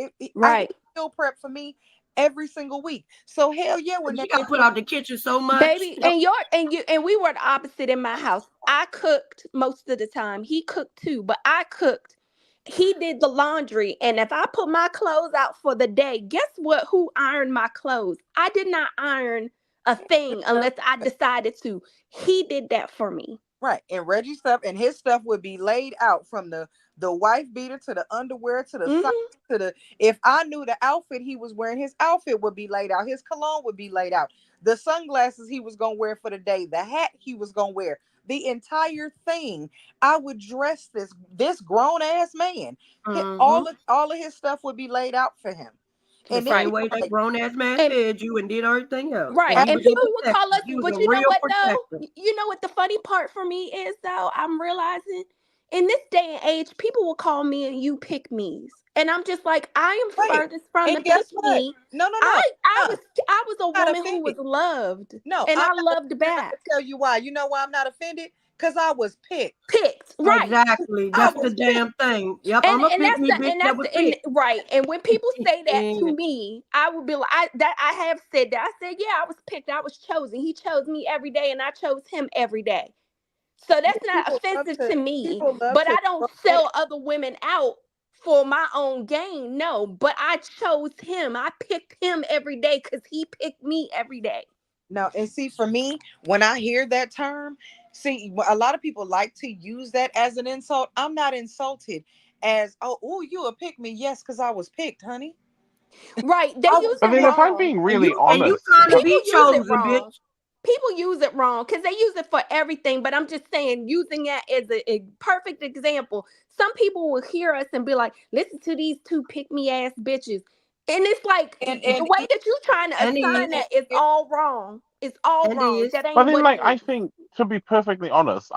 I meal prep for me every single week. So hell yeah, when you got put out the kitchen so much, baby, and we were the opposite in my house. I cooked most of the time. He cooked too, but I cooked. He did the laundry, and if I put my clothes out for the day, guess what? Who ironed my clothes? I did not iron a thing unless I decided to. He did that for me. Right. And Reggie's stuff and his stuff would be laid out, from the wife beater to the underwear to the socks to the, if I knew the outfit he was wearing, his outfit would be laid out. His cologne would be laid out. The sunglasses he was going to wear for the day, the hat he was going to wear, the entire thing. I would dress this grown ass man. All of his stuff would be laid out for him. And the same way that grown ass man fed you and did everything else. Right. And people would call us, but you know what though? You know what the funny part for me is though? I'm realizing in this day and age, people will call me and you pick me's. And I'm just like, I am furthest from the pick me. No. I was a woman who was loved. No, and I loved back. I'll tell you why. You know why I'm not offended? Because I was picked. Right. Exactly. That's the damn thing. Yep. I'm a pick me bitch that was picked. Right. And when people say that to me, I would be like, I have said that. I said, yeah, I was picked. I was chosen. He chose me every day, and I chose him every day. So that's not offensive to me. But I don't sell other women out for my own gain. No, but I chose him. I picked him every day because he picked me every day. No, and see, for me, when I hear that term, see, a lot of people like to use that as an insult. I'm not insulted as, oh, you a pick me. Yes, because I was picked, honey. Right. They use it wrong. If I'm being really honest, people use it wrong because they use it for everything. But I'm just saying, using that as a perfect example. Some people will hear us and be like, listen to these two pick me ass bitches. And it's like, the way that you're trying to assign that is all wrong. It's all wrong. That ain't But then, what like, it I is. think, to be perfectly honest,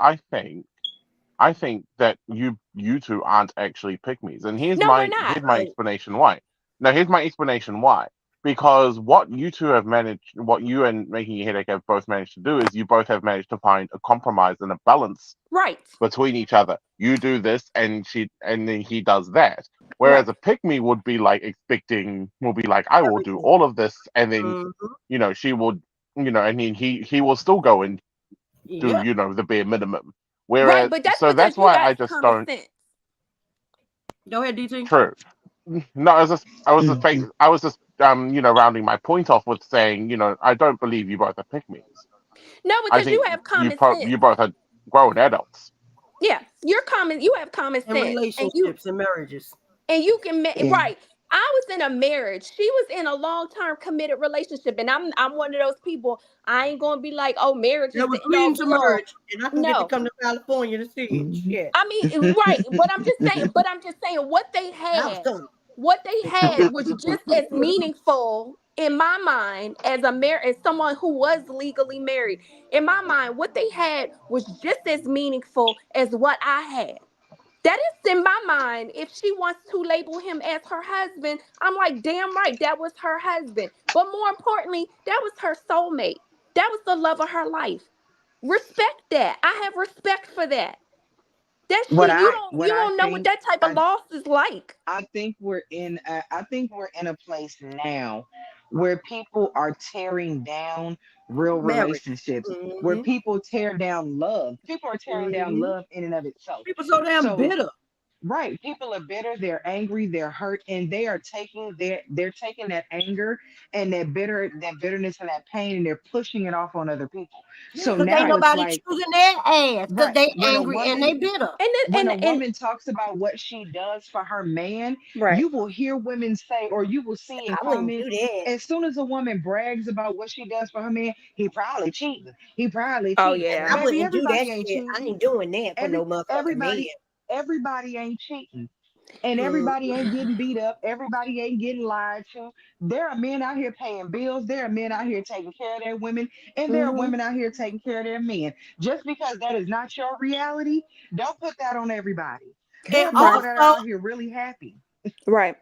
I think that you two aren't actually pick-me's, and No, we're not. here's my explanation why. Now, here's my explanation why. Because what you two have managed, what you and Making Your Headache have both managed to do is you both have managed to find a compromise and a balance Right. between each other. You do this, and then he does that. Whereas Right. a pick-me would be like will be like, I will do all of this, and then she will, and then he will still go and do the bare minimum. Right, Whereas, but that's so because that's you why guys I just common don't. sense. Go ahead, DT. True. No, I was just rounding my point off with saying, I don't believe you both are pick-me's. No, I because you think have common sense. you both are grown adults. Yeah, you have common In sense, relationships and marriages. and you can Yeah. right. I was in a marriage. She was in a long-term committed relationship, and I'm one of those people. I ain't gonna be like, oh, marriage is That was the end all leading be to all. marriage, and I can get to No, come to California to see it. Shit. I mean, right. But I'm just saying. What they House had, done. was just as meaningful in my mind as as someone who was legally married. In my mind, what they had was just as meaningful as what I had. That is in my mind. If she wants to label him as her husband, I'm like, damn right, that was her husband. But more importantly, that was her soulmate. That was the love of her life. Respect that. I have respect for that. That What shit, I you what I don't know what think that type of loss is like. I think we're in a place now where people are tearing down real Marriage. relationships, where Mm-hmm. people tear down love. People are tearing down Mm-hmm. love in and of itself. People so damn So bitter. right, people are bitter, they're angry, they're hurt, and they're taking that anger and that bitterness and that pain, and they're pushing it off on other people. Yeah, So because ain't now it's nobody like, choosing their ass because right, they angry and they bitter. when a And woman talks about what she does for her man, right. you will hear women say, or you will see in I wouldn't do comments, that. as soon as a woman brags about what she does for her man, he probably cheating. He probably Oh cheating. yeah. I Baby, wouldn't do that everybody ain't shit. I cheating. ain't doing that for no motherfucking man. Everybody ain't cheating. And Mm. everybody ain't getting beat up. Everybody ain't getting lied to. There are men out here paying bills. There are men out here taking care of their women. And there are Mm-hmm. women out here taking care of their men. Just because that is not your reality, don't put that on everybody. There And are people Right. that are also, out here really happy. Right.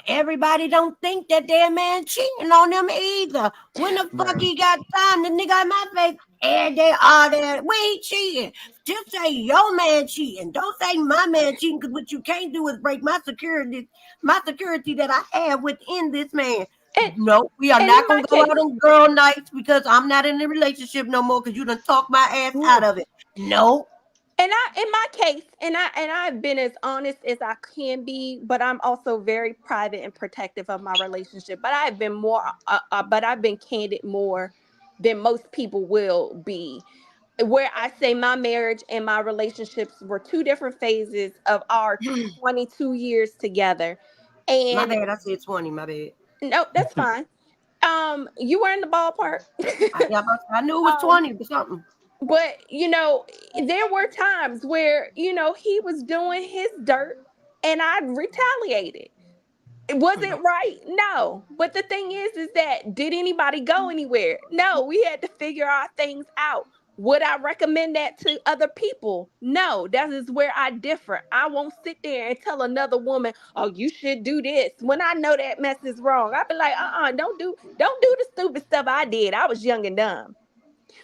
everybody don't think that their man cheating on them either. When the fuck Right. he got time, the nigga in my face, and they are there. We ain't cheating. Just say your man cheating. Don't say my man cheating, because what you can't do is break my security that I have within this man. And No, we are and in not my gonna go case, out on girl nights because I'm not in a relationship no more because you done talk my ass out of it. No. and in my case, I've been as honest as I can be, but I'm also very private and protective of my relationship. But I've been but I've been candid more than most people will be. Where I say my marriage and my relationships were two different phases of our 22 years together, My and bad, I said 20, my bad. no, that's fine. You were in the ballpark. I knew it was um, 20 or something. but there were times where he was doing his dirt, and I retaliated. Was it right? No. But the thing is that did anybody go anywhere? No. We had to figure our things out. Would I recommend that to other people? No. That is where I differ. I won't sit there and tell another woman, "Oh, you should do this," when I know that mess is wrong. I'd be like, don't do the stupid stuff I did. I was young and dumb.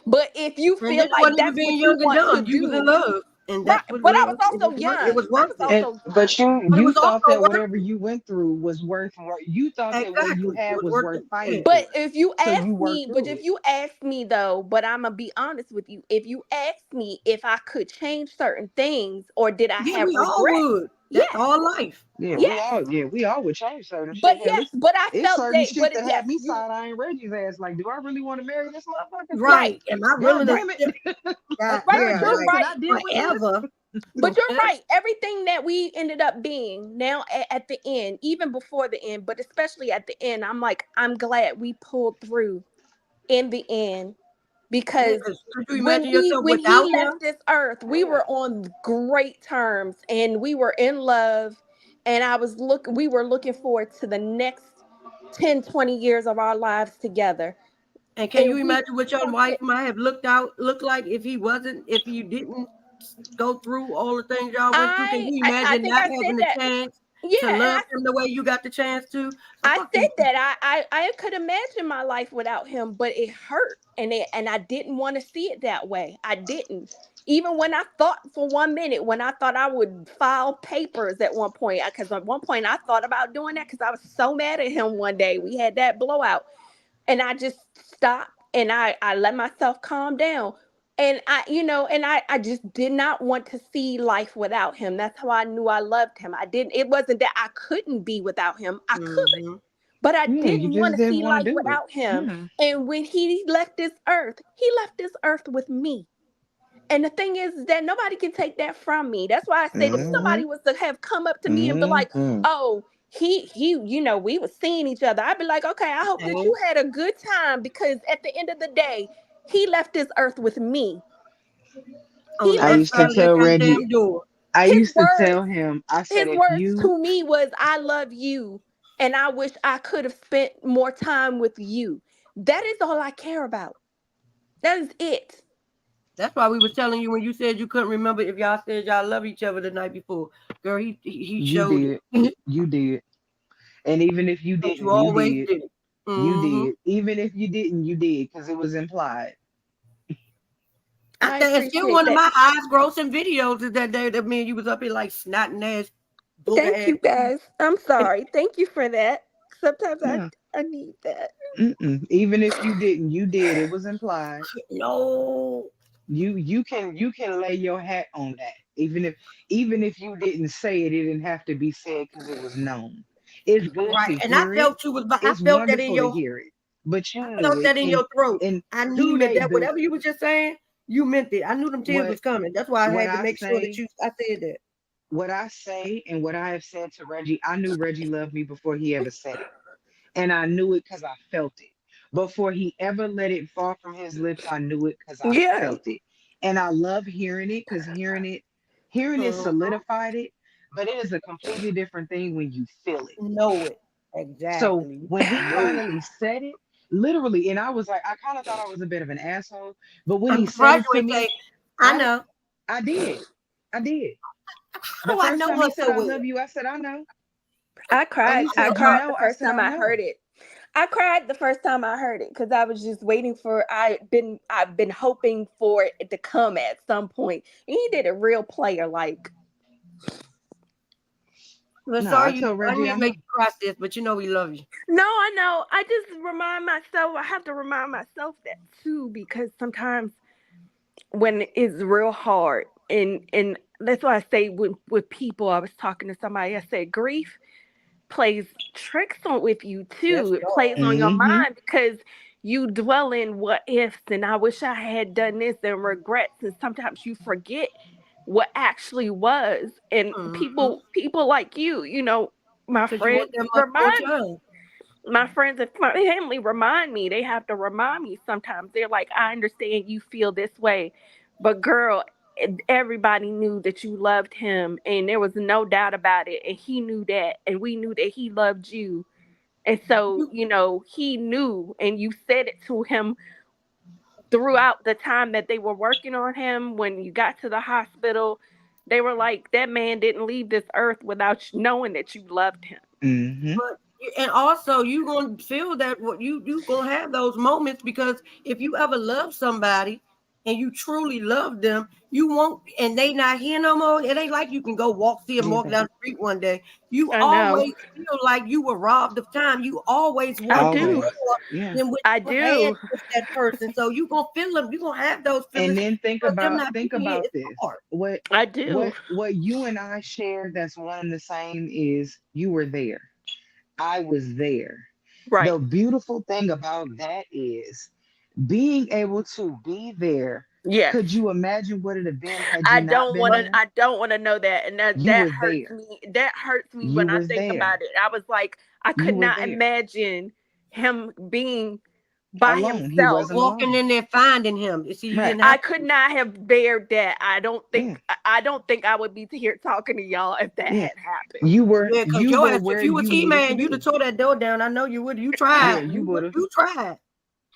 But if you And feel then like wasn't even that's being what you young and want to dumb. You was in do, love. And right? that's what But I made was it also it young. was I worth was it. And also but But it you was thought also that worth whatever you went through was worth you thought that what you exactly. It had was was worth worth the fighting pain. But for. if you So ask you worked me, but through if it. you ask me though, but I'm gonna be honest with you, if you ask me if I could change certain things or did I Yeah, have we all regret, would. That's yes, all life. yes, We all would change certain but shit. Hell, yes, but I it's felt certain that, shit that yes, had me you side eyeing Reggie's ass. Like, do I really want to marry this motherfucker? Cause right, Right. Am I God really the damn it. God, right, God but yeah, damn you're it, like can I right. deal with this? forever. But you're right. Everything that we ended up being now at the end, even before the end, but especially at the end, I'm like, I'm glad we pulled through in the end Yeah, because 'cause could you imagine yourself when he without left him? this earth, we were on great terms and we were in love, and we were looking forward to the next 10, 20 years of our lives together. And can you imagine what your wife might have looked like if you didn't go through all the things y'all went through? Can you imagine not having the chance to love him the way you got the chance to? I said that I could imagine my life without him, but it hurt, and I didn't want to see it that way. I didn't. Even when I thought for 1 minute, when I thought I would file papers at one point, because at one point I thought about doing that because I was so mad at him one day. We had that blowout, and I just stopped and I let myself calm down. And I just did not want to see life without him. That's how I knew I loved him. It wasn't that I couldn't be without him. I could, but I didn't want to see life without him. And when he left this earth with me. And the thing is that nobody can take that from me. That's why I said if somebody was to have come up to me and be like, oh, he, we were seeing each other, I'd be like, okay, I hope that you had a good time, because at the end of the day, he left this earth with me. I used to tell Reggie, I said, his words to me was, I love you, and I wish I could have spent more time with you. That is all I care about. That is it. That's why we was telling you when you said you couldn't remember if y'all said y'all love each other the night before. Girl, he showed it. You did. And even if you didn't, you always did. You did. Even if you didn't, you did, because it was implied. I think it's still one of my highest grossing videos is that day that me and you was up here like snotting ass. Thank you guys. I'm sorry. Thank you for that. Sometimes I need that. Even if you didn't, you did. It was implied. No. You can lay your hat on that. Even if you didn't say it, it didn't have to be said because it was known. It's good to and hear I felt it. you was It's I felt that in wonderful your to hear it. But you I felt that in your throat. And I knew that whatever you was just saying, you meant it. I knew them tears was coming. That's why I had to make sure that I said that. What I say and what I have said to Reggie, I knew Reggie loved me before he ever said it. And I knew it because I felt it. Before he ever let it fall from his lips, I knew it because I felt it. And I love hearing it, because hearing it solidified it. But it is a completely different thing when you feel it. Know it. Exactly. So when he finally said it, literally, and I was like, I kind of thought I was a bit of an asshole. But when he said it to me, I know. I did. The I first know time he said, so I well. love you, I said, I know. I cried. I cried the first time I know. heard it. I cried the first time I heard it because I was just waiting for. I've been hoping for it to come at some point. And he did a real player like. Well, sorry, I didn't make you cry, sis, but you know we love you. No, I know. I just remind myself. I have to remind myself that too, because sometimes when it's real hard, and that's why I say with people. I was talking to somebody. I said grief plays tricks with you too. It plays on your mind because you dwell in what ifs and I wish I had done this and regrets, and sometimes you forget what actually was. And people like my friends and my family remind me. They have to remind me sometimes. They're like, I understand you feel this way, but girl, everybody knew that you loved him, and there was no doubt about it, and he knew that, and we knew that he loved you. And so he knew, and you said it to him throughout the time that they were working on him. When you got to the hospital, they were like, that man didn't leave this earth without knowing that you loved him. And also you gonna feel that what you gonna have those moments, because if you ever love somebody and you truly love them, you won't, and they not here no more. It ain't like you can go see them walk down the street one day. You always feel like you were robbed of time. You always want more than what you had with that person. So you gonna feel them. You gonna have those feelings. And then think about this. What I do. What you and I shared that's one and the same is you were there. I was there. Right. The beautiful thing about that is being able to be there. Yes. Could you imagine what it'd have been had you not been there? I don't want to know that, and that hurts me. That hurts me when I think about it. I was like, I could not imagine him being by alone. himself, walking in there finding him. You see, I could not have bared that. I don't think I would be here talking to y'all if that had happened. You were, because if you was He-Man, you'd have tore that door down. I know you would. You tried. You would have. You tried.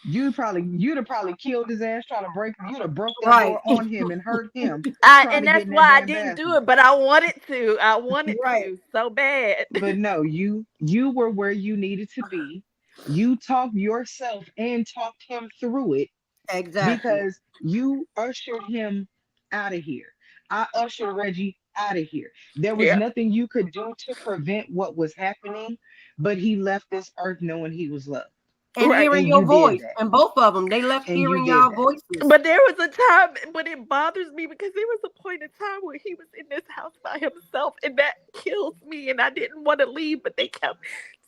you'd have probably killed his ass trying to break. You'd have broke that door on him and hurt him. And that's why I didn't do it, but I wanted to. I wanted to so bad. But no, you were where you needed to be. You talked yourself and talked him through it. Exactly. Because you ushered him out of here. I ushered Reggie out of here. There was nothing you could do to prevent what was happening, but he left this earth knowing he was loved. And hearing your voice. And both of them, they left hearing your voices. But there was a time when it bothers me because there was a point in time where he was in this house by himself, and that kills me. And I didn't want to leave, but they kept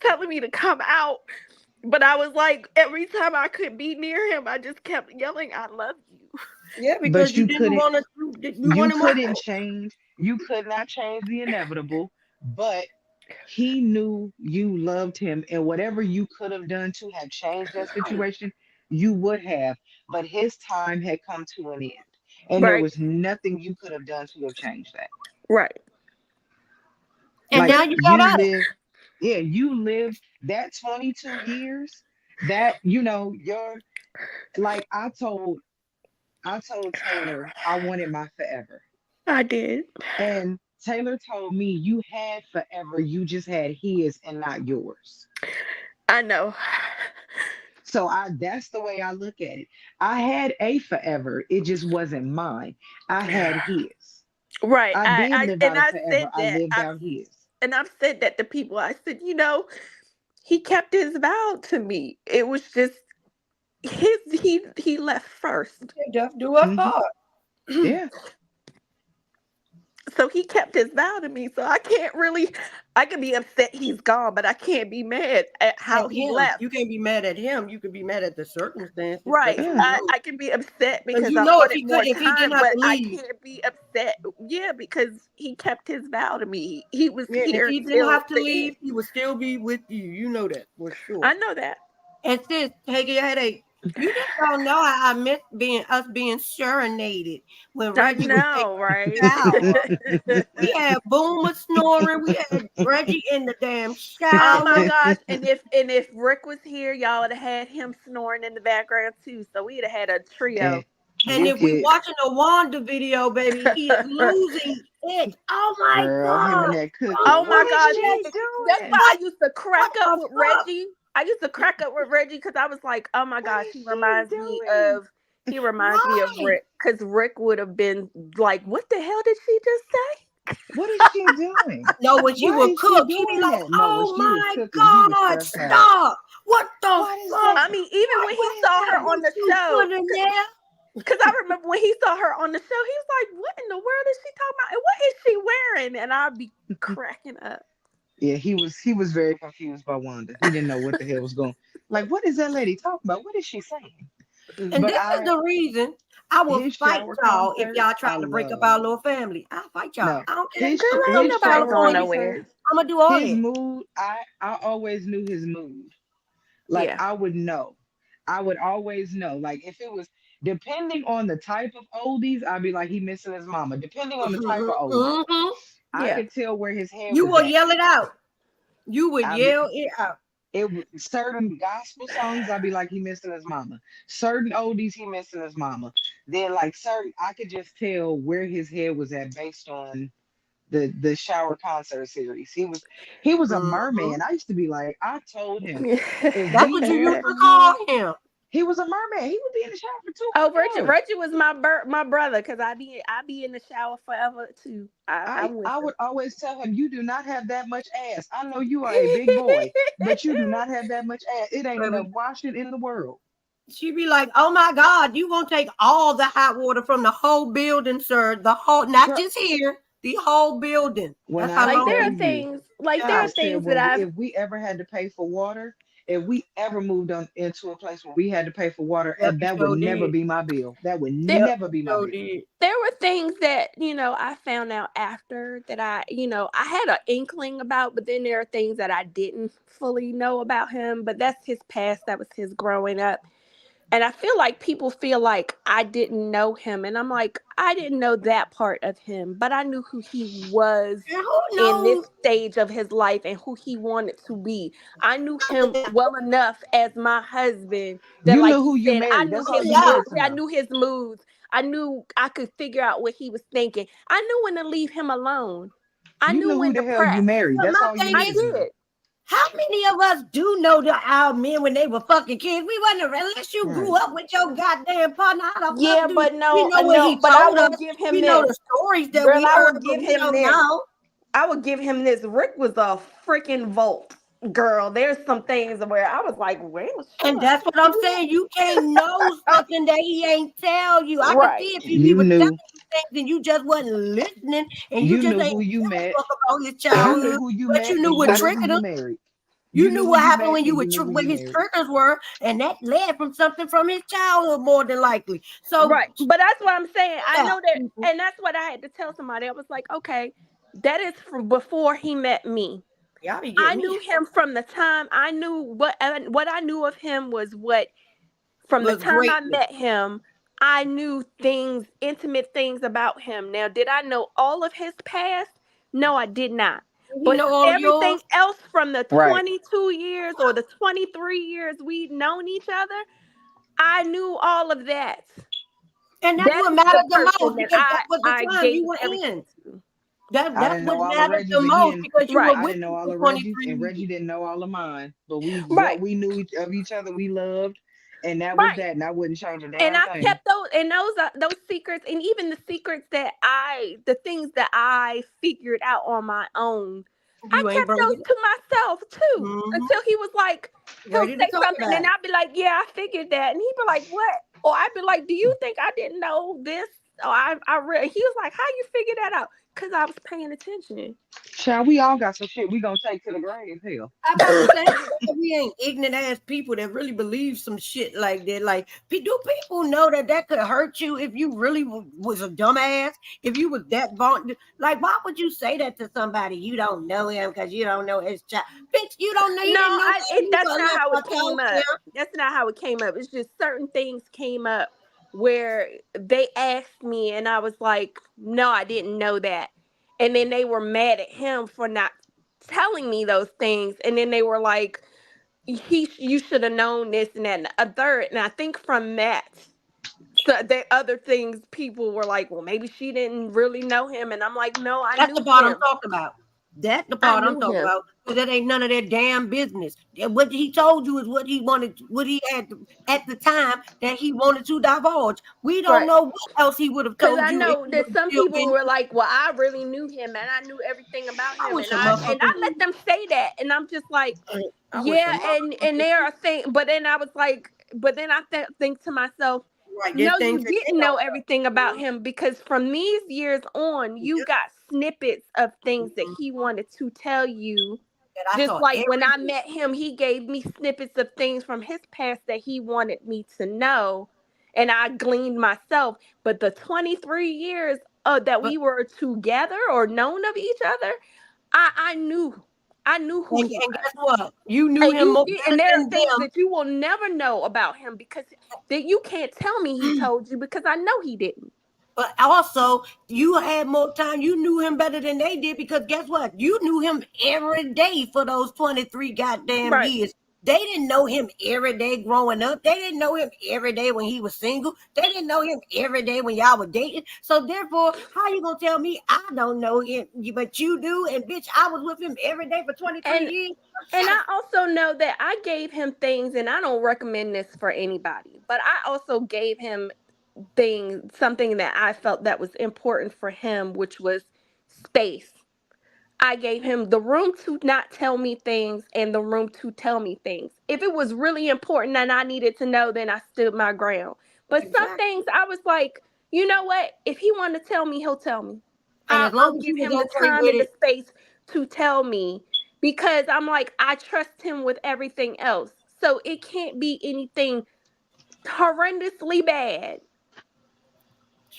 telling me to come out. But I was like, every time I could be near him, I just kept yelling, "I love you." Yeah, because you didn't want to. You couldn't change. You could not change the inevitable, but he knew you loved him, and whatever you could have done to have changed that situation, you would have. But his time had come to an end, and there was nothing you could have done to have changed that. Right. And now you got out. Yeah, you lived that 22 years. That you're like I told Taylor I wanted my forever. I did. And Taylor told me you had forever, you just had his and not yours. I know. So that's the way I look at it. I had a forever, it just wasn't mine. I had his. Right. I did live out forever. I lived out his. And I've said that to people. I said, he kept his vow to me. It was just he left first. Just do a part. Yeah. So he kept his vow to me. So I can be upset he's gone, but I can't be mad at how he left. You can't be mad at him. You can be mad at the circumstances. Right. I can be upset because I wanted more time, but I can't be upset. Yeah, because he kept his vow to me. He was here. If he didn't have to leave, he would still be with you. You know that for sure. I know that. And sis, take your headache. You just don't know I miss us being serenaded when Reggie was right? We had Boomer snoring. We had Reggie in the damn shower. Oh my gosh! And if Rick was here, y'all would have had him snoring in the background too. So we'd have had a trio. And if we watching a Wanda video, baby, he is losing it. Oh my god! Oh my god! That's why I used to crack up with Reggie. I used to crack up with Reggie because I was like, oh my gosh, he reminds me of Rick. Because Rick would have been like, what the hell did she just say? What is she doing? No, when she would cook, she'd be like, oh my god, stop. What the fuck? I mean, even when he saw her on the show. Because I remember when he saw her on the show, he was like, what in the world is she talking about? And what is she wearing? And I'd be cracking up. Yeah, he was very confused by Wanda. He didn't know what the hell was going. Like, what is that lady talking about? What is she saying? And this is the reason I will fight y'all if y'all try to break up our little family. I'll fight y'all. No, I don't care. Nobody's going nowhere. I'm gonna do all his mood. I always knew his mood. Like I would know. I would always know. Like if it was depending on the type of oldies, I'd be like he missing his mama. Depending on the type of oldies. I could tell where his head was. You would yell it out. You would yell it out. Certain gospel songs, I'd be like, he missing his mama. Certain oldies, he missing his mama. Then like certain, I could just tell where his head was at based on the shower concert series. He was a merman. I used to be like, I told him. That's what you used to call him. He was a merman. He would be in the shower for 2 hours. Oh, Reggie was my brother because I be in the shower forever too. I would always tell him, you do not have that much ass. I know you are a big boy, but you do not have that much ass. It ain't enough washing in the world. She'd be like, oh my God, you gonna take all the hot water from the whole building, sir. The whole, not just here, the whole building. When there are things that if we ever had to pay for water, if we ever moved on into a place where we had to pay for water, that would never be my bill. That would never be my bill. There were things that, I found out after that I had an inkling about, but then there are things that I didn't fully know about him, but that's his past. That was his growing up. And I feel like people feel like I didn't know him. And I'm like, I didn't know that part of him, but I knew who he was in this stage of his life and who he wanted to be. I knew him well enough as my husband that, You like knew who you you said, I married. knew That's all his you mood. needed to I know. knew his moods. I knew I could figure out what he was thinking. I knew when to leave him alone. I You knew knew who when the to hell you press. married. But That's my all you thing I is, needed to know. did. how many of us do know our men when they were fucking kids? We wasn't, unless you grew Right. up with your goddamn partner. How the Yeah, fuck do you? but We no, know what no, he but I told us. will give him We know this. the stories that Girl, we I will heard, but give we him don't this. know. I would give him this. Rick was a freaking vault. Girl, there's some things where I was like, well, And that's what I'm saying. You can't know something that he ain't tell you. I can right. see if he You was telling knew. you things and you just wasn't listening and you You just knew ain't who you give a met. fuck about his You knew childhood. who you But you met, knew and what you knew who triggered you him. married. You You knew knew who what you happened met, when and you knew who what you his married. triggers were, and that led from something from his childhood more than likely. So Right. But that's what I'm saying. I yeah, know that, and that's what I had to tell somebody. I was like, okay, that is from before he met me. y'all be I getting me knew him from the time I knew what I knew of him was what from the was time I greatness. met him, I knew things, intimate things about him. Now, did I know all of his past? No, I did not. You But know all of everything yours, else from the Right. 22 years or the 23 years we'd known each other, I knew all of that. and that's That what is the mattered the person most that because that was the I time you gave were everything in. to. I That's didn't know what all of mattered the Reggie's. most Again, because you were Right. I with didn't know him all for of Reggie's, 23 and years. Reggie didn't know all of mine. But Right. what we knew of each other, we loved, and that was Right. that. And I wouldn't change a And damn I thing. kept those, and those secrets, and even the secrets the things that I figured out on my own, I You ain't kept bringing those it. to myself too. Mm-hmm. Until he was like, he'll Ready to say talk something, about and it. I'd be like, yeah, I figured that, and he'd be like, what? Or I'd be like, do you think I didn't know this? Or I read. He was like, how you figure that out? Because I was paying attention. Child, we all got some shit we gonna take to the grave. Hell. I'm about to say we ain't ignorant ass people that really believe some shit like that. Like, do people know that could hurt you if you really was a dumbass? If you was that vaunted, like, why would you say that to somebody you don't know him because you don't know his child? Bitch, you don't know. You No, didn't know that you that's not left how my it came talk up. him. That's not how it came up. It's just certain things came up where they asked me and I was like, no, I didn't know that. And then they were mad at him for not telling me those things. And then they were like, you should have known this and that and a third. And I think from that, so the other things people were like, well, maybe she didn't really know him. And I'm like, no, I That's the knew part I'm him. talking about. That's the I part I'm knew talking him. about. Because that ain't none of their damn business. What he told you is what he wanted, what he had at the time that he wanted to divulge. We don't Right. know what else he would have Because told I you if know he would that have some still people been. were like, "Well, I really knew him, and I knew everything about I him," wish and a I motherfucker. let them say that, and I'm just like, I wish a "Yeah," and motherfucker. there are things, but then I was like, but then I think to myself, Right, there's "No, things you that they didn't know don't everything about him because from these years on, you got snippets of things that he wanted to tell you." that I Just saw like when every I day. met him, he gave me snippets of things from his past that he wanted me to know, and I gleaned myself. But the 23 years that But we were together or known of each other, I knew who he and was. guess what? You knew And him you more did, and better there are than things them. that you will never know about him because that you can't tell me he told you because I know he didn't. But also, you had more time. You knew him better than they did because guess what? You knew him every day for those 23 goddamn Right. years. They didn't know him every day growing up. They didn't know him every day when he was single. They didn't know him every day when y'all were dating. So therefore, how you gonna tell me I don't know him, but you do? And bitch, I was with him every day for 23 And years. and I also know that I gave him things, and I don't recommend this for anybody, but I also gave him something that I felt that was important for him, which was space. I gave him the room to not tell me things and the room to tell me things. If it was really important and I needed to know, then I stood my ground. But some Exactly. things I was like, you know what? If he wanted to tell me, he'll tell me. And as I'll long as you give was him the okay time with and the it, space to tell me because I'm like, I trust him with everything else. So it can't be anything horrendously bad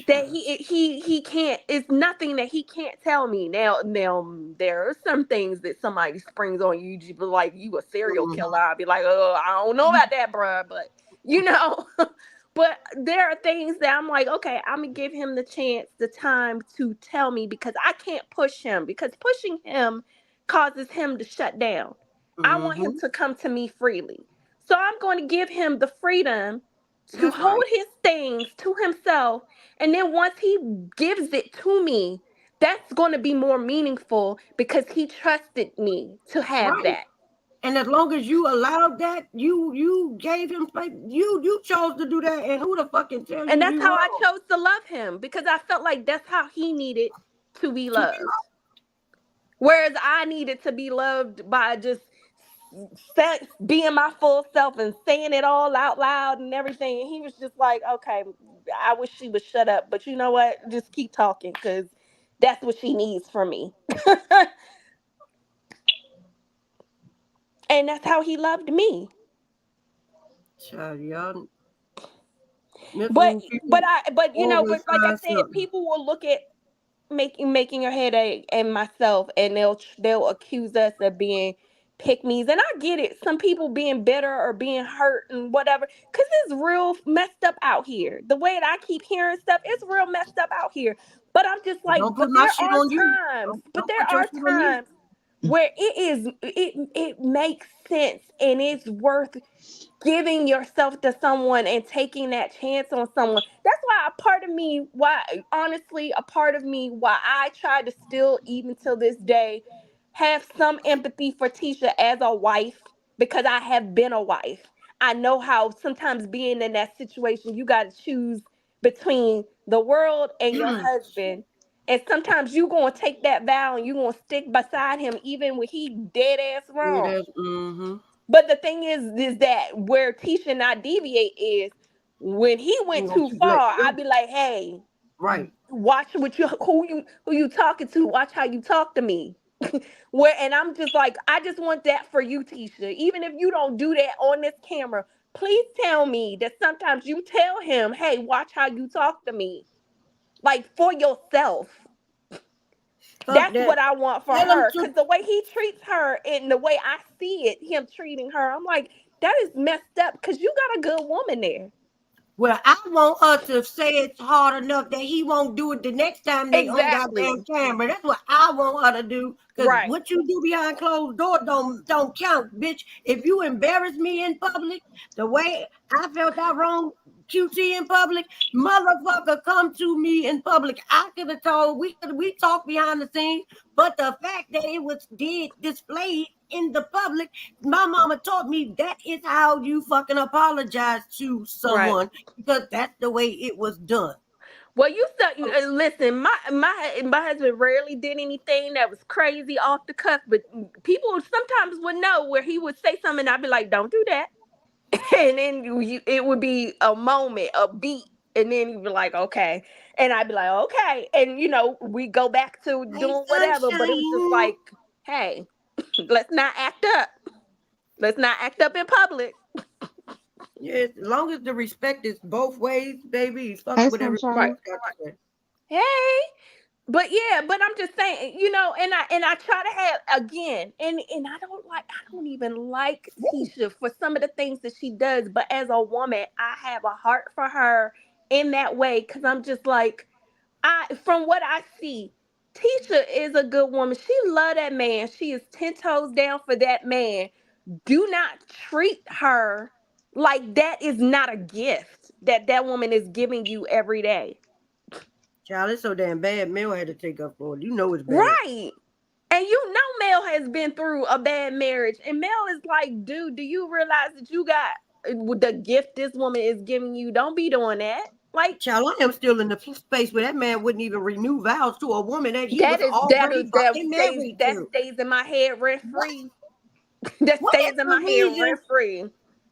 that he can't, it's nothing that he can't tell me. Now there are some things that somebody springs on you just be like you a serial killer. I'll be like, oh, I don't know about that, bruh, but you know. But there are things that I'm like, okay, I'm gonna give him the chance, the time to tell me, because I can't push him, because pushing him causes him to shut down. I want him to come to me freely. So I'm going to give him the freedom to hold his things to himself. And then once he gives it to me, that's going to be more meaningful because he trusted me to have that. And as long as you allowed that, you gave him space. You chose to do that, and who the fuck can tell you? And that's how I chose to love him, because I felt like that's how he needed to be loved. Whereas I needed to be loved by just being my full self and saying it all out loud and everything. And he was just like, okay, I wish she would shut up, but you know what? Just keep talking, because that's what she needs from me. And that's how he loved me. But you know, but like I said, people will look at making her headache and myself, and they'll accuse us of being pick me's. And I get it, some people being bitter or being hurt and whatever, because it's real messed up out here. The way that I keep hearing stuff, it's real messed up out here. But I'm just like, but there are times where it makes sense, and it's worth giving yourself to someone and taking that chance on someone. That's why a part of me why I try to still, even till this day, have some empathy for Tisha as a wife, because I have been a wife. I know how sometimes being in that situation, you got to choose between the world and your husband. And sometimes you going to take that vow and you going to stick beside him even when he dead ass wrong. But the thing is that where Tisha and I deviate is when he went too far, I'd be like, hey, watch who you talking to. Watch how you talk to me. And I'm just like, I just want that for you, Tisha. Even if you don't do that on this camera, please tell me that sometimes you tell him, hey, watch how you talk to me. Like, for yourself. That's what I want for her. Because the way he treats her and the way I see it, him treating her, I'm like, that is messed up, because you got a good woman there. Well, I want her to say it's hard enough that he won't do it the next time they on goddamn camera. That's what I want her to do. Because what you do behind closed doors don't count, bitch. If you embarrass me in public, the way I felt that wrong QT in public, motherfucker, come to me in public. I could have told, we talked behind the scenes, but the fact that it was displayed in the public, my mama taught me that is how you fucking apologize to someone, because that's the way it was done. Well, you said, listen, my husband rarely did anything that was crazy off the cuff, but people sometimes would know where he would say something and I'd be like, don't do that. And then it would be a moment, a beat, and then he'd be like, okay. And I'd be like, okay. And, you know, we go back to doing whatever, but it was just like, hey, let's not act up. Let's not act up in public. Yeah, as long as the respect is both ways, baby. Fuck whatever. Hey, but I'm just saying, you know, and I try to have again, and I don't even like Tisha for some of the things that she does, but as a woman, I have a heart for her in that way, because I'm just like, from what I see, Tisha is a good woman. She love that man. She is 10 toes down for that man. Do not treat her like that is not a gift that woman is giving you every day. Child, it's so damn bad. Mel had to take up for it. You know it's bad. Right. And you know Mel has been through a bad marriage. And Mel is like, dude, do you realize that you got the gift this woman is giving you? Don't be doing that. Like, child, I am still in the space where that man wouldn't even renew vows to a woman that he was already fucking married to. That stays in my head rent free. That stays in my head rent free.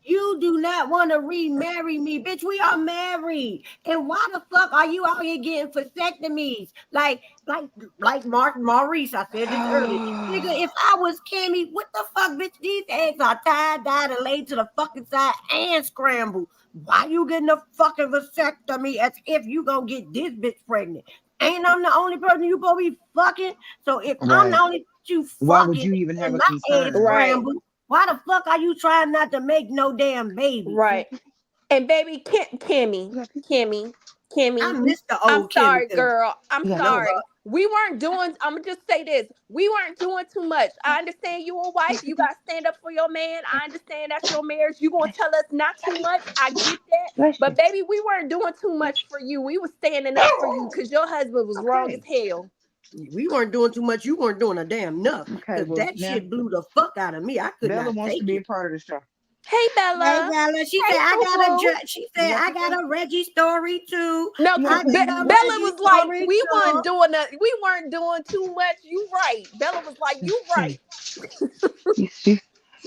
You do not want to remarry me, bitch. We are married. And why the fuck are you out here getting vasectomies? Like Maurice, I said this earlier. Nigga, if I was Cammy, what the fuck, bitch? These eggs are tied, dyed, and laid to the fucking side and scrambled. Why you getting a fucking vasectomy as if you gonna get this bitch pregnant? Ain't I'm the only person you supposed to be fucking? So if I'm the only you fucking, why would you even have a concern? Why the fuck are you trying not to make no damn baby? Right. And baby, Kimmy. I miss the I'm old Kimmy sorry, too. girl. I'm You know sorry. We weren't doing, I'm gonna just say this. We weren't doing too much. I understand you a wife. You gotta stand up for your man. I understand that's your marriage. You gonna tell us not too much. I get that. But baby, we weren't doing too much for you. We was standing up for you because your husband was wrong as hell. We weren't doing too much. You weren't doing a damn enough. Okay, Because well, that now shit blew the fuck out of me. I could Bella not wants to take be it. a part of the show. Hey Hey Bella. Bella, she Hey, said boo-boo. I got a Reggie story too. No, because I got a Bella Reggie was like, story we too. weren't doing too much. You right. Bella was like, you right. She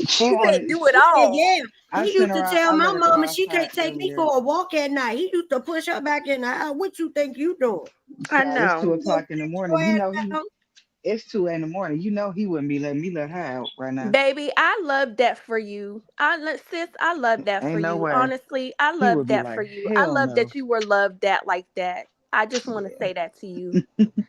She said, wanted. do it She said, all. yeah. I He sent used her to out. tell I my let her go mama she outside can't take me earlier. for a walk at night. He used to push her back in the house. What you think you doing? I Child, it's know. 2 o'clock in the morning. You know it's 2 in the morning. You know he wouldn't be letting me let her out right now. Baby, I love that for you. Sis, I love that for Ain't no you. way. Honestly, I He love would be that like, for you. I hell love no. that you were loved that like that. I just want to say that to you.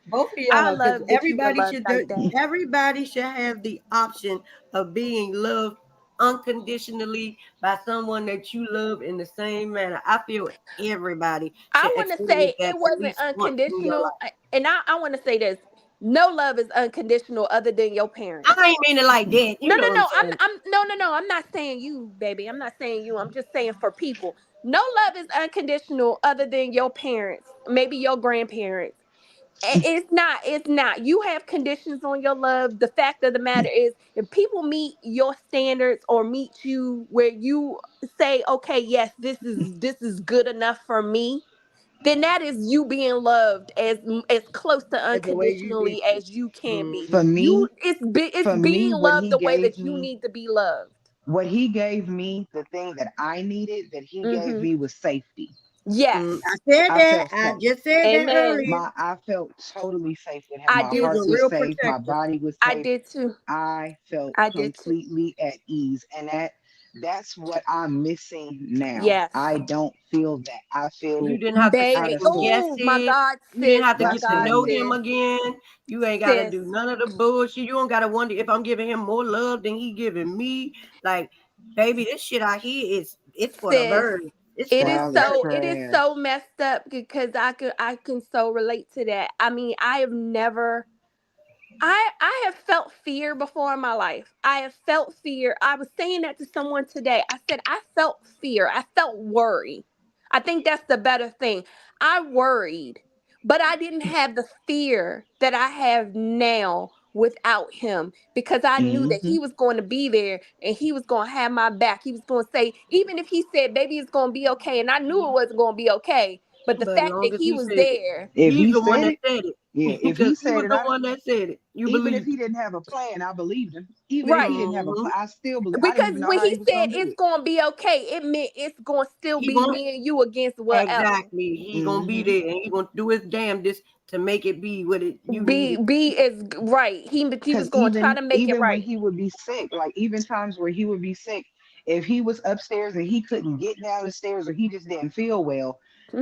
Both of I y'all, because love that you were loved like that. everybody should have the option of being loved unconditionally by someone that you love in the same manner. I feel everybody I should want to experience say that it at wasn't least once in your unconditional. life. And I want to say this. No love is unconditional other than your parents. I ain't mean it like that. You No, know no, what I'm no. saying? No. I'm not saying you, baby. I'm not saying you. I'm just saying for people. No love is unconditional other than your parents, maybe your grandparents. It's not. You have conditions on your love. The fact of the matter is, if people meet your standards or meet you where you say, okay, yes, this is good enough for me, then that is you being loved as close to As the way you need unconditionally to. as you can be. For me, It's for being me, what loved he the way gave that you me, need to be loved. the thing that I needed, that he gave Mm-hmm. me was safety. Yes. I said I that. felt I safe. just said that Amen. earlier. I felt totally safe with him. I My He was did heart a was too. real safe. My protector. body was I safe. did too. I felt I did too. completely at ease. And that's what I'm missing now. Yes. I don't feel that. I You feel didn't have to out Baby. of second guess sorts. Oh my it. God, You didn't sis. have to My get That's to what I God, know need. him sis. again. You ain't got to Sis. do none of the bullshit. You don't got to wonder if I'm giving him more love than he giving me. Like, baby, this shit I hear it's for the Sis. birds. It's It for is the Child is birds. trash. so messed up because I can so relate to that. I mean, I have felt fear before in my life. I have felt fear. I was saying that to someone today. I said I felt fear. I felt worry. I think that's the better thing. I worried, but I didn't have the fear that I have now without him because I knew that Hmm. he was going to be there and he was going to have my back. He was going to say, even if he said, baby, it's going to be okay. And I knew it wasn't going to be okay. But the But as fact that long as he he was said it, there, If he's he the one said that it, said it. yeah. If he Because he said was it, the one that said it. You even if believe he it. didn't have a plan, I believed him. Even if he right. didn't have a Mm-hmm. plan, I still believe. I didn't Because even know when how he he was said gonna do it's it. gonna be okay, it meant it's gonna still He be gonna me and you against whatever. exactly. He gonna be Hmm. there and he gonna do his damnedest to make it be what it you Be needed. be as right. He was Because gonna try to make it even when right. he would be sick, like even times where he would be sick, if he was upstairs and he couldn't get down the stairs or he just didn't feel well,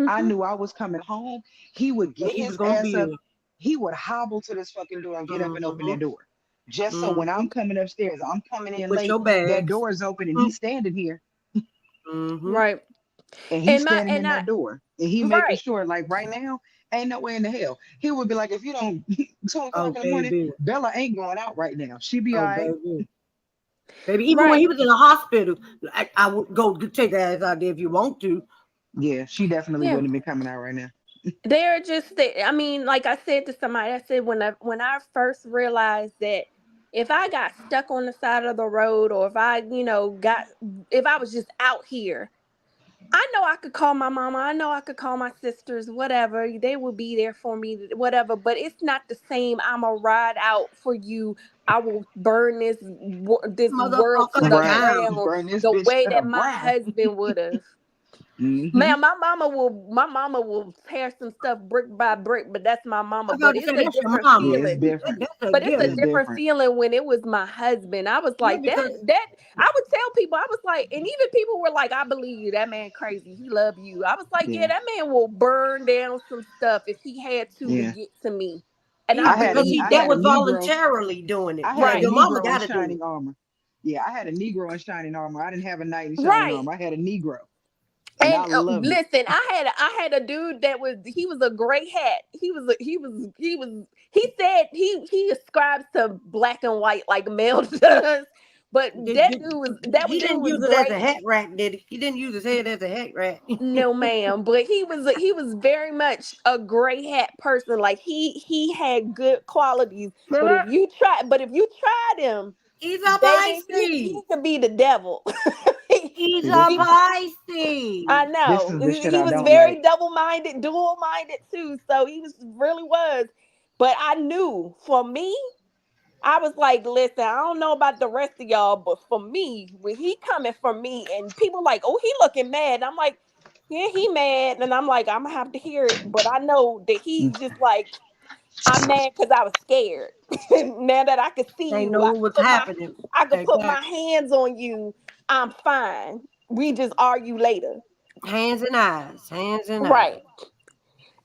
I Hmm. knew I was coming home. He would But get he was his gonna ass be up. there. He would hobble to this fucking door and get up and open Mm-hmm. that door. Just so when Mm-hmm. I'm coming upstairs, I'm coming in With late, your that bags. door is open and he's standing here Mm-hmm. Right. and he's And standing in that door and he making right. sure, like right now, ain't no way in the hell. He would be like, if you don't 2 o'clock Oh in the morning, baby. Bella ain't going out right now. She be all Oh right. baby. Baby, even when Right. he was in the hospital, I would go take that ass out there if you want to. Yeah, she definitely Yeah. wouldn't be coming out right now. They're just I mean, like I said to somebody, I said when I first realized that if I got stuck on the side of the road or if I was just out here, I know I could call my mama. I know I could call my sisters, whatever. They will be there for me, whatever. But it's not the same. I'm a ride out for you. I will burn this world to Motherfucker the Right. down. ground Burn this the bitch way to the that my ground. husband would have. Hmm. Man, my mama will tear some stuff brick by brick, but that's my mama. I was about But to it's say a that's your different mama. Yeah, it's feeling. different. That's a But it's a It's given. different different. feeling when it was my husband. I was Yeah, like because that I would tell people, I was like, and even people were like, I believe you, that man crazy. He love you. I was like, yeah, Yeah, that man will burn down some stuff if he had to yeah. get to me. And I because believe that I had a that. was Negro. voluntarily doing it. I had Like a Right. your mama Negro in gotta do it. shining armor. Yeah, I had a Negro in shining armor. I didn't have a knight in shining Right. armor. I had a Negro. And And I loved it. listen, I had a dude that he was a gray hat. He said he ascribes to black and white like Mel does. But He didn't was use it as a great. hat rack, did he? He didn't use his head as a hat rack. No, ma'am. But he was very much a gray hat person. Like he had good qualities. But if you tried him, He's a baby, feisty. he could be the devil. He's See, a this feisty. I this know. is the shit He I was don't very like. double-minded, dual-minded too. So he really was. But I knew for me, I was like, listen, I don't know about the rest of y'all, but for me, when he coming for me and people like, oh, he looking mad. I'm like, yeah, he mad. And I'm like, I'm gonna have to hear it. But I know that he's just like, I'm mad because I was scared. Now that I could see They you, know what was happening. I could put my Exactly. hands on you. I'm fine. We just argue later. Hands and eyes. Hands and eyes. Right.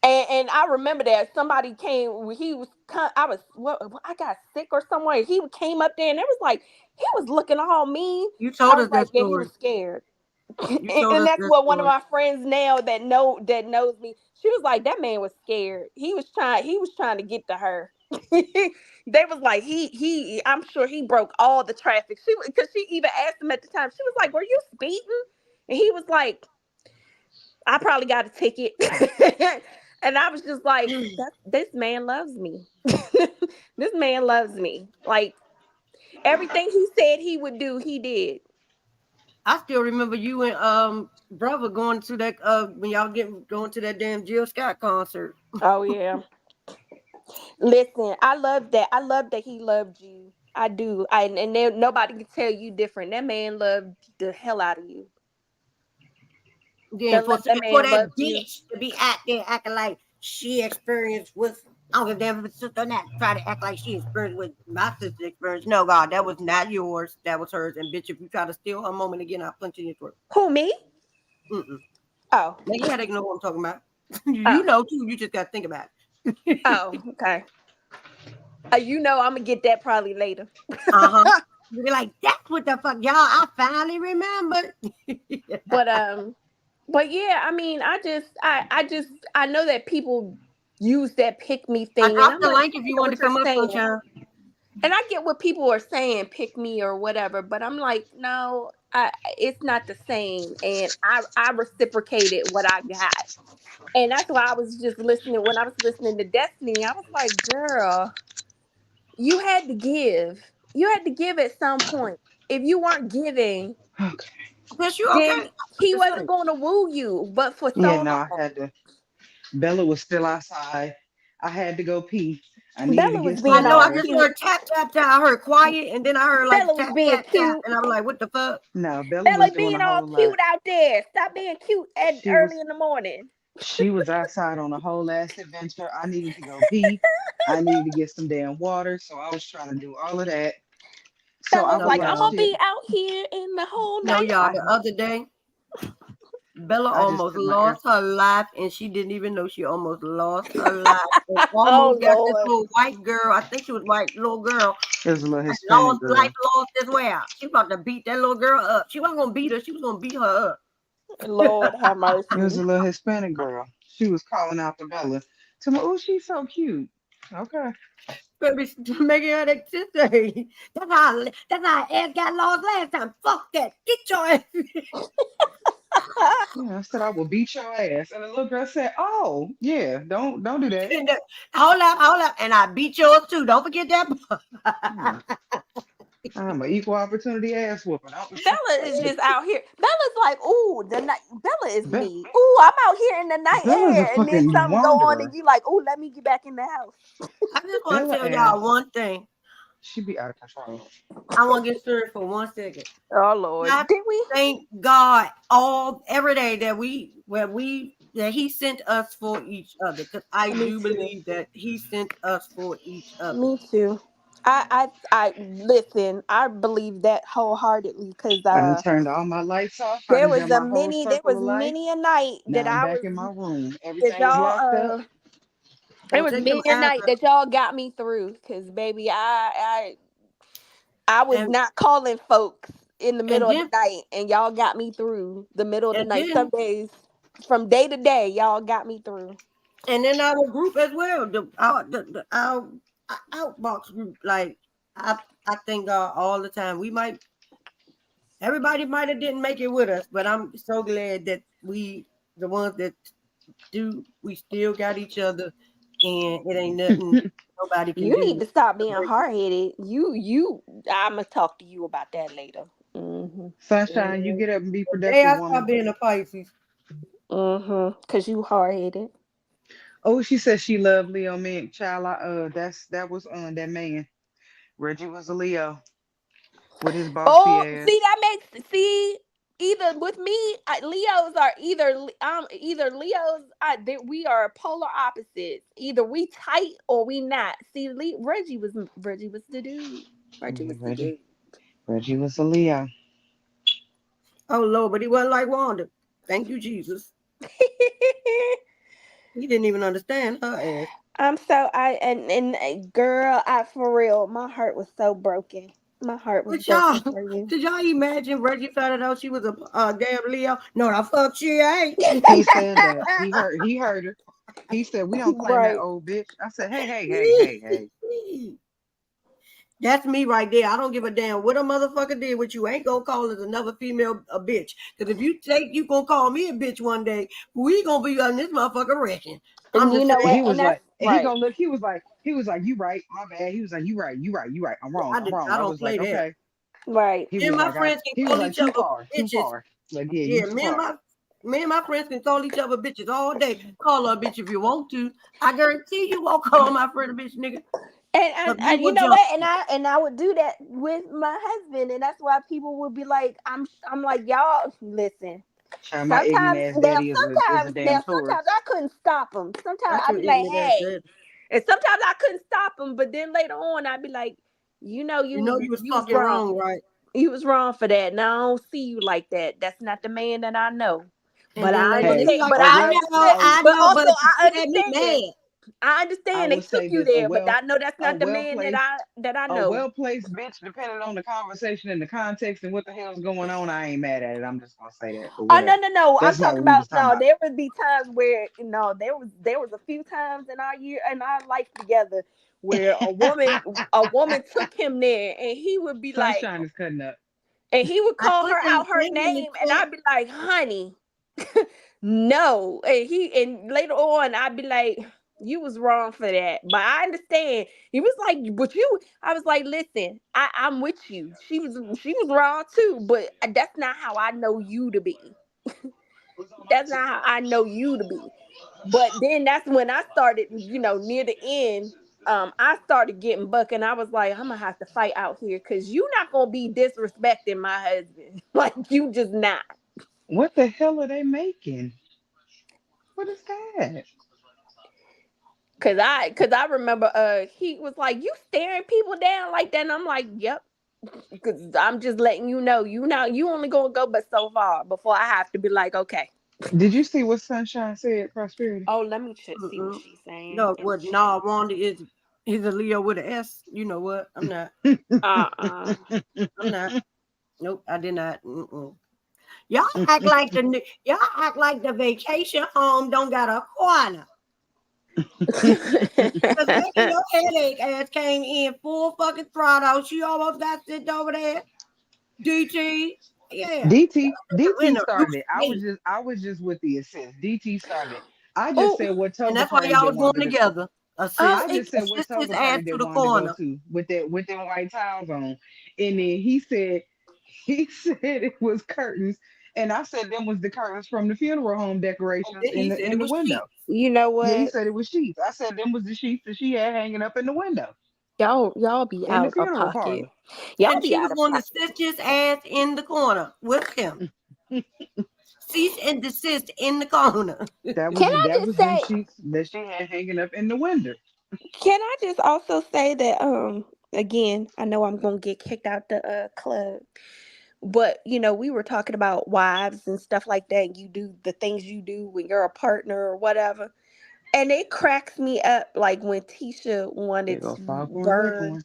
And I remember that somebody came. He was. I was. I got sick or somewhere. He came up there and it was like he was looking all mean. You I told was us that like, yeah, he story. was scared. You told And us that's that what one of story. my friends now that knows me. She was like, that man was scared. He was trying to get to her. They was like he. I'm sure he broke all the traffic. Because she even asked him at the time. She was like, were you speeding? And he was like, I probably got a ticket. And I was just like, this man loves me. This man loves me. Like everything he said he would do, he did. I still remember you and brother going to that when y'all going to that damn Jill Scott concert. Oh yeah. Listen, I love that. I love that he loved you. I do. Nobody can tell you different. That man loved the hell out of you. Then That for man that loved you. bitch to be out there acting like she experienced with I don't give a damn if it's sister or not. Try to act like she experienced with my sister's experience. No, God, that was not yours. That was hers. And bitch, if you try to steal her moment again, I'll punch you in your throat. Who, me? Mm-mm. Oh. Now you gotta know what I'm talking about. You Oh. know too. You just gotta think about it. Oh, okay. You know I'm gonna get that probably later. Uh-huh. You be like, that's what the fuck, y'all. I finally remembered. But yeah, I mean, I know that people use that pick me I thing, and dropped I'm the like, link I if you get want to what you're come up, saying, sunshine. and I get what people are saying, pick me or whatever. But I'm like, no, it's not the same, and I reciprocated what I got, and that's why I was just listening when I was listening to Destiny. I was like, girl, you had to give. You had to give at some point. If you weren't giving, Okay. But you then okay? he Just wasn't saying. going to woo you. But for Yeah, so no, I long, had to. Bella was still outside. I had to go pee. I needed to Bella was get some I being know. all I water. just cute. heard tap tap tap. I heard quiet, and then I heard like Bella was tap being tap tap, cute. and I was like, "What the fuck?" No, Bella was Bella doing being a all whole lot. cute out there. Stop being cute at She early was in the morning. she was outside on a whole ass adventure. I needed to go pee. I needed to get some damn water. So I was trying to do all of that. So I Bella's No, was like, I'm like, y'all. gonna shit. be out here in the whole No, night. y'all. I The other day, Bella I just almost took my lost her AirPods. life, and she didn't even know she almost lost her life, and Oh almost got this Lord. little white girl. I think she was white little girl. It was a little Hispanic Lost life, girl. lost as well. She about to beat that little girl up. She wasn't gonna beat her. She was gonna beat her up. Lord have It was mercy. a little Hispanic girl. She was calling out to Bella. To me, oh, she's so cute. Okay. Baby, making her that sister. That's how ass got lost last time. Fuck that. Get your ass. Yeah, I said I will beat your ass. And the little girl said, oh, yeah, don't do that. And hold up. And I beat yours too. Don't forget that. Yeah. I'm an equal opportunity ass whooping. Bella is just out here. Bella's like, ooh, the night. Bella is Be- me. Ooh, I'm out here in the night Bella's a air, and then fucking something go on, and wanderer. you like, ooh, let me get back in the house. I just want to Bella tell y'all ass, one thing. she be out of control. I want to get serious for 1 second. Oh Lord, I did we? thank God every day that He sent us for each other. Because I Me do too. believe that He sent us for each other. Me too. I listen. I believe that wholeheartedly because I done turned all my lights off. I there done was done my whole there circle was of life. many a night that Now I'm back in my room. that Everything is y'all locked up. there Don't was take them many a eyes night up. that y'all got me through because baby I was And not calling folks in the middle of the night, and y'all got me through the middle of the night. Some days, from day to day, y'all got me through. And in our group as well, our outbox group, like I thank God all the time. Everybody might have didn't make it with us, but I'm so glad that the ones that do, we still got each other, and it ain't nothing nobody can do. You need to stop being hard-headed. I'm gonna talk to you about that later. Mm-hmm. Sunshine, you get up and be productive, Hey, I woman. stop being a Pisces. Cause you hard-headed. Oh, she said she loved Leo man. Child, that was that man. Reggie was a Leo with his bossy ass. See, that makes either with me, Leos are either Leos. We are polar opposites. Either we tight or we not. See, Reggie was the dude. Reggie was the dude. Reggie was a Leo. Oh Lord, but he wasn't like Wanda. Thank you, Jesus. He didn't even understand her ass. I'm so girl, for real, my heart was so broken. My heart was broken for you. Did y'all imagine Reggie found out she was a damn Leo? No, the fuck she ain't. He said that. He heard her. He said, "We don't claim that old bitch." I said, "Hey." That's me right there. I don't give a damn what a motherfucker did. What you ain't gonna call is another female a bitch. Because if you gonna call me a bitch one day, we gonna be on this motherfucker wrecking. And you know what? He was like, he gonna look. He was like, you right. My bad. He was like, you right. I'm wrong. I was play like, that. okay. Right. Me and my friends can call each other bitches. Too far. Like, yeah, me and my friends can call each other bitches all day. Call her a bitch if you want to. I guarantee you won't call my friend a bitch, nigga. And you know what? And I would do that with my husband, and that's why people would be like, I'm like, y'all listen. My ignorant ass daddy is a damn tourist. Sometimes I couldn't stop him. Sometimes I'd be like, hey. And sometimes I couldn't stop him, but then later on I'd be like, you was fucking wrong, right? You was wrong for that. Now I don't see you like that. That's not the man that I know. And but I understand. Like, I know, but I understand. I understand they took you there, but I know that's not the man that I know. A well-placed bitch, depending on the conversation and the context and what the hell's going on, I ain't mad at it. I'm just gonna say that. Oh no! I'm talking about there would be times where there was a few times in our life together where a woman took him there, and he would be Sunshine is cutting up, and he would call her out her name, and I'd be like, honey, no, and later on I'd be like, you was wrong for that, but I understand. He was like, but I was like, listen, I'm with you. She was wrong too, but that's not how I know you to be. That's not how I know you to be. But then that's when I started, near the end, I started getting buck, and I was like, I'm gonna have to fight out here because you're not gonna be disrespecting my husband. Like, you just not. What the hell are they making? What is that? Cause I remember he was like, you staring people down like that, and I'm like, yep. Cause I'm just letting you know, you only gonna go but so far before I have to be like, okay. Did you see what Sunshine said, Prosperity? Oh, let me see what she's saying. No, Wanda he's a Leo with an S. You know what? I'm not. I'm not. Nope, I did not. Y'all act like the vacation home don't got a corner. Because your headache ass came in full fucking throttle. She almost got sit over there. DT. Yeah. DT started it. I was just with the assist. DT started it. I just said what Toga and that's why y'all was going together. I just said what Toga party they wanted to go to with them white towels on. And then he said it was curtains. And I said them was the curtains from the funeral home decorations in the window. Sheets. You know what? Yeah, he said it was sheets. I said them was the sheets that she had hanging up in the window. Y'all be out of pocket. Y'all and be she out was of going pocket. to sit his ass in the corner with him. Cease and desist in the corner. That was them sheets that she had hanging up in the window. Can I just also say that again, I know I'm gonna get kicked out the club, but we were talking about wives and stuff like that, and you do the things you do when you're a partner or whatever. And it cracks me up, like when Tisha wanted to burn.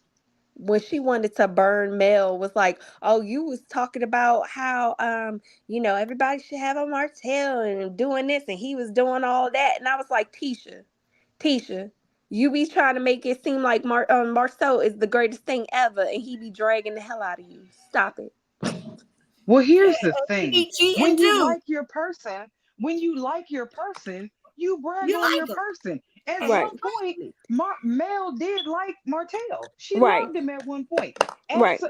when she wanted to burn Mel, was like, oh, you was talking about how everybody should have a Martell and doing this, and he was doing all that. And I was like, Tisha, you be trying to make it seem like Marceau is the greatest thing ever, and he be dragging the hell out of you. Stop it. Well, here's the He thing. be cheating When you too. like your person, you brag You on like your him. person. At Right. some point, Mel did like Martell. She Right. loved him at one point. And Right. so,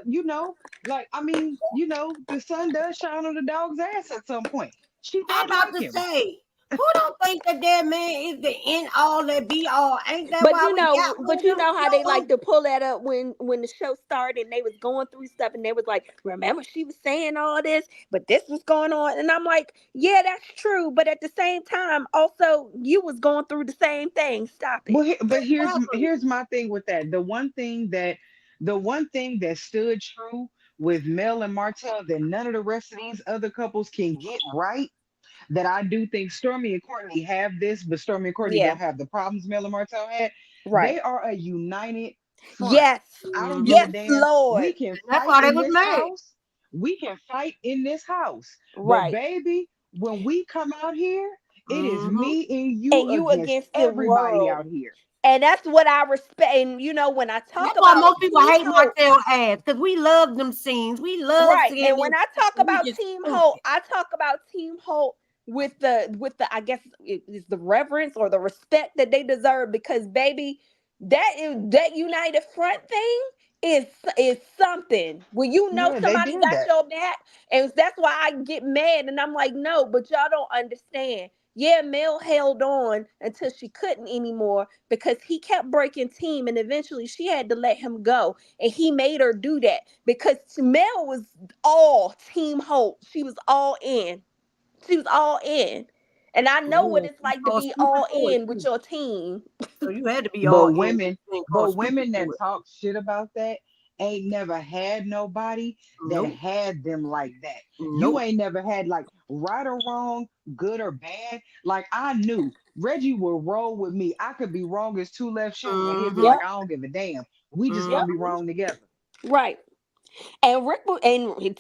the sun does shine on the dog's ass at some point. She I'm did about like to him. say, who don't think that man is the end all that be all? Ain't that But why we got rid of him? how they like to pull that up when the show started and they was going through stuff and they was like, remember she was saying all this, but this was going on, and I'm like, yeah, that's true, but at the same time, also you was going through the same thing. Stop it. But here's my thing with that. The one thing that stood true with Mel and Martell that none of the rest of these other couples can get right, that I do think Stormy and Courtney have this, but Stormy and Courtney Yeah. don't have the problems Mel and Martell had. Right. They are a united front. Yes. I don't give a Yes, damn. Lord. We can That's fight why they in was this mad. house. We can fight in this house. But Right. baby, when we come out here, it is Mm-hmm. me and And you you against the everybody world. out here. And that's what I respect. And when I talk That's why about most people Team hate Hope, Martell ass, because we love them scenes. We love right? seeing And them. when I talk We about just Team stupid. Hope, I talk about Team Hope with the I guess it is the reverence or the respect that they deserve, because baby, that united front thing is something. When Yeah, they somebody did got that. your back, and that's why I get mad and I'm like, no, but y'all don't understand. Yeah, Mel held on until she couldn't anymore because he kept breaking team, and eventually she had to let him go. And he made her do that because Mel was all Team Hope. She was all in. She was all in. And I know what it's like to Oh, be stupid all for it in with too. your team. So you had to be But all in. women, Being but called stupid women that for it. talk shit about that ain't never had nobody that Nope. had them like that. You Nope. ain't never had like right or wrong, good or bad. Like I knew Reggie would roll with me. I could be wrong as two left shoes, and he'd be Mm-hmm. like, Yep. I don't give a damn. We just Yep. gonna be wrong together. Right. And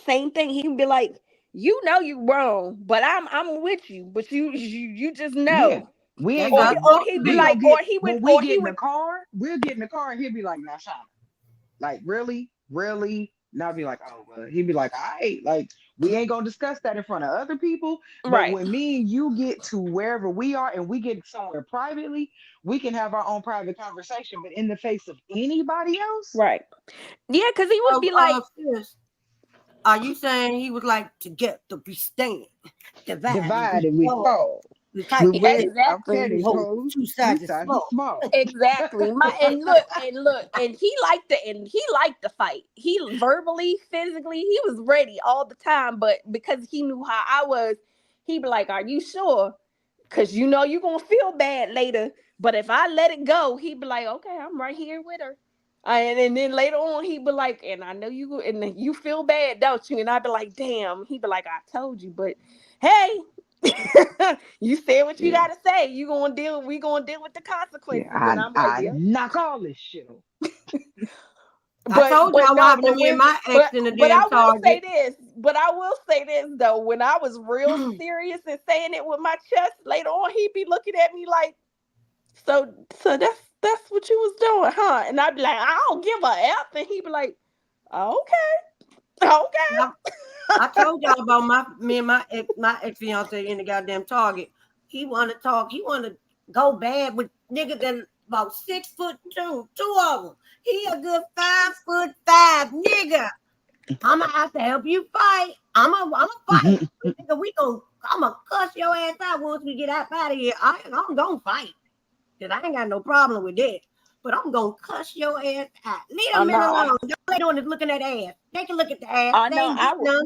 same thing. He can be like, you wrong, but I'm with you. But you just Yeah. know. We ain't That's Or how gonna he, it's or supposed he'd to be we be. like, gonna or get he would, when we or get he in the would. car, we'll get in the car and he'll be like, now Shauna. Like, really? Really? And I'll be like, oh, well, he'd be like, all right, like, we ain't gonna discuss that in front of other people. But Right. when me and you get to wherever we are and we get somewhere privately, we can have our own private conversation. But in the face of anybody else, Right. Yeah, because he would So, be like, sis, are you saying he was like, together we stand, divided we divided we fall? fall. The type We of wear shit I'm we telling exactly. you, hold hoes, two two sides is sizes small. small. Exactly. And he liked the fight. He verbally, physically, he was ready all the time. But because he knew how I was, he'd be like, are you sure? Because you're gonna feel bad later. But if I let it go, he'd be like, okay, I'm right here with her. And then later on, he'd be like, and I know and then you feel bad, don't you? And I'd be like, damn. He'd be like, I told you, but hey, you said what you Yeah, gotta say. We gonna deal with the yeah. consequences. And I'm like, I yeah. knock all this shit off. I But told but y'all what no, happened to me and my ex in the but damn I will say Target. this. But I will say this though. When I was real serious and saying it with my chest, later on he'd be looking at me like, so that's what you was doing, huh? And I'd be like, I don't give a F. And he'd be like, okay. I told y'all about me and my ex fiance in the goddamn Target. He wanna talk. He wanna go bad with niggas that about 6'2", two of them. He a good 5'5" nigga. I'ma have to help you fight. I'ma fight. Nigga, I'ma cuss your ass out once we get out of here. I'm gonna fight. Cause I ain't got no problem with that. But I'm gonna cuss your ass out. Leave Oh them men no, alone. All they doing is looking at ass. They can look at the ass. I They know ain't getting none.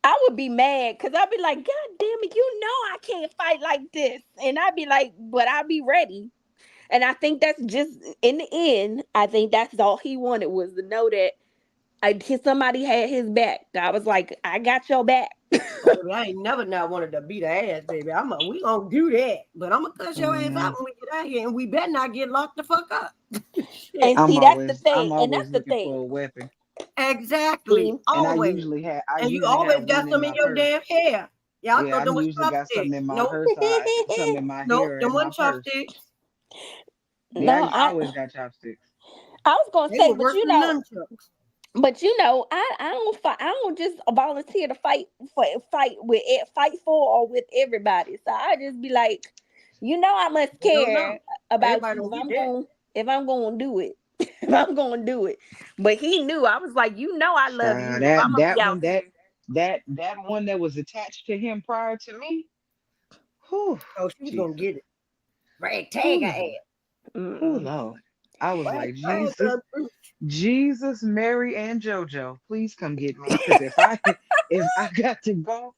I would be mad because I'd be like, God damn it, I can't fight like this. And I'd be like, but I'd be ready. And I think that's just in the end, I think that's all he wanted was to know that somebody had his back. I was like, I got your back. Baby, I ain't never not wanted to beat her ass, baby. We gonna do that, but I'm gonna cuss your ass out when we get out here, and we better not get locked the fuck up. And see, that's the thing. I'm And that's always the looking thing. for a weapon. Exactly, And I always. usually have And you always got one in some in my your purse. damn hair. Yeah, I Yeah, thought I them was usually got something chopsticks. in my Nope. purse or something in my Nope, hair or them in my wasn't purse. chopsticks. Yeah, No, I always got chopsticks. I was gonna They say, were but worse you than know, nunchucks. I don't fight. I don't just volunteer to fight for or with everybody. So I just be like, I must I don't know. care about Everybody you don't get that. if I'm gonna do it. If I'm gonna do it. But he knew. I was like, I love you. If I'm gonna be That out one here. that one that was attached to him prior to me. Whew, oh, she was gonna Jesus. get it. Rag tag her Whew, ass. oh Lord. I was Rag like, tag Jesus, her. Jesus, Mary, and JoJo, please come get me. Because if I got to go,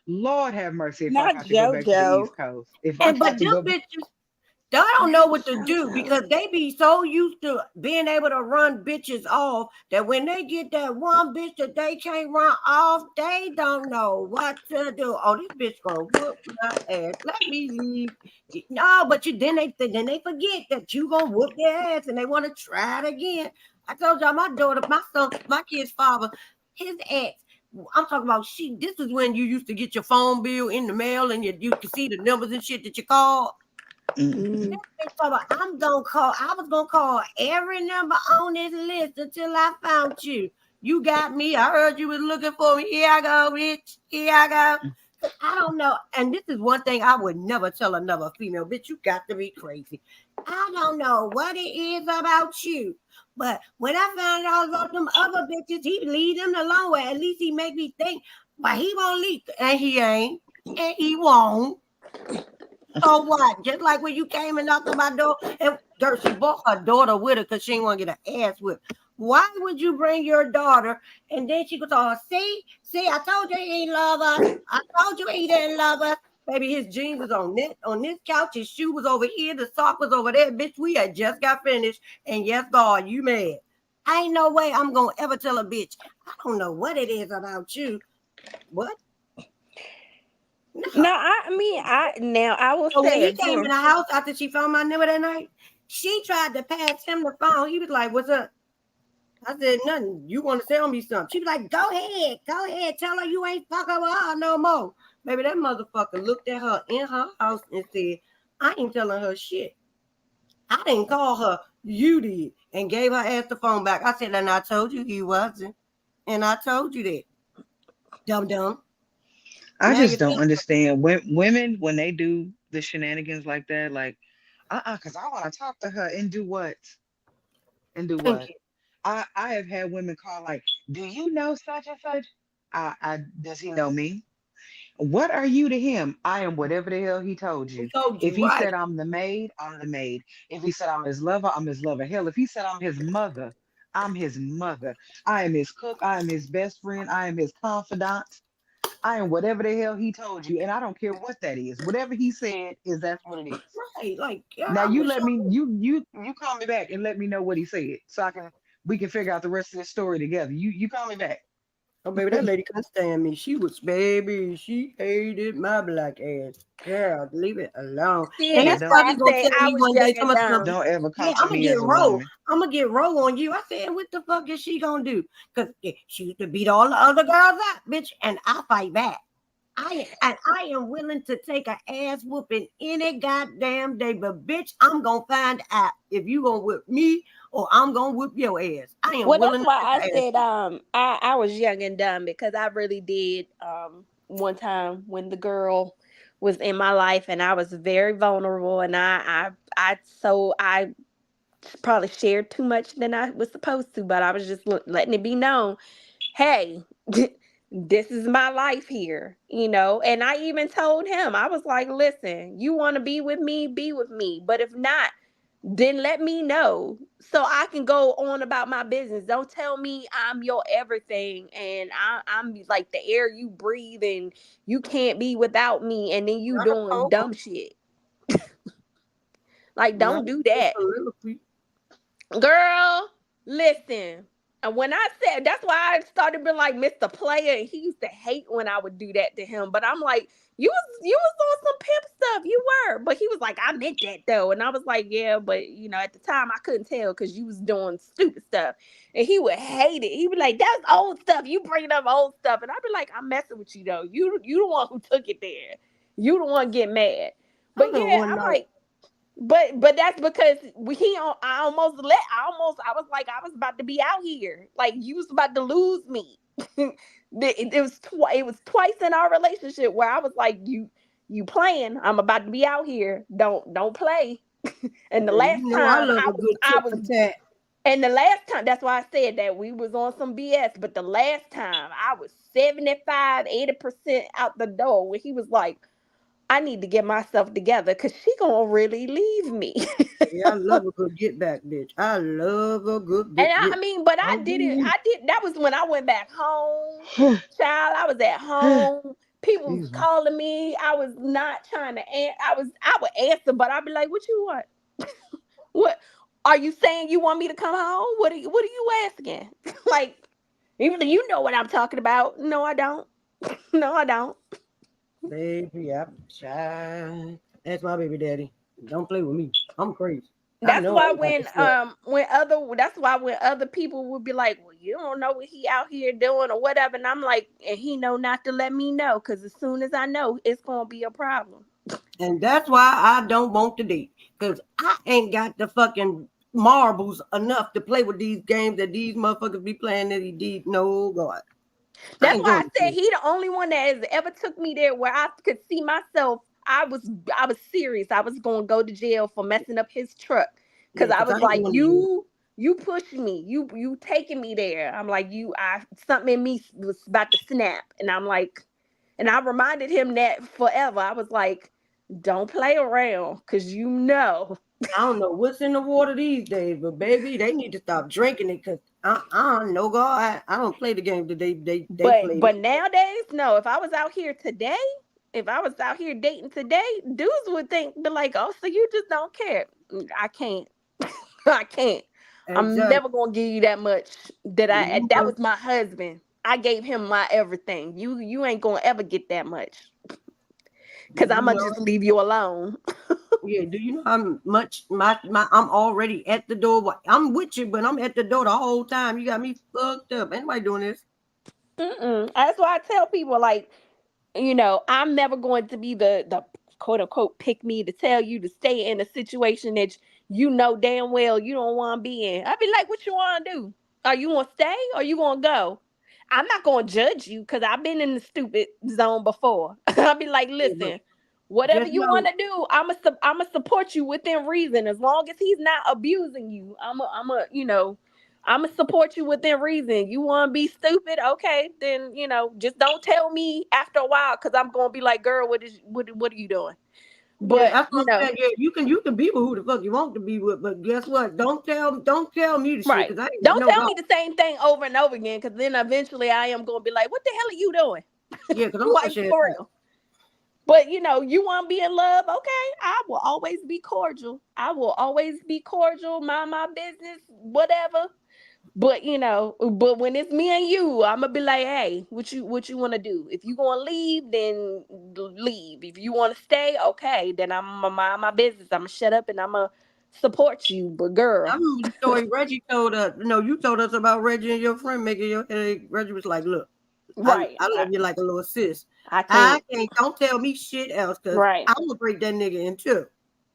Lord have mercy if I Not got to go back to the JoJo. East Coast. If I And got but to them go back, bitches, they don't know what to do JoJo. because they be so used to being able to run bitches off that when they get that one bitch that they can't run off, they don't know what to do. Oh, this bitch gonna whoop my ass. Let me leave. No, but then they forget that you gonna whoop their ass and they want to try it again. I told y'all my daughter, my son, my kid's father, his ex. I'm talking about this is when you used to get your phone bill in the mail and you could see the numbers and shit that you called. I'm gonna call. I was gonna call every number on this list until I found you. You got me. I heard you was looking for me. Here I go, bitch. Here I go. I don't know. And this is one thing I would never tell another female, bitch. You got to be crazy. I don't know what it is about you. But when I found out about them other bitches, he leave them alone. Well, at least he make me think. But he won't leave. And he ain't. And he won't. So what? Just like when you came and knocked on my door, and she brought her daughter with her because she didn't want to get her ass whipped. Why would you bring your daughter and then she goes, "Oh, see, I told you he didn't love us. I told you he didn't love us." Baby, his jeans was on this couch, his shoe was over here, the sock was over there. Bitch, we had just got finished, and yes, God, you mad. Ain't no way I'm gonna ever tell a bitch. I don't know what it is about you. What? No, I will So when say he came in again. the house after she found my number that night, she tried to pass him the phone. He was like, "What's up?" I said, "Nothing. You want to tell me something?" She was like, "Go ahead. Tell her you ain't fucking with her no more." Maybe that motherfucker looked at her in her house and said, "I ain't telling her shit. I didn't call her. You did," and gave her ass the phone back. I said, "And I told you he wasn't, and I told you that, dumb." I Now you just don't think. understand women when they do the shenanigans like that. Like, because I want to talk to her and do what? And do Thank what? you. I have had women call like, "Do you know such and such?" Does he know me? What are you to him? I am whatever the hell he told He you. told If you he right. said I'm the maid, I'm the maid. If he said I'm his lover, I'm his lover. Hell, if he said I'm his mother, I'm his mother. I am his cook. I am his best friend. I am his confidant. I am whatever the hell he told you, and I don't care what that is. Whatever he said is that's what it is. Right, like yeah, Now I you wish let I me you call me back and let me know what he said, so we can figure out the rest of this story together. You call me back. Oh, baby, that lady couldn't stand me. She hated my black ass. Girl, leave it alone. See, and And Yeah, this that's why don't brother I gonna say tell I me was one day, young and some, dumb. don't ever yeah, come to I'm gonna me get as a roll. woman. I'm gonna get roll on you. I said, what the fuck is she gonna do? Because she used to beat all the other girls out, bitch, and I fight back. I am willing to take a ass whooping any goddamn day, but bitch, I'm gonna find out if you gonna whip me or I'm gonna whip your ass. I am Well, that's willing to why take I an ass said whooping. I was young and dumb because I really did one time when the girl was in my life and I was very vulnerable and I probably shared too much than I was supposed to, but I was just letting it be known, hey, this is my life here, and I even told him, I was like, listen, you want to be with me, but if not, then let me know so I can go on about my business. Don't tell me I'm your everything and I'm like the air you breathe and you can't be without me and then you Not a doing poem, dumb shit. Like, not don't a do that. soliloquy. Girl, listen. And when I said, that's why I started being like Mr. Player, and he used to hate when I would do that to him. But I'm like, you was on some pimp stuff, you were. But he was like, I meant that though, and I was like, yeah, but at the time I couldn't tell because you was doing stupid stuff, and he would hate it. He'd be like, that's old stuff. You bringing up old stuff, and I'd be like, I'm messing with you though. You the one who took it there. You the one get mad. But yeah, I'm like. But that's because I was like I was about to be out here. Like you was about to lose me. It was twice in our relationship where I was like, you playing. I'm about to be out here. Don't play. And the last I time love a good tit for tat. and the last time, that's why I said that we was on some BS. But the last time I was 75-80% out the door when he was like, I need to get myself together because she gonna really leave me. Yeah, I love a good get back, bitch. I love a good And get. but I did. That was when I went back home. Child, I was at home. People was calling me. I was not trying to answer. I would answer, but I'd be like, what you want? What are you saying you want me to come home? What are you asking? Like, even though you know what I'm talking about. No, I don't. No, I don't. Baby, I'm shy. That's my baby daddy. Don't play with me. I'm crazy. That's why when other people would be like, well, you don't know what he out here doing or whatever, and I'm like, and he know not to let me know because as soon as I know, it's gonna be a problem. And that's why I don't want to date because I ain't got the fucking marbles enough to play with these games that these motherfuckers be playing. No God. That's why I said he the only one that has ever took me there where I could see myself. I was serious. I was gonna go to jail for messing up his truck because I was like, you pushing me, you taking me there. I'm like, something in me was about to snap, and I'm like, and I reminded him that forever. I was like, don't play around because I don't know what's in the water these days, but baby, they need to stop drinking it because no God, I don't play the game that they play. But nowadays, no. If I was out here today, if I was out here dating today, dudes would be like, oh, so you just don't care. I can't. I can't. I'm never gonna give you that much. That was my husband. I gave him my everything. You ain't gonna ever get that much. Cause I'm gonna just leave you alone. Yeah, do you know how much I'm already at the door? I'm with you, but I'm at the door the whole time. You got me fucked up. Anybody doing this? That's why I tell people, like, I'm never going to be the quote unquote pick me to tell you to stay in a situation that you know damn well you don't want to be in. I'd be like, what you want to do? Are you want to stay or you want to go? I'm not going to judge you because I've been in the stupid zone before. I'll be like, listen, whatever you want to do, I'ma support you within reason. As long as he's not abusing you, I'ma support you within reason. You want to be stupid, okay? Then just don't tell me after a while because I'm gonna be like, girl, what are you doing? But that's what I'm saying. Yeah, you can be with who the fuck you want to be with, but guess what? Don't tell me the shit because I ain't don't tell me the same thing over and over again because then eventually I am gonna be like, what the hell are you doing? Yeah, because I'm like for real. But you want to be in love, okay? I will always be cordial. I will always be cordial, mind my business, whatever. But but when it's me and you, I'm gonna be like, hey, what you want to do? If you gonna leave, then leave. If you want to stay, okay, then I'm gonna mind my business. I'm gonna shut up and I'm gonna support you. But girl, I remember the story Reggie told us. No, you told us about Reggie and your friend making your headache. Reggie was like, look, I love you like a little sis. I can't. Don't tell me shit else because I'm gonna break that nigga in two.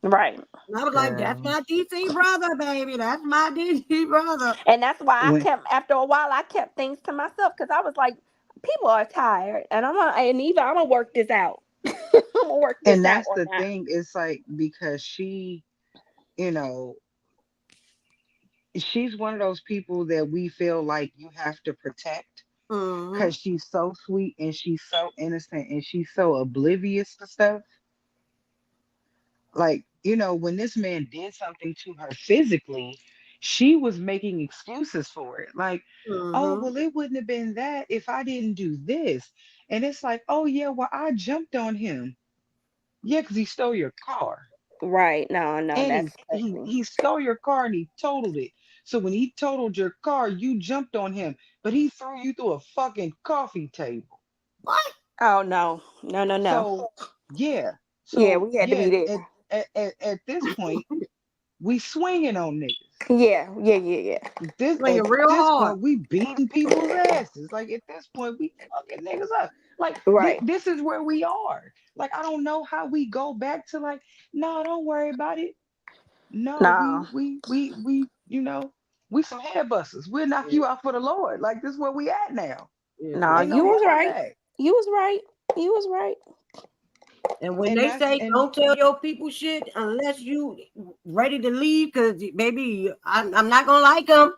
Right. And I was like, that's my DC brother, baby. That's my DC brother. And that's why after a while, I kept things to myself because I was like, people are tired, and I'm gonna work this out. I'm gonna work this out. And that's the thing. It's like because she, she's one of those people that we feel like you have to protect because she's so sweet and she's so innocent and she's so oblivious to stuff. Like, when this man did something to her physically, she was making excuses for it. Like, oh, well, it wouldn't have been that if I didn't do this. And it's like, oh, yeah, well, I jumped on him. Yeah, because he stole your car. Right. No, And that's he stole your car and he totaled it. So when he totaled your car, you jumped on him, but he threw you through a fucking coffee table. What? Oh no. So yeah. Yeah, So we had to yeah, be there. at this point, we swinging on niggas. Yeah. At Swinging real this hard. point, we beating people's asses. Like at this point, we fucking niggas up. Like Right. this is where we are. Like I don't know how we go back to like, no, don't worry about it. No, No. you know, we some head busters. We'll knock you out for the Lord. Like this is where we at now. No, Ain't no you was going right. back. You was right. You was right. And when And they that's say and don't tell your people shit unless you ready to leave, because baby, I'm not gonna like them,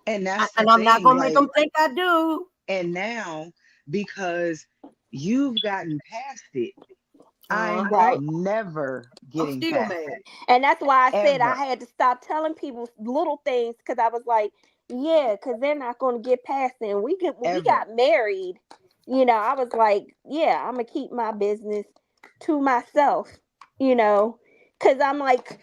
and that's the and I'm not thing. gonna make Like them think I do. and now because you've gotten past it, I'm Right. never I'm getting still past mad. it. And that's why I said I Ever. had to stop telling people little things, because I was like, yeah, because they're not going to get past it. And when we Ever. got married, I was like, yeah, I'm gonna keep my business to myself, because I'm like,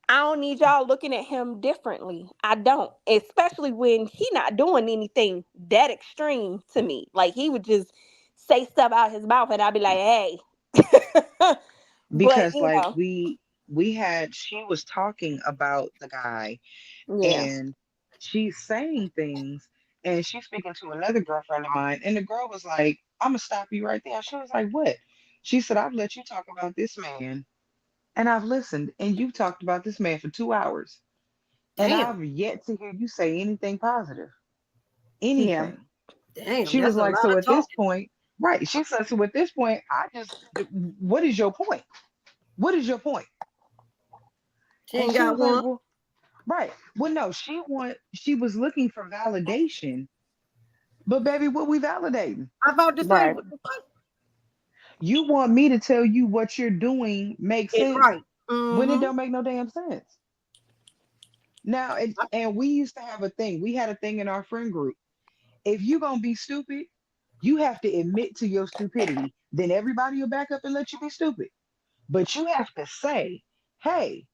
I don't need y'all looking at him differently. I don't, especially when he not doing anything that extreme to me. Like he would just say stuff out his mouth, and I'd be like, hey. But Because like we had she was talking about the guy yeah. and she's saying things and she's speaking to another girlfriend of mine and the girl was like, I'm gonna stop you right there. She was like, what? She said, I've let you talk about this man and I've listened and you've talked about this man for 2 hours and Damn, I've yet to hear you say anything positive. Yeah. Anything. damn, She that's was a like, lot so of at this talking. point, right. She said, so at this point, what is your point? What is your point? She And ain't she got was like, one. well, right. Well, no, she was looking for validation. But baby, what we validating? I'm about to say, Right. what the fuck? You want me to tell you what you're doing makes It's sense right. when it Mm-hmm. don't make no damn sense. Now, and we used to have a thing. We had a thing in our friend group. If you gonna be stupid, you have to admit to your stupidity. Then everybody will back up and let you be stupid. But you have to say, hey,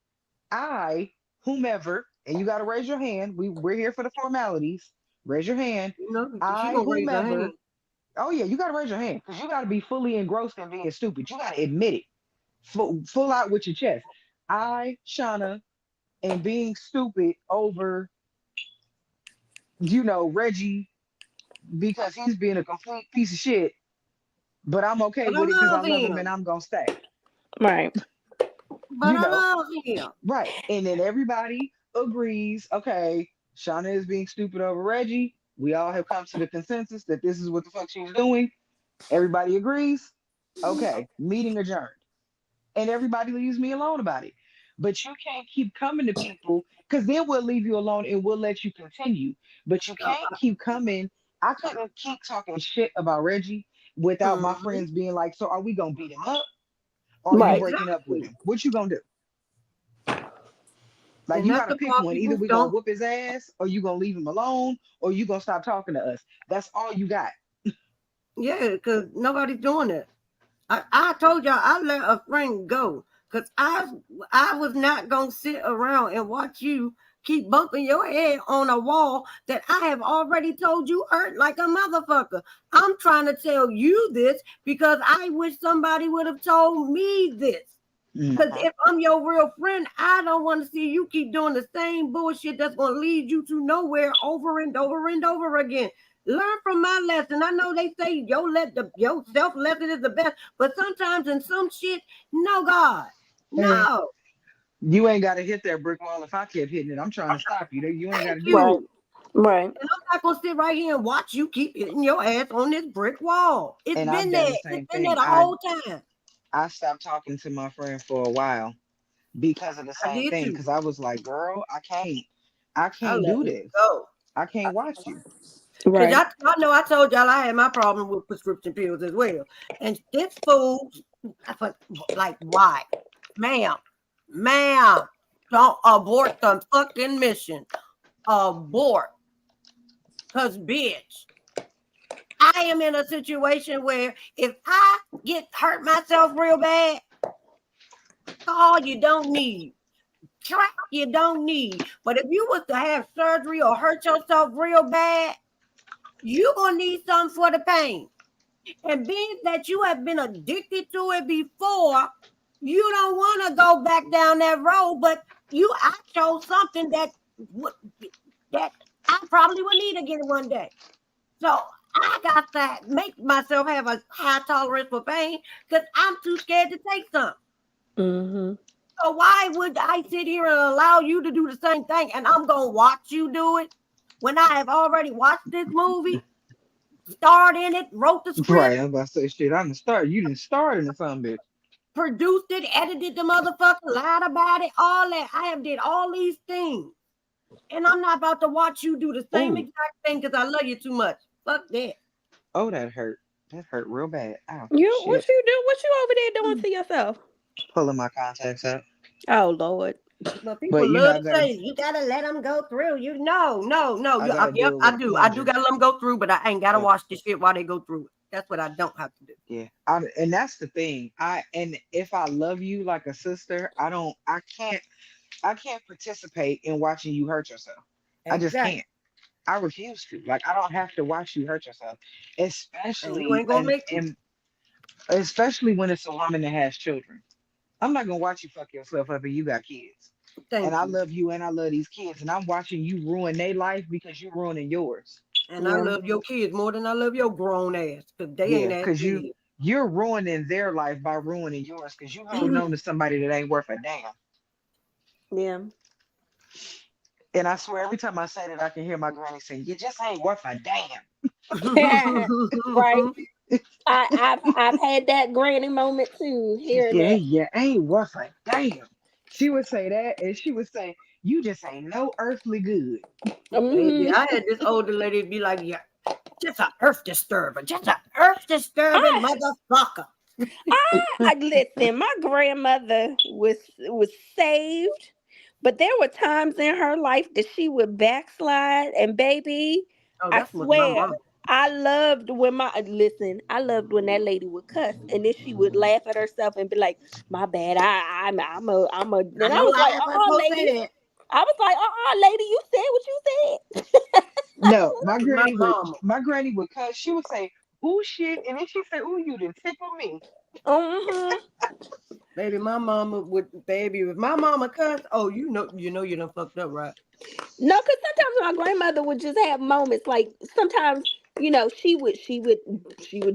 I, whomever, and you got to raise your hand. We're here for the formalities. Raise your hand. She I, gonna raise her hand. whomever. Oh yeah, you got to raise your hand because you got to be fully engrossed in being stupid. You got to admit it, full out with your chest. I, Shauna, am being stupid over, Reggie because he's being a complete piece of shit. But I'm okay But I with it because I love love him and him. I'm gonna stay. Right. But I love him. Right. And then everybody agrees, okay, Shauna is being stupid over Reggie. We all have come to the consensus that this is what the fuck she's doing. Everybody agrees. Okay, meeting adjourned. And everybody leaves me alone about it. But you can't keep coming to people because then we'll leave you alone and we'll let you continue. But you can't keep coming. I couldn't keep talking shit about Reggie without my Mm-hmm. friends being like, so are we gonna beat him up? Or are you Right. breaking up with him? What you gonna do? Like And you that's gotta the pick part one. Either people we gonna don't. whoop his ass, or you gonna leave him alone, or you gonna stop talking to us. That's all you got. Yeah, because nobody's doing that. I told y'all I let a friend go because I was not gonna sit around and watch you keep bumping your head on a wall that I have already told you hurt like a motherfucker. I'm trying to tell you this because I wish somebody would have told me this. Because if I'm your real friend, I don't want to see you keep doing the same bullshit that's going to lead you to nowhere over and over and over again. Learn from my lesson. I know they say your self lesson is the best, but sometimes in some shit, no God, Hey, no. you ain't gotta hit that brick wall if I kept hitting it. I'm trying to stop you. You ain't gotta Thank do that. you. Right. And I'm not gonna sit right here and watch you keep hitting your ass on this brick wall. It's And been I've done there. the It's same been there thing. the whole time. I stopped talking to my friend for a while because of the I same did thing. too. Because I was like, girl, I I can't let do it this. go. I can't watch you. Because Right. I know I told y'all I had my problem with prescription pills as well. And this fool, like, why? Ma'am, don't abort the fucking mission. Abort. Because, bitch, I am in a situation where if I get hurt myself real bad, all you don't need track you don't need. But if you was to have surgery or hurt yourself real bad, you're gonna need something for the pain. And being that you have been addicted to it before, you don't want to go back down that road. But I chose something that I probably will need again one day. So I got to make myself have a high tolerance for pain because I'm too scared to take some. Mm-hmm. So why would I sit here and allow you to do the same thing? And I'm going to watch you do it when I have already watched this movie, starred in it, wrote the script. Right, I'm about to say shit. I'm the star. You didn't start in something, bitch. Produced it, edited the motherfucker, lied about it, all that. I have did all these things. And I'm not about to watch you do the same exact thing because I love you too much. Fuck that. Oh, that hurt. That hurt real bad. Ow, What shit. you do? What you over there doing to yourself? Pulling my contacts out. Oh Lord. But people love to say you gotta let them go through. No. I do. I do gotta let them go through, but I ain't gotta watch this shit while they go through it. That's what I don't have to do. Yeah, and that's the thing. And if I love you like a sister, I can't participate in watching you hurt yourself. I just can't. I refuse to. Like, I don't have to watch you hurt yourself, especially especially when it's a woman that has children. I'm not gonna watch you fuck yourself up and you got kids. I love you and I love these kids, and I'm watching you ruin their life because you're ruining yours. And I love your kids more than I love your grown ass because they ain't that because big. you're ruining their life by ruining yours because you holding on to somebody that ain't worth a damn. Yeah. And I swear, every time I say that, I can hear my granny saying, "You just ain't worth a damn." Right. I've had that granny moment too. Hearing that. Yeah, ain't worth a damn. She would say that, and she would say, "You just ain't no earthly good." Baby, I had this older lady be like, "Yeah, just an earth disturber, just an earth disturbing motherfucker." Listen, my grandmother was saved, but there were times in her life that she would backslide, and baby, I swear, I loved when I loved when that lady would cuss, and then she would laugh at herself and be like, "My bad, I'm a," and I was like, lady. I was like, lady, you said what you said. No, my granny would cuss. She would say, "Ooh, shit," and then she said, "Ooh, you done tickle me." Baby, my mama would, if my mama cuss, oh, you know you done fucked up, right? No, because sometimes my grandmother would just have moments like sometimes, she would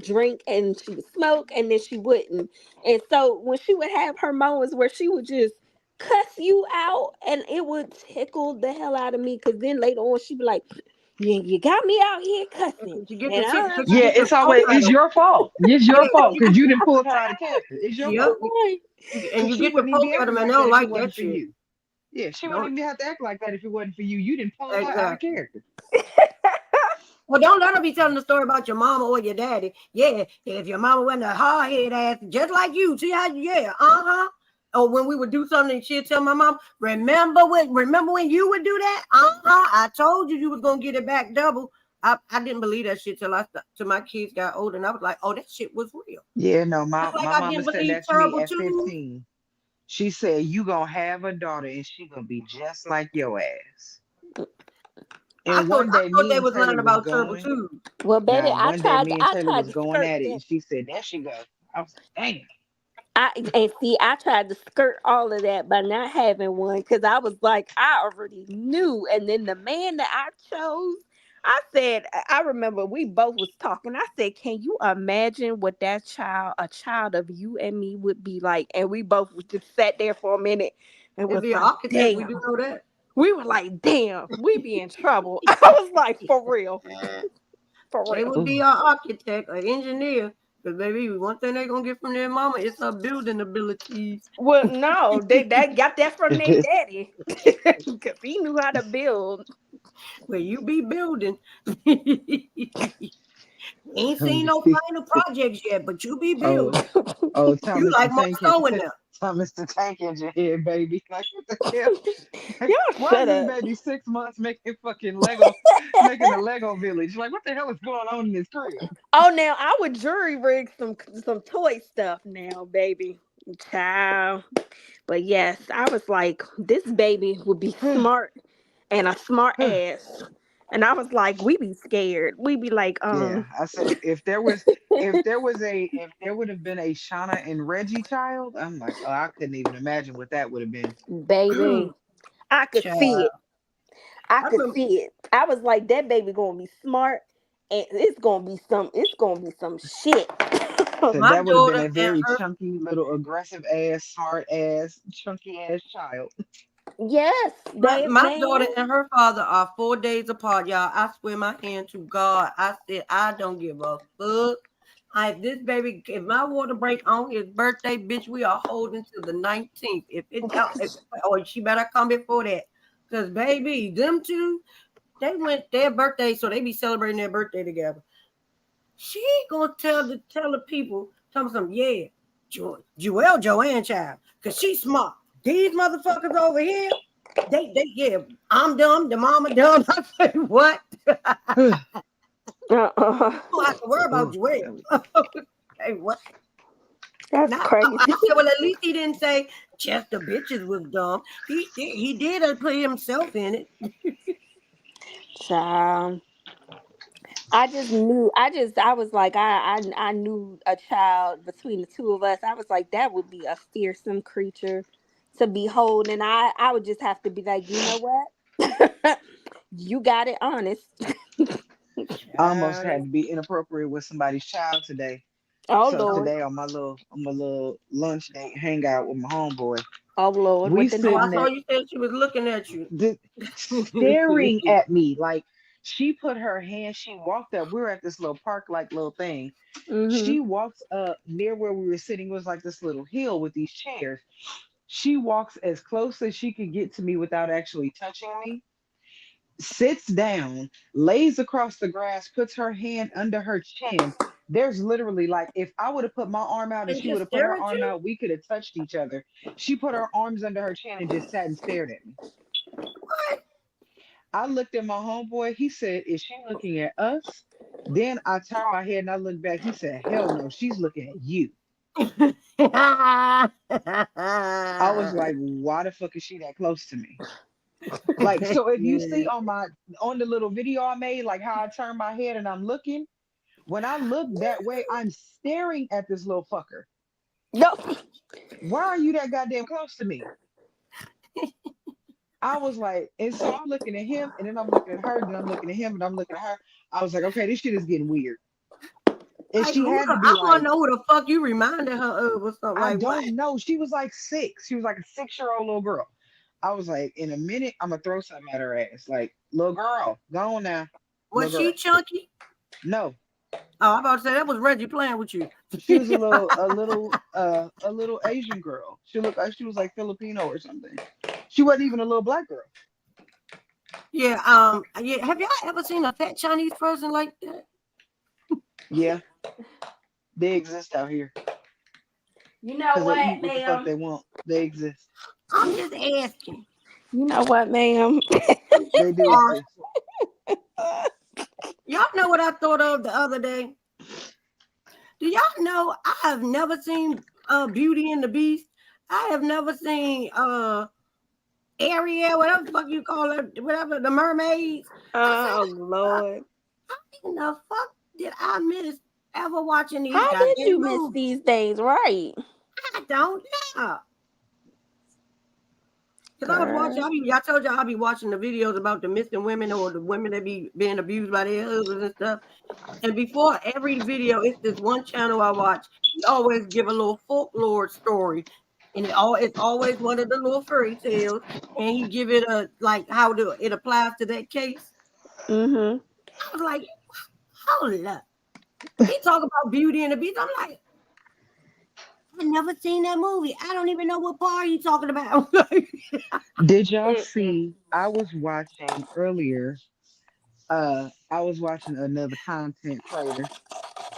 drink and she would smoke and then she wouldn't. And so when she would have her moments where she would just cuss you out and it would tickle the hell out of me, because then later on she'd be like, you got me out here cussing. It's your fault. It's your fault because you didn't pull her out of character. It's your fault. And you get the wouldn't even be poke at them acting and like they don't that if like it wasn't that for shit. you. Yeah, she wouldn't even have to act like that if it wasn't for you. You didn't pull her out of character. Well, don't let her be telling the story about your mama or your daddy. Yeah, if your mama wasn't a hard-headed ass, just like you. See how? Yeah, Or when we would do something, and she'd tell my mom, remember when you would do that? I told you was gonna get it back double. I didn't believe that shit till my kids got older, and I was like, oh, that shit was real. Yeah, no, my mama said that to me at too. 15. She said, "You gonna have a daughter, and she gonna be just like your ass." And one day, me and Taylor was going. Well, baby, one day, me and Taylor was to going at it, that. and she said, "There she go." I was like, "Damn." I tried to skirt all of that by not having one because I was like, I already knew. And then the man that I chose, I remember we both was talking. I said, can you imagine what a child of you and me would be like? And we both just sat there for a minute and was like, damn. We do know that. We were like, damn, we be in trouble. I was like, for real. For real. They would be an architect, an engineer. Because baby, one thing they're gonna get from their mama is her building abilities. Well, no, they got that from their daddy. Because he knew how to build. Well, you be building. Ain't seen no final projects yet, but you be building. Oh, Thomas, you like Marco in there. Thomas the Tank Engine here, baby. Like, what the hell? Why is this baby 6 months making fucking Lego, making a Lego village? Like, what the hell is going on in this crib? Oh, now I would jury rig some toy stuff now, baby. Child. But yes, I was like, this baby would be smart and a smart ass. And I was like, we be scared. We be like, Yeah, I said if there would have been a Shauna and Reggie child, I'm like, oh, I couldn't even imagine what that would have been. baby, I could see Child. it. I could see it. I was like, that baby gonna be smart, and it's gonna be some shit. So My that would have been daughter a and very her chunky, little aggressive ass, smart ass, chunky ass child. Yes, my daughter man. and her father are 4 days apart, y'all. I swear my hand to God. I said I don't give a fuck. If my water break on his birthday, bitch, we are holding to the 19th. Or she better come before that. Cause baby, them two, they went their birthday, so they be celebrating their birthday together. She ain't gonna tell the people, tell them something, yeah, Joanne child, cause she's smart. These motherfuckers over here, yeah, I'm dumb, the mama dumb. I say what? You don't have to worry about Joelle. Hey, what? That's crazy. I said, well, at least he didn't say just the bitches was dumb. He did put himself in it. Child. I was like, I knew a child between the two of us. I was like, that would be a fearsome creature to behold. And I would just have to be like, you know what? You got it honest. I almost had to be inappropriate with somebody's child today. Oh So Lord. today on my little lunch date hangout with my homeboy, Oh Lord. we What the Oh, I sitting saw there you said she was looking at you. staring at me like she put her hand. She walked up. We were at this little park like little thing. Mm-hmm. She walks up near where we were sitting. It was like this little hill with these chairs. She walks as close as she could get to me without actually touching me, sits down, lays across the grass, puts her hand under her chin. There's literally like if I would have put my arm out and And she would just have put stare her at arm you? out, we could have touched each other. She put her arms under her chin and just sat and stared at me. I looked at my homeboy. He said, "Is she looking at us?" Then I turned my head and I looked back. He said, "Hell no, she's looking at you." I was like, "Why the fuck is she that close to me?" Like, so if you see on the little video I made, like how I turn my head and I'm looking, when I look that way, I'm staring at this little fucker. No. Why are you that goddamn close to me? I was like, and so I'm looking at him, and then I'm looking at her, then I'm looking at him, and I'm looking at her. I was like, okay, this shit is getting weird. And Like, she had to be I want like, to know who the fuck you reminded her of or something. I Like, what? don't know. She was like 6. She was like a 6-year-old little girl. I was like, in a minute, I'm gonna throw something at her ass. Like, little girl, go on now. Was Little she girl. chunky? No. Oh, I'm about to say that was Reggie playing with you. She was a little Asian girl. She looked like she was like Filipino or something. She wasn't even a little black girl. Yeah. Have y'all ever seen a fat Chinese person like that? Yeah, they exist out here. You know Because they what, eat what the fuck ma'am? they want. They exist. I'm just asking. You know what, ma'am? They do exist. Y'all know what I thought of the other day? Do y'all know I have never seen Beauty and the Beast? I have never seen Ariel, whatever the fuck you call it, whatever, the mermaids. Oh Lord. How in the fuck did I miss ever watching these How did you goddamn miss movies? these things? Right. I don't know. Because I was watching, Girl. I told y'all I be watching the videos about the missing women or the women that be being abused by their husbands and stuff. And before every video, it's this one channel I watch. He always give a little folklore story. And it's always one of the little fairy tales. And he give it how it applies to that case. Mm-hmm. I was like, hold up. He talk about Beauty and the Beast. I'm like, I've never seen that movie. I don't even know what part you talking about. Did y'all see? I was watching earlier. I was watching another content creator,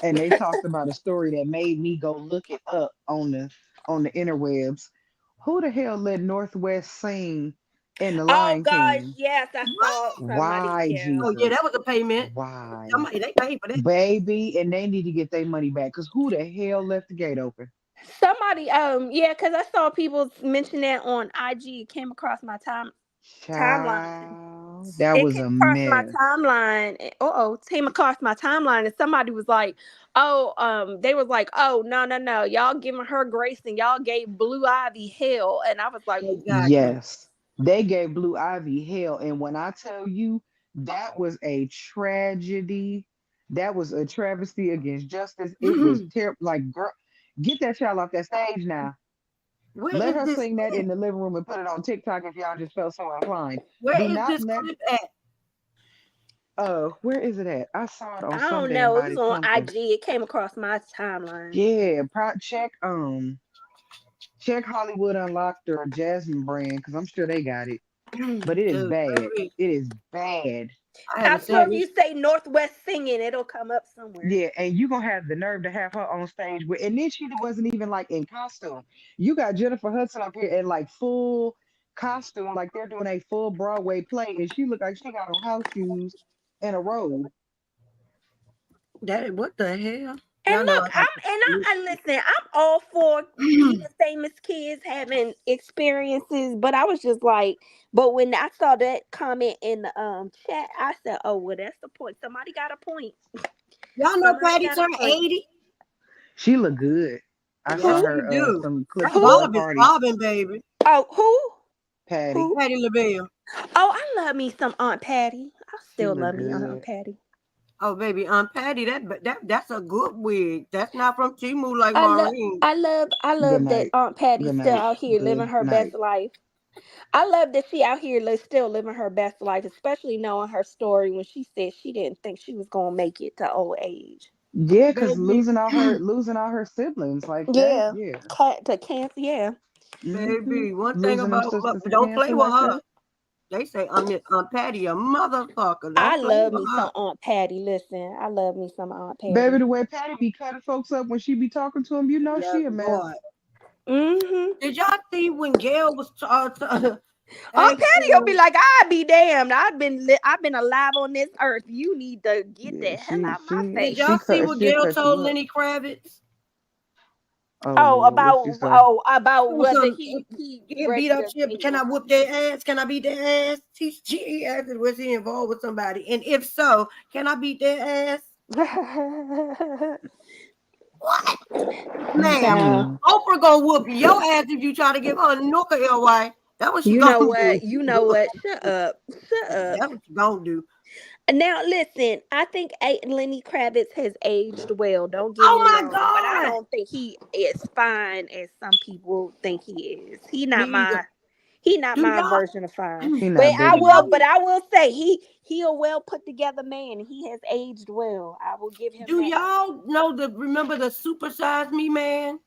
and they talked about a story that made me go look it up on the interwebs. Who the hell let Northwest sing in The Oh Lion gosh, King? yes, I saw somebody. Why, Yeah. Oh yeah, that Jesus? was a payment. Why? Somebody they paid for that. Baby, and they need to get their money back because who the hell left the gate open? Somebody, yeah, because I saw people mention that on IG. It came across my timeline. That It was came a across my mess. timeline. Came across my timeline, and somebody was like, "Oh, they was like, oh, no, y'all giving her grace, and y'all gave Blue Ivy hell." And I was like, Exactly. Yes. They gave Blue Ivy hell. And when I tell you that was a tragedy, that was a travesty against justice. It was terrible. Like, girl, get that child off that stage now. Where Let is her this sing that clip? in the living room and put it on TikTok if y'all just felt so inclined. Where Do is not this let clip at? where is it at? I saw it on I don't some damn know. It was body on something. IG. It came across my timeline. Yeah, check Hollywood Unlocked or Jasmine brand because I'm sure they got it. But it is Dude, bad. baby, It is bad. I I'm haven't sure seen if this. you say Northwest Singing, it'll come up somewhere. Yeah, and you gonna have the nerve to have her on stage with, and then she wasn't even like in costume. You got Jennifer Hudson up here in like full costume, like they're doing a full Broadway play, and she looked like she got on house shoes and a robe. That what the hell? And Y'all know look, I got I listen. I'm all for even famous kids having experiences, but I was just like, but when I saw that comment in the chat, I said, "Oh, well, that's the point. Somebody got a point. Y'all know Somebody Patty got a turned point." 80. She looked good. I Yes, saw Who? she her do. some clips That from her Who? bob is party. bobbing, baby. Oh, who? Patty. Who? Patty LaBelle. Oh, I love me some Aunt Patty. I She still looked love me Aunt good. Patty. Oh, baby, Aunt Patty, that's a good wig. That's not from Timu like Maureen. I Good love that night. Aunt Patty's Good still night. out here living Good her best night. life. I love that she out here still living her best life, especially knowing her story when she said she didn't think she was gonna make it to old age. Yeah, because Baby, losing all her siblings like that. Yeah, Yeah. to cancer. Yeah, baby, one thing Losing them about sisters to don't play cancer with like her. that. They say Aunt Patty a motherfucker. I Don't play love with me her. some Aunt Patty. Listen, I love me some Aunt Baby, Patty. the way Patty be cutting folks up when she be talking to them, you know Yes, she a mess. boy. Mm-hmm. Did y'all see when Gail was Aunt Patty will be asking? like, "I be damned. I've been alive on this earth. You need to get the Yeah, hell out of my Did face." y'all see what she'll Gail cut you told up. Lenny Kravitz? Oh Lord, what she say? It About was whether some he get beat ready up to shit. date Can or I whoop their ass? Can I beat their ass? He asked, was he involved with somebody? And if so, can I beat their ass? something. What? Ma'am, Child. Oprah gonna whoop your ass if you try to give her a nooka LY. That's what she You gonna know do. what? You know what? Shut up. Shut up. That's what she gonna do. Now listen, I think Lenny Kravitz has aged well. Don't get Oh me my wrong, but I God. don't think he is fine as some people think he is. Me either. He not Do my y'all version of fine. He But not big enough. I will say he a well put together man. He has aged well. I will give him do that. y'all know remember the Supersize Me man?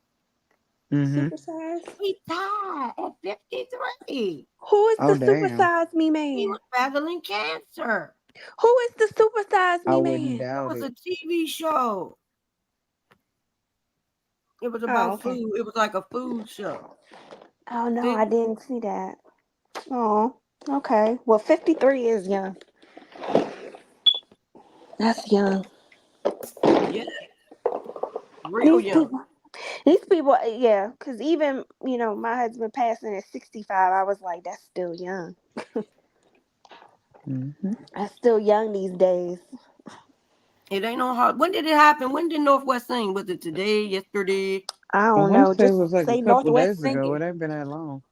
Mm-hmm. Supersize? He died at 53. Who is the Oh damn. supersize me He man? was battling cancer. Who is the supersize I me wouldn't man? It doubt was it. a TV show. It was Oh, about okay. food. It was like a food show. Oh no, I Did didn't see that. Oh, okay. Well, 53 is young. That's young. yeah, real young. These people, yeah. Because even my husband passing at 65, I was like, that's still young. Mm-hmm. That's still young these days. It ain't no hard. When did it happen? When did Northwest sing? Was it today? Yesterday? I I don't want to know. say it Just was like a say couple Northwest days ago. singing. It ain't been that long.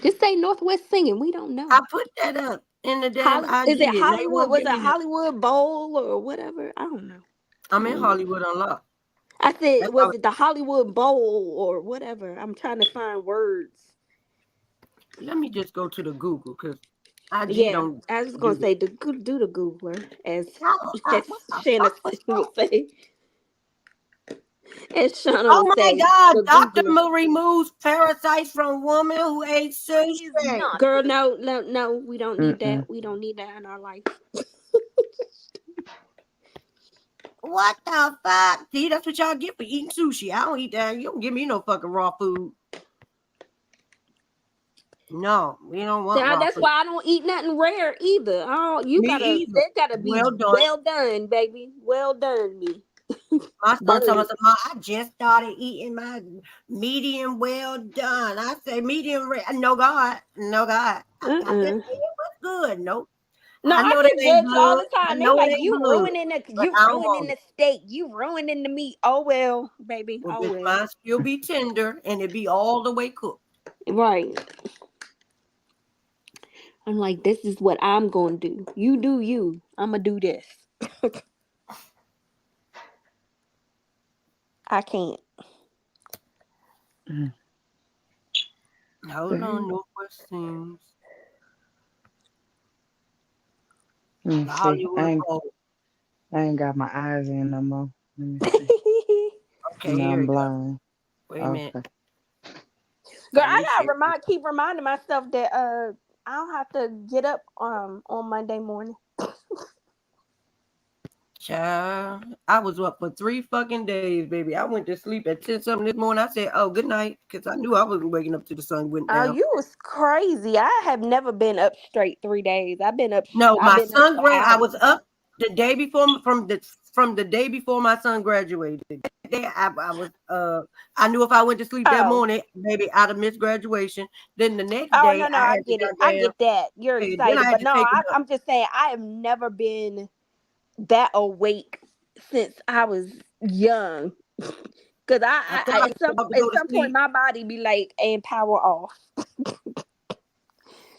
Just say Northwest singing. We don't know. I put that up in the damn Is it IG and they Hollywood? won't Was give it me the. Hollywood Bowl or whatever? I don't know. I'm in Hollywood Unlocked. I said, That's was how. it the Hollywood Bowl or whatever? I'm trying to find words. Let me just go to the Google because IG Yeah, don't I was do gonna that. say do the Googler as What the Shanna fuck was would wrong? say. As Shauna Oh would my say, God! the Doctor Googler. removes parasites from woman who ate sushi. Girl, no, we don't need Mm-mm. that. We don't need that in our life. What the fuck? See, that's what y'all get for eating sushi. I don't eat that. You don't give me no fucking raw food. No, we don't want raw That's food. why I don't eat nothing rare either. Oh, Me either. that gotta be Well done. well done, baby. Well done, me. My son told me, Mom, I just started eating my medium well done. I say medium rare. No, God. I just said it was good. Nope. No, I know get that ain't judged all blood. the I time. They know it like, ain't you blood. ruining But I don't want the it. steak. You ruining the meat. Oh, well, baby. Well, Oh, bitch, well. mine still be tender and it be all the way cooked. Right. I'm like, this is what I'm going to do. You do you. I'm going to do this. I can't. Hold on, no questions. Let me The see. Hollywood Bowl. I ain't got my eyes in no more. Let me see. Okay, No, here I'm we go. blind. Wait a minute. Okay. Girl, I gotta keep reminding myself that I don't have to get up on Monday morning. Child, I was up for 3 fucking days, baby. I went to sleep at 10 something this morning. I said, "Oh, good night," because I knew I wasn't waking up till the sun went down. Oh, you was crazy. I have never been up straight 3 days. I've been up. No, I've my been up son for I was hours. up the day before from the day before my son graduated. That day I was I knew if I went to sleep that Oh. morning, maybe I'd have missed graduation. Then the next Oh day no, I I had to get it. I goddamn get that. You're then I excited, had but to no, take him up. I'm just saying I have never been that awake since I was young. Cause I I thought I was about to go at to some point sleep. my body be like, and power off.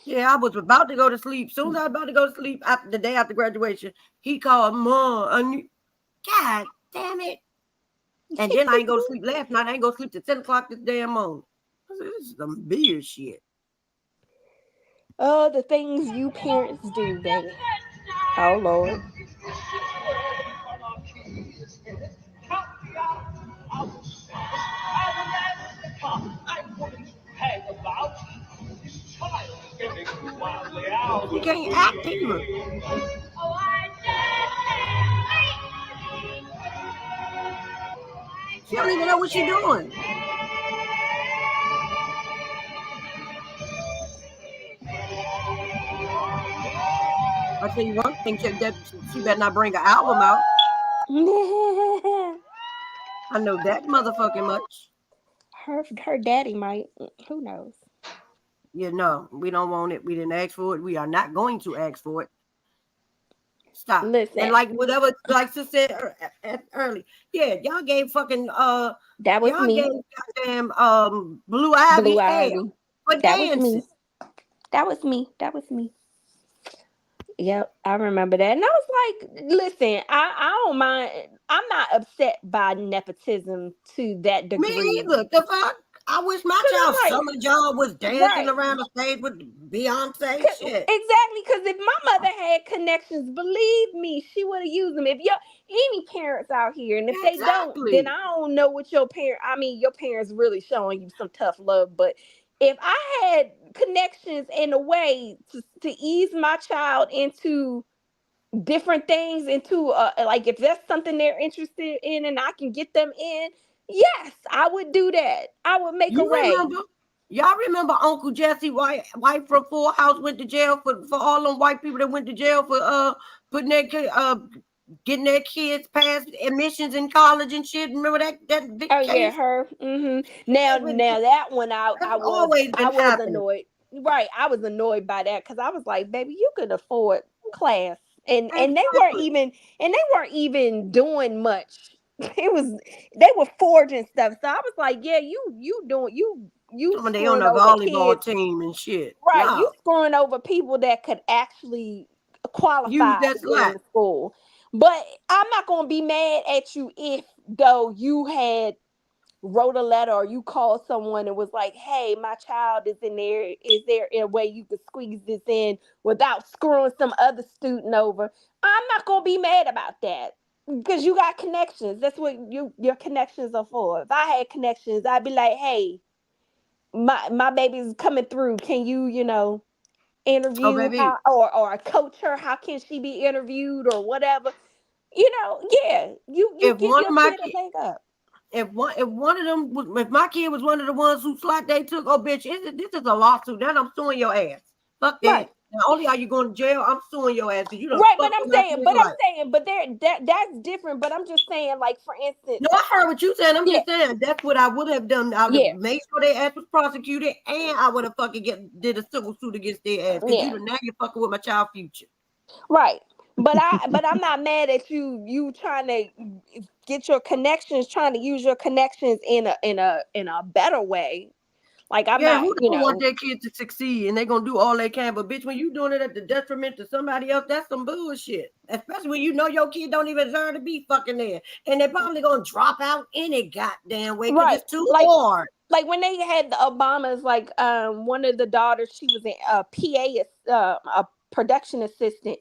Yeah, I was about to go to sleep. Soon as I was about to go to sleep after the day after graduation, he called, Mom. God damn it. And then I ain't go to sleep last night. I ain't go to sleep till 10 o'clock this damn morning. I said, this is some weird shit. Oh, the things you parents do, baby. Oh Lord. She can't act either. She don't even know what she's doing. I tell you one thing, that she better not bring an album out. I know that motherfucking much. Her daddy might. Who knows? Yeah, no, we don't want it. We didn't ask for it. We are not going to ask for it. Stop. Listen. And like whatever, like Sis said early, yeah, y'all gave fucking that was y'all me. gave goddamn Blue Ivy hell for That dancing. was me. That was me. That was me. Yep, I remember that. And I was like, listen, I don't mind. I'm not upset by nepotism to that degree. Me either. The fuck? I wish my child summer job was dancing around the stage with Beyonce shit. Exactly, because if my mother had connections, believe me, she would have used them. If any parents out here, and if they don't, then I don't know what your parents really showing you some tough love. But if I had connections in a way to ease my child into different things, into like if that's something they're interested in and I can get them in, yes, I would do that. I would make a way. Y'all remember Uncle Jesse White from Full House went to jail for all them white people that went to jail for putting their getting their kids past admissions in college and shit. Remember that big Oh case? yeah, her. Now that one I was annoyed. Right, I was annoyed by that because I was like, baby, you could afford class, and they weren't even doing much. They were forging stuff. So I was like, yeah, you doing you they on screwing a over volleyball kids. team and shit. Right, Yeah. you screwing over people that could actually qualify to get into school. But I'm not gonna be mad at you if though you had wrote a letter or you called someone and was like, hey, my child is in there. Is there a way you could squeeze this in without screwing some other student over? I'm not gonna be mad about that. Because you got connections. That's what your connections are for. If I had connections, I'd be like, hey, my baby's coming through. Can you, interview how or coach her? How can she be interviewed or whatever? Yeah, you give your kid a leg up. If one of them if my kid was one of the ones who slot they took, oh bitch, this is a lawsuit. Then I'm suing your ass. Fuck that. Not only are you going to jail, I'm suing your ass because you done Right, fucked up my kid's life. but that's different. But I'm just saying, like, for instance. No, I heard what you said. I'm Yeah. just saying that's what I would have done. I would have made sure their ass was prosecuted, and I would have fucking did a civil suit against their ass because now you're fucking with my child future. Right. But I'm not mad at you trying to get your connections, trying to use your connections in a better way. Like, I'm not, who don't want their kids to succeed and they're gonna do all they can, but bitch, when you doing it at the detriment to somebody else, that's some bullshit. Especially when you know your kid don't even deserve to be fucking there, and they're probably gonna drop out any goddamn way because it's too hard. Like when they had the Obamas, like one of the daughters, she was a PA, a production assistant.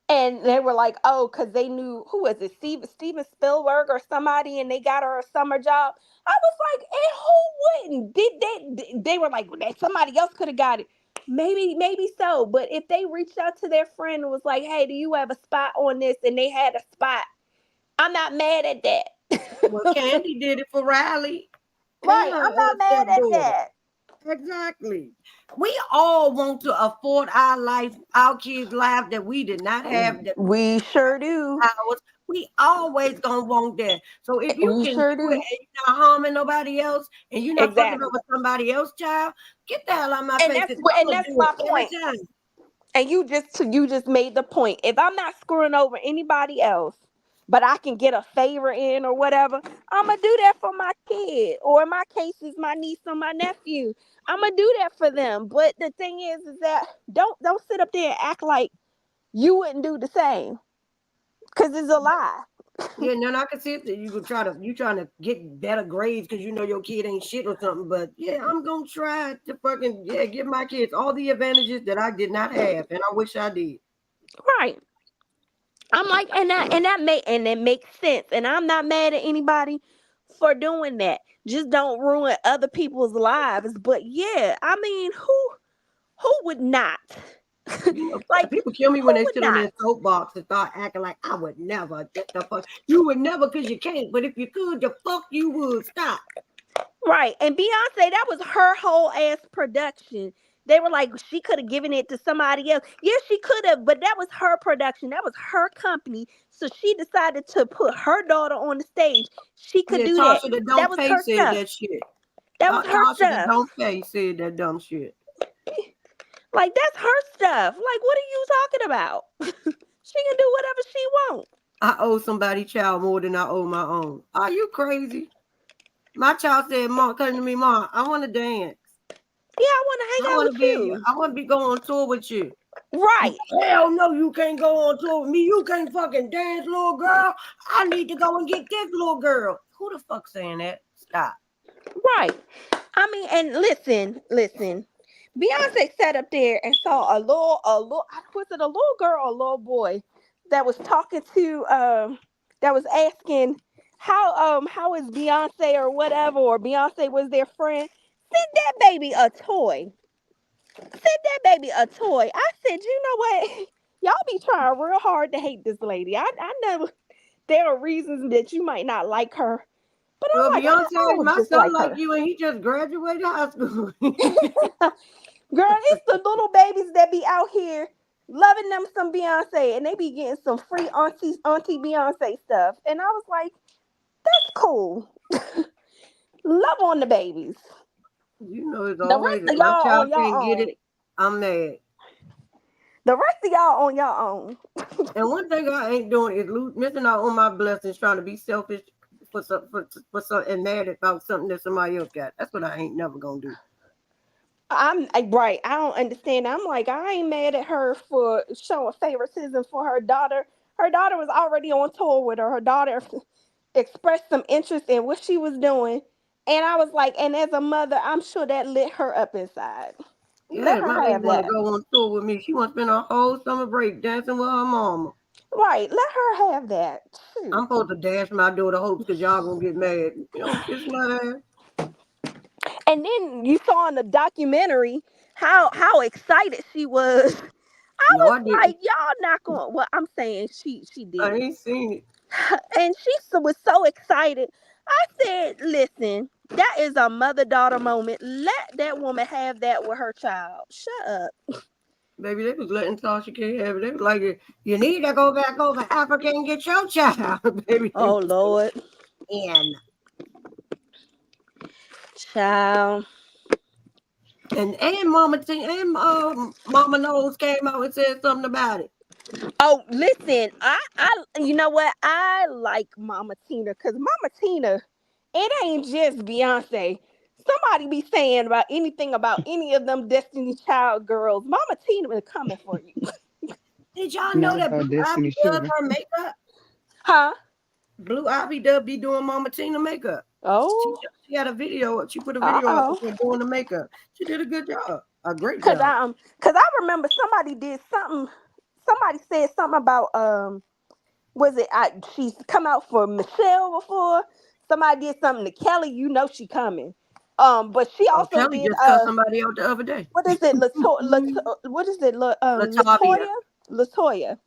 And they were like, oh, because they knew, who was it, Steven Spielberg or somebody, and they got her a summer job. I was like, and who wouldn't? They were like, somebody else could have got it. Maybe so. But if they reached out to their friend and was like, hey, do you have a spot on this? And they had a spot, I'm not mad at that. Well, Candy did it for Riley. Right, I'm not mad at that. Exactly. We all want to afford our life, our kids' life that we did not have. That we sure do. We always gonna want that. So if you can do it and you're not harming nobody else and you're not fucking over somebody else's child, get the hell out of my face. And that's my point. And you just made the point. If I'm not screwing over anybody else, but I can get a favor in or whatever, I'm going to do that for my kid. Or in my case, it's my niece or my nephew. I'm going to do that for them. But the thing is that don't sit up there and act like you wouldn't do the same. Because it's a lie. Yeah, no, I can see it. You trying to get better grades because you know your kid ain't shit or something. But yeah, I'm gonna try to fucking give my kids all the advantages that I did not have, and I wish I did. Right. I'm like, and it makes sense. And I'm not mad at anybody for doing that. Just don't ruin other people's lives. But yeah, I mean, who would not? Like people kill me when they sit on their soapbox and start acting like I would never. Get the fuck. You would never because you can't. But if you could, the fuck you would. Stop. Right. And Beyonce, that was her whole ass production. They were like, she could have given it to somebody else. Yeah, she could have, but that was her production. That was her company. So she decided to put her daughter on the stage. She could do that. That was her stuff. That shit. That was her stuff. Don't pay said that dumb shit. Like, that's her stuff. Like, what are you talking about? She can do whatever she wants. I owe somebody child more than I owe my own. Are you crazy? My child said, Mom, come to me, Mom, I want to dance. Yeah, I want to hang out with you. I want to be going on tour with you. Right. Hell no, you can't go on tour with me. You can't fucking dance, little girl. I need to go and get this little girl. Who the fuck saying that? Stop. Right. I mean, and listen. Beyonce sat up there and saw a little, was it a little girl or a little boy that was talking to, that was asking how is Beyonce or whatever, or Beyonce was their friend. Send that baby a toy. I said, you know what? Y'all be trying real hard to hate this lady. I know there are reasons that you might not like her. But well, like, Beyonce, my son like you, and he just graduated high school. Girl, it's the little babies that be out here loving them some Beyonce, and they be getting some free auntie Beyonce stuff. And I was like, that's cool. Love on the babies. You know, it's always if my child can't get it, I'm mad. The rest of y'all on your own. And one thing I ain't doing is missing out on my blessings, trying to be selfish for something and mad about something that somebody else got. That's what I ain't never gonna do. I'm right. I don't understand. I'm like, I ain't mad at her for showing favoritism for her daughter. Her daughter was already on tour with her. Her daughter expressed some interest in what she was doing. And I was like, and as a mother, I'm sure that lit her up inside. Yeah, let her my baby have want to that. go on tour with me. She wants to spend her whole summer break dancing with her mama. Right, let her have that. Shoot. I'm supposed to dash my daughter hopes because y'all gonna get mad. You know, kiss my ass. And then you saw in the documentary how excited she was. I was like, y'all not going. Well, I'm saying she did. I ain't seen it. And she was so excited. I said, listen, that is a mother-daughter moment. Let that woman have that with her child. Shut up. Baby, they was letting Tasha K have it. They was like, you need to go back over Africa and get your child, baby. Oh Lord. And Child. And Mama T and Mama Nose came out and said something about it. Oh, listen, I you know what? I like Mama Tina because Mama Tina, it ain't just Beyonce. Somebody be saying about anything about any of them Destiny Child girls. Mama Tina is coming for you. Did y'all know Not that about Blue Ivy Destiny does Sugar. her makeup? Huh? Blue Ivy does be doing Mama Tina makeup. Oh. She had a video. She put a video up Uh-oh. of her doing the makeup. She did a good job. A great Cause job. I remember somebody did something. Somebody said something about was it she's come out for Michelle before. Somebody did something to Kelly. You know she coming. But she Oh, also Kelly did just cut somebody out the other day. what is it? What is it? Latavia. Latoya.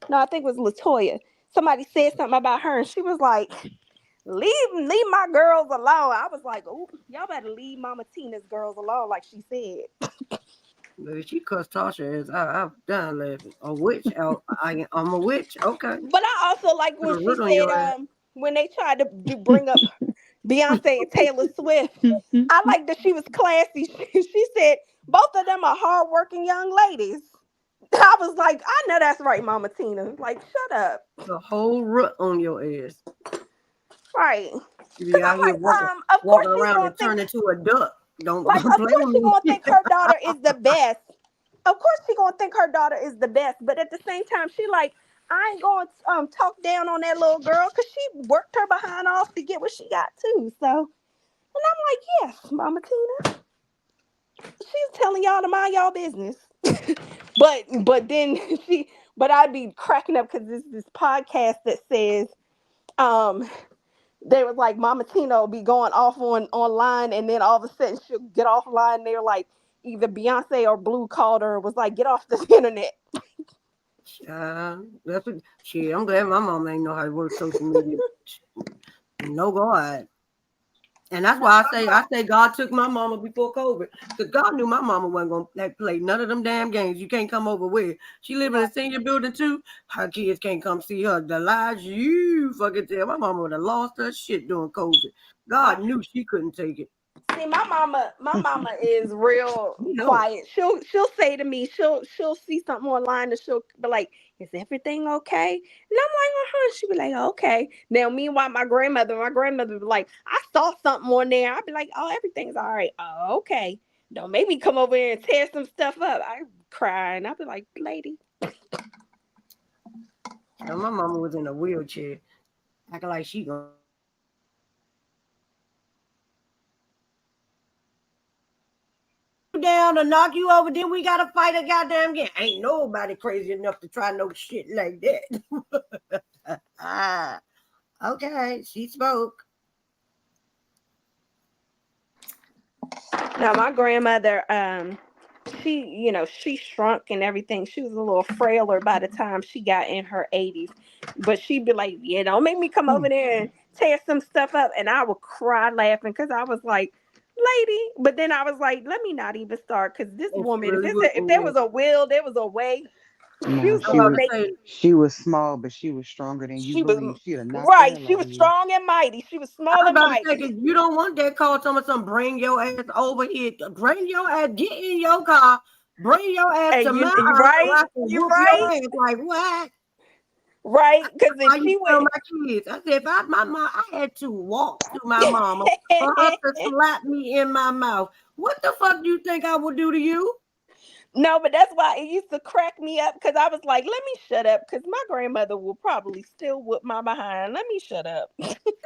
No, I think it was Latoya. Somebody said something about her, and she was like, "Leave my girls alone." I was like, "Oh, y'all better leave Mama Tina's girls alone," like she said. Baby, she cussed Tasha as I'm done laughing. A witch. I'm a witch. Okay. But I also like Put a when she root on said, your ass. when they tried to bring up Beyonce and Taylor Swift, I like that she was classy. She said both of them are hardworking young ladies. I was like, I know that's right, Mama Tina. Like, shut up. The whole root on your ass. Right. You be out here Of course walking she's around gonna and think turn into a duck. Don't like of play course with she me. gonna think her daughter is the best. Of course she gonna think her daughter is the best, but at the same time, she like, I ain't gonna talk down on that little girl because she worked her behind off to get what she got too. So, and I'm like, yes, Mama Tina, she's telling y'all to mind y'all business. but then but I'd be cracking up because this podcast that says they was like Mama Tina will be going off online and then all of a sudden she'll get offline. They're like either Beyonce or Blue called her and was like, get off the internet. That's what shit. I'm glad my mom ain't know how to work social media. No God. And that's why I say God took my mama before COVID. Because God knew my mama wasn't gonna play none of them damn games. You can't come over with. She live in a senior building too. Her kids can't come see her. The lies you fucking tell. My mama would have lost her shit during COVID. God knew she couldn't take it. See, my mama is real quiet. She'll say to me, she'll see something online and she'll be like, "Is everything okay?" And I'm like, "Uh-huh." She'll be like, "Okay." Now, meanwhile, my grandmother would be like, "I saw something on there." I'd be like, "Oh, everything's all right." "Oh, okay." Don't make me come over here and tear some stuff up. I cry and I'd be like, "Lady." Now, my mama was in a wheelchair, acting like she gonna down to knock you over, then we gotta fight a goddamn game. Ain't nobody crazy enough to try no shit like that. Okay, she spoke. Now my grandmother, she shrunk and everything. She was a little frailer by the time she got in her 80s. But she'd be like, "Yeah, don't make me come over there and tear some stuff up." And I would cry laughing because I was like, "Lady," but then I was like, let me not even start because this woman, if there was a will, there was a way. She No, was gonna make she was small, but she was stronger than you she was believe. She'd have knocked the right. hell She out was of you. strong and mighty. She was I small was and about to say, mighty. cause you don't want that call. Some bring your ass over here. Bring your ass. Get in your car. Bring your ass And to my you house so right, I can you whoop right, your ass. Like what? right. Because Why if you she tell would, my kids? I said if my mom, I had to walk to my mama for her to slap me in my mouth. What the fuck do you think I would do to you? no, but that's why it used to crack me up because I was like, let me shut up because my grandmother will probably still whoop my behind. Let me shut up.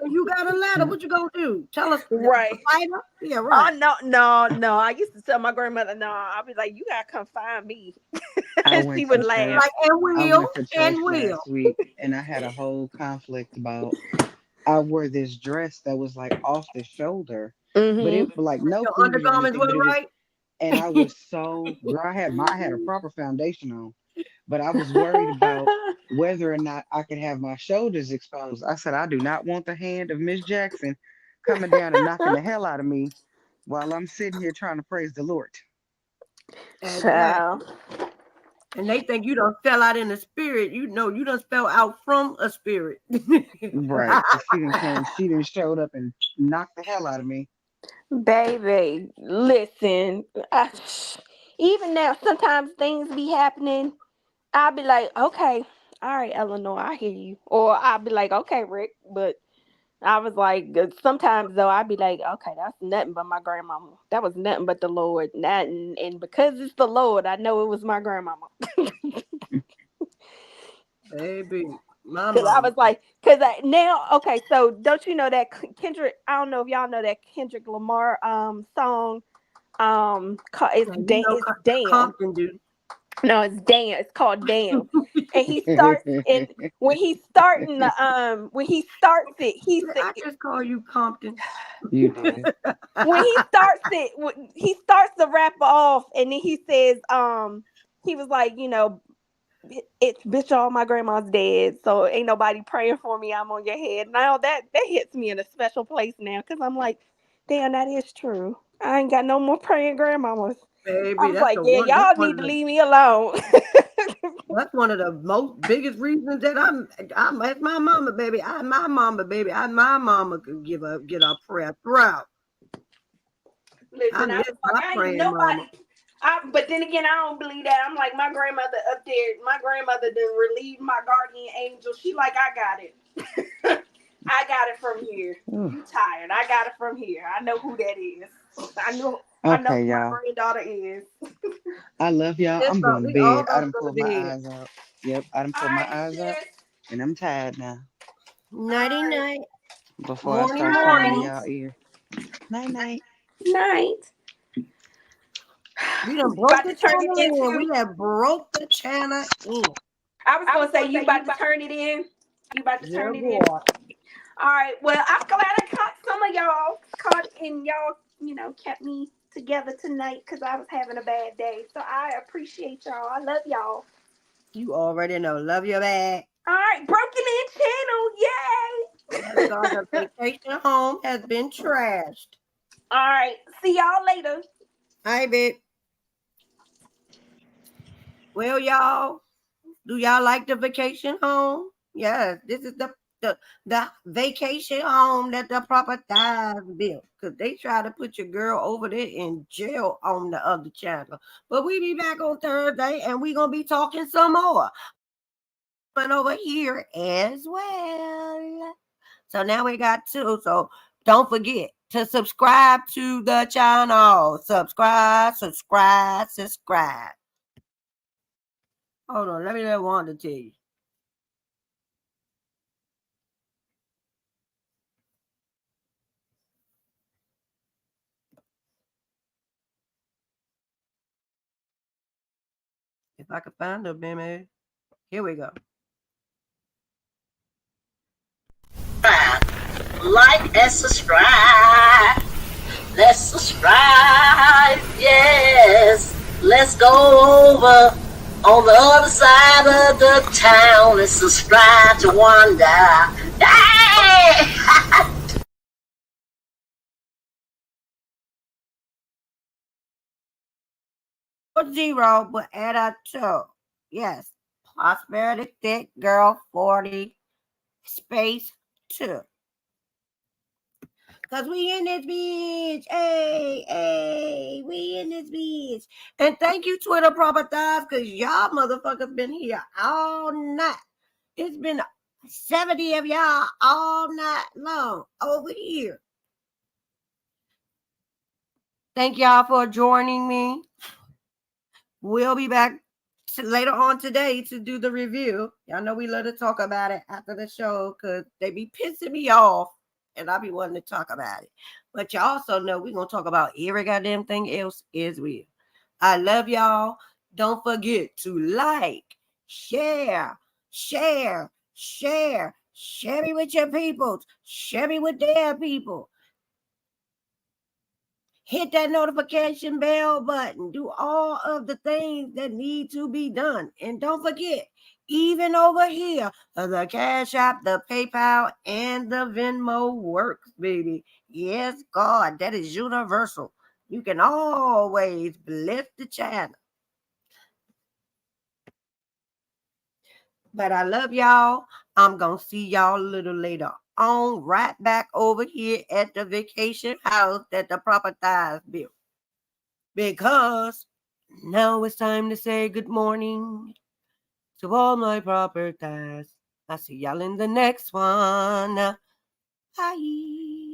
You got a ladder. What you gonna do? Tell us, Right. fight her? Yeah, Oh, right. no. I used to tell my grandmother, no, I'll be like, you gotta come find me. I And she went would to laugh. church. Like I and went to church will. last week, and I had a whole conflict about. I wore this dress that was like off the shoulder, but it Mm-hmm. like no Your cleavage or undergarments anything. But were it was, right. and I was so girl. I had a proper foundation on, but I was worried about whether or not I could have my shoulders exposed. I said I do not want the hand of Miss Jackson coming down and knocking the hell out of me while I'm sitting here trying to praise the Lord. Exactly. Child. And they think you done fell out in the spirit. You know, you done fell out from a spirit. Right. She done showed up and knocked the hell out of me. Baby, listen. Even now, sometimes things be happening. I'll be like, okay, all right, Eleanor, I hear you. Or I'll be like, okay, Rick. But I was like, sometimes though, I'd be like, okay, that's nothing but my grandmama. That was nothing but the Lord. And because it's the Lord, I know it was my grandmama. Baby, my Because I mama. was like, now, okay, so don't you know that Kendrick, I don't know if y'all know that Kendrick Lamar song, it's, Yeah, you know, it's Damn. Compton, dude. No, it's Damn. It's called Damn. And he starts, and when he's starting when he starts it, he said, I just call you Compton. You did. When he starts it, he starts the rap off, and then he says, he was like, you know, it's bitch, all my grandma's dead, so ain't nobody praying for me. I'm on your head. Now that hits me in a special place now, because I'm like, damn, that is true. I ain't got no more praying grandmamas. Baby, I was that's like, the yeah, one. y'all need to leave me alone. That's one of the biggest reasons that I'm at my mama, baby. My mama could get a prayer throughout. Listen, I was like, I ain't nobody. But then again, I don't believe that. I'm like, my grandmother up there, my grandmother didn't relieve my guardian angel. She like, I got it. I got it from here. You tired. I got it from here. I know who that is. I know Okay, who my y'all. granddaughter is. I love y'all. I'm going to bed. I done pulled my eyes out. Yep, I done pulled my eyes out. And I'm tired now. Nighty night. Before I start singing in y'all ear. Night night. Night. We done broke the channel in. We have broke the channel in. I was gonna say, you about to turn it in. You about to turn it in. All right. Well, I'm glad I caught some of y'all and y'all, you know, kept me together tonight because I was having a bad day. So I appreciate y'all. I love y'all. You already know. Love your bag. All right, broken in channel. Yay! Yes, God, the vacation home has been trashed. All right. See y'all later. Hi, babe. Well, y'all, do y'all like the vacation home? Yes, this is the vacation home that the proper thighs built. Because they try to put your girl over there in jail on the other channel. But we be back on Thursday and we going to be talking some more. And over here as well. So now we got two. So don't forget to subscribe to the channel. Subscribe. Hold on, let me let Wanda tell you. If I could find her, baby. Here we go. Like and subscribe. Let's subscribe. Yes. Let's go over on the other side of the town and subscribe to Wanda. Hey! 0, but add a 2. Yes. Prosperity Thick Girl 40 space 2. Cause we in this bitch. Hey, we in this bitch. And thank you, Twitter proper thighs, cause y'all motherfuckers been here all night. It's been 70 of y'all all night long over here. Thank y'all for joining me. We'll be back later on today to do the review. Y'all know we love to talk about it after the show because they be pissing me off and I be wanting to talk about it. But you also know we're going to talk about every goddamn thing else as well. I love y'all. Don't forget to like, share me with your peoples, share me with their people. Hit that notification bell button. Do all of the things that need to be done. And don't forget, even over here, the Cash App, the PayPal, and the Venmo works, baby. Yes, God, that is universal. You can always bless the channel. But I love y'all. I'm going to see y'all a little later on, right back over here at the vacation house that the proper thighs built. Because now it's time to say good morning to all my proper thighs. I'll see y'all in the next one. Bye.